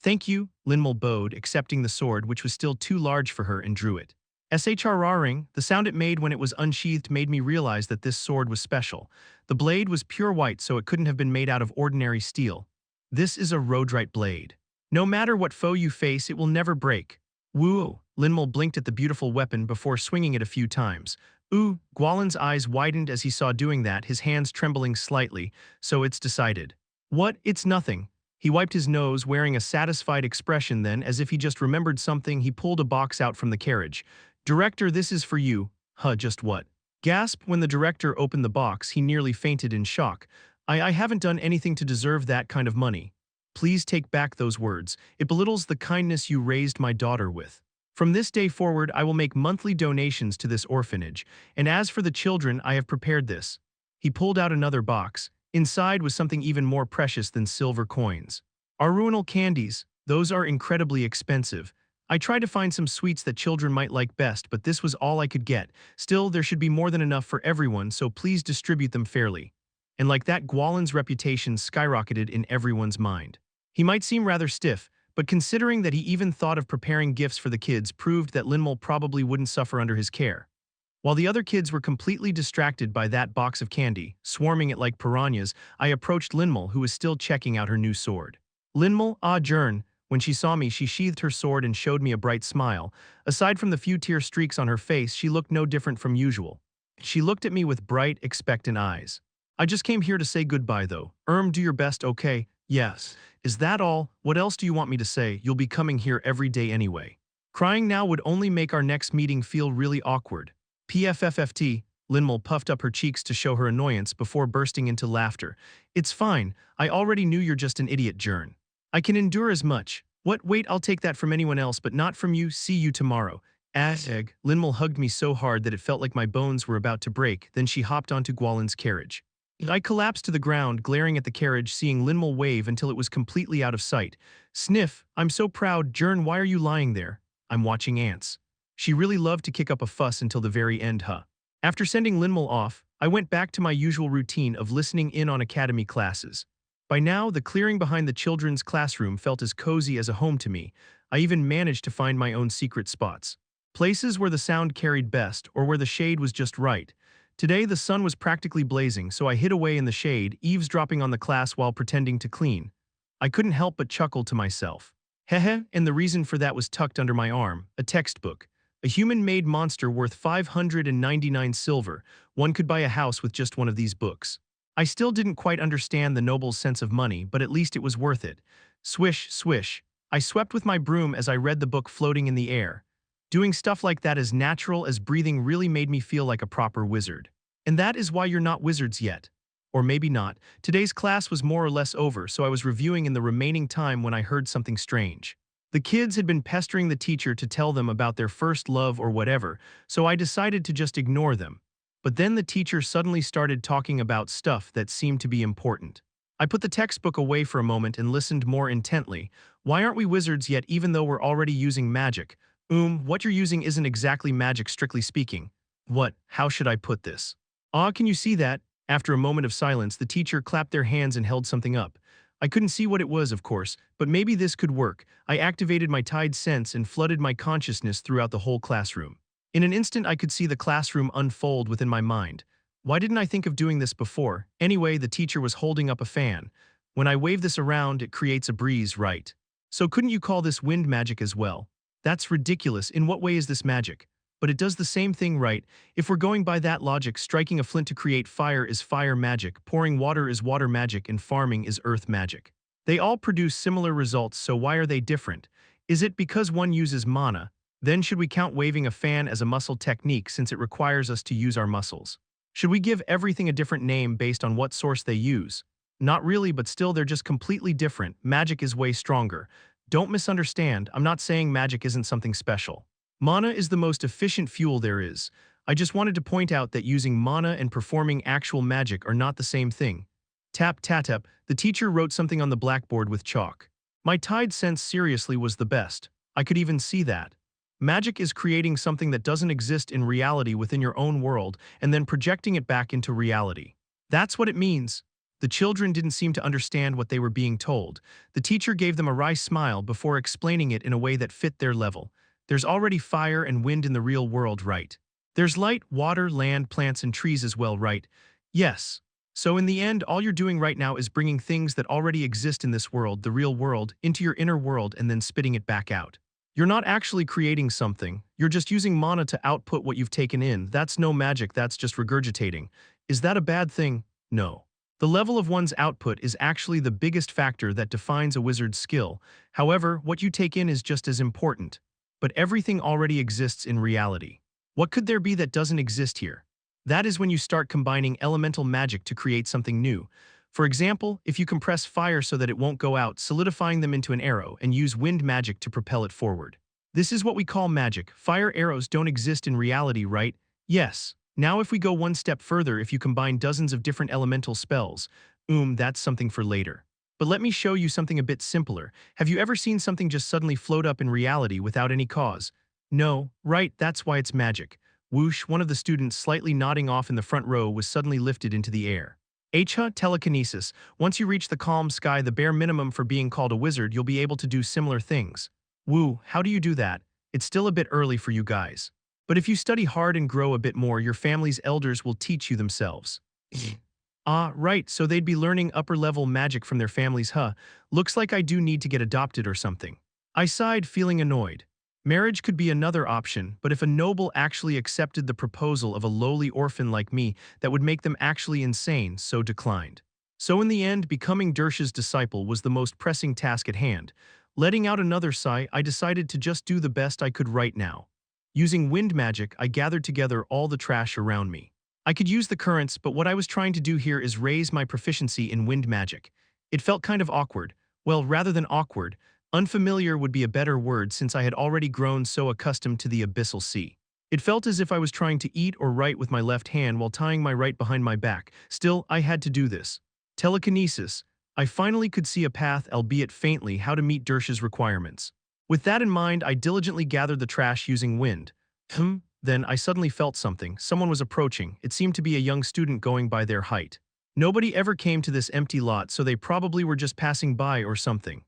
Thank you, Linmal bowed, accepting the sword, which was still too large for her, and drew it. Shrrring, the sound it made when it was unsheathed made me realize that this sword was special. The blade was pure white, so it couldn't have been made out of ordinary steel. This is a rhodrite blade. No matter what foe you face, it will never break. Woo! Linmal blinked at the beautiful weapon before swinging it a few times. Ooh! Gwalin's eyes widened as he saw doing that, his hands trembling slightly. So it's decided. What? It's nothing. He wiped his nose, wearing a satisfied expression, then, as if he just remembered something, he pulled a box out from the carriage. Director, this is for you. Just what? Gasp! When the director opened the box, he nearly fainted in shock. I haven't done anything to deserve that kind of money. Please take back those words. It belittles the kindness you raised my daughter with. From this day forward, I will make monthly donations to this orphanage, and as for the children, I have prepared this. He pulled out another box. Inside was something even more precious than silver coins. Arunal candies. Those are incredibly expensive. I tried to find some sweets that children might like best, but this was all I could get. Still, there should be more than enough for everyone, so please distribute them fairly. And like that, Gwalin's reputation skyrocketed in everyone's mind. He might seem rather stiff, but considering that he even thought of preparing gifts for the kids proved that Linmal probably wouldn't suffer under his care. While the other kids were completely distracted by that box of candy, swarming it like piranhas, I approached Linmal, who was still checking out her new sword. Linmal, Jern. When she saw me, she sheathed her sword and showed me a bright smile. Aside from the few tear streaks on her face, she looked no different from usual. She looked at me with bright, expectant eyes. I just came here to say goodbye, though. Do your best, okay? Yes. Is that all? What else do you want me to say? You'll be coming here every day anyway. Crying now would only make our next meeting feel really awkward. PFFFT, Linmal puffed up her cheeks to show her annoyance before bursting into laughter. It's fine. I already knew you're just an idiot, Jern. I can endure as much. What? Wait, I'll take that from anyone else, but not from you. See you tomorrow. Egg. Linmal hugged me so hard that it felt like my bones were about to break, then she hopped onto Gwalin's carriage. I collapsed to the ground, glaring at the carriage, seeing Linmal wave until it was completely out of sight. Sniff, I'm so proud. Jern, why are you lying there? I'm watching ants. She really loved to kick up a fuss until the very end, huh? After sending Linmal off, I went back to my usual routine of listening in on academy classes. By now, the clearing behind the children's classroom felt as cozy as a home to me. I even managed to find my own secret spots. Places where the sound carried best or where the shade was just right. Today, the sun was practically blazing, so I hid away in the shade, eavesdropping on the class while pretending to clean. I couldn't help but chuckle to myself. Hehe, and the reason for that was tucked under my arm, a textbook. A human-made monster worth 599 silver. One could buy a house with just one of these books. I still didn't quite understand the noble's sense of money, but at least it was worth it. Swish, swish. I swept with my broom as I read the book floating in the air. Doing stuff like that as natural as breathing really made me feel like a proper wizard. And that is why you're not wizards yet. Or maybe not. Today's class was more or less over, so I was reviewing in the remaining time when I heard something strange. The kids had been pestering the teacher to tell them about their first love or whatever, so I decided to just ignore them. But then the teacher suddenly started talking about stuff that seemed to be important. I put the textbook away for a moment and listened more intently. Why aren't we wizards yet even though we're already using magic? What you're using isn't exactly magic strictly speaking. What? How should I put this? Can you see that? After a moment of silence, the teacher clapped their hands and held something up. I couldn't see what it was, of course, but maybe this could work. I activated my tide sense and flooded my consciousness throughout the whole classroom. In an instant, I could see the classroom unfold within my mind. Why didn't I think of doing this before? Anyway, the teacher was holding up a fan. When I wave this around, it creates a breeze, right? So couldn't you call this wind magic as well? That's ridiculous. In what way is this magic? But it does the same thing, right? If we're going by that logic, striking a flint to create fire is fire magic, pouring water is water magic, and farming is earth magic. They all produce similar results, so why are they different? Is it because one uses mana? Then should we count waving a fan as a muscle technique since it requires us to use our muscles? Should we give everything a different name based on what source they use? Not really, but still they're just completely different. Magic is way stronger. Don't misunderstand, I'm not saying magic isn't something special. Mana is the most efficient fuel there is. I just wanted to point out that using mana and performing actual magic are not the same thing. Tap, tap, tap, the teacher wrote something on the blackboard with chalk. My tide sense seriously was the best. I could even see that. Magic is creating something that doesn't exist in reality within your own world and then projecting it back into reality. That's what it means. The children didn't seem to understand what they were being told. The teacher gave them a wry smile before explaining it in a way that fit their level. There's already fire and wind in the real world, right? There's light, water, land, plants, and trees as well, right? Yes. So in the end, all you're doing right now is bringing things that already exist in this world, the real world, into your inner world and then spitting it back out. You're not actually creating something. You're just using mana to output what you've taken in. That's no magic, that's just regurgitating. Is that a bad thing? No. The level of one's output is actually the biggest factor that defines a wizard's skill. However, what you take in is just as important. But everything already exists in reality. What could there be that doesn't exist here? That is when you start combining elemental magic to create something new. For example, if you compress fire so that it won't go out, solidifying them into an arrow, and use wind magic to propel it forward. This is what we call magic. Fire arrows don't exist in reality, right? Yes. Now if we go one step further, if you combine dozens of different elemental spells, that's something for later. But let me show you something a bit simpler. Have you ever seen something just suddenly float up in reality without any cause? No, right, that's why it's magic. Whoosh, one of the students slightly nodding off in the front row was suddenly lifted into the air. Telekinesis. Once you reach the calm sky, the bare minimum for being called a wizard, you'll be able to do similar things. Woo, how do you do that? It's still a bit early for you guys. But if you study hard and grow a bit more, your family's elders will teach you themselves. Right, so they'd be learning upper-level magic from their families, huh? Looks like I do need to get adopted or something. I sighed, feeling annoyed. Marriage could be another option, but if a noble actually accepted the proposal of a lowly orphan like me, that would make them actually insane, so declined. So in the end, becoming Dersh's disciple was the most pressing task at hand. Letting out another sigh, I decided to just do the best I could right now. Using wind magic, I gathered together all the trash around me. I could use the currents, but what I was trying to do here is raise my proficiency in wind magic. It felt kind of awkward. Well, rather than awkward, unfamiliar would be a better word since I had already grown so accustomed to the abyssal sea. It felt as if I was trying to eat or write with my left hand while tying my right behind my back. Still, I had to do this. Telekinesis. I finally could see a path, albeit faintly, how to meet Dersh's requirements. With that in mind, I diligently gathered the trash using wind. Then I suddenly felt something. Someone was approaching. It seemed to be a young student going by their height. Nobody ever came to this empty lot, so they probably were just passing by or something.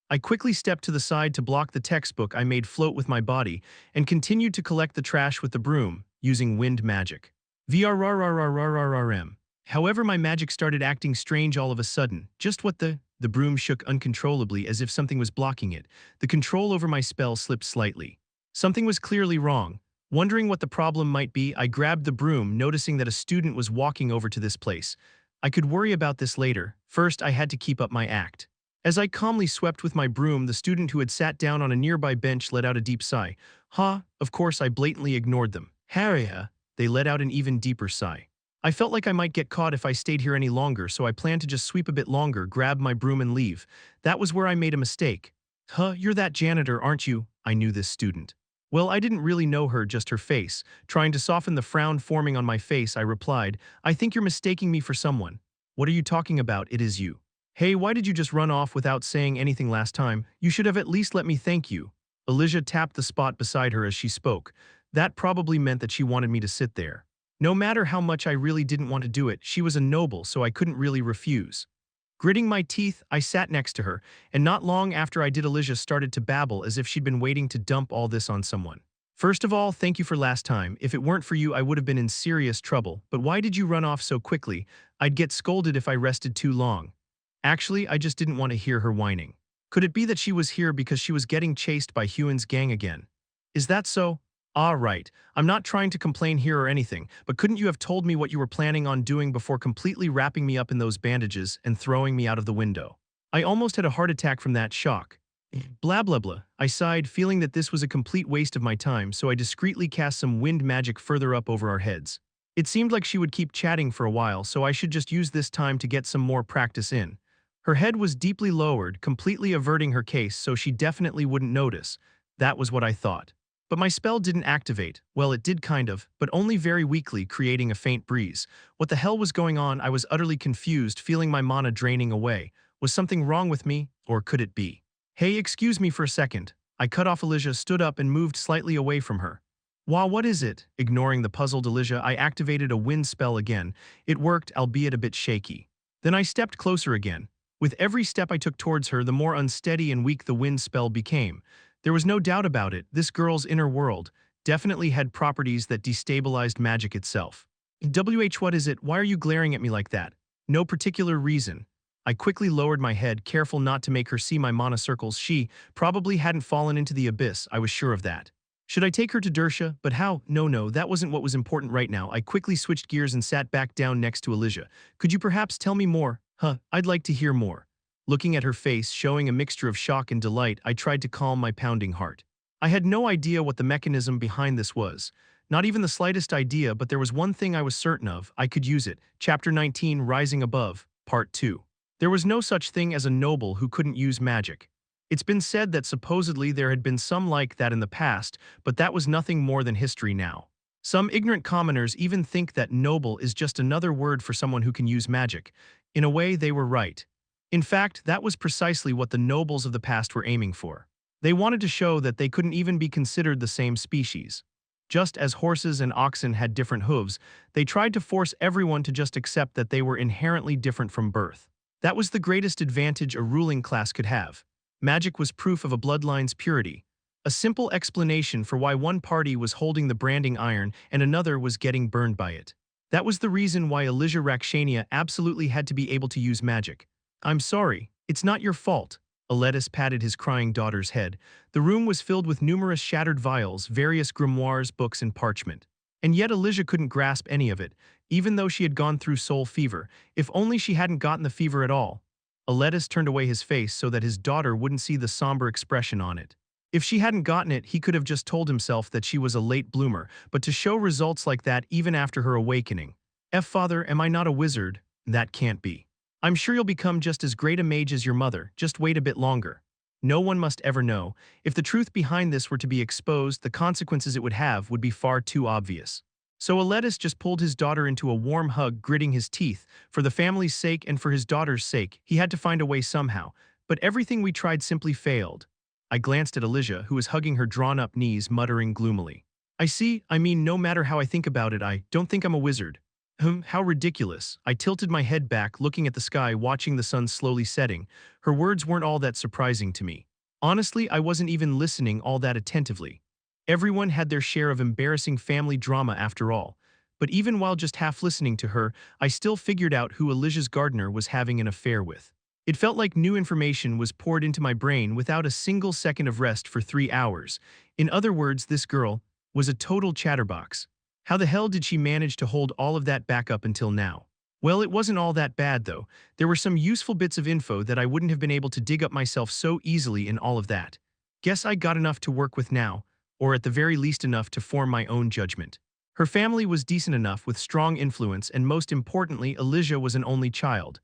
I quickly stepped to the side to block the textbook I made float with my body and continued to collect the trash with the broom, using wind magic. VRRRRRRRM. However, my magic started acting strange all of a sudden. Just what the broom shook uncontrollably as if something was blocking it. The control over my spell slipped slightly. Something was clearly wrong. Wondering what the problem might be, I grabbed the broom, noticing that a student was walking over to this place. I could worry about this later. First, I had to keep up my act. As I calmly swept with my broom, the student who had sat down on a nearby bench let out a deep sigh. Of course I blatantly ignored them. Harriya, they let out an even deeper sigh. I felt like I might get caught if I stayed here any longer, so I planned to just sweep a bit longer, grab my broom and leave. That was where I made a mistake. You're that janitor, aren't you? I knew this student. Well, I didn't really know her, just her face. Trying to soften the frown forming on my face, I replied, I think you're mistaking me for someone. What are you talking about? It is you. Hey, why did you just run off without saying anything last time? You should have at least let me thank you. Elijah tapped the spot beside her as she spoke. That probably meant that she wanted me to sit there. No matter how much I really didn't want to do it, she was a noble, so I couldn't really refuse. Gritting my teeth, I sat next to her, and not long after I did, Elijah started to babble as if she'd been waiting to dump all this on someone. First of all, thank you for last time. If it weren't for you, I would have been in serious trouble. But why did you run off so quickly? I'd get scolded if I rested too long. Actually, I just didn't want to hear her whining. Could it be that she was here because she was getting chased by Huan's gang again? Is that so? Right. I'm not trying to complain here or anything, but couldn't you have told me what you were planning on doing before completely wrapping me up in those bandages and throwing me out of the window? I almost had a heart attack from that shock. Blah blah blah. I sighed, feeling that this was a complete waste of my time, so I discreetly cast some wind magic further up over our heads. It seemed like she would keep chatting for a while, so I should just use this time to get some more practice in. Her head was deeply lowered, completely averting her case, so she definitely wouldn't notice. That was what I thought. But my spell didn't activate. Well, it did kind of, but only very weakly, creating a faint breeze. What the hell was going on? I was utterly confused, feeling my mana draining away. Was something wrong with me, or could it be? Hey, excuse me for a second. I cut off Elijah, stood up and moved slightly away from her. Wow, what is it? Ignoring the puzzled Elijah, I activated a wind spell again. It worked, albeit a bit shaky. Then I stepped closer again. With every step I took towards her, the more unsteady and weak the wind spell became. There was no doubt about it, this girl's inner world definitely had properties that destabilized magic itself. What is it? Why are you glaring at me like that? No particular reason. I quickly lowered my head, careful not to make her see my mana circles. She probably hadn't fallen into the abyss, I was sure of that. Should I take her to Dersha? But how? No, that wasn't what was important right now. I quickly switched gears and sat back down next to Elijah. Could you perhaps tell me more? I'd like to hear more. Looking at her face, showing a mixture of shock and delight, I tried to calm my pounding heart. I had no idea what the mechanism behind this was. Not even the slightest idea, but there was one thing I was certain of. I could use it. Chapter 19, Rising Above, Part 2. There was no such thing as a noble who couldn't use magic. It's been said that supposedly there had been some like that in the past, but that was nothing more than history now. Some ignorant commoners even think that noble is just another word for someone who can use magic. In a way, they were right. In fact, that was precisely what the nobles of the past were aiming for. They wanted to show that they couldn't even be considered the same species. Just as horses and oxen had different hooves, they tried to force everyone to just accept that they were inherently different from birth. That was the greatest advantage a ruling class could have. Magic was proof of a bloodline's purity. A simple explanation for why one party was holding the branding iron and another was getting burned by it. That was the reason why Elijah Rakshania absolutely had to be able to use magic. I'm sorry, it's not your fault. Aletus patted his crying daughter's head. The room was filled with numerous shattered vials, various grimoires, books, and parchment. And yet Elijah couldn't grasp any of it, even though she had gone through soul fever. If only she hadn't gotten the fever at all. Aletus turned away his face so that his daughter wouldn't see the somber expression on it. If she hadn't gotten it, he could have just told himself that she was a late bloomer, but to show results like that even after her awakening. Father, am I not a wizard? That can't be. I'm sure you'll become just as great a mage as your mother, just wait a bit longer. No one must ever know. If the truth behind this were to be exposed, the consequences it would have would be far too obvious. So Aledis just pulled his daughter into a warm hug, gritting his teeth. For the family's sake and for his daughter's sake, he had to find a way somehow. But everything we tried simply failed. I glanced at Elijah, who was hugging her drawn-up knees, muttering gloomily. I mean, no matter how I think about it, I don't think I'm a wizard. How ridiculous. I tilted my head back, looking at the sky, watching the sun slowly setting. Her words weren't all that surprising to me. Honestly, I wasn't even listening all that attentively. Everyone had their share of embarrassing family drama after all. But even while just half listening to her, I still figured out who Elijah's gardener was having an affair with. It felt like new information was poured into my brain without a single second of rest for 3 hours. In other words, this girl was a total chatterbox. How the hell did she manage to hold all of that back up until now? Well, it wasn't all that bad though. There were some useful bits of info that I wouldn't have been able to dig up myself so easily in all of that. Guess I got enough to work with now, or at the very least enough to form my own judgment. Her family was decent enough with strong influence, and most importantly, Elijah was an only child.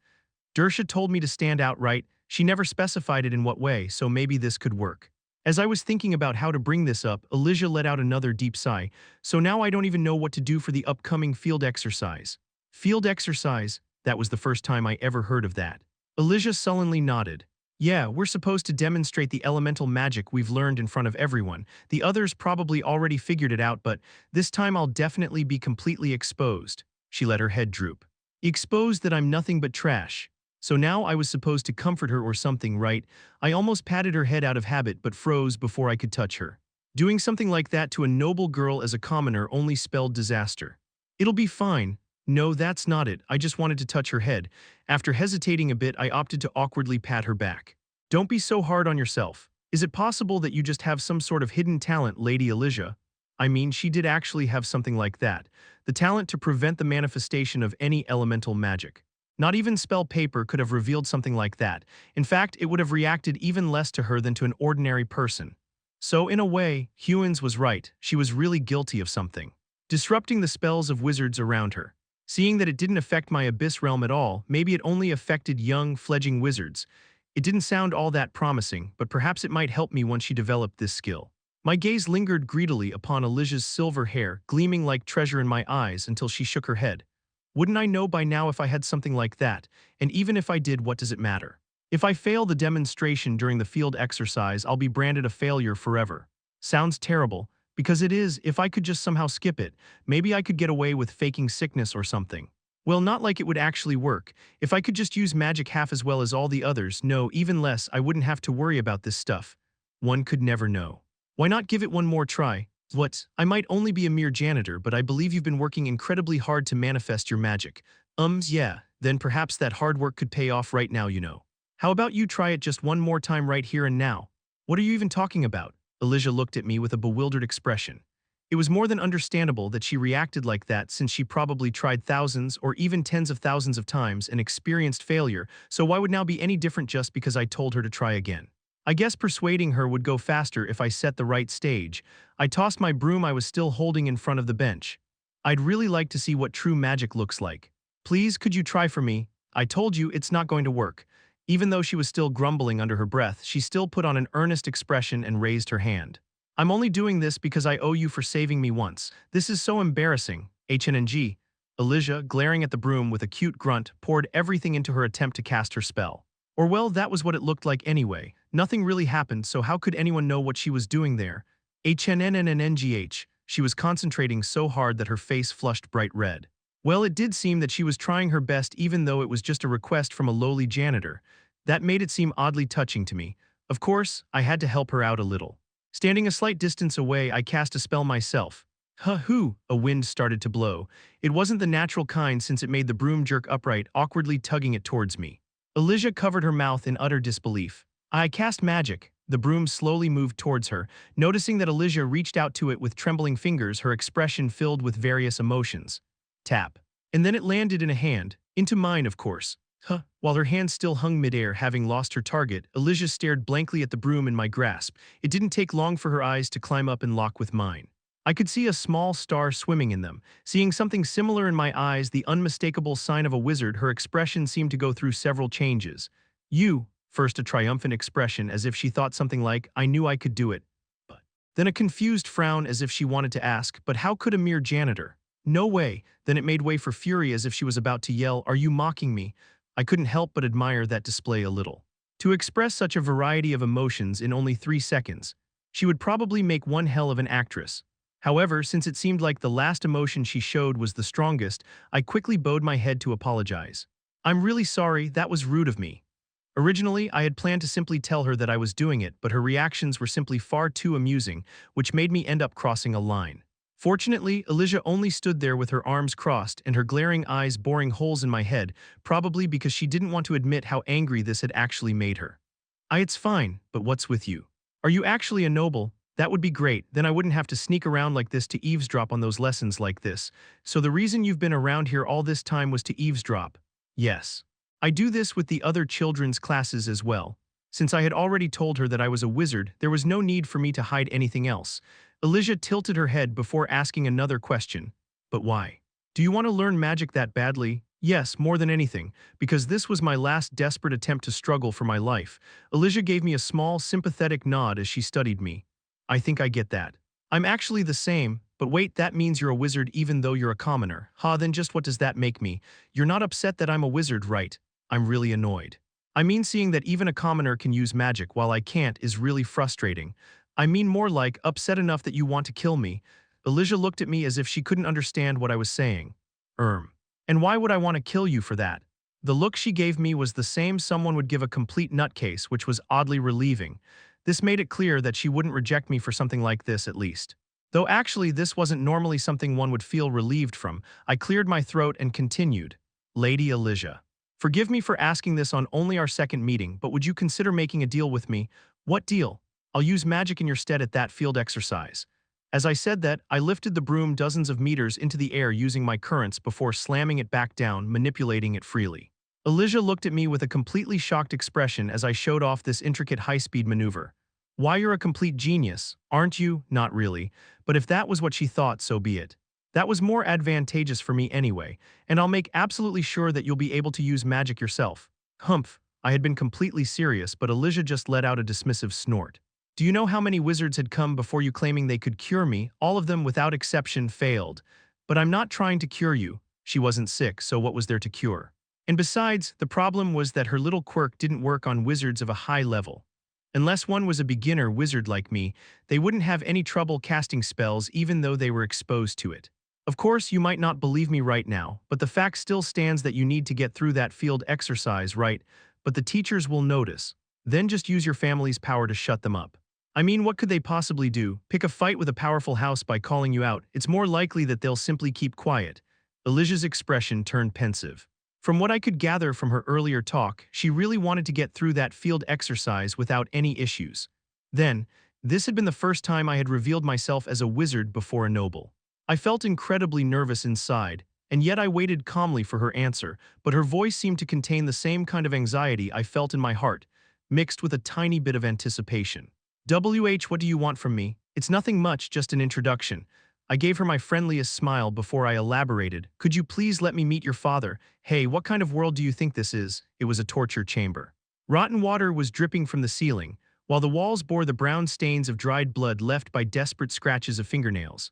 Dersha told me to stand outright. She never specified it in what way, so maybe this could work. As I was thinking about how to bring this up, Elijah let out another deep sigh. So now I don't even know what to do for the upcoming field exercise. Field exercise? That was the first time I ever heard of that. Elijah sullenly nodded. Yeah, we're supposed to demonstrate the elemental magic we've learned in front of everyone. The others probably already figured it out, but this time I'll definitely be completely exposed. She let her head droop. Exposed that I'm nothing but trash. So now I was supposed to comfort her or something, right? I almost patted her head out of habit but froze before I could touch her. Doing something like that to a noble girl as a commoner only spelled disaster. It'll be fine. No, that's not it. I just wanted to touch her head. After hesitating a bit, I opted to awkwardly pat her back. Don't be so hard on yourself. Is it possible that you just have some sort of hidden talent, Lady Elijah? I mean, she did actually have something like that. The talent to prevent the manifestation of any elemental magic. Not even spell paper could have revealed something like that. In fact, it would have reacted even less to her than to an ordinary person. So in a way, Hewins was right. She was really guilty of something. Disrupting the spells of wizards around her. Seeing that it didn't affect my abyss realm at all, maybe it only affected young, fledgling wizards. It didn't sound all that promising, but perhaps it might help me once she developed this skill. My gaze lingered greedily upon Elijah's silver hair, gleaming like treasure in my eyes until she shook her head. Wouldn't I know by now if I had something like that? And even if I did, what does it matter? If I fail the demonstration during the field exercise, I'll be branded a failure forever. Sounds terrible, because it is. If I could just somehow skip it, maybe I could get away with faking sickness or something. Well, not like it would actually work. If I could just use magic half as well as all the others, no, even less, I wouldn't have to worry about this stuff. One could never know. Why not give it one more try? What? I might only be a mere janitor, but I believe you've been working incredibly hard to manifest your magic. Yeah, then perhaps that hard work could pay off right now, you know. How about you try it just one more time right here and now? What are you even talking about? Elijah looked at me with a bewildered expression. It was more than understandable that she reacted like that since she probably tried thousands or even tens of thousands of times and experienced failure, so why would now be any different just because I told her to try again? I guess persuading her would go faster if I set the right stage. I tossed my broom I was still holding in front of the bench. I'd really like to see what true magic looks like. Please, could you try for me? I told you it's not going to work. Even though she was still grumbling under her breath, she still put on an earnest expression and raised her hand. I'm only doing this because I owe you for saving me once. This is so embarrassing. HNNG. Elijah, glaring at the broom with a cute grunt, poured everything into her attempt to cast her spell. Or well, that was what it looked like anyway. Nothing really happened, so how could anyone know what she was doing there? HNNNNGH. She was concentrating so hard that her face flushed bright red. Well, it did seem that she was trying her best even though it was just a request from a lowly janitor. That made it seem oddly touching to me. Of course, I had to help her out a little. Standing a slight distance away, I cast a spell myself. Hoo! A wind started to blow. It wasn't the natural kind since it made the broom jerk upright, awkwardly tugging it towards me. Elijah covered her mouth in utter disbelief. I cast magic. The broom slowly moved towards her. Noticing that Elijah reached out to it with trembling fingers, her expression filled with various emotions. Tap. And then it landed in a hand. Into mine, of course. While her hand still hung midair, having lost her target, Elijah stared blankly at the broom in my grasp. It didn't take long for her eyes to climb up and lock with mine. I could see a small star swimming in them. Seeing something similar in my eyes, the unmistakable sign of a wizard, her expression seemed to go through several changes. You, First a triumphant expression as if she thought something like, I knew I could do it. But then a confused frown as if she wanted to ask, but how could a mere janitor? No way. Then it made way for fury as if she was about to yell, are you mocking me? I couldn't help but admire that display a little. To express such a variety of emotions in only 3 seconds, she would probably make one hell of an actress. However, since it seemed like the last emotion she showed was the strongest, I quickly bowed my head to apologize. I'm really sorry, that was rude of me. Originally, I had planned to simply tell her that I was doing it, but her reactions were simply far too amusing, which made me end up crossing a line. Fortunately, Elijah only stood there with her arms crossed and her glaring eyes boring holes in my head, probably because she didn't want to admit how angry this had actually made her. It's fine, but what's with you? Are you actually a noble? That would be great, then I wouldn't have to sneak around like this to eavesdrop on those lessons like this. So the reason you've been around here all this time was to eavesdrop? Yes. I do this with the other children's classes as well. Since I had already told her that I was a wizard, there was no need for me to hide anything else. Elijah tilted her head before asking another question. But why? Do you want to learn magic that badly? Yes, more than anything, because this was my last desperate attempt to struggle for my life. Elijah gave me a small, sympathetic nod as she studied me. I think I get that. I'm actually the same, but wait, that means you're a wizard even though you're a commoner. Then just what does that make me? You're not upset that I'm a wizard, right? I'm really annoyed. I mean, seeing that even a commoner can use magic while I can't is really frustrating. I mean more like upset enough that you want to kill me. Elijah looked at me as if she couldn't understand what I was saying. And why would I want to kill you for that? The look she gave me was the same someone would give a complete nutcase, which was oddly relieving. This made it clear that she wouldn't reject me for something like this at least. Though actually this wasn't normally something one would feel relieved from, I cleared my throat and continued. Lady Elijah. Forgive me for asking this on only our second meeting, but would you consider making a deal with me? What deal? I'll use magic in your stead at that field exercise. As I said that, I lifted the broom dozens of meters into the air using my currents before slamming it back down, manipulating it freely. Elijah looked at me with a completely shocked expression as I showed off this intricate high-speed maneuver. Why, you're a complete genius, aren't you? Not really, but if that was what she thought, so be it. That was more advantageous for me anyway, and I'll make absolutely sure that you'll be able to use magic yourself. Humph, I had been completely serious, but Elijah just let out a dismissive snort. Do you know how many wizards had come before you claiming they could cure me? All of them without exception failed. But I'm not trying to cure you. She wasn't sick, so what was there to cure? And besides, the problem was that her little quirk didn't work on wizards of a high level. Unless one was a beginner wizard like me, they wouldn't have any trouble casting spells even though they were exposed to it. Of course, you might not believe me right now, but the fact still stands that you need to get through that field exercise, right? But the teachers will notice. Then just use your family's power to shut them up. I mean, what could they possibly do? Pick a fight with a powerful house by calling you out. It's more likely that they'll simply keep quiet. Elijah's expression turned pensive. From what I could gather from her earlier talk, she really wanted to get through that field exercise without any issues. Then, this had been the first time I had revealed myself as a wizard before a noble. I felt incredibly nervous inside, and yet I waited calmly for her answer, but her voice seemed to contain the same kind of anxiety I felt in my heart, mixed with a tiny bit of anticipation. What do you want from me? It's nothing much, just an introduction. I gave her my friendliest smile before I elaborated. Could you please let me meet your father? Hey, what kind of world do you think this is? It was a torture chamber. Rotten water was dripping from the ceiling, while the walls bore the brown stains of dried blood left by desperate scratches of fingernails.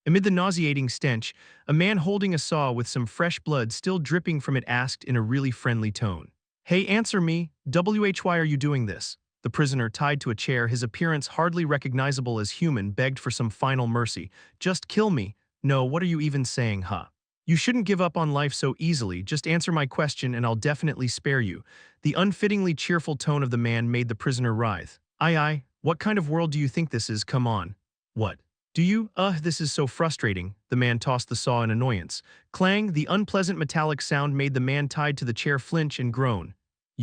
Amid the nauseating stench, a man holding a saw with some fresh blood still dripping from it asked in a really friendly tone. Hey, answer me. Why are you doing this? The prisoner, tied to a chair, his appearance hardly recognizable as human, begged for some final mercy. Just kill me. No, what are you even saying, huh? You shouldn't give up on life so easily. Just answer my question and I'll definitely spare you. The unfittingly cheerful tone of the man made the prisoner writhe. Aye, what kind of world do you think this is? Come on. What? Do you? This is so frustrating. The man tossed the saw in annoyance. Clang, the unpleasant metallic sound made the man tied to the chair flinch and groan.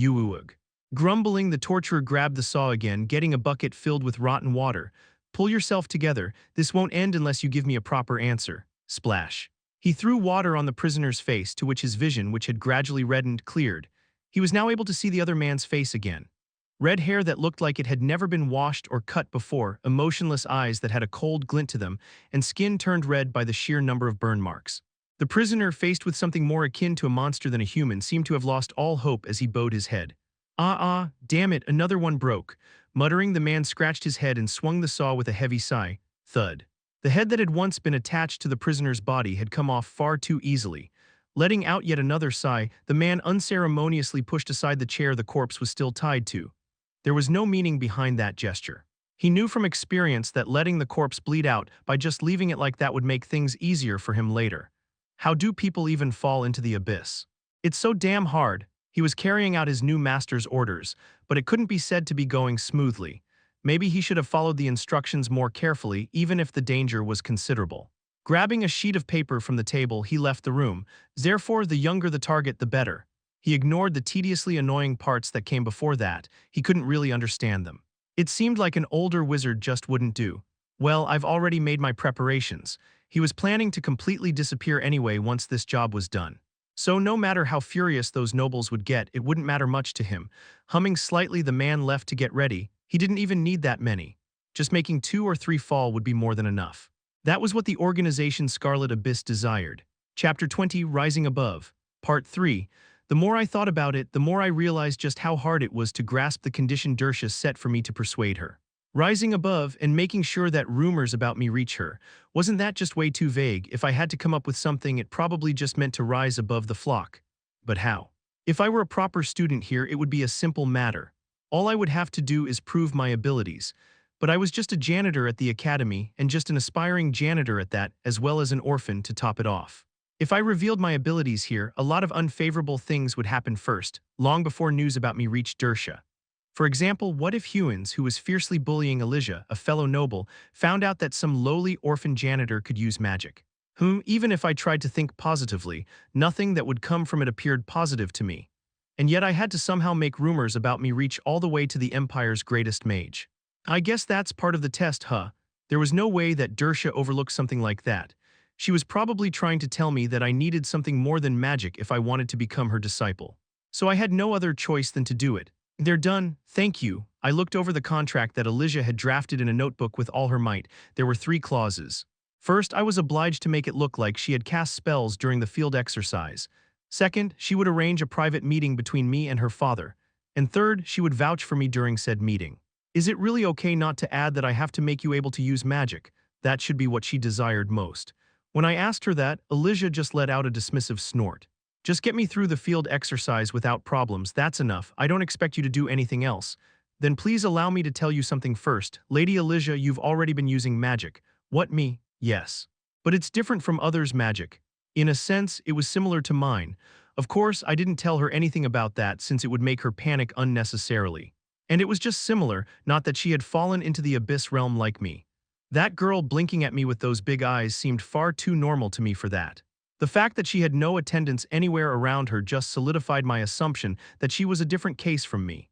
Ugh. Grumbling, the torturer grabbed the saw again, getting a bucket filled with rotten water. Pull yourself together. This won't end unless you give me a proper answer. Splash. He threw water on the prisoner's face, to which his vision, which had gradually reddened, cleared. He was now able to see the other man's face again. Red hair that looked like it had never been washed or cut before, emotionless eyes that had a cold glint to them, and skin turned red by the sheer number of burn marks. The prisoner, faced with something more akin to a monster than a human, seemed to have lost all hope as he bowed his head. Damn it, another one broke. Muttering, the man scratched his head and swung the saw with a heavy sigh. Thud. The head that had once been attached to the prisoner's body had come off far too easily. Letting out yet another sigh, the man unceremoniously pushed aside the chair the corpse was still tied to. There was no meaning behind that gesture. He knew from experience that letting the corpse bleed out by just leaving it like that would make things easier for him later. How do people even fall into the abyss? It's so damn hard. He was carrying out his new master's orders, but it couldn't be said to be going smoothly. Maybe he should have followed the instructions more carefully, even if the danger was considerable. Grabbing a sheet of paper from the table, he left the room. Therefore, the younger the target, the better. He ignored the tediously annoying parts that came before that. He couldn't really understand them. It seemed like an older wizard just wouldn't do. Well, I've already made my preparations. He was planning to completely disappear anyway once this job was done. So no matter how furious those nobles would get, it wouldn't matter much to him. Humming slightly, the man left to get ready. He didn't even need that many. Just making 2 or 3 fall would be more than enough. That was what the organization Scarlet Abyss desired. Chapter 20, Rising Above. Part 3. The more I thought about it, the more I realized just how hard it was to grasp the condition Dersha set for me to persuade her. Rising above and making sure that rumors about me reach her. Wasn't that just way too vague? If I had to come up with something, it probably just meant to rise above the flock. But how? If I were a proper student here, it would be a simple matter. All I would have to do is prove my abilities. But I was just a janitor at the academy, and just an aspiring janitor at that, as well as an orphan to top it off. If I revealed my abilities here, a lot of unfavorable things would happen first, long before news about me reached Dersha. For example, what if Hewins, who was fiercely bullying Elijah, a fellow noble, found out that some lowly orphan janitor could use magic? Even if I tried to think positively, nothing that would come from it appeared positive to me. And yet I had to somehow make rumors about me reach all the way to the Empire's greatest mage. I guess that's part of the test, huh? There was no way that Dersha overlooked something like that. She was probably trying to tell me that I needed something more than magic if I wanted to become her disciple. So I had no other choice than to do it. They're done, thank you. I looked over the contract that Elijah had drafted in a notebook with all her might. There were 3 clauses. First, I was obliged to make it look like she had cast spells during the field exercise. Second, she would arrange a private meeting between me and her father. And third, she would vouch for me during said meeting. Is it really okay not to add that I have to make you able to use magic? That should be what she desired most. When I asked her that, Elijah just let out a dismissive snort. Just get me through the field exercise without problems, that's enough. I don't expect you to do anything else. Then please allow me to tell you something first. Lady Elijah, you've already been using magic. What, me? Yes. But it's different from others' magic. In a sense, it was similar to mine. Of course, I didn't tell her anything about that since it would make her panic unnecessarily. And it was just similar, not that she had fallen into the abyss realm like me. That girl blinking at me with those big eyes seemed far too normal to me for that. The fact that she had no attendants anywhere around her just solidified my assumption that she was a different case from me.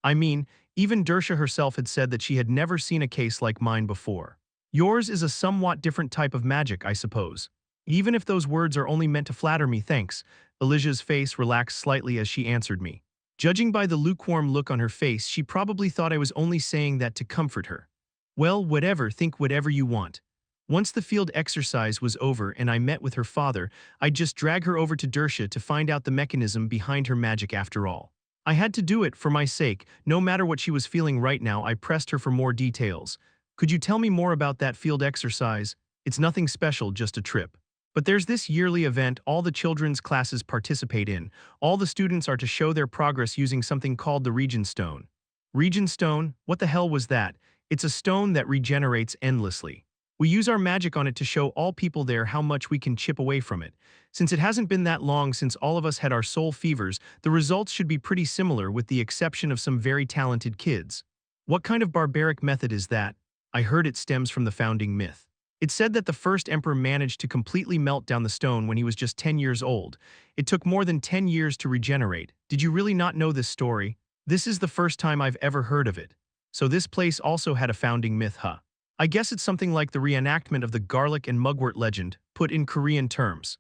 I mean, even Dersha herself had said that she had never seen a case like mine before. Yours is a somewhat different type of magic, I suppose. Even if those words are only meant to flatter me, thanks. Elijah's face relaxed slightly as she answered me. Judging by the lukewarm look on her face, she probably thought I was only saying that to comfort her. Well, whatever, think whatever you want. Once the field exercise was over and I met with her father, I'd just drag her over to Dersha to find out the mechanism behind her magic after all. I had to do it for my sake. No matter what she was feeling right now, I pressed her for more details. Could you tell me more about that field exercise? It's nothing special, just a trip. But there's this yearly event all the children's classes participate in. All the students are to show their progress using something called the Regen Stone. Regen Stone? What the hell was that? It's a stone that regenerates endlessly. We use our magic on it to show all people there how much we can chip away from it. Since it hasn't been that long since all of us had our soul fevers, the results should be pretty similar with the exception of some very talented kids. What kind of barbaric method is that? I heard it stems from the founding myth. It said that the first emperor managed to completely melt down the stone when he was just 10 years old. It took more than 10 years to regenerate. Did you really not know this story? This is the first time I've ever heard of it. So this place also had a founding myth, huh? I guess it's something like the reenactment of the garlic and mugwort legend, put in Korean terms.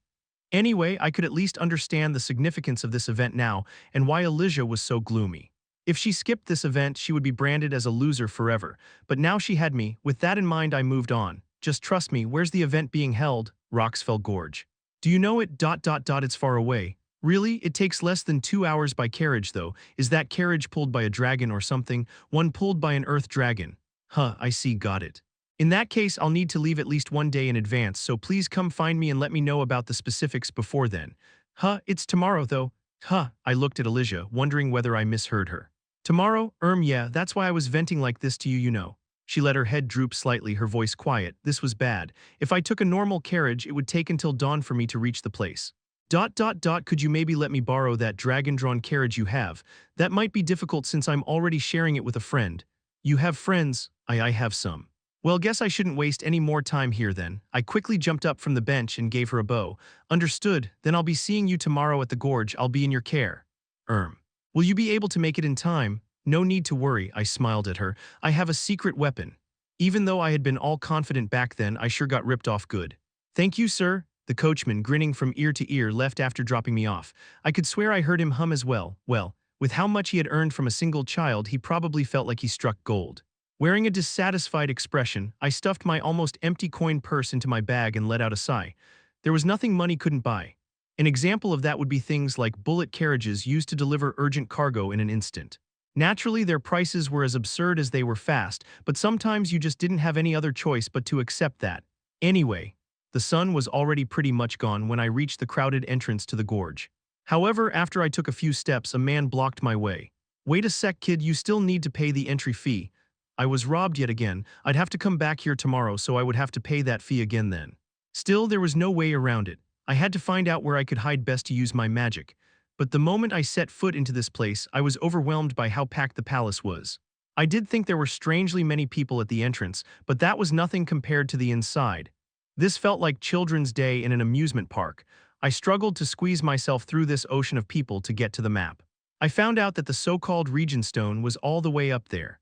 Anyway, I could at least understand the significance of this event now and why Elijah was so gloomy. If she skipped this event, she would be branded as a loser forever. But now she had me. With that in mind, I moved on. Just trust me, where's the event being held? Roxfell Gorge. Do you know it? It's far away. Really? It takes less than 2 hours by carriage, though. Is that carriage pulled by a dragon or something? One pulled by an earth dragon. Huh, I see, got it. In that case, I'll need to leave at least one day in advance, so please come find me and let me know about the specifics before then. Huh, it's tomorrow, though. Huh, I looked at Elijah, wondering whether I misheard her. Tomorrow? Yeah, that's why I was venting like this to you, you know. She let her head droop slightly, her voice quiet. This was bad. If I took a normal carriage, it would take until dawn for me to reach the place. Could you maybe let me borrow that dragon-drawn carriage you have? That might be difficult since I'm already sharing it with a friend. You have friends? I have some. Well, guess I shouldn't waste any more time here then. I quickly jumped up from the bench and gave her a bow. Understood, then I'll be seeing you tomorrow at the gorge. I'll be in your care. Will you be able to make it in time? No need to worry, I smiled at her. I have a secret weapon. Even though I had been all confident back then, I sure got ripped off good. Thank you, sir. The coachman, grinning from ear to ear, left after dropping me off. I could swear I heard him hum as well. Well, with how much he had earned from a single child, he probably felt like he struck gold. Wearing a dissatisfied expression, I stuffed my almost empty coin purse into my bag and let out a sigh. There was nothing money couldn't buy. An example of that would be things like bullet carriages used to deliver urgent cargo in an instant. Naturally, their prices were as absurd as they were fast, but sometimes you just didn't have any other choice but to accept that. Anyway, the sun was already pretty much gone when I reached the crowded entrance to the gorge. However, after I took a few steps, a man blocked my way. Wait a sec, kid, you still need to pay the entry fee. I was robbed yet again. I'd have to come back here tomorrow, so I would have to pay that fee again then. Still, there was no way around it. I had to find out where I could hide best to use my magic. But the moment I set foot into this place, I was overwhelmed by how packed the palace was. I did think there were strangely many people at the entrance, but that was nothing compared to the inside. This felt like Children's Day in an amusement park. I struggled to squeeze myself through this ocean of people to get to the map. I found out that the so-called Region Stone was all the way up there.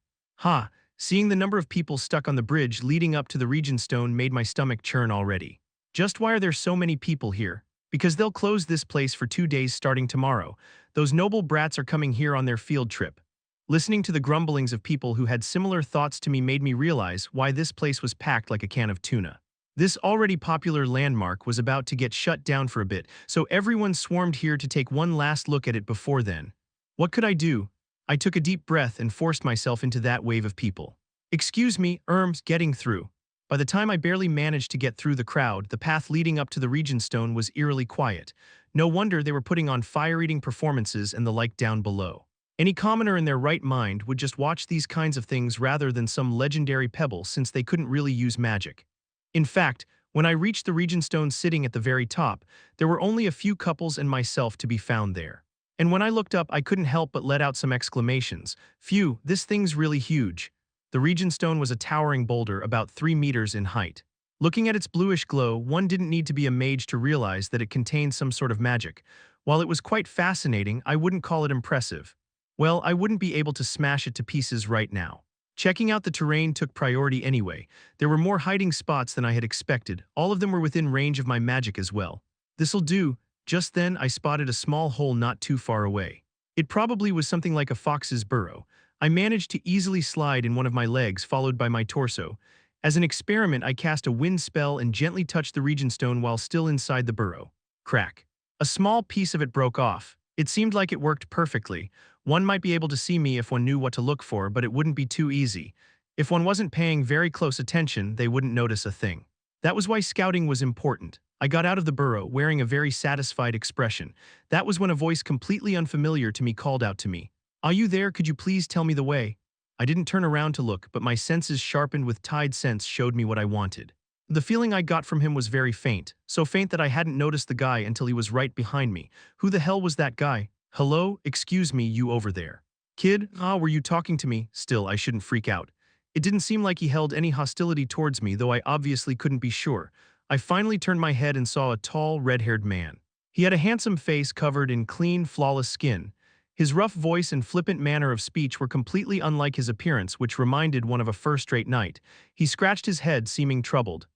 Seeing the number of people stuck on the bridge leading up to the Region Stone made my stomach churn already. Just why are there so many people here? Because they'll close this place for 2 days starting tomorrow. Those noble brats are coming here on their field trip. Listening to the grumblings of people who had similar thoughts to me made me realize why this place was packed like a can of tuna. This already popular landmark was about to get shut down for a bit, so everyone swarmed here to take one last look at it before then. What could I do? I took a deep breath and forced myself into that wave of people. Excuse me, getting through. By the time I barely managed to get through the crowd, the path leading up to the Region Stone was eerily quiet. No wonder they were putting on fire-eating performances and the like down below. Any commoner in their right mind would just watch these kinds of things rather than some legendary pebble since they couldn't really use magic. In fact, when I reached the Region Stone sitting at the very top, there were only a few couples and myself to be found there. And when I looked up, I couldn't help but let out some exclamations. Phew, this thing's really huge. The Region Stone was a towering boulder about 3 meters in height. Looking at its bluish glow, one didn't need to be a mage to realize that it contained some sort of magic. While it was quite fascinating, I wouldn't call it impressive. Well, I wouldn't be able to smash it to pieces right now. Checking out the terrain took priority anyway. There were more hiding spots than I had expected. All of them were within range of my magic as well. This'll do. Just then, I spotted a small hole not too far away. It probably was something like a fox's burrow. I managed to easily slide in one of my legs, followed by my torso. As an experiment, I cast a wind spell and gently touched the Region Stone while still inside the burrow. Crack. A small piece of it broke off. It seemed like it worked perfectly. One might be able to see me if one knew what to look for, but it wouldn't be too easy. If one wasn't paying very close attention, they wouldn't notice a thing. That was why scouting was important. I got out of the burrow, wearing a very satisfied expression. That was when a voice completely unfamiliar to me called out to me. "Are you there? Could you please tell me the way?" I didn't turn around to look, but my senses sharpened with tide sense showed me what I wanted. The feeling I got from him was very faint, so faint that I hadn't noticed the guy until he was right behind me. Who the hell was that guy? Hello? Excuse me, you over there. Kid? Were you talking to me? Still, I shouldn't freak out. It didn't seem like he held any hostility towards me, though I obviously couldn't be sure. I finally turned my head and saw a tall, red-haired man. He had a handsome face covered in clean, flawless skin. His rough voice and flippant manner of speech were completely unlike his appearance, which reminded one of a first-rate knight. He scratched his head, seeming troubled.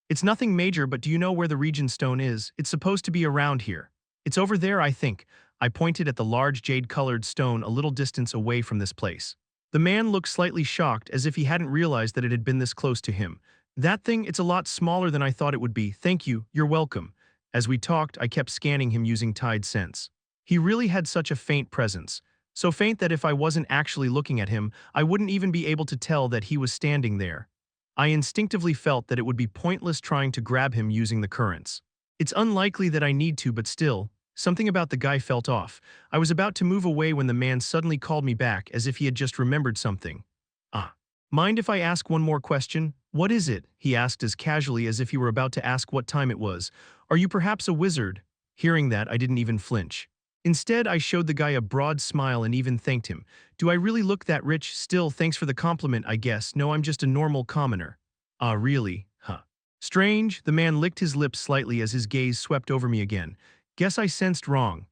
It's nothing major, but do you know where the Region Stone is? It's supposed to be around here. It's over there, I think. I pointed at the large jade-colored stone a little distance away from this place. The man looked slightly shocked, as if he hadn't realized that it had been this close to him. That thing, it's a lot smaller than I thought it would be. Thank you, you're welcome. As we talked, I kept scanning him using Tide Sense. He really had such a faint presence. So faint that if I wasn't actually looking at him, I wouldn't even be able to tell that he was standing there. I instinctively felt that it would be pointless trying to grab him using the currents. It's unlikely that I need to, but still, something about the guy felt off. I was about to move away when the man suddenly called me back as if he had just remembered something. Ah. Mind if I ask one more question? What is it? He asked as casually as if he were about to ask what time it was. Are you perhaps a wizard? Hearing that, I didn't even flinch. Instead, I showed the guy a broad smile and even thanked him. Do I really look that rich? Still, thanks for the compliment, I guess. No, I'm just a normal commoner. Ah, really? Huh. Strange, the man licked his lips slightly as his gaze swept over me again. Guess I sensed wrong.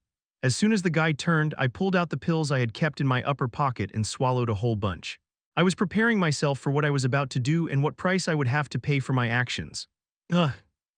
As soon as the guy turned, I pulled out the pills I had kept in my upper pocket and swallowed a whole bunch. I was preparing myself for what I was about to do and what price I would have to pay for my actions. Ugh.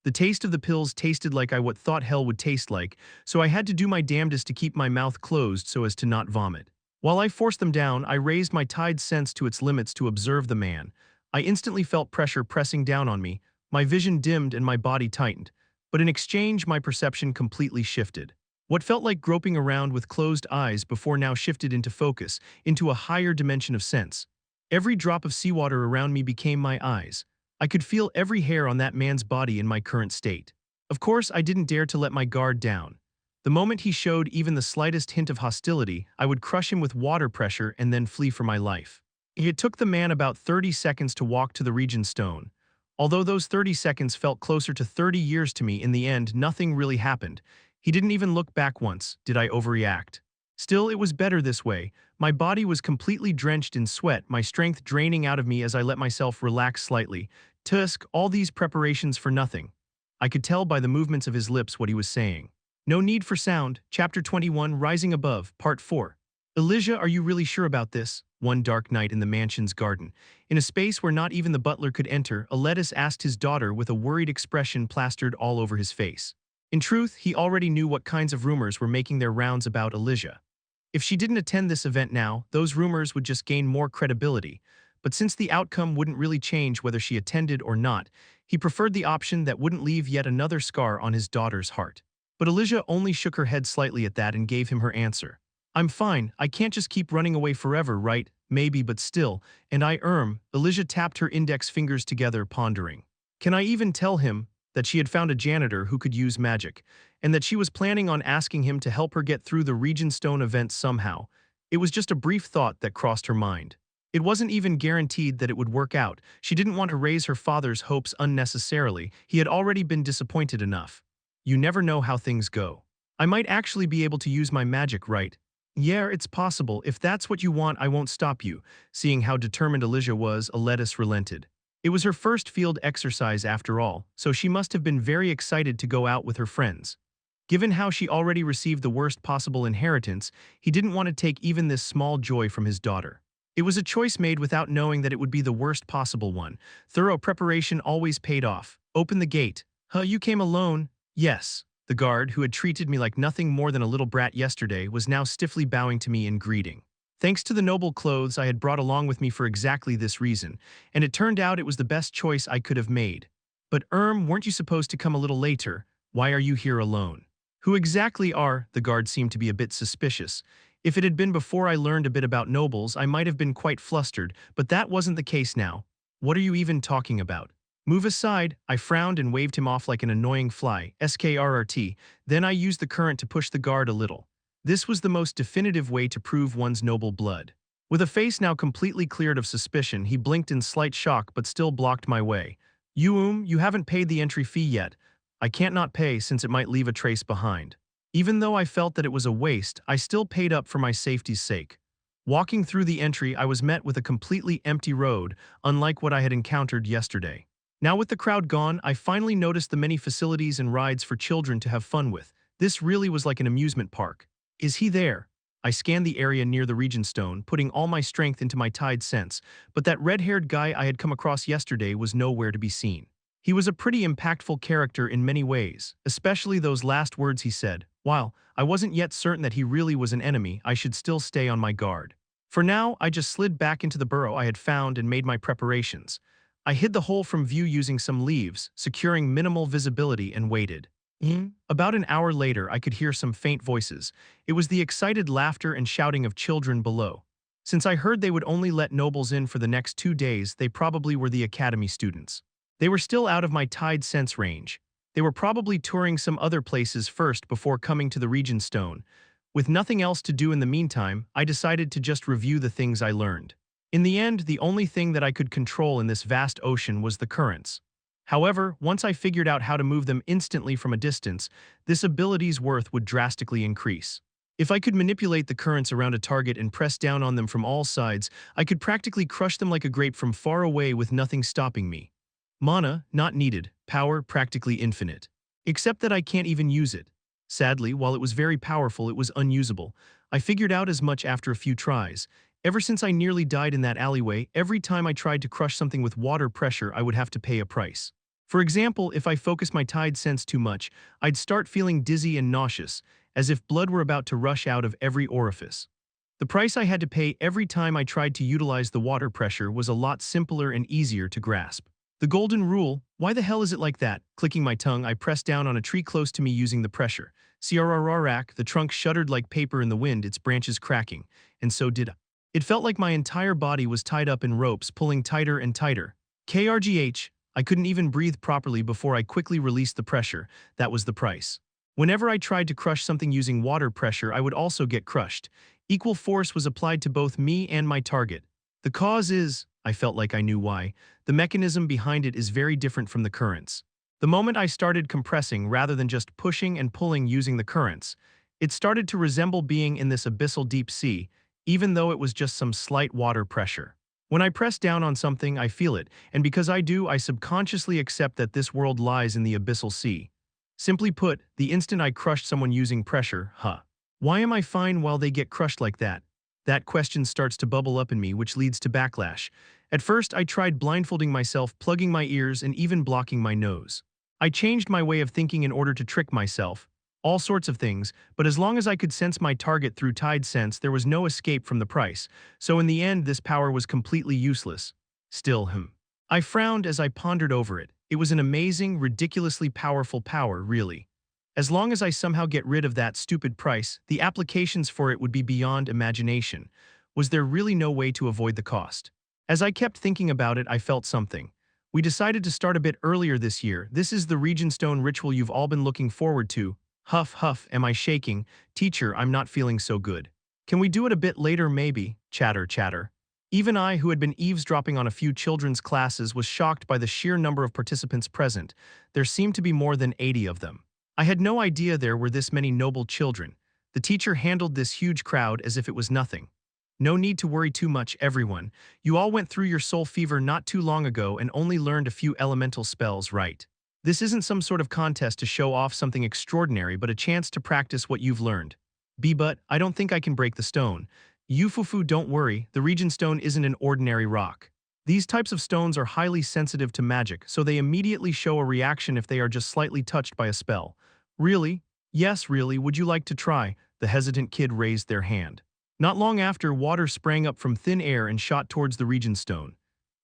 The taste of the pills tasted like I what thought hell would taste like, so I had to do my damnedest to keep my mouth closed so as to not vomit. While I forced them down, I raised my Tide sense to its limits to observe the man. I instantly felt pressure pressing down on me, my vision dimmed and my body tightened. But in exchange, my perception completely shifted. What felt like groping around with closed eyes before now shifted into focus, into a higher dimension of sense. Every drop of seawater around me became my eyes. I could feel every hair on that man's body in my current state. Of course, I didn't dare to let my guard down. The moment he showed even the slightest hint of hostility, I would crush him with water pressure and then flee for my life. It took the man about 30 seconds to walk to the Region Stone. Although those 30 seconds felt closer to 30 years to me, in the end, nothing really happened. He didn't even look back once. Did I overreact? Still, it was better this way. My body was completely drenched in sweat, my strength draining out of me as I let myself relax slightly. Tusk, all these preparations for nothing. I could tell by the movements of his lips what he was saying. No need for sound. Chapter 21, Rising Above, Part 4. Elijah, are you really sure about this? One dark night in the mansion's garden. In a space where not even the butler could enter, Aledis asked his daughter with a worried expression plastered all over his face. In truth, he already knew what kinds of rumors were making their rounds about Elijah. If she didn't attend this event now, those rumors would just gain more credibility. But since the outcome wouldn't really change whether she attended or not, he preferred the option that wouldn't leave yet another scar on his daughter's heart. But Elijah only shook her head slightly at that and gave him her answer. I'm fine, I can't just keep running away forever, right? Maybe, but still. And Elijah tapped her index fingers together, pondering. Can I even tell him that she had found a janitor who could use magic, and that she was planning on asking him to help her get through the Region Stone event somehow? It was just a brief thought that crossed her mind. It wasn't even guaranteed that it would work out. She didn't want to raise her father's hopes unnecessarily. He had already been disappointed enough. You never know how things go. I might actually be able to use my magic, right? Yeah, it's possible. If that's what you want, I won't stop you. Seeing how determined Elijah was, Aledis relented. It was her first field exercise after all, so she must have been very excited to go out with her friends. Given how she already received the worst possible inheritance, he didn't want to take even this small joy from his daughter. It was a choice made without knowing that it would be the worst possible one. Thorough preparation always paid off. Open the gate. Huh, you came alone? Yes. The guard, who had treated me like nothing more than a little brat yesterday, was now stiffly bowing to me in greeting. Thanks to the noble clothes I had brought along with me for exactly this reason, and it turned out it was the best choice I could have made. But weren't you supposed to come a little later? Why are you here alone? Who exactly are? The guard seemed to be a bit suspicious. If it had been before I learned a bit about nobles, I might have been quite flustered, but that wasn't the case now. What are you even talking about? Move aside. I frowned and waved him off like an annoying fly, SKRRT. Then I used the current to push the guard a little. This was the most definitive way to prove one's noble blood. With a face now completely cleared of suspicion, he blinked in slight shock but still blocked my way. You haven't paid the entry fee yet. I can't not pay since it might leave a trace behind. Even though I felt that it was a waste, I still paid up for my safety's sake. Walking through the entry, I was met with a completely empty road, unlike what I had encountered yesterday. Now with the crowd gone, I finally noticed the many facilities and rides for children to have fun with. This really was like an amusement park. Is he there? I scanned the area near the Region Stone, putting all my strength into my Tide sense, but that red-haired guy I had come across yesterday was nowhere to be seen. He was a pretty impactful character in many ways, especially those last words he said. While I wasn't yet certain that he really was an enemy, I should still stay on my guard. For now, I just slid back into the burrow I had found and made my preparations. I hid the hole from view using some leaves, securing minimal visibility, and waited. About an hour later, I could hear some faint voices. It was the excited laughter and shouting of children below. Since I heard they would only let nobles in for the next 2 days, they probably were the academy students. They were still out of my tide sense range. They were probably touring some other places first before coming to the Region Stone. With nothing else to do in the meantime, I decided to just review the things I learned. In the end, the only thing that I could control in this vast ocean was the currents. However, once I figured out how to move them instantly from a distance, this ability's worth would drastically increase. If I could manipulate the currents around a target and press down on them from all sides, I could practically crush them like a grape from far away with nothing stopping me. Mana, not needed, power, practically infinite. Except that I can't even use it. Sadly, while it was very powerful, it was unusable. I figured out as much after a few tries. Ever since I nearly died in that alleyway, every time I tried to crush something with water pressure, I would have to pay a price. For example, if I focused my tide sense too much, I'd start feeling dizzy and nauseous, as if blood were about to rush out of every orifice. The price I had to pay every time I tried to utilize the water pressure was a lot simpler and easier to grasp. The golden rule, why the hell is it like that? Clicking my tongue, I pressed down on a tree close to me using the pressure. Crrrack, the trunk shuddered like paper in the wind, its branches cracking, and so did I. It felt like my entire body was tied up in ropes, pulling tighter and tighter. KRGH, I couldn't even breathe properly before I quickly released the pressure. That was the price. Whenever I tried to crush something using water pressure, I would also get crushed. Equal force was applied to both me and my target. The cause is, I felt like I knew why, the mechanism behind it is very different from the currents. The moment I started compressing rather than just pushing and pulling using the currents, it started to resemble being in this abyssal deep sea, even though it was just some slight water pressure. When I press down on something, I feel it, and because I do, I subconsciously accept that this world lies in the abyssal sea. Simply put, the instant I crushed someone using pressure, why am I fine while they get crushed like that? That question starts to bubble up in me, which leads to backlash. At first, I tried blindfolding myself, plugging my ears, and even blocking my nose. I changed my way of thinking in order to trick myself. All sorts of things, but as long as I could sense my target through tide sense, there was no escape from the price, so in the end this power was completely useless. Still, I frowned as I pondered over it. It was an amazing, ridiculously powerful power, really. As long as I somehow get rid of that stupid price, the applications for it would be beyond imagination. Was there really no way to avoid the cost? As I kept thinking about it, I felt something. We decided to start a bit earlier this year. This is the Region Stone ritual you've all been looking forward to. Huff, huff, am I shaking? Teacher, I'm not feeling so good. Can we do it a bit later maybe? Chatter, chatter. Even I, who had been eavesdropping on a few children's classes, was shocked by the sheer number of participants present. There seemed to be more than 80 of them. I had no idea there were this many noble children. The teacher handled this huge crowd as if it was nothing. No need to worry too much, everyone. You all went through your soul fever not too long ago and only learned a few elemental spells, right? This isn't some sort of contest to show off something extraordinary, but a chance to practice what you've learned. But I don't think I can break the stone. Yufufu, don't worry, the Region Stone isn't an ordinary rock. These types of stones are highly sensitive to magic, so they immediately show a reaction if they are just slightly touched by a spell. Really? Yes, really, would you like to try? The hesitant kid raised their hand. Not long after, water sprang up from thin air and shot towards the Region Stone.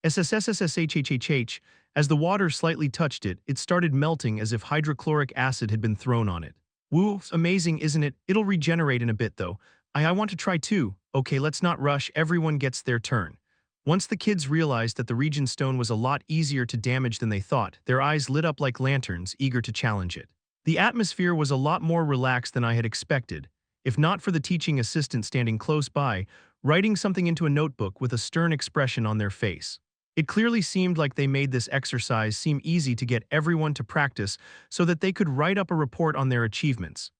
SSSSHHHH. As the water slightly touched it, it started melting as if hydrochloric acid had been thrown on it. Woo, amazing, isn't it? It'll regenerate in a bit though. I want to try too. Okay, let's not rush, everyone gets their turn. Once the kids realized that the Region Stone was a lot easier to damage than they thought, their eyes lit up like lanterns, eager to challenge it. The atmosphere was a lot more relaxed than I had expected, if not for the teaching assistant standing close by, writing something into a notebook with a stern expression on their face. It clearly seemed like they made this exercise seem easy to get everyone to practice so that they could write up a report on their achievements.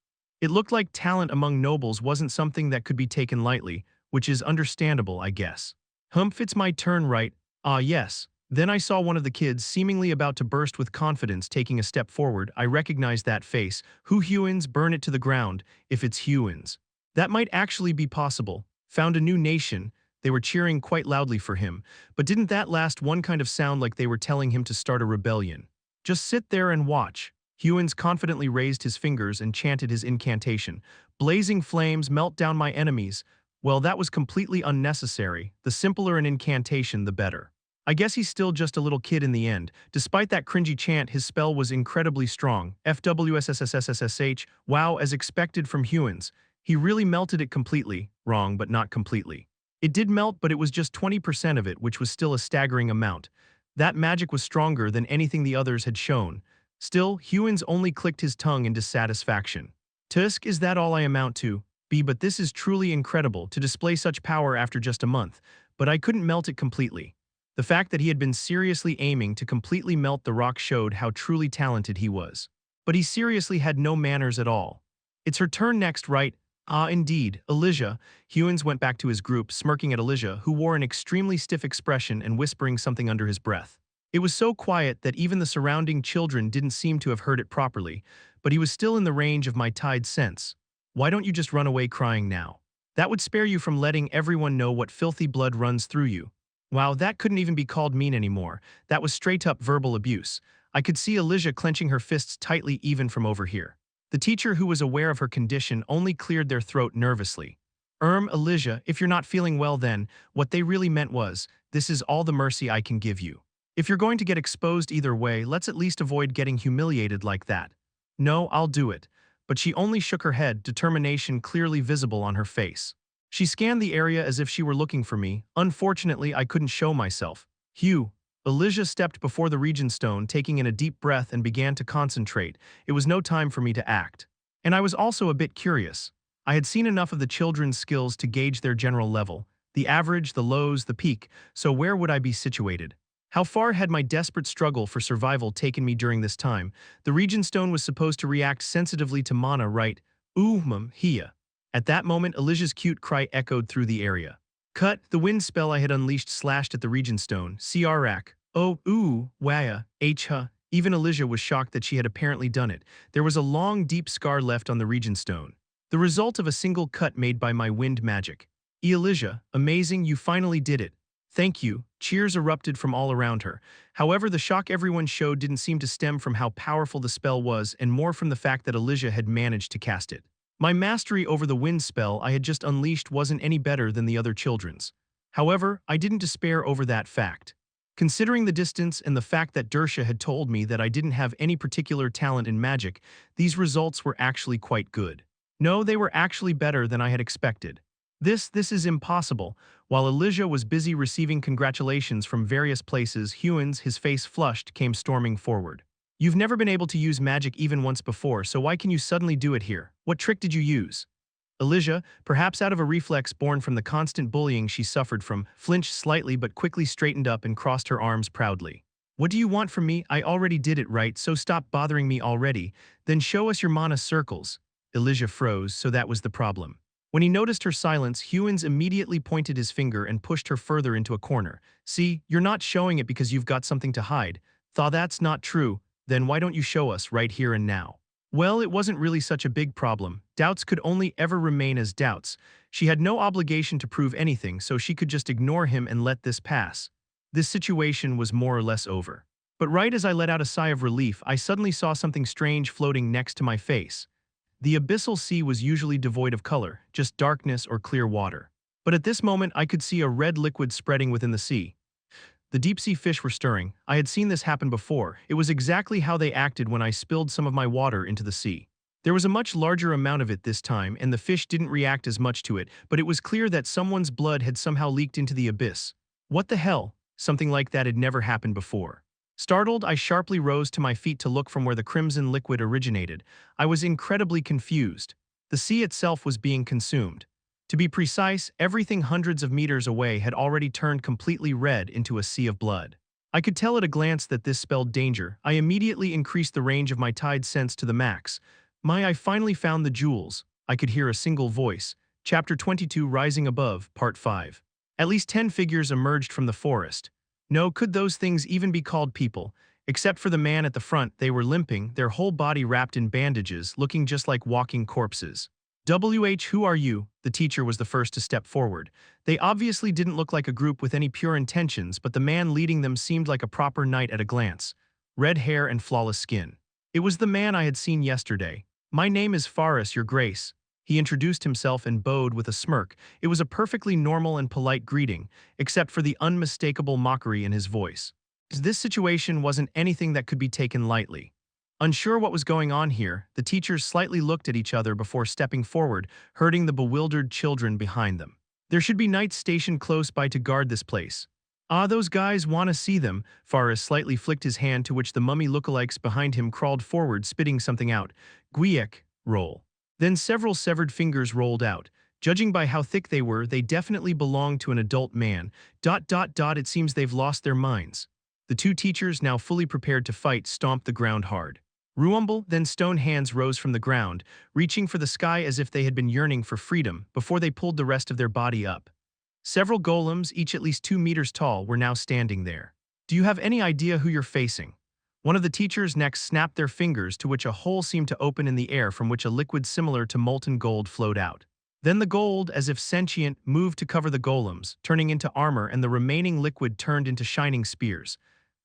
It looked like talent among nobles wasn't something that could be taken lightly, which is understandable, I guess. It's my turn, right? Ah, yes. Then I saw one of the kids seemingly about to burst with confidence taking a step forward. I recognized that face. Who Huans, burn it to the ground, if it's Huans. That might actually be possible. Found a new nation. They were cheering quite loudly for him, but didn't that last one kind of sound like they were telling him to start a rebellion? Just sit there and watch. Huans confidently raised his fingers and chanted his incantation. Blazing flames, melt down my enemies. Well, that was completely unnecessary. The simpler an incantation, the better. I guess he's still just a little kid in the end. Despite that cringy chant, his spell was incredibly strong. FWSSSSSSH, wow, as expected from humans. He really melted it completely. Wrong, but not completely. It did melt, but it was just 20% of it, which was still a staggering amount. That magic was stronger than anything the others had shown. Still, Hewins only clicked his tongue in dissatisfaction. Tusk, is that all I amount to? B, but this is truly incredible to display such power after just a month, but I couldn't melt it completely. The fact that he had been seriously aiming to completely melt the rock showed how truly talented he was. But he seriously had no manners at all. It's her turn next, right? Ah, indeed, Elijah. Hewins went back to his group, smirking at Elijah, who wore an extremely stiff expression and whispering something under his breath. It was so quiet that even the surrounding children didn't seem to have heard it properly, but he was still in the range of my tide sense. Why don't you just run away crying now? That would spare you from letting everyone know what filthy blood runs through you. Wow, that couldn't even be called mean anymore. That was straight-up verbal abuse. I could see Elijah clenching her fists tightly even from over here. The teacher, who was aware of her condition, only cleared their throat nervously. Elijah, if you're not feeling well then, what they really meant was, this is all the mercy I can give you. If you're going to get exposed either way, let's at least avoid getting humiliated like that. No, I'll do it. But she only shook her head, determination clearly visible on her face. She scanned the area as if she were looking for me. Unfortunately, I couldn't show myself. Hugh. Elijah stepped before the Region Stone, taking in a deep breath and began to concentrate. It was no time for me to act. And I was also a bit curious. I had seen enough of the children's skills to gauge their general level. The average, the lows, the peak, so where would I be situated? How far had my desperate struggle for survival taken me during this time? The Region Stone was supposed to react sensitively to mana, right? Hia. At that moment, Elijah's cute cry echoed through the area. Cut, the wind spell I had unleashed slashed at the Region Stone. Crak. Waya, ha. Even Elijah was shocked that she had apparently done it. There was a long, deep scar left on the Region Stone. The result of a single cut made by my wind magic. Elijah, amazing, you finally did it. Thank you. Cheers erupted from all around her. However, the shock everyone showed didn't seem to stem from how powerful the spell was and more from the fact that Elijah had managed to cast it. My mastery over the wind spell I had just unleashed wasn't any better than the other children's. However, I didn't despair over that fact. Considering the distance and the fact that Dersha had told me that I didn't have any particular talent in magic, these results were actually quite good. No, they were actually better than I had expected. This is impossible. While Elijah was busy receiving congratulations from various places, Hewins, his face flushed, came storming forward. You've never been able to use magic even once before, so why can you suddenly do it here? What trick did you use? Elijah, perhaps out of a reflex born from the constant bullying she suffered from, flinched slightly but quickly straightened up and crossed her arms proudly. What do you want from me? I already did it right, so stop bothering me already. Then show us your mana circles. Elijah froze, so that was the problem. When he noticed her silence, Hewins immediately pointed his finger and pushed her further into a corner. See, you're not showing it because you've got something to hide. That's not true. Then why don't you show us right here and now? Well, it wasn't really such a big problem. Doubts could only ever remain as doubts. She had no obligation to prove anything, so she could just ignore him and let this pass. This situation was more or less over. But right as I let out a sigh of relief, I suddenly saw something strange floating next to my face. The abyssal sea was usually devoid of color, just darkness or clear water. But at this moment, I could see a red liquid spreading within the sea. The deep-sea fish were stirring. I had seen this happen before. It was exactly how they acted when I spilled some of my water into the sea. There was a much larger amount of it this time, and the fish didn't react as much to it, but it was clear that someone's blood had somehow leaked into the abyss. What the hell? Something like that had never happened before. Startled, I sharply rose to my feet to look from where the crimson liquid originated. I was incredibly confused. The sea itself was being consumed. To be precise, everything hundreds of meters away had already turned completely red into a sea of blood. I could tell at a glance that this spelled danger. I immediately increased the range of my tide sense to the max. I finally found the jewels. I could hear a single voice. Chapter 22 Rising Above, Part 5. At least 10 figures emerged from the forest. No, could those things even be called people? Except for the man at the front, they were limping, their whole body wrapped in bandages, looking just like walking corpses. Who are you? The teacher was the first to step forward. They obviously didn't look like a group with any pure intentions, but the man leading them seemed like a proper knight at a glance. Red hair and flawless skin. It was the man I had seen yesterday. My name is Faris, your grace. He introduced himself and bowed with a smirk. It was a perfectly normal and polite greeting, except for the unmistakable mockery in his voice. This situation wasn't anything that could be taken lightly. Unsure what was going on here, the teachers slightly looked at each other before stepping forward, herding the bewildered children behind them. There should be knights stationed close by to guard this place. Ah, those guys want to see them. Faris slightly flicked his hand, to which the mummy lookalikes behind him crawled forward, spitting something out. Guiek, roll. Then several severed fingers rolled out. Judging by how thick they were, they definitely belonged to an adult man. It seems they've lost their minds. The two teachers, now fully prepared to fight, stomped the ground hard. Ruumble, then stone hands rose from the ground, reaching for the sky as if they had been yearning for freedom, before they pulled the rest of their body up. Several golems, each at least 2 meters tall, were now standing there. Do you have any idea who you're facing? One of the teachers next snapped their fingers, to which a hole seemed to open in the air from which a liquid similar to molten gold flowed out. Then the gold, as if sentient, moved to cover the golems, turning into armor, and the remaining liquid turned into shining spears.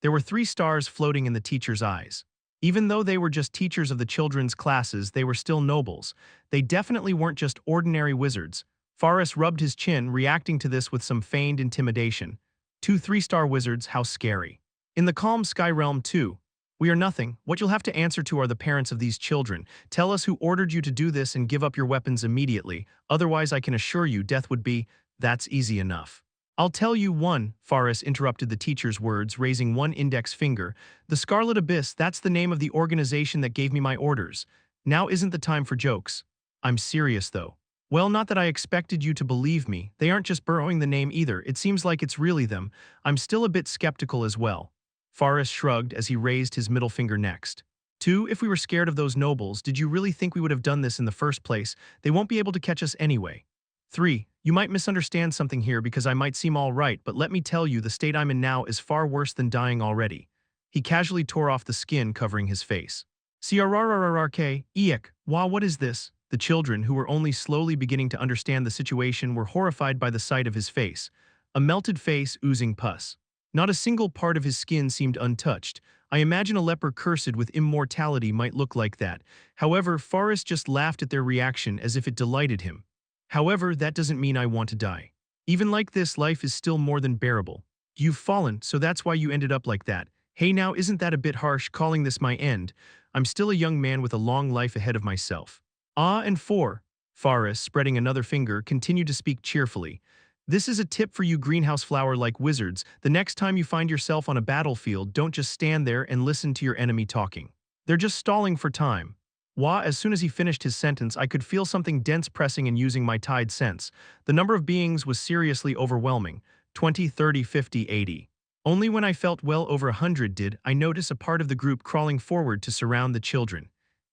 There were 3 stars floating in the teachers' eyes. Even though they were just teachers of the children's classes, they were still nobles. They definitely weren't just ordinary wizards. Faris rubbed his chin, reacting to this with some feigned intimidation. 2 3-star wizards, how scary. In the calm sky realm too. We are nothing. What you'll have to answer to are the parents of these children. Tell us who ordered you to do this and give up your weapons immediately. Otherwise, I can assure you death would be. That's easy enough. I'll tell you one, Faris interrupted the teacher's words, raising one index finger. The Scarlet Abyss, that's the name of the organization that gave me my orders. Now isn't the time for jokes. I'm serious though. Well, not that I expected you to believe me. They aren't just borrowing the name either. It seems like it's really them. I'm still a bit skeptical as well. Faris shrugged as he raised his middle finger next. 2. If we were scared of those nobles, did you really think we would have done this in the first place? They won't be able to catch us anyway. 3. You might misunderstand something here because I might seem all right, but let me tell you, the state I'm in now is far worse than dying already. He casually tore off the skin covering his face. Crrrrk, eek, wow, what is this? The children, who were only slowly beginning to understand the situation, were horrified by the sight of his face. A melted face oozing pus. Not a single part of his skin seemed untouched. I imagine a leper cursed with immortality might look like that. However, Faris just laughed at their reaction as if it delighted him. However, that doesn't mean I want to die. Even like this, life is still more than bearable. You've fallen, so that's why you ended up like that. Hey now, isn't that a bit harsh, calling this my end? I'm still a young man with a long life ahead of myself. Ah, and 4. Faris, spreading another finger, continued to speak cheerfully. This is a tip for you greenhouse flower-like wizards. The next time you find yourself on a battlefield, don't just stand there and listen to your enemy talking. They're just stalling for time. As soon as he finished his sentence, I could feel something dense pressing and using my tide sense. The number of beings was seriously overwhelming. 20, 30, 50, 80. Only when I felt well over 100 did I notice a part of the group crawling forward to surround the children.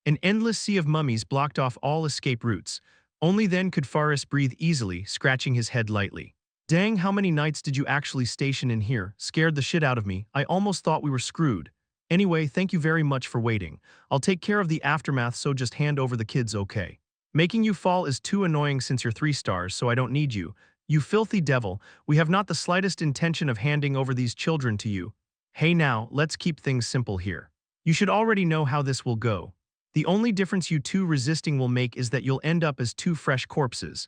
An endless sea of mummies blocked off all escape routes. Only then could Faris breathe easily, scratching his head lightly. Dang, how many knights did you actually station in here? Scared the shit out of me. I almost thought we were screwed. Anyway, thank you very much for waiting. I'll take care of the aftermath, so just hand over the kids, okay? Making you fall is too annoying since you're 3 stars, so I don't need you. You filthy devil, we have not the slightest intention of handing over these children to you. Hey now, let's keep things simple here. You should already know how this will go. The only difference you 2 resisting will make is that you'll end up as 2 fresh corpses.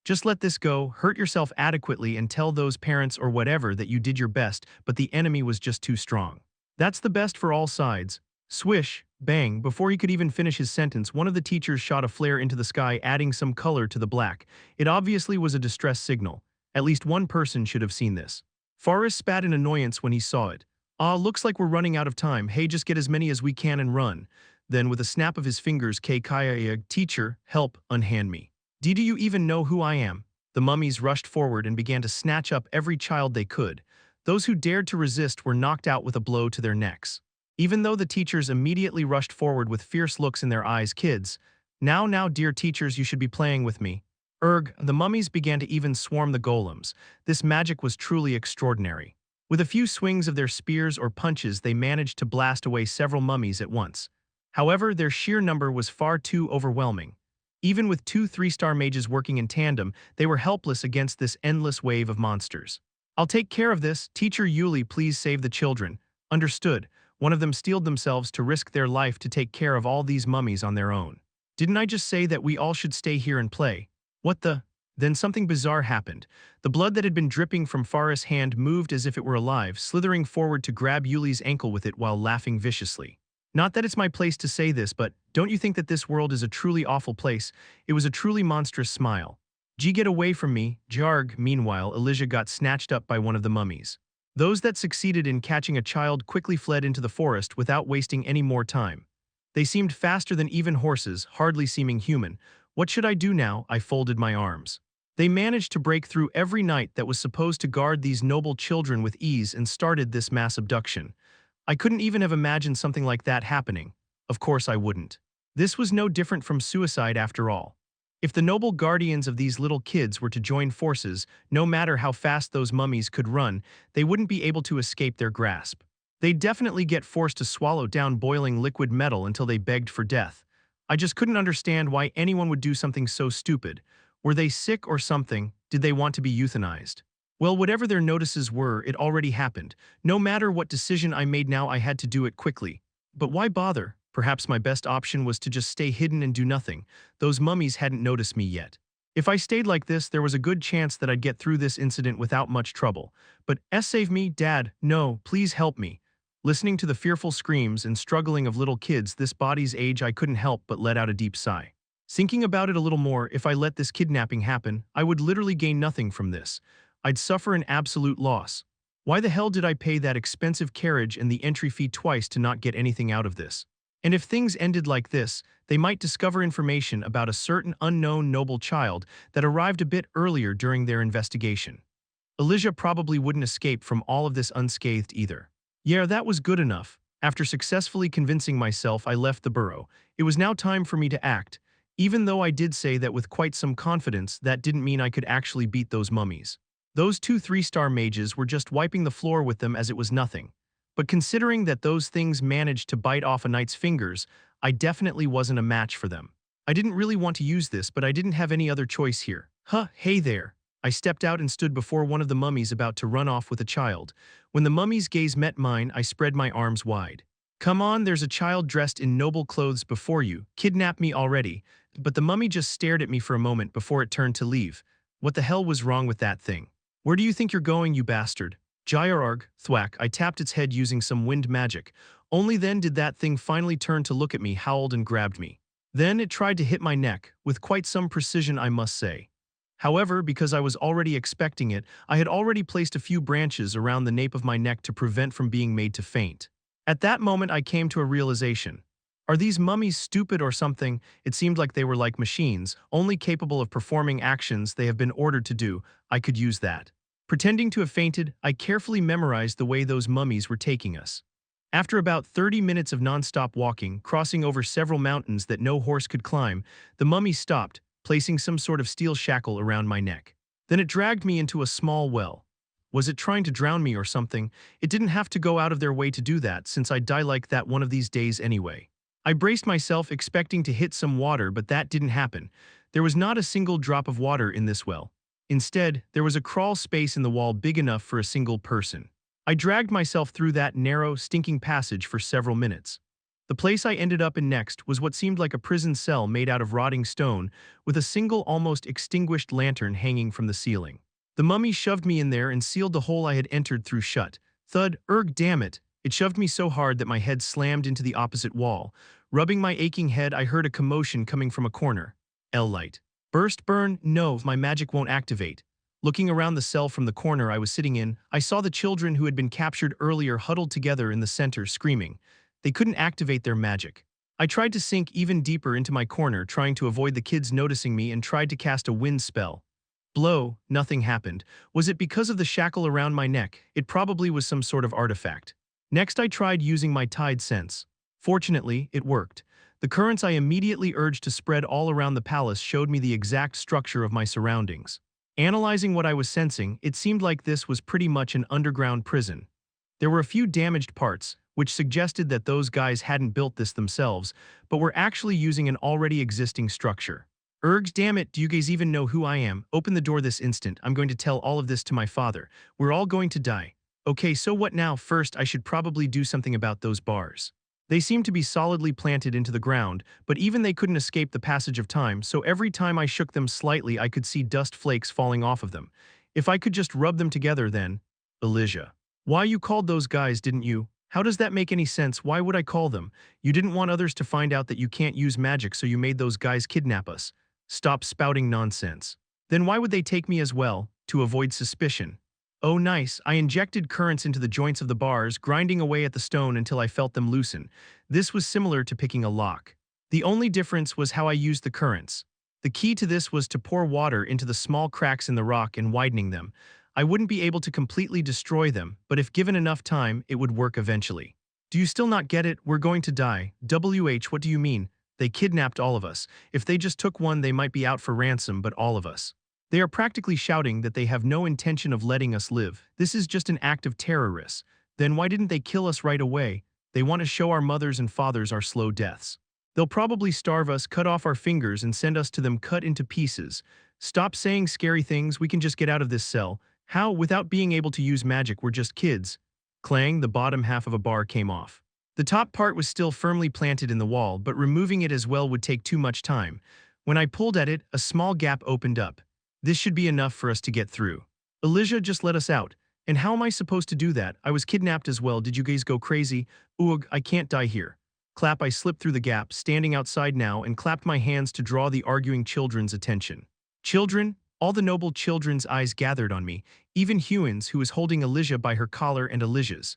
Just let this go, hurt yourself adequately, and tell those parents or whatever that you did your best, but the enemy was just too strong. That's the best for all sides. Swish, bang, before he could even finish his sentence, one of the teachers shot a flare into the sky, adding some color to the black. It obviously was a distress signal. At least one person should have seen this. Faris spat in annoyance when he saw it. Ah, looks like we're running out of time. Hey, just get as many as we can and run. Then, with a snap of his fingers, Kaya, teacher, help, unhand me. Do you even know who I am? The mummies rushed forward and began to snatch up every child they could. Those who dared to resist were knocked out with a blow to their necks. Even though the teachers immediately rushed forward with fierce looks in their eyes, kids, now, dear teachers, you should be playing with me. The mummies began to even swarm the golems. This magic was truly extraordinary. With a few swings of their spears or punches, they managed to blast away several mummies at once. However, their sheer number was far too overwhelming. Even with 2 3-star mages working in tandem, they were helpless against this endless wave of monsters. I'll take care of this. Teacher Yuli, please save the children. Understood. One of them steeled themselves to risk their life to take care of all these mummies on their own. Didn't I just say that we all should stay here and play? What the? Then something bizarre happened. The blood that had been dripping from Farah's hand moved as if it were alive, slithering forward to grab Yuli's ankle with it while laughing viciously. Not that it's my place to say this, but don't you think that this world is a truly awful place? It was a truly monstrous smile. Gee, get away from me, Jarg. Meanwhile, Elijah got snatched up by one of the mummies. Those that succeeded in catching a child quickly fled into the forest without wasting any more time. They seemed faster than even horses, hardly seeming human. What should I do now? I folded my arms. They managed to break through every knight that was supposed to guard these noble children with ease and started this mass abduction. I couldn't even have imagined something like that happening. Of course I wouldn't. This was no different from suicide after all. If the noble guardians of these little kids were to join forces, no matter how fast those mummies could run, they wouldn't be able to escape their grasp. They'd definitely get forced to swallow down boiling liquid metal until they begged for death. I just couldn't understand why anyone would do something so stupid. Were they sick or something? Did they want to be euthanized? Well, whatever their notices were, it already happened. No matter what decision I made now, I had to do it quickly. But why bother? Perhaps my best option was to just stay hidden and do nothing. Those mummies hadn't noticed me yet. If I stayed like this, there was a good chance that I'd get through this incident without much trouble. But save me, Dad, no, please help me. Listening to the fearful screams and struggling of little kids this body's age, I couldn't help but let out a deep sigh. Thinking about it a little more, if I let this kidnapping happen, I would literally gain nothing from this. I'd suffer an absolute loss. Why the hell did I pay that expensive carriage and the entry fee twice to not get anything out of this? And if things ended like this, they might discover information about a certain unknown noble child that arrived a bit earlier during their investigation. Elijah probably wouldn't escape from all of this unscathed either. Yeah, that was good enough. After successfully convincing myself, I left the burrow. It was now time for me to act. Even though I did say that with quite some confidence, that didn't mean I could actually beat those mummies. Those 2 3-star mages were just wiping the floor with them as it was nothing. But considering that those things managed to bite off a knight's fingers, I definitely wasn't a match for them. I didn't really want to use this, but I didn't have any other choice here. Hey there. I stepped out and stood before one of the mummies about to run off with a child. When the mummy's gaze met mine, I spread my arms wide. Come on, there's a child dressed in noble clothes before you. Kidnap me already. But the mummy just stared at me for a moment before it turned to leave. What the hell was wrong with that thing? Where do you think you're going, you bastard? Jyrarg, thwack, I tapped its head using some wind magic. Only then did that thing finally turn to look at me, howled and grabbed me. Then it tried to hit my neck, with quite some precision I must say. However, because I was already expecting it, I had already placed a few branches around the nape of my neck to prevent from being made to faint. At that moment I came to a realization. Are these mummies stupid or something? It seemed like they were like machines, only capable of performing actions they have been ordered to do. I could use that. Pretending to have fainted, I carefully memorized the way those mummies were taking us. After about 30 minutes of non-stop walking, crossing over several mountains that no horse could climb, the mummy stopped, placing some sort of steel shackle around my neck. Then it dragged me into a small well. Was it trying to drown me or something? It didn't have to go out of their way to do that, since I'd die like that one of these days anyway. I braced myself, expecting to hit some water, but that didn't happen. There was not a single drop of water in this well. Instead, there was a crawl space in the wall big enough for a single person. I dragged myself through that narrow, stinking passage for several minutes. The place I ended up in next was what seemed like a prison cell made out of rotting stone, with a single almost extinguished lantern hanging from the ceiling. The mummy shoved me in there and sealed the hole I had entered through shut. Thud, damn it. It shoved me so hard that my head slammed into the opposite wall. Rubbing my aching head, I heard a commotion coming from a corner. Light. Burst burn? No, my magic won't activate. Looking around the cell from the corner I was sitting in, I saw the children who had been captured earlier huddled together in the center, screaming. They couldn't activate their magic. I tried to sink even deeper into my corner, trying to avoid the kids noticing me, and tried to cast a wind spell. Blow, nothing happened. Was it because of the shackle around my neck? It probably was some sort of artifact. Next I tried using my tide sense. Fortunately, it worked. The currents I immediately urged to spread all around the palace showed me the exact structure of my surroundings. Analyzing what I was sensing, it seemed like this was pretty much an underground prison. There were a few damaged parts, which suggested that those guys hadn't built this themselves, but were actually using an already existing structure. Damn it, do you guys even know who I am? Open the door this instant. I'm going to tell all of this to my father. We're all going to die. Okay, so what now? First, I should probably do something about those bars. They seemed to be solidly planted into the ground, but even they couldn't escape the passage of time, so every time I shook them slightly I could see dust flakes falling off of them. If I could just rub them together then… Elijah. Why you called those guys, didn't you? How does that make any sense? Why would I call them? You didn't want others to find out that you can't use magic, so you made those guys kidnap us. Stop spouting nonsense. Then why would they take me as well? To avoid suspicion. Oh nice, I injected currents into the joints of the bars, grinding away at the stone until I felt them loosen. This was similar to picking a lock. The only difference was how I used the currents. The key to this was to pour water into the small cracks in the rock and widening them. I wouldn't be able to completely destroy them, but if given enough time, it would work eventually. Do you still not get it? We're going to die. What do you mean? They kidnapped all of us. If they just took one, they might be out for ransom, but all of us. They are practically shouting that they have no intention of letting us live. This is just an act of terrorists. Then why didn't they kill us right away? They want to show our mothers and fathers our slow deaths. They'll probably starve us, cut off our fingers, and send us to them cut into pieces. Stop saying scary things, we can just get out of this cell. How? Without being able to use magic, we're just kids. Clang, the bottom half of a bar came off. The top part was still firmly planted in the wall, but removing it as well would take too much time. When I pulled at it, a small gap opened up. This should be enough for us to get through. Elijah just let us out. And how am I supposed to do that? I was kidnapped as well. Did you guys go crazy? Oog, I can't die here. Clap, I slipped through the gap, standing outside now, and clapped my hands to draw the arguing children's attention. Children? All the noble children's eyes gathered on me, even Hewins, who was holding Elijah by her collar, and Elijah's.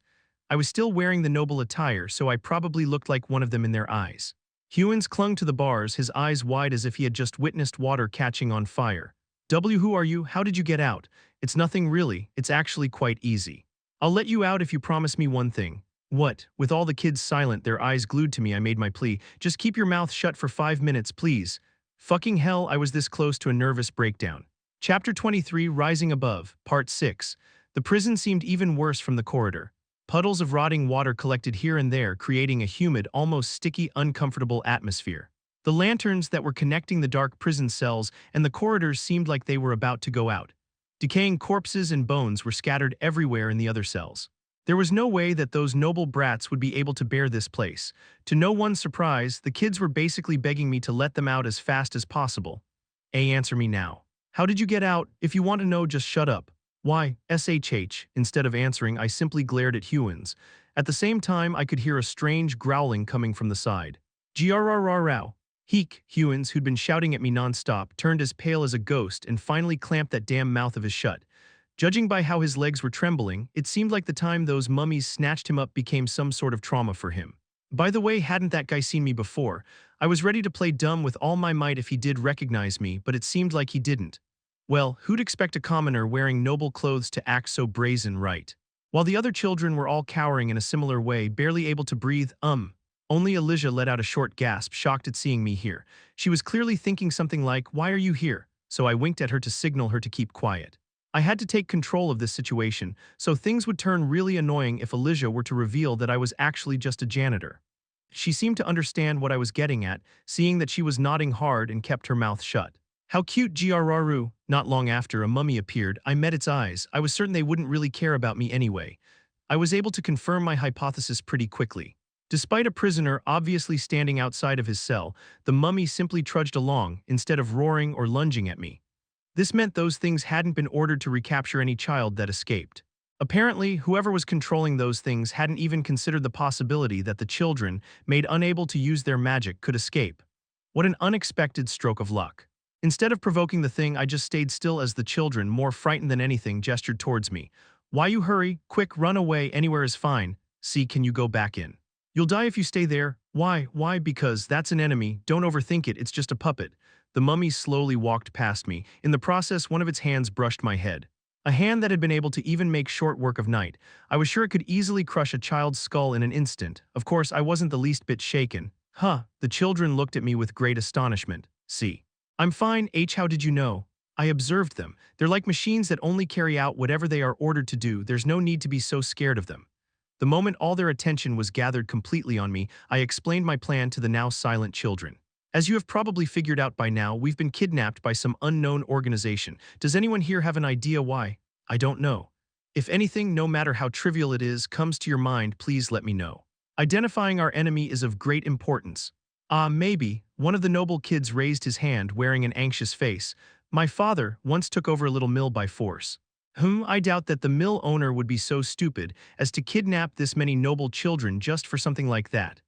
I was still wearing the noble attire, so I probably looked like one of them in their eyes. Hewins clung to the bars, his eyes wide as if he had just witnessed water catching on fire. Who are you? How did you get out? It's nothing really, it's actually quite easy. I'll let you out if you promise me one thing. What? With all the kids silent, their eyes glued to me, I made my plea. Just keep your mouth shut for 5 minutes, please. Fucking hell, I was this close to a nervous breakdown. Chapter 23, Rising Above, Part 6. The prison seemed even worse from the corridor. Puddles of rotting water collected here and there, creating a humid, almost sticky, uncomfortable atmosphere. The lanterns that were connecting the dark prison cells and the corridors seemed like they were about to go out. Decaying corpses and bones were scattered everywhere in the other cells. There was no way that those noble brats would be able to bear this place. To no one's surprise, the kids were basically begging me to let them out as fast as possible. Answer me now. How did you get out? If you want to know, just shut up. Why? Instead of answering, I simply glared at Hewins. At the same time, I could hear a strange growling coming from the side. Grrrrrrow. Heek, Hewins, who'd been shouting at me nonstop, turned as pale as a ghost and finally clamped that damn mouth of his shut. Judging by how his legs were trembling, it seemed like the time those mummies snatched him up became some sort of trauma for him. By the way, hadn't that guy seen me before? I was ready to play dumb with all my might if he did recognize me, but it seemed like he didn't. Well, who'd expect a commoner wearing noble clothes to act so brazen, right? While the other children were all cowering in a similar way, barely able to breathe, only Elijah let out a short gasp, shocked at seeing me here. She was clearly thinking something like, "Why are you here?" So I winked at her to signal her to keep quiet. I had to take control of this situation, so things would turn really annoying if Elijah were to reveal that I was actually just a janitor. She seemed to understand what I was getting at, seeing that she was nodding hard and kept her mouth shut. How cute, Grrrru. Not long after a mummy appeared, I met its eyes. I was certain they wouldn't really care about me anyway. I was able to confirm my hypothesis pretty quickly. Despite a prisoner obviously standing outside of his cell, the mummy simply trudged along, instead of roaring or lunging at me. This meant those things hadn't been ordered to recapture any child that escaped. Apparently, whoever was controlling those things hadn't even considered the possibility that the children, made unable to use their magic, could escape. What an unexpected stroke of luck. Instead of provoking the thing, I just stayed still as the children, more frightened than anything, gestured towards me. Why you hurry? Quick, run away, anywhere is fine. See, can you go back in? You'll die if you stay there. Why? Because that's an enemy. Don't overthink it, it's just a puppet. The mummy slowly walked past me. In the process, one of its hands brushed my head. A hand that had been able to even make short work of night. I was sure it could easily crush a child's skull in an instant. Of course, I wasn't the least bit shaken. The children looked at me with great astonishment. See. I'm fine, how did you know? I observed them. They're like machines that only carry out whatever they are ordered to do. There's no need to be so scared of them. The moment all their attention was gathered completely on me, I explained my plan to the now silent children. As you have probably figured out by now, we've been kidnapped by some unknown organization. Does anyone here have an idea why? I don't know. If anything, no matter how trivial it is, comes to your mind, please let me know. Identifying our enemy is of great importance. Maybe, one of the noble kids raised his hand wearing an anxious face. My father once took over a little mill by force. I doubt that the mill owner would be so stupid as to kidnap this many noble children just for something like that.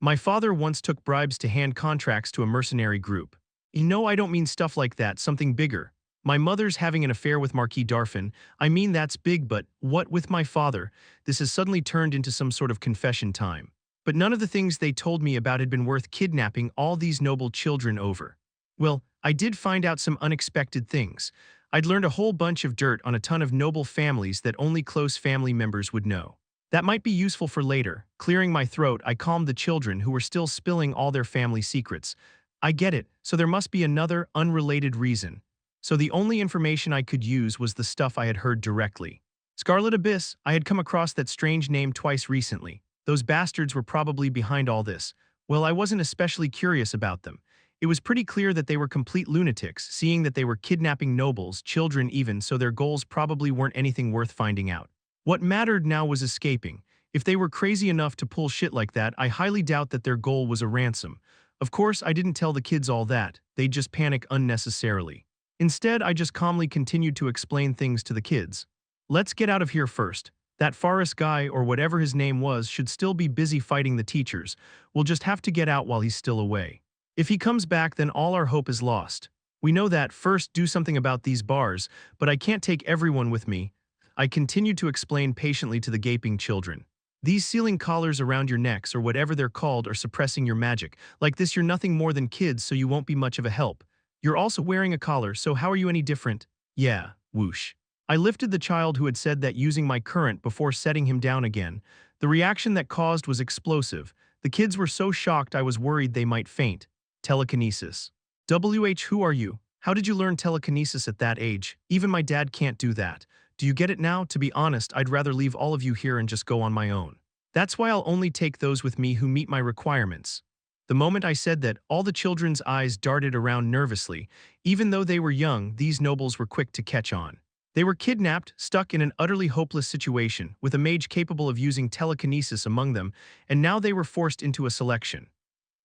My father once took bribes to hand contracts to a mercenary group. I don't mean stuff like that, something bigger. My mother's having an affair with Marquis Darfin. I mean that's big, but what with my father? This has suddenly turned into some sort of confession time. But none of the things they told me about had been worth kidnapping all these noble children over. Well, I did find out some unexpected things. I'd learned a whole bunch of dirt on a ton of noble families that only close family members would know. That might be useful for later. Clearing my throat, I calmed the children who were still spilling all their family secrets. I get it, so there must be another, unrelated reason. So the only information I could use was the stuff I had heard directly. Scarlet Abyss, I had come across that strange name twice recently. Those bastards were probably behind all this. Well, I wasn't especially curious about them. It was pretty clear that they were complete lunatics, seeing that they were kidnapping nobles, children even, so their goals probably weren't anything worth finding out. What mattered now was escaping. If they were crazy enough to pull shit like that, I highly doubt that their goal was a ransom. Of course, I didn't tell the kids all that. They'd just panic unnecessarily. Instead, I just calmly continued to explain things to the kids. Let's get out of here first. That Forrest guy, or whatever his name was, should still be busy fighting the teachers. We'll just have to get out while he's still away. If he comes back, then all our hope is lost. We know that. First, do something about these bars, but I can't take everyone with me. I continued to explain patiently to the gaping children. These sealing collars around your necks, or whatever they're called, are suppressing your magic. Like this, you're nothing more than kids, so you won't be much of a help. You're also wearing a collar, so how are you any different? Yeah, whoosh. I lifted the child who had said that using my current before setting him down again. The reaction that caused was explosive. The kids were so shocked I was worried they might faint. Telekinesis. Who are you? How did you learn telekinesis at that age? Even my dad can't do that. Do you get it now? To be honest, I'd rather leave all of you here and just go on my own. That's why I'll only take those with me who meet my requirements. The moment I said that, all the children's eyes darted around nervously. Even though they were young, these nobles were quick to catch on. They were kidnapped, stuck in an utterly hopeless situation, with a mage capable of using telekinesis among them, and now they were forced into a selection.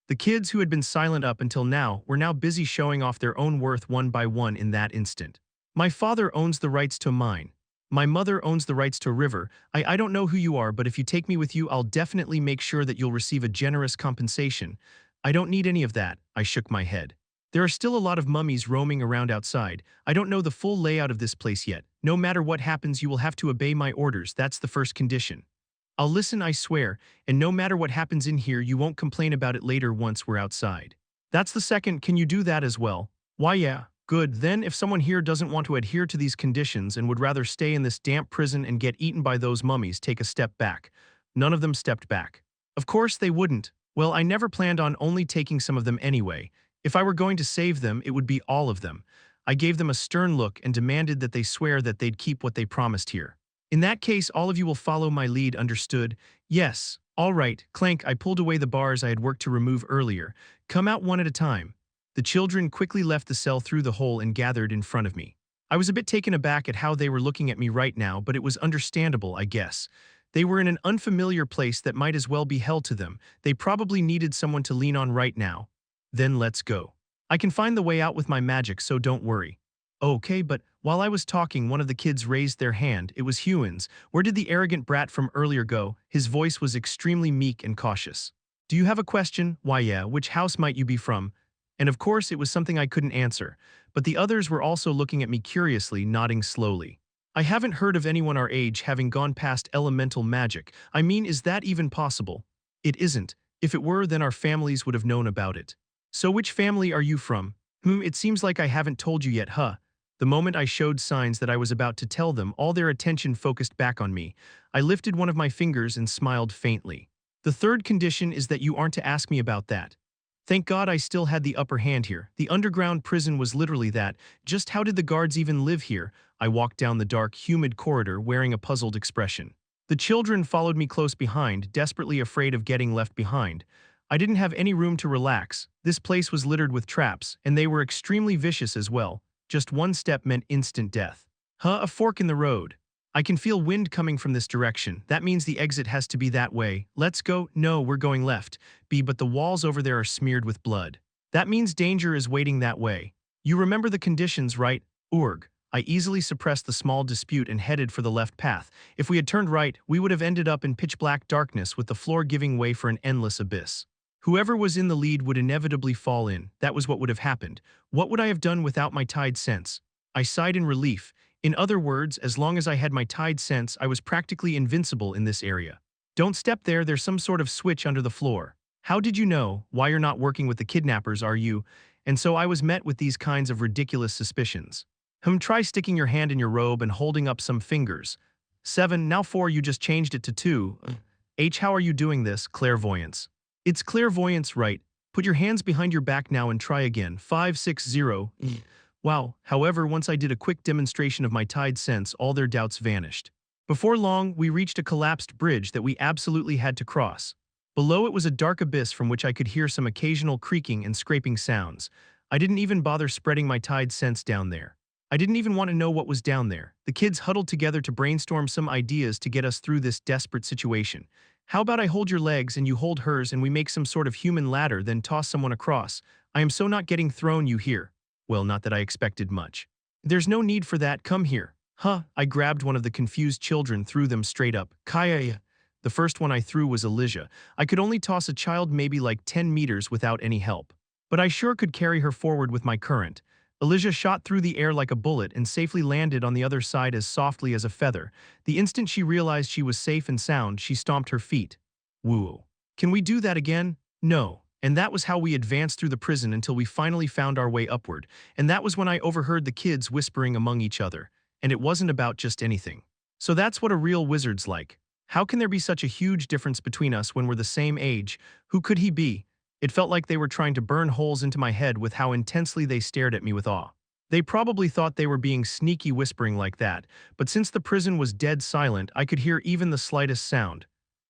The kids who had been silent up until now were now busy showing off their own worth one by one in that instant. My father owns the rights to mine. My mother owns the rights to a river. I don't know who you are, but if you take me with you, I'll definitely make sure that you'll receive a generous compensation. I don't need any of that. I shook my head. There are still a lot of mummies roaming around outside. I don't know the full layout of this place yet. No matter what happens, you will have to obey my orders. That's the first condition. I'll listen, I swear, and no matter what happens in here, you won't complain about it later once we're outside. That's the second. Can you do that as well? Why, yeah. Good, then if someone here doesn't want to adhere to these conditions and would rather stay in this damp prison and get eaten by those mummies, take a step back. None of them stepped back. Of course they wouldn't. Well, I never planned on only taking some of them anyway. If I were going to save them, it would be all of them. I gave them a stern look and demanded that they swear that they'd keep what they promised here. In that case, all of you will follow my lead, understood? Yes. All right, clank. I pulled away the bars I had worked to remove earlier. Come out one at a time. The children quickly left the cell through the hole and gathered in front of me. I was a bit taken aback at how they were looking at me right now, but it was understandable, I guess. They were in an unfamiliar place that might as well be hell to them. They probably needed someone to lean on right now. Then let's go. I can find the way out with my magic, so don't worry. Okay, but while I was talking, one of the kids raised their hand. It was Hewins. Where did the arrogant brat from earlier go? His voice was extremely meek and cautious. Do you have a question? Why, yeah, which house might you be from? And of course, it was something I couldn't answer, but the others were also looking at me curiously, nodding slowly. I haven't heard of anyone our age having gone past elemental magic. I mean, is that even possible? It isn't. If it were, then our families would have known about it. So which family are you from? It seems like I haven't told you yet, huh? The moment I showed signs that I was about to tell them, all their attention focused back on me. I lifted one of my fingers and smiled faintly. The third condition is that you aren't to ask me about that. Thank God I still had the upper hand here. The underground prison was literally that. Just how did the guards even live here? I walked down the dark, humid corridor wearing a puzzled expression. The children followed me close behind, desperately afraid of getting left behind. I didn't have any room to relax. This place was littered with traps, and they were extremely vicious as well. Just one step meant instant death. A fork in the road. I can feel wind coming from this direction. That means the exit has to be that way. Let's go. No, we're going left. B, but the walls over there are smeared with blood. That means danger is waiting that way. You remember the conditions, right? Urg. I easily suppressed the small dispute and headed for the left path. If we had turned right, we would have ended up in pitch-black darkness with the floor giving way for an endless abyss. Whoever was in the lead would inevitably fall in. That was what would have happened. What would I have done without my tide sense? I sighed in relief. In other words, as long as I had my tide sense, I was practically invincible in this area. Don't step there, there's some sort of switch under the floor. How did you know? Why you're not working with the kidnappers, are you? And so I was met with these kinds of ridiculous suspicions. Try sticking your hand in your robe and holding up some fingers. 7, now 4, you just changed it to 2. H, how are you doing this? Clairvoyance. It's clairvoyance, right? Put your hands behind your back now and try again. 5, 6, 0. Wow, however, once I did a quick demonstration of my tide sense, all their doubts vanished. Before long, we reached a collapsed bridge that we absolutely had to cross. Below it was a dark abyss from which I could hear some occasional creaking and scraping sounds. I didn't even bother spreading my tide sense down there. I didn't even want to know what was down there. The kids huddled together to brainstorm some ideas to get us through this desperate situation. How about I hold your legs and you hold hers and we make some sort of human ladder, then toss someone across? I am so not getting thrown, you hear. Well, not that I expected much. There's no need for that, come here. Huh, I grabbed one of the confused children, threw them straight up. Kaya. The first one I threw was Elijah. I could only toss a child maybe like 10 meters without any help. But I sure could carry her forward with my current. Elijah shot through the air like a bullet and safely landed on the other side as softly as a feather. The instant she realized she was safe and sound, she stomped her feet. Woo. Can we do that again? No. And that was how we advanced through the prison until we finally found our way upward. And that was when I overheard the kids whispering among each other. And it wasn't about just anything. So that's what a real wizard's like. How can there be such a huge difference between us when we're the same age? Who could he be? It felt like they were trying to burn holes into my head with how intensely they stared at me with awe. They probably thought they were being sneaky whispering like that, but since the prison was dead silent, I could hear even the slightest sound.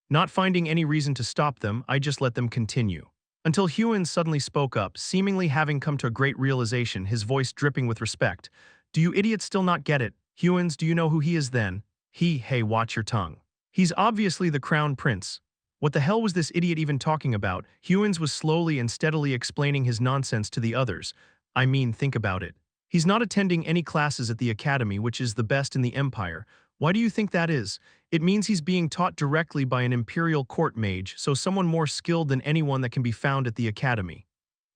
Not finding any reason to stop them, I just let them continue. Until Huon suddenly spoke up, seemingly having come to a great realization, his voice dripping with respect. Do you idiots still not get it? Huons, do you know who he is then? Hey, watch your tongue. He's obviously the crown prince. What the hell was this idiot even talking about? Huons was slowly and steadily explaining his nonsense to the others. I mean, think about it. He's not attending any classes at the academy, which is the best in the empire. Why do you think that is? It means he's being taught directly by an imperial court mage, so someone more skilled than anyone that can be found at the academy.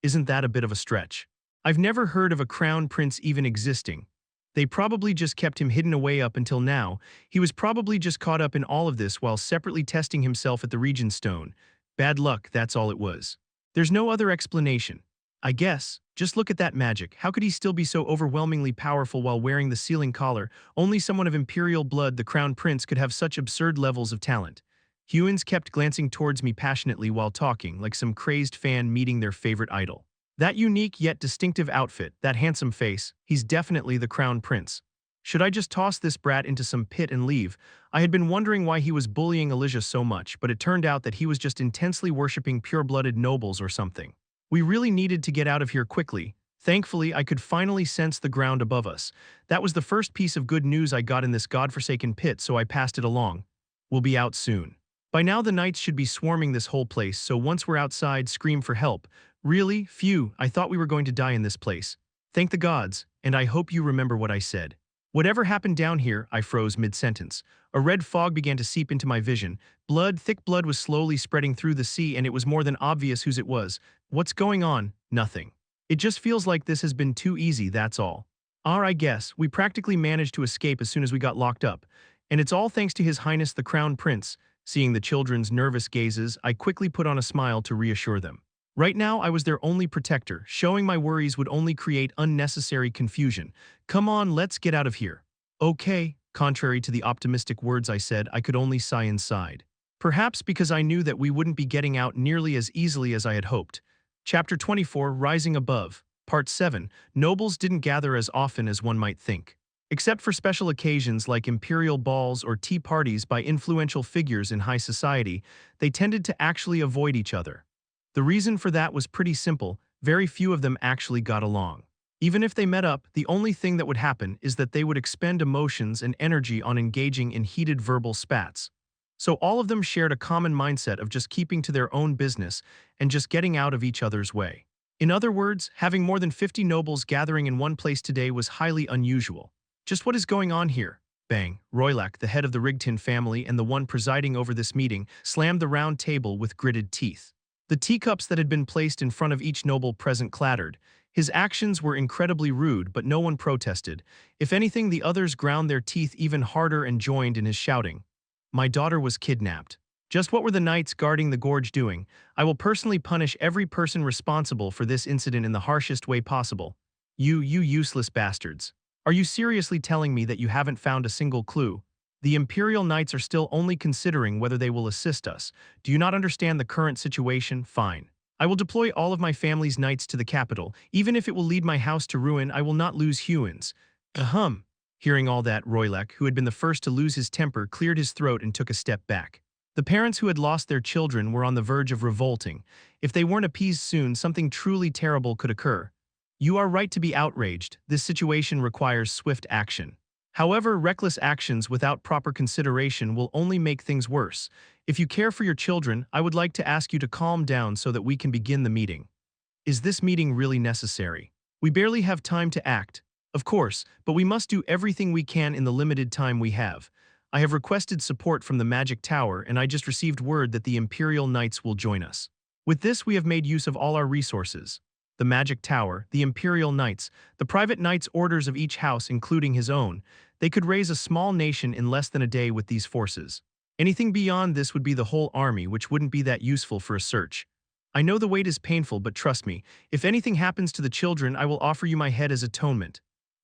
Isn't that a bit of a stretch? I've never heard of a crown prince even existing. They probably just kept him hidden away up until now. He was probably just caught up in all of this while separately testing himself at the Regent Stone. Bad luck, that's all it was. There's no other explanation. I guess. Just look at that magic. How could he still be so overwhelmingly powerful while wearing the sealing collar? Only someone of imperial blood, the crown prince, could have such absurd levels of talent. Huons kept glancing towards me passionately while talking, like some crazed fan meeting their favorite idol. That unique yet distinctive outfit, that handsome face, he's definitely the crown prince. Should I just toss this brat into some pit and leave? I had been wondering why he was bullying Elijah so much, but it turned out that he was just intensely worshipping pure-blooded nobles or something. We really needed to get out of here quickly. Thankfully, I could finally sense the ground above us. That was the first piece of good news I got in this godforsaken pit, so I passed it along. We'll be out soon. By now the knights should be swarming this whole place, so once we're outside, scream for help. Really? Phew, I thought we were going to die in this place. Thank the gods, and I hope you remember what I said. Whatever happened down here, I froze mid-sentence. A red fog began to seep into my vision. Thick blood was slowly spreading through the sea, and it was more than obvious whose it was. What's going on? Nothing. It just feels like this has been too easy, that's all. I guess, we practically managed to escape as soon as we got locked up. And it's all thanks to His Highness the Crown Prince. Seeing the children's nervous gazes, I quickly put on a smile to reassure them. Right now, I was their only protector. Showing my worries would only create unnecessary confusion. Come on, let's get out of here. Okay. Contrary to the optimistic words I said, I could only sigh inside. Perhaps because I knew that we wouldn't be getting out nearly as easily as I had hoped. Chapter 24, Rising Above. Part 7. Nobles didn't gather as often as one might think. Except for special occasions like imperial balls or tea parties by influential figures in high society, they tended to actually avoid each other. The reason for that was pretty simple: very few of them actually got along. Even if they met up, the only thing that would happen is that they would expend emotions and energy on engaging in heated verbal spats. So all of them shared a common mindset of just keeping to their own business and just getting out of each other's way. In other words, having more than 50 nobles gathering in one place today was highly unusual. Just what is going on here? Bang. Roylak, the head of the Rigton family and the one presiding over this meeting, slammed the round table with gritted teeth. The teacups that had been placed in front of each noble present clattered. His actions were incredibly rude, but no one protested. If anything, the others ground their teeth even harder and joined in his shouting. My daughter was kidnapped. Just what were the knights guarding the gorge doing? I will personally punish every person responsible for this incident in the harshest way possible. You useless bastards. Are you seriously telling me that you haven't found a single clue? The Imperial Knights are still only considering whether they will assist us. Do you not understand the current situation? Fine. I will deploy all of my family's knights to the capital. Even if it will lead my house to ruin, I will not lose humans. Ahem. Hearing all that, Roylak, who had been the first to lose his temper, cleared his throat and took a step back. The parents who had lost their children were on the verge of revolting. If they weren't appeased soon, something truly terrible could occur. You are right to be outraged. This situation requires swift action. However, reckless actions without proper consideration will only make things worse. If you care for your children, I would like to ask you to calm down so that we can begin the meeting. Is this meeting really necessary? We barely have time to act. Of course, but we must do everything we can in the limited time we have. I have requested support from the Magic Tower, and I just received word that the Imperial Knights will join us. With this, we have made use of all our resources. The Magic Tower, the Imperial Knights, the private knights' orders of each house, including his own. They could raise a small nation in less than a day with these forces. Anything beyond this would be the whole army, which wouldn't be that useful for a search. I know the wait is painful, but trust me, if anything happens to the children, I will offer you my head as atonement.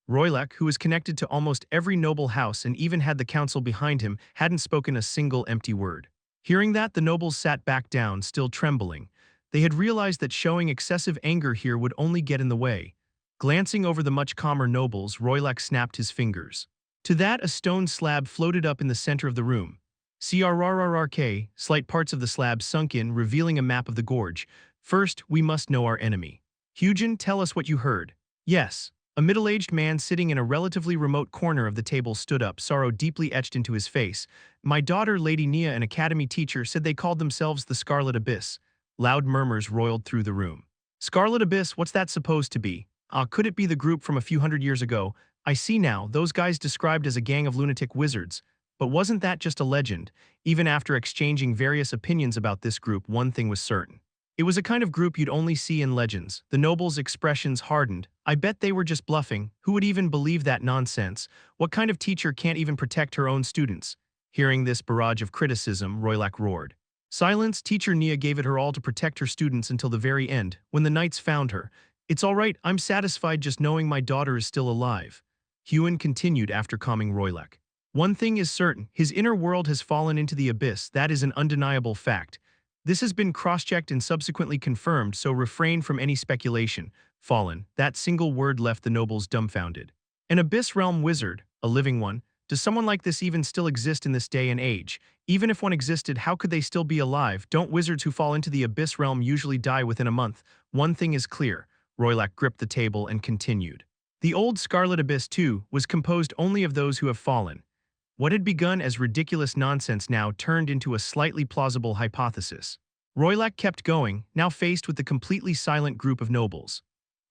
Roylak, who was connected to almost every noble house and even had the council behind him, hadn't spoken a single empty word. Hearing that, the nobles sat back down, still trembling. They had realized that showing excessive anger here would only get in the way. Glancing over the much calmer nobles, Roylak snapped his fingers. To that, a stone slab floated up in the center of the room. CRRRRK, slight parts of the slab sunk in, revealing a map of the gorge. First, we must know our enemy. Hugin, tell us what you heard. Yes. A middle-aged man sitting in a relatively remote corner of the table stood up, sorrow deeply etched into his face. My daughter, Lady Nia, an academy teacher, said they called themselves the Scarlet Abyss. Loud murmurs roiled through the room. Scarlet Abyss, what's that supposed to be? Could it be the group from a few hundred years ago? I see now, those guys described as a gang of lunatic wizards. But wasn't that just a legend? Even after exchanging various opinions about this group, one thing was certain. It was a kind of group you'd only see in legends. The nobles' expressions hardened. I bet they were just bluffing. Who would even believe that nonsense? What kind of teacher can't even protect her own students? Hearing this barrage of criticism, Roylak roared. Silence, Teacher Nia gave it her all to protect her students until the very end, when the knights found her. It's all right, I'm satisfied just knowing my daughter is still alive. Hugin continued after calming Roylak. One thing is certain, his inner world has fallen into the abyss. That is an undeniable fact. This has been cross-checked and subsequently confirmed, so refrain from any speculation. Fallen, that single word left the nobles dumbfounded. An abyss realm wizard, a living one, does someone like this even still exist in this day and age? Even if one existed, how could they still be alive? Don't wizards who fall into the abyss realm usually die within a month? One thing is clear. Roylak gripped the table and continued. The old Scarlet Abyss, too, was composed only of those who have fallen. What had begun as ridiculous nonsense now turned into a slightly plausible hypothesis. Roylak kept going, now faced with the completely silent group of nobles.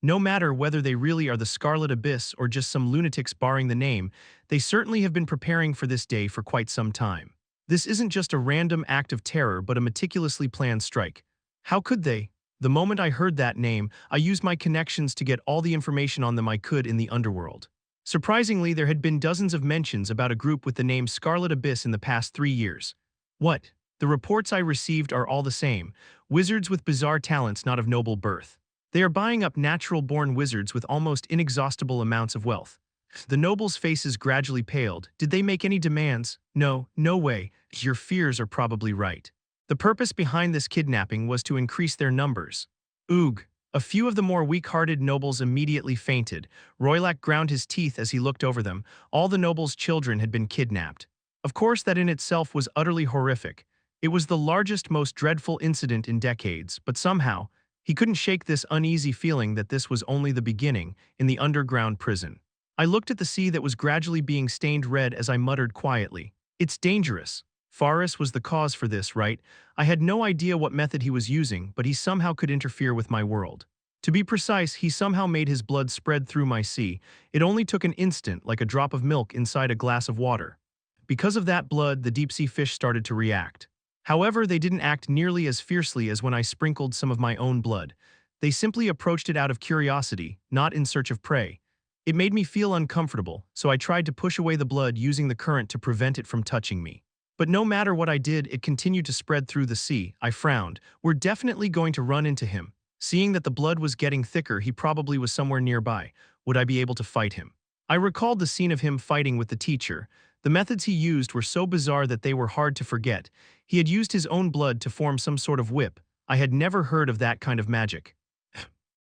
No matter whether they really are the Scarlet Abyss or just some lunatics barring the name, they certainly have been preparing for this day for quite some time. This isn't just a random act of terror but a meticulously planned strike. How could they? The moment I heard that name, I used my connections to get all the information on them I could in the underworld. Surprisingly, there had been dozens of mentions about a group with the name Scarlet Abyss in the past 3 years. What? The reports I received are all the same. Wizards with bizarre talents not of noble birth. They are buying up natural-born wizards with almost inexhaustible amounts of wealth. The nobles' faces gradually paled. Did they make any demands? No, no way. Your fears are probably right. The purpose behind this kidnapping was to increase their numbers. Oog. A few of the more weak-hearted nobles immediately fainted. Roylak ground his teeth as he looked over them. All the nobles' children had been kidnapped. Of course, that in itself was utterly horrific. It was the largest, most dreadful incident in decades, but somehow, He couldn't shake this uneasy feeling that this was only the beginning in the underground prison. I looked at the sea that was gradually being stained red as I muttered quietly, "It's dangerous. Faris was the cause for this, right?" I had no idea what method he was using, but he somehow could interfere with my world. To be precise, he somehow made his blood spread through my sea. It only took an instant, like a drop of milk inside a glass of water. Because of that blood, the deep-sea fish started to react. However, they didn't act nearly as fiercely as when I sprinkled some of my own blood. They simply approached it out of curiosity, not in search of prey. It made me feel uncomfortable, so I tried to push away the blood using the current to prevent it from touching me. But no matter what I did, it continued to spread through the sea. I frowned. We're definitely going to run into him. Seeing that the blood was getting thicker, he probably was somewhere nearby. Would I be able to fight him? I recalled the scene of him fighting with the teacher. The methods he used were so bizarre that they were hard to forget. He had used his own blood to form some sort of whip. I had never heard of that kind of magic.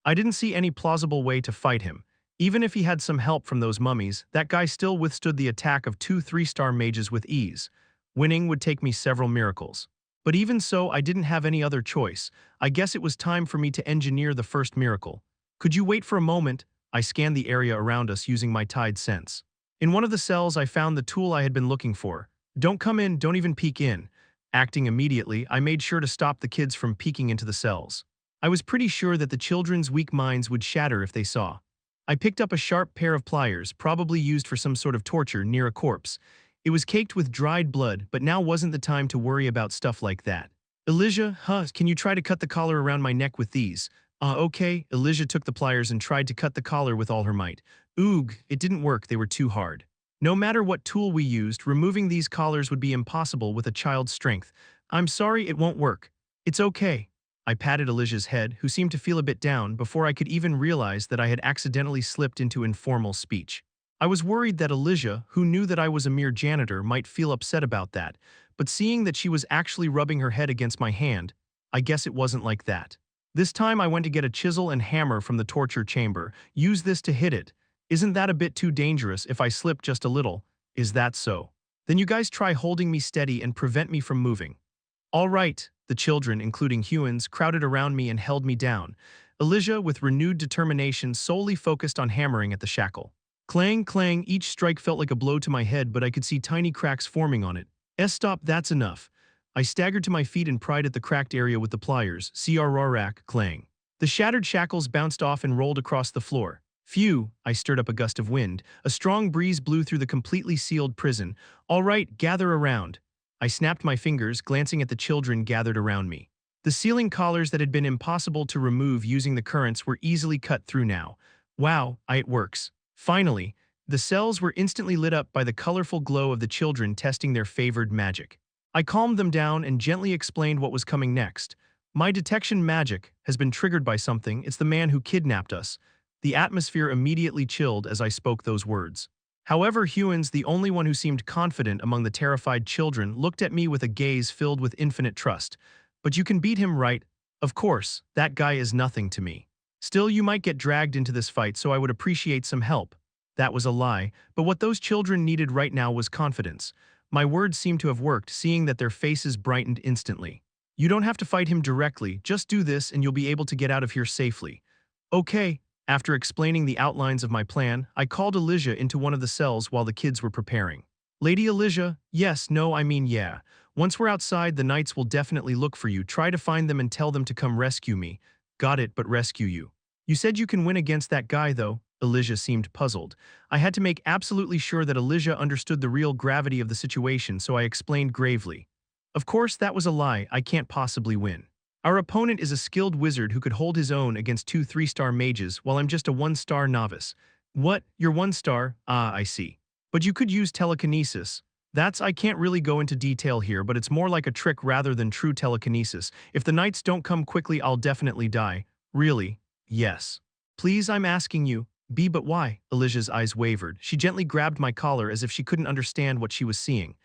I didn't see any plausible way to fight him. Even if he had some help from those mummies, that guy still withstood the attack of 2 3-star mages with ease. Winning would take me several miracles. But even so, I didn't have any other choice. I guess it was time for me to engineer the first miracle. Could you wait for a moment? I scanned the area around us using my tide sense. In one of the cells, I found the tool I had been looking for. Don't come in, don't even peek in. Acting immediately, I made sure to stop the kids from peeking into the cells. I was pretty sure that the children's weak minds would shatter if they saw. I picked up a sharp pair of pliers, probably used for some sort of torture, near a corpse. It was caked with dried blood, but now wasn't the time to worry about stuff like that. Elijah, can you try to cut the collar around my neck with these? Okay. Elijah took the pliers and tried to cut the collar with all her might. Oog, it didn't work, they were too hard. No matter what tool we used, removing these collars would be impossible with a child's strength. I'm sorry, it won't work. It's okay. I patted Elijah's head, who seemed to feel a bit down, before I could even realize that I had accidentally slipped into informal speech. I was worried that Elijah, who knew that I was a mere janitor, might feel upset about that, but seeing that she was actually rubbing her head against my hand, I guess it wasn't like that. This time I went to get a chisel and hammer from the torture chamber. Use this to hit it. Isn't that a bit too dangerous if I slip just a little? Is that so? Then you guys try holding me steady and prevent me from moving. All right. The children, including humans, crowded around me and held me down. Elijah, with renewed determination, solely focused on hammering at the shackle. Clang, clang, each strike felt like a blow to my head, but I could see tiny cracks forming on it. Stop, that's enough. I staggered to my feet and pried at the cracked area with the pliers. Crrrack, clang. The shattered shackles bounced off and rolled across the floor. Phew, I stirred up a gust of wind. A strong breeze blew through the completely sealed prison. All right, gather around. I snapped my fingers, glancing at the children gathered around me. The sealing collars that had been impossible to remove using the currents were easily cut through now. Wow, it works. Finally, the cells were instantly lit up by the colorful glow of the children testing their favored magic. I calmed them down and gently explained what was coming next. My detection magic has been triggered by something. It's the man who kidnapped us. The atmosphere immediately chilled as I spoke those words. However, Hewins, the only one who seemed confident among the terrified children, looked at me with a gaze filled with infinite trust. But you can beat him, right? Of course, that guy is nothing to me. Still, you might get dragged into this fight, so I would appreciate some help. That was a lie, but what those children needed right now was confidence. My words seemed to have worked, seeing that their faces brightened instantly. You don't have to fight him directly, just do this and you'll be able to get out of here safely. Okay. After explaining the outlines of my plan, I called Elijah into one of the cells while the kids were preparing. Lady Elijah, yes, no, I mean yeah. Once we're outside, the knights will definitely look for you. Try to find them and tell them to come rescue me. Got it, but rescue you. You said you can win against that guy, though. Elijah seemed puzzled. I had to make absolutely sure that Elijah understood the real gravity of the situation, so I explained gravely. Of course, that was a lie. I can't possibly win. Our opponent is a skilled wizard who could hold his own against 2 3-star mages, while I'm just a 1-star novice. What? You're 1-star? Ah, I see. But you could use telekinesis. I can't really go into detail here, but it's more like a trick rather than true telekinesis. If the knights don't come quickly, I'll definitely die. Really? Yes. Please, I'm asking you. But why? Elijah's eyes wavered. She gently grabbed my collar as if she couldn't understand what she was seeing.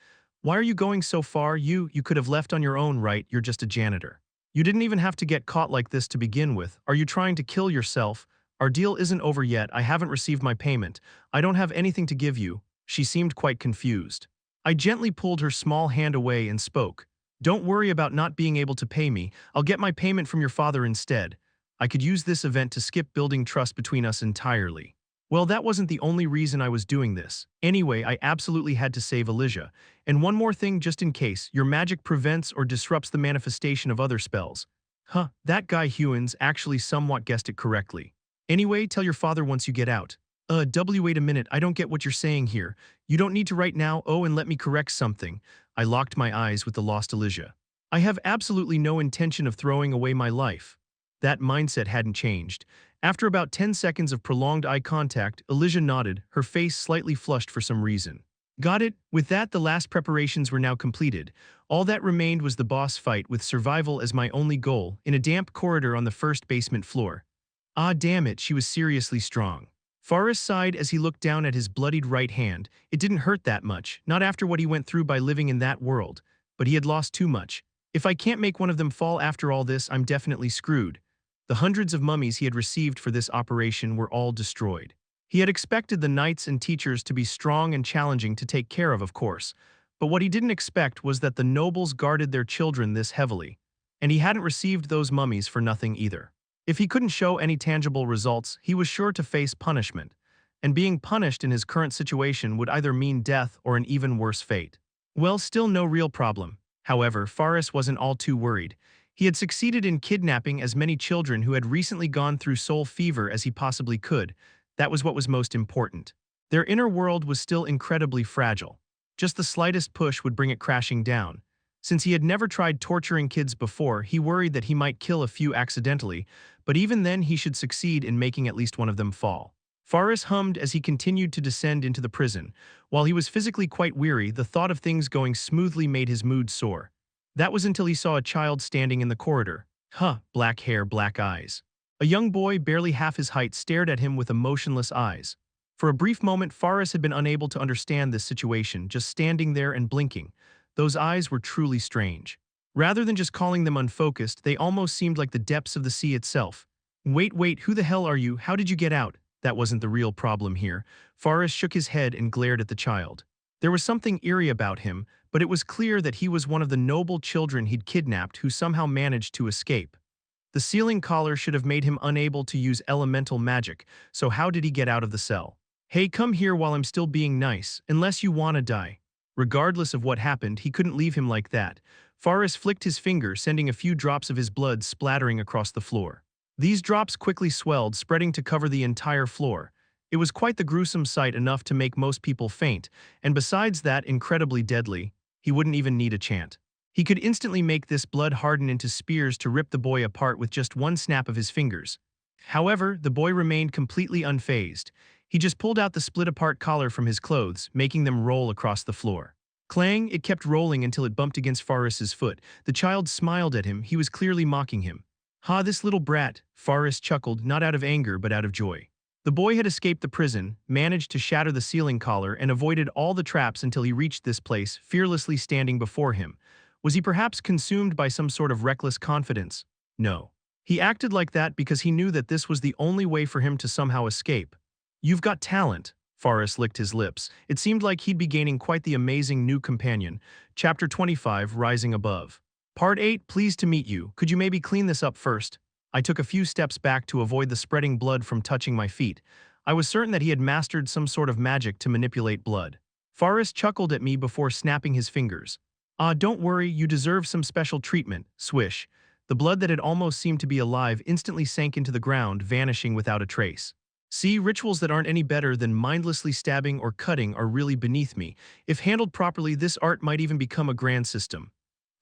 Why are you going so far? You could have left on your own, right? You're just a janitor. You didn't even have to get caught like this to begin with. Are you trying to kill yourself? Our deal isn't over yet. I haven't received my payment. I don't have anything to give you. She seemed quite confused. I gently pulled her small hand away and spoke. Don't worry about not being able to pay me. I'll get my payment from your father instead. I could use this event to skip building trust between us entirely. Well, that wasn't the only reason I was doing this. Anyway, I absolutely had to save Elijah. And one more thing just in case, your magic prevents or disrupts the manifestation of other spells. Huh, that guy Hewins actually somewhat guessed it correctly. Anyway, tell your father once you get out. Wait a minute, I don't get what you're saying here. You don't need to right now. Oh, and let me correct something. I locked my eyes with the lost Elijah. I have absolutely no intention of throwing away my life. That mindset hadn't changed. After about 10 seconds of prolonged eye contact, Elijah nodded, her face slightly flushed for some reason. Got it? With that, the last preparations were now completed. All that remained was the boss fight with survival as my only goal, in a damp corridor on the first basement floor. Ah, damn it, she was seriously strong. Forrest sighed as he looked down at his bloodied right hand. It didn't hurt that much, not after what he went through by living in that world. But he had lost too much. If I can't make one of them fall after all this, I'm definitely screwed. The hundreds of mummies he had received for this operation were all destroyed. He had expected the knights and teachers to be strong and challenging to take care of course, but what he didn't expect was that the nobles guarded their children this heavily, and he hadn't received those mummies for nothing either. If he couldn't show any tangible results, he was sure to face punishment, and being punished in his current situation would either mean death or an even worse fate. Well, still no real problem. However, Faris wasn't all too worried. He had succeeded in kidnapping as many children who had recently gone through soul fever as he possibly could. That was what was most important. Their inner world was still incredibly fragile. Just the slightest push would bring it crashing down. Since he had never tried torturing kids before, he worried that he might kill a few accidentally, but even then he should succeed in making at least one of them fall. Faris hummed as he continued to descend into the prison. While he was physically quite weary, the thought of things going smoothly made his mood soar. That was until he saw a child standing in the corridor. Black hair, black eyes. A young boy, barely half his height, stared at him with emotionless eyes. For a brief moment, Faris had been unable to understand this situation, just standing there and blinking. Those eyes were truly strange. Rather than just calling them unfocused, they almost seemed like the depths of the sea itself. Wait, who the hell are you? How did you get out? That wasn't the real problem here. Faris shook his head and glared at the child. There was something eerie about him, but it was clear that he was one of the noble children he'd kidnapped who somehow managed to escape. The ceiling collar should have made him unable to use elemental magic, so how did he get out of the cell? Hey, come here while I'm still being nice, unless you wanna die. Regardless of what happened, he couldn't leave him like that. Faris flicked his finger, sending a few drops of his blood splattering across the floor. These drops quickly swelled, spreading to cover the entire floor. It was quite the gruesome sight, enough to make most people faint, and besides that, incredibly deadly. He wouldn't even need a chant. He could instantly make this blood harden into spears to rip the boy apart with just one snap of his fingers. However, the boy remained completely unfazed. He just pulled out the split-apart collar from his clothes, making them roll across the floor. Clang, it kept rolling until it bumped against Faris's foot. The child smiled at him. He was clearly mocking him. Ha, this little brat, Faris chuckled, not out of anger but out of joy. The boy had escaped the prison, managed to shatter the ceiling collar, and avoided all the traps until he reached this place, fearlessly standing before him. Was he perhaps consumed by some sort of reckless confidence? No. He acted like that because he knew that this was the only way for him to somehow escape. You've got talent. Faris licked his lips. It seemed like he'd be gaining quite the amazing new companion. Chapter 25, Rising Above. Part 8, pleased to meet you. Could you maybe clean this up first? I took a few steps back to avoid the spreading blood from touching my feet. I was certain that he had mastered some sort of magic to manipulate blood. Faris chuckled at me before snapping his fingers. Don't worry, you deserve some special treatment. Swish. The blood that had almost seemed to be alive instantly sank into the ground, vanishing without a trace. See, rituals that aren't any better than mindlessly stabbing or cutting are really beneath me. If handled properly, this art might even become a grand system.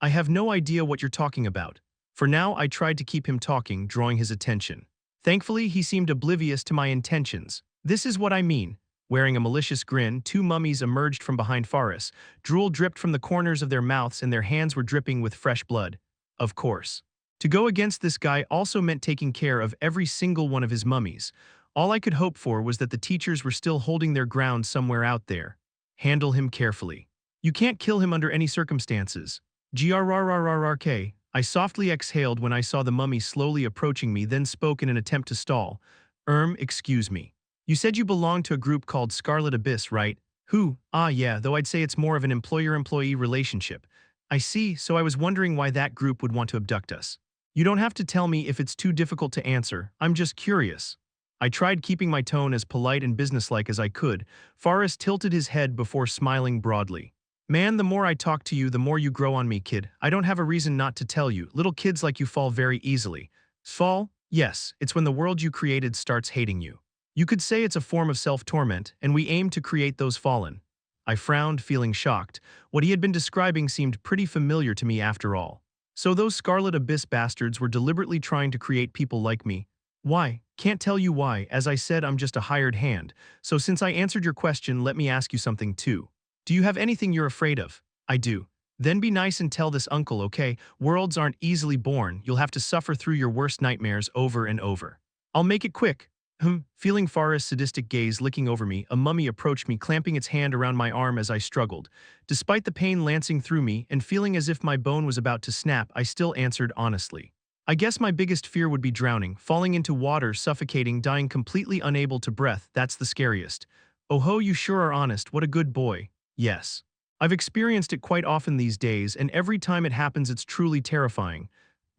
I have no idea what you're talking about. For now, I tried to keep him talking, drawing his attention. Thankfully, he seemed oblivious to my intentions. This is what I mean. Wearing a malicious grin, two mummies emerged from behind Faris. Drool dripped from the corners of their mouths and their hands were dripping with fresh blood. Of course. To go against this guy also meant taking care of every single one of his mummies. All I could hope for was that the teachers were still holding their ground somewhere out there. Handle him carefully. You can't kill him under any circumstances. Grrrrrrk. I softly exhaled when I saw the mummy slowly approaching me, then spoke in an attempt to stall. Excuse me. You said you belonged to a group called Scarlet Abyss, right? Who? Yeah, though I'd say it's more of an employer-employee relationship. I see, so I was wondering why that group would want to abduct us. You don't have to tell me if it's too difficult to answer, I'm just curious. I tried keeping my tone as polite and businesslike as I could. Forrest tilted his head before smiling broadly. Man, the more I talk to you, the more you grow on me, kid. I don't have a reason not to tell you. Little kids like you fall very easily. Fall? Yes, it's when the world you created starts hating you. You could say it's a form of self-torment, and we aim to create those fallen. I frowned, feeling shocked. What he had been describing seemed pretty familiar to me after all. So those Scarlet Abyss bastards were deliberately trying to create people like me. Why? Can't tell you why. As I said, I'm just a hired hand. So since I answered your question, let me ask you something too. Do you have anything you're afraid of? I do. Then be nice and tell this uncle, okay? Worlds aren't easily born. You'll have to suffer through your worst nightmares over and over. I'll make it quick. Feeling Forrest's sadistic gaze licking over me, a mummy approached me, clamping its hand around my arm as I struggled. Despite the pain lancing through me and feeling as if my bone was about to snap, I still answered honestly. I guess my biggest fear would be drowning, falling into water, suffocating, dying completely unable to breathe. That's the scariest. Oh ho, you sure are honest. What a good boy. Yes. I've experienced it quite often these days, and every time it happens it's truly terrifying.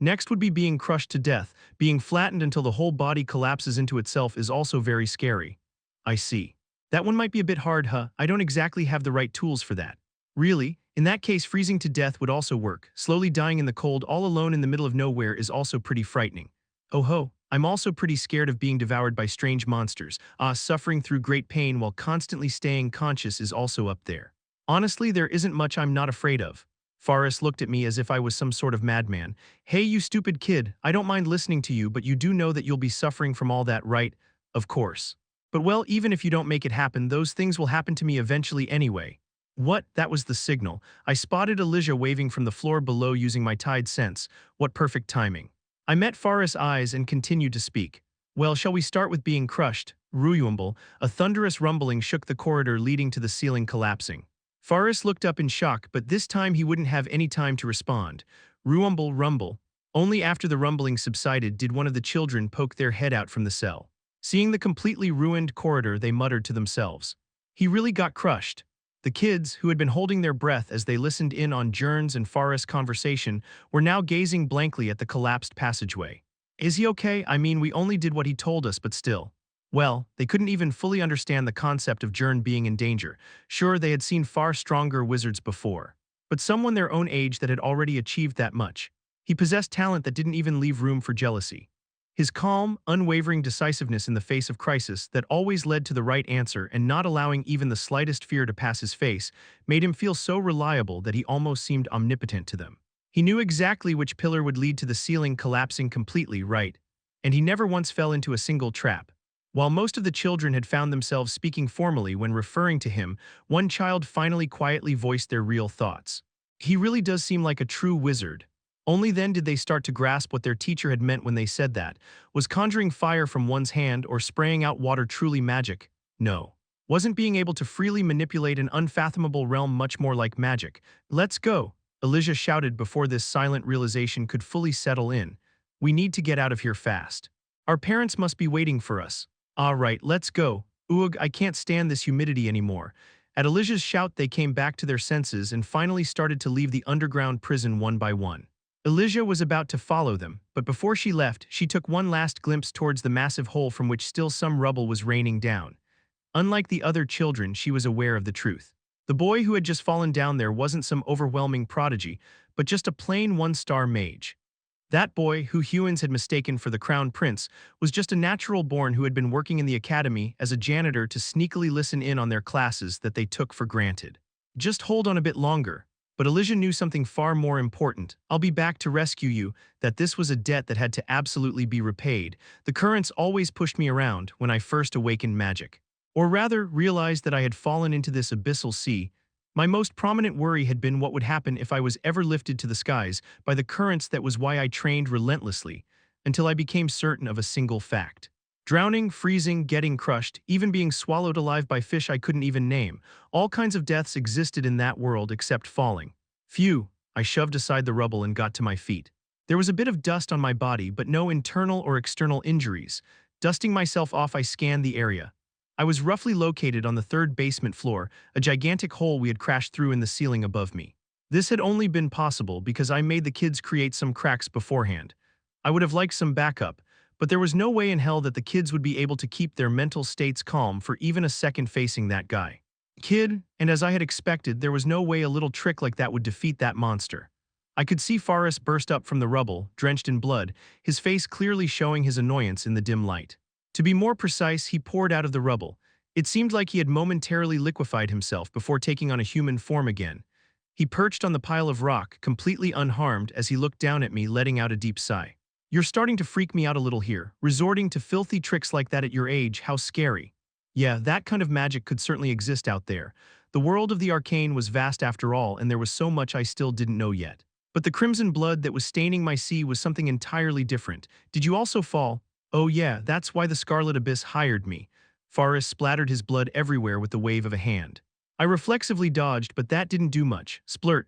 Next would be being crushed to death. Being flattened until the whole body collapses into itself is also very scary. I see. That one might be a bit hard, huh? I don't exactly have the right tools for that. Really? In that case, freezing to death would also work. Slowly dying in the cold all alone in the middle of nowhere is also pretty frightening. Oh ho, I'm also pretty scared of being devoured by strange monsters. Suffering through great pain while constantly staying conscious is also up there. Honestly, there isn't much I'm not afraid of. Forrest looked at me as if I was some sort of madman. Hey, you stupid kid, I don't mind listening to you, but you do know that you'll be suffering from all that, right? Of course. But well, even if you don't make it happen, those things will happen to me eventually anyway. What? That was the signal. I spotted Elijah waving from the floor below using my tide sense. What perfect timing. I met Forrest's eyes and continued to speak. Well, shall we start with being crushed? Ruyumble, a thunderous rumbling shook the corridor leading to the ceiling collapsing. Forrest looked up in shock, but this time he wouldn't have any time to respond. Rumble, rumble. Only after the rumbling subsided did one of the children poke their head out from the cell. Seeing the completely ruined corridor, they muttered to themselves. He really got crushed. The kids, who had been holding their breath as they listened in on Jern's and Forrest's conversation, were now gazing blankly at the collapsed passageway. Is he okay? I mean, we only did what he told us, but still. Well, they couldn't even fully understand the concept of Jern being in danger. Sure, they had seen far stronger wizards before, but someone their own age that had already achieved that much. He possessed talent that didn't even leave room for jealousy. His calm, unwavering decisiveness in the face of crisis that always led to the right answer and not allowing even the slightest fear to pass his face made him feel so reliable that he almost seemed omnipotent to them. He knew exactly which pillar would lead to the ceiling collapsing completely, right? And he never once fell into a single trap. While most of the children had found themselves speaking formally when referring to him, one child finally quietly voiced their real thoughts. He really does seem like a true wizard. Only then did they start to grasp what their teacher had meant when they said that. Was conjuring fire from one's hand or spraying out water truly magic? No. Wasn't being able to freely manipulate an unfathomable realm much more like magic? Let's go, Elijah shouted before this silent realization could fully settle in. We need to get out of here fast. Our parents must be waiting for us. All right, let's go. Ugh, I can't stand this humidity anymore. At Elijah's shout, they came back to their senses and finally started to leave the underground prison one by one. Elijah was about to follow them, but before she left, she took one last glimpse towards the massive hole from which still some rubble was raining down. Unlike the other children, she was aware of the truth. The boy who had just fallen down there wasn't some overwhelming prodigy, but just a plain one-star mage. That boy, who humans had mistaken for the crown prince, was just a natural born who had been working in the academy as a janitor to sneakily listen in on their classes that they took for granted. Just hold on a bit longer. But Elijah knew something far more important. I'll be back to rescue you, that this was a debt that had to absolutely be repaid. The currents always pushed me around when I first awakened magic. Or rather, realized that I had fallen into this abyssal sea. My most prominent worry had been what would happen if I was ever lifted to the skies by the currents. That was why I trained relentlessly, until I became certain of a single fact. Drowning, freezing, getting crushed, even being swallowed alive by fish I couldn't even name. All kinds of deaths existed in that world except falling. Phew, I shoved aside the rubble and got to my feet. There was a bit of dust on my body, but no internal or external injuries. Dusting myself off, I scanned the area. I was roughly located on the third basement floor, a gigantic hole we had crashed through in the ceiling above me. This had only been possible because I made the kids create some cracks beforehand. I would have liked some backup, but there was no way in hell that the kids would be able to keep their mental states calm for even a second facing that guy. Kid, and as I had expected, there was no way a little trick like that would defeat that monster. I could see Forrest burst up from the rubble, drenched in blood, his face clearly showing his annoyance in the dim light. To be more precise, he poured out of the rubble. It seemed like he had momentarily liquefied himself before taking on a human form again. He perched on the pile of rock, completely unharmed, as he looked down at me, letting out a deep sigh. You're starting to freak me out a little here, resorting to filthy tricks like that at your age, how scary. Yeah, that kind of magic could certainly exist out there. The world of the arcane was vast after all, and there was so much I still didn't know yet. But the crimson blood that was staining my sea was something entirely different. Did you also fall? Oh yeah, that's why the Scarlet Abyss hired me. Forrest splattered his blood everywhere with the wave of a hand. I reflexively dodged, but that didn't do much. Splurt.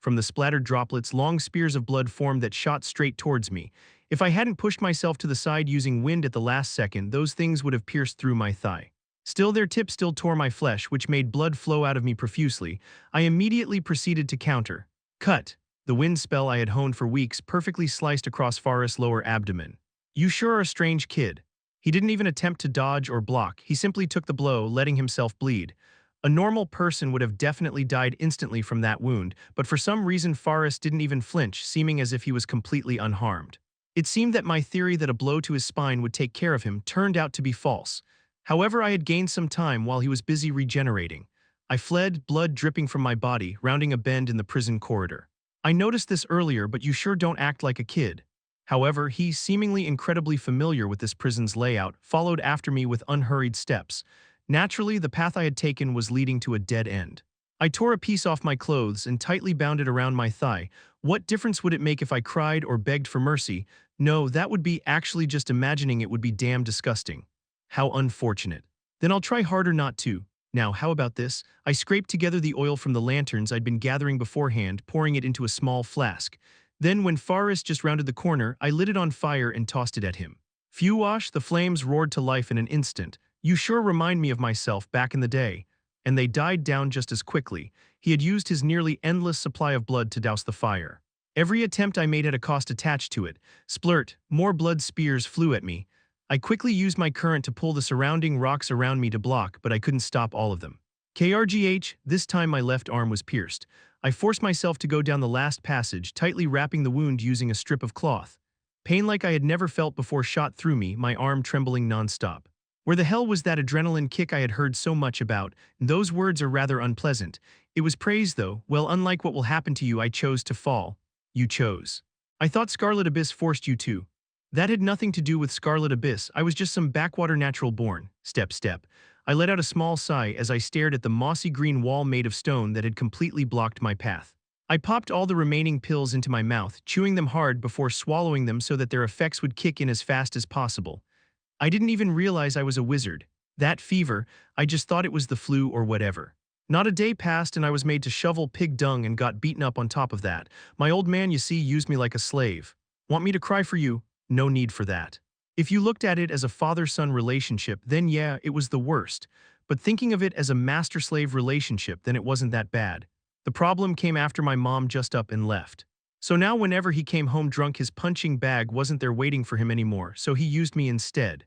From the splattered droplets, long spears of blood formed that shot straight towards me. If I hadn't pushed myself to the side using wind at the last second, those things would have pierced through my thigh. Still, their tips still tore my flesh, which made blood flow out of me profusely. I immediately proceeded to counter. Cut. The wind spell I had honed for weeks perfectly sliced across Forrest's lower abdomen. You sure are a strange kid. He didn't even attempt to dodge or block, he simply took the blow, letting himself bleed. A normal person would have definitely died instantly from that wound, but for some reason Forrest didn't even flinch, seeming as if he was completely unharmed. It seemed that my theory that a blow to his spine would take care of him turned out to be false. However, I had gained some time while he was busy regenerating. I fled, blood dripping from my body, rounding a bend in the prison corridor. I noticed this earlier, but you sure don't act like a kid. However, he, seemingly incredibly familiar with this prison's layout, followed after me with unhurried steps. Naturally, the path I had taken was leading to a dead end. I tore a piece off my clothes and tightly bound it around my thigh. What difference would it make if I cried or begged for mercy? No, that would be actually just imagining it would be damn disgusting. How unfortunate. Then I'll try harder not to. Now, how about this? I scraped together the oil from the lanterns I'd been gathering beforehand, pouring it into a small flask. Then, when Forrest just rounded the corner, I lit it on fire and tossed it at him. Phew-wash, the flames roared to life in an instant. You sure remind me of myself back in the day. And they died down just as quickly. He had used his nearly endless supply of blood to douse the fire. Every attempt I made had a cost attached to it. Splurt, more blood spears flew at me. I quickly used my current to pull the surrounding rocks around me to block, but I couldn't stop all of them. KRGH, this time my left arm was pierced. I forced myself to go down the last passage, tightly wrapping the wound using a strip of cloth. Pain like I had never felt before shot through me, my arm trembling nonstop. Where the hell was that adrenaline kick I had heard so much about? Those words are rather unpleasant. It was praise though. Well, unlike what will happen to you, I chose to fall. You chose. I thought Scarlet Abyss forced you to. That had nothing to do with Scarlet Abyss. I was just some backwater natural born. Step. I let out a small sigh as I stared at the mossy green wall made of stone that had completely blocked my path. I popped all the remaining pills into my mouth, chewing them hard before swallowing them so that their effects would kick in as fast as possible. I didn't even realize I was a wizard. That fever, I just thought it was the flu or whatever. Not a day passed and I was made to shovel pig dung and got beaten up on top of that. My old man, you see, used me like a slave. Want me to cry for you? No need for that. If you looked at it as a father-son relationship, then yeah, it was the worst. But thinking of it as a master-slave relationship, then it wasn't that bad. The problem came after my mom just up and left. So now whenever he came home drunk, his punching bag wasn't there waiting for him anymore, so he used me instead.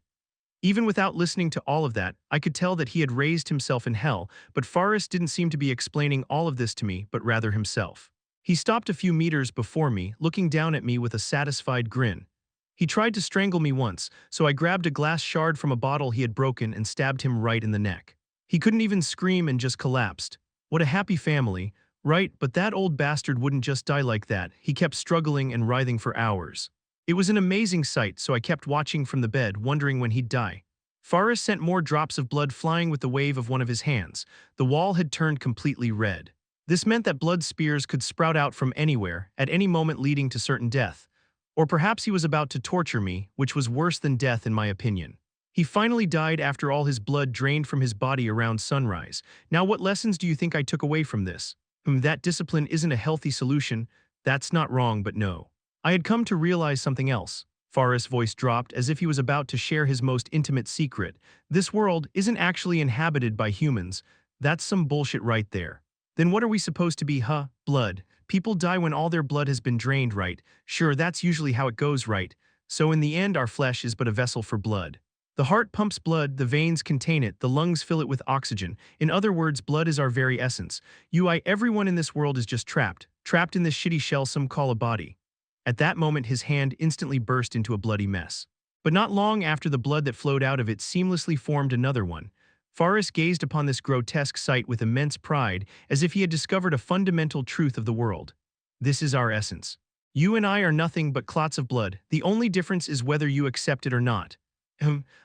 Even without listening to all of that, I could tell that he had raised himself in hell, but Forrest didn't seem to be explaining all of this to me, but rather himself. He stopped a few meters before me, looking down at me with a satisfied grin. He tried to strangle me once, so I grabbed a glass shard from a bottle he had broken and stabbed him right in the neck. He couldn't even scream and just collapsed. What a happy family, right? But that old bastard wouldn't just die like that. He kept struggling and writhing for hours. It was an amazing sight, so I kept watching from the bed, wondering when he'd die. Forrest sent more drops of blood flying with the wave of one of his hands. The wall had turned completely red. This meant that blood spears could sprout out from anywhere, at any moment leading to certain death. Or perhaps he was about to torture me, which was worse than death in my opinion. He finally died after all his blood drained from his body around sunrise. Now what lessons do you think I took away from this? That discipline isn't a healthy solution. That's not wrong, but no. I had come to realize something else. Forrest's voice dropped as if he was about to share his most intimate secret. This world isn't actually inhabited by humans. That's some bullshit right there. Then what are we supposed to be, huh? Blood. People die when all their blood has been drained, right? Sure, that's usually how it goes, right? So in the end, our flesh is but a vessel for blood. The heart pumps blood, the veins contain it, the lungs fill it with oxygen. In other words, blood is our very essence. Everyone in this world is just trapped in this shitty shell some call a body. At that moment, his hand instantly burst into a bloody mess. But not long after the blood that flowed out of it seamlessly formed another one. Faris gazed upon this grotesque sight with immense pride, as if he had discovered a fundamental truth of the world. This is our essence. You and I are nothing but clots of blood. The only difference is whether you accept it or not.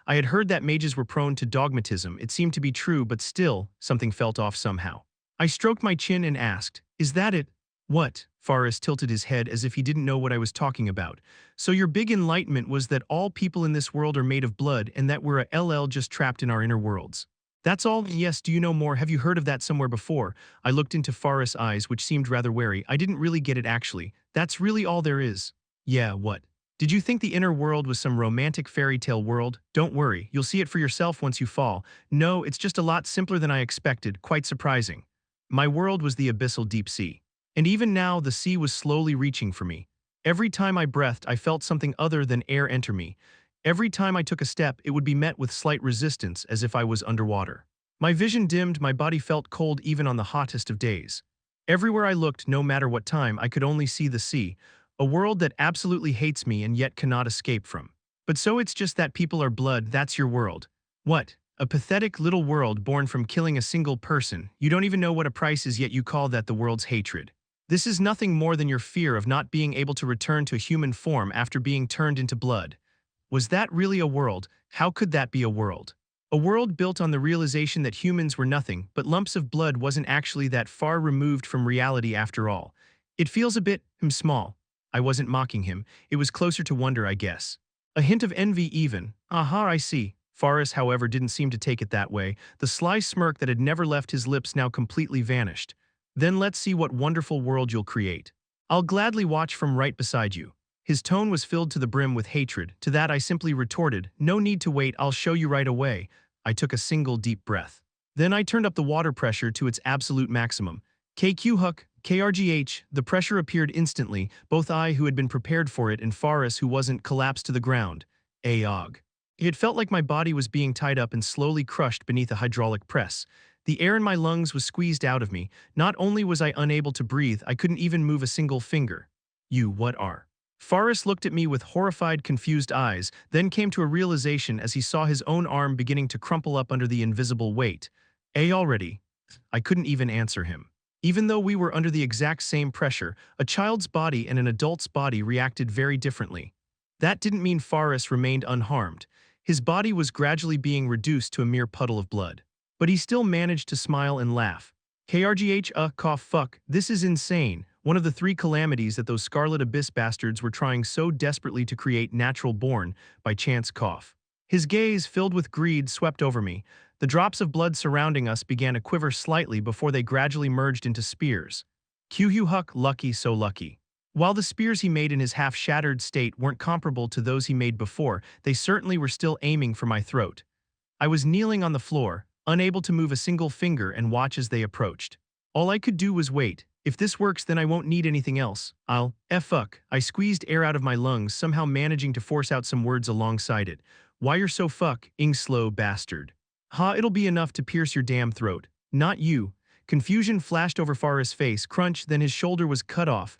I had heard that mages were prone to dogmatism. It seemed to be true, but still, something felt off somehow. I stroked my chin and asked, "Is that it?" "What?" Faris tilted his head as if he didn't know what I was talking about. "So your big enlightenment was that all people in this world are made of blood and that we're a LL just trapped in our inner worlds. That's all?" "Yes, do you know more? Have you heard of that somewhere before?" I looked into Faris' eyes, which seemed rather wary. "I didn't really get it actually. That's really all there is." "Yeah, what? Did you think the inner world was some romantic fairy tale world? Don't worry, you'll see it for yourself once you fall. No, it's just a lot simpler than I expected, quite surprising. My world was the abyssal deep sea. And even now, the sea was slowly reaching for me. Every time I breathed, I felt something other than air enter me. Every time I took a step, it would be met with slight resistance, as if I was underwater. My vision dimmed, my body felt cold even on the hottest of days. Everywhere I looked, no matter what time, I could only see the sea, a world that absolutely hates me and yet cannot escape from. But so it's just that people are blood, that's your world. What? A pathetic little world born from killing a single person. You don't even know what a price is, yet you call that the world's hatred. This is nothing more than your fear of not being able to return to human form after being turned into blood. Was that really a world? How could that be a world? A world built on the realization that humans were nothing, but lumps of blood wasn't actually that far removed from reality after all. It feels a bit, small. I wasn't mocking him, it was closer to wonder, I guess. A hint of envy even. Aha, I see. Faris, however, didn't seem to take it that way. The sly smirk that had never left his lips now completely vanished. Then let's see what wonderful world you'll create. I'll gladly watch from right beside you. His tone was filled to the brim with hatred. To that I simply retorted, "No need to wait, I'll show you right away." I took a single deep breath. Then I turned up the water pressure to its absolute maximum. KQ Huck, KRGH, the pressure appeared instantly. Both I, who had been prepared for it, and Faris, who wasn't, collapsed to the ground. Aog. It felt like my body was being tied up and slowly crushed beneath a hydraulic press. The air in my lungs was squeezed out of me. Not only was I unable to breathe, I couldn't even move a single finger. "You what are?" Faris looked at me with horrified, confused eyes, then came to a realization as he saw his own arm beginning to crumple up under the invisible weight. Already. I couldn't even answer him. Even though we were under the exact same pressure, a child's body and an adult's body reacted very differently. That didn't mean Faris remained unharmed. His body was gradually being reduced to a mere puddle of blood. But he still managed to smile and laugh. KRGH, cough fuck, this is insane. One of the three calamities that those Scarlet Abyss bastards were trying so desperately to create, natural born, by chance cough. His gaze, filled with greed, swept over me. The drops of blood surrounding us began to quiver slightly before they gradually merged into spears. Q Huck, lucky, so lucky. While the spears he made in his half-shattered state weren't comparable to those he made before, they certainly were still aiming for my throat. I was kneeling on the floor, unable to move a single finger, and watch as they approached. All I could do was wait. If this works, then I won't need anything else. Fuck. I squeezed air out of my lungs, somehow managing to force out some words alongside it. "Why you're so slow bastard. It'll be enough to pierce your damn throat. Not you." Confusion flashed over Faris' face. Crunch, then his shoulder was cut off.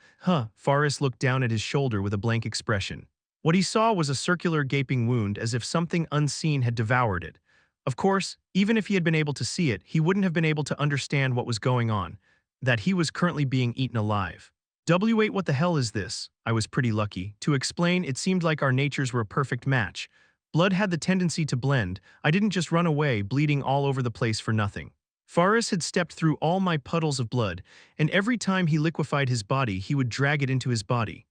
Faris looked down at his shoulder with a blank expression. What he saw was a circular gaping wound, as if something unseen had devoured it. Of course, even if he had been able to see it, he wouldn't have been able to understand what was going on. That he was currently being eaten alive. "Wait, what the hell is this?" I was pretty lucky. To explain, it seemed like our natures were a perfect match. Blood had the tendency to blend. I didn't just run away, bleeding all over the place for nothing. Faris had stepped through all my puddles of blood, and every time he liquefied his body, he would drag it into his body.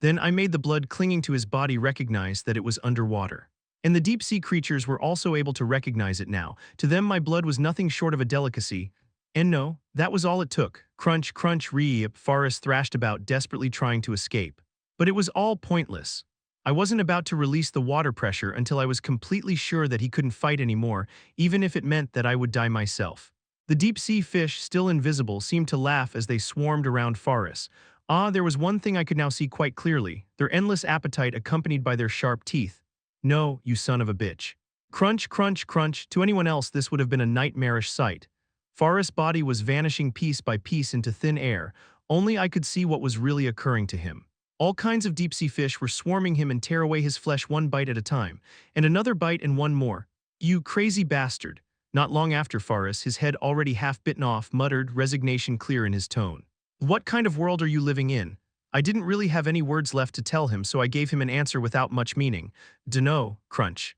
Then I made the blood clinging to his body recognize that it was underwater. And the deep-sea creatures were also able to recognize it now. To them, my blood was nothing short of a delicacy. And no, that was all it took. Crunch, crunch, Faris thrashed about, desperately trying to escape. But it was all pointless. I wasn't about to release the water pressure until I was completely sure that he couldn't fight anymore, even if it meant that I would die myself. The deep-sea fish, still invisible, seemed to laugh as they swarmed around Faris. Ah, there was one thing I could now see quite clearly, their endless appetite accompanied by their sharp teeth. No, you son of a bitch. Crunch, crunch, crunch. To anyone else this would have been a nightmarish sight. Faris' body was vanishing piece by piece into thin air, only I could see what was really occurring to him. All kinds of deep-sea fish were swarming him and tear away his flesh one bite at a time, and another bite and one more. You crazy bastard. Not long after Faris, his head already half bitten off, muttered, resignation clear in his tone. What kind of world are you living in? I didn't really have any words left to tell him, so I gave him an answer without much meaning. Dunno, crunch.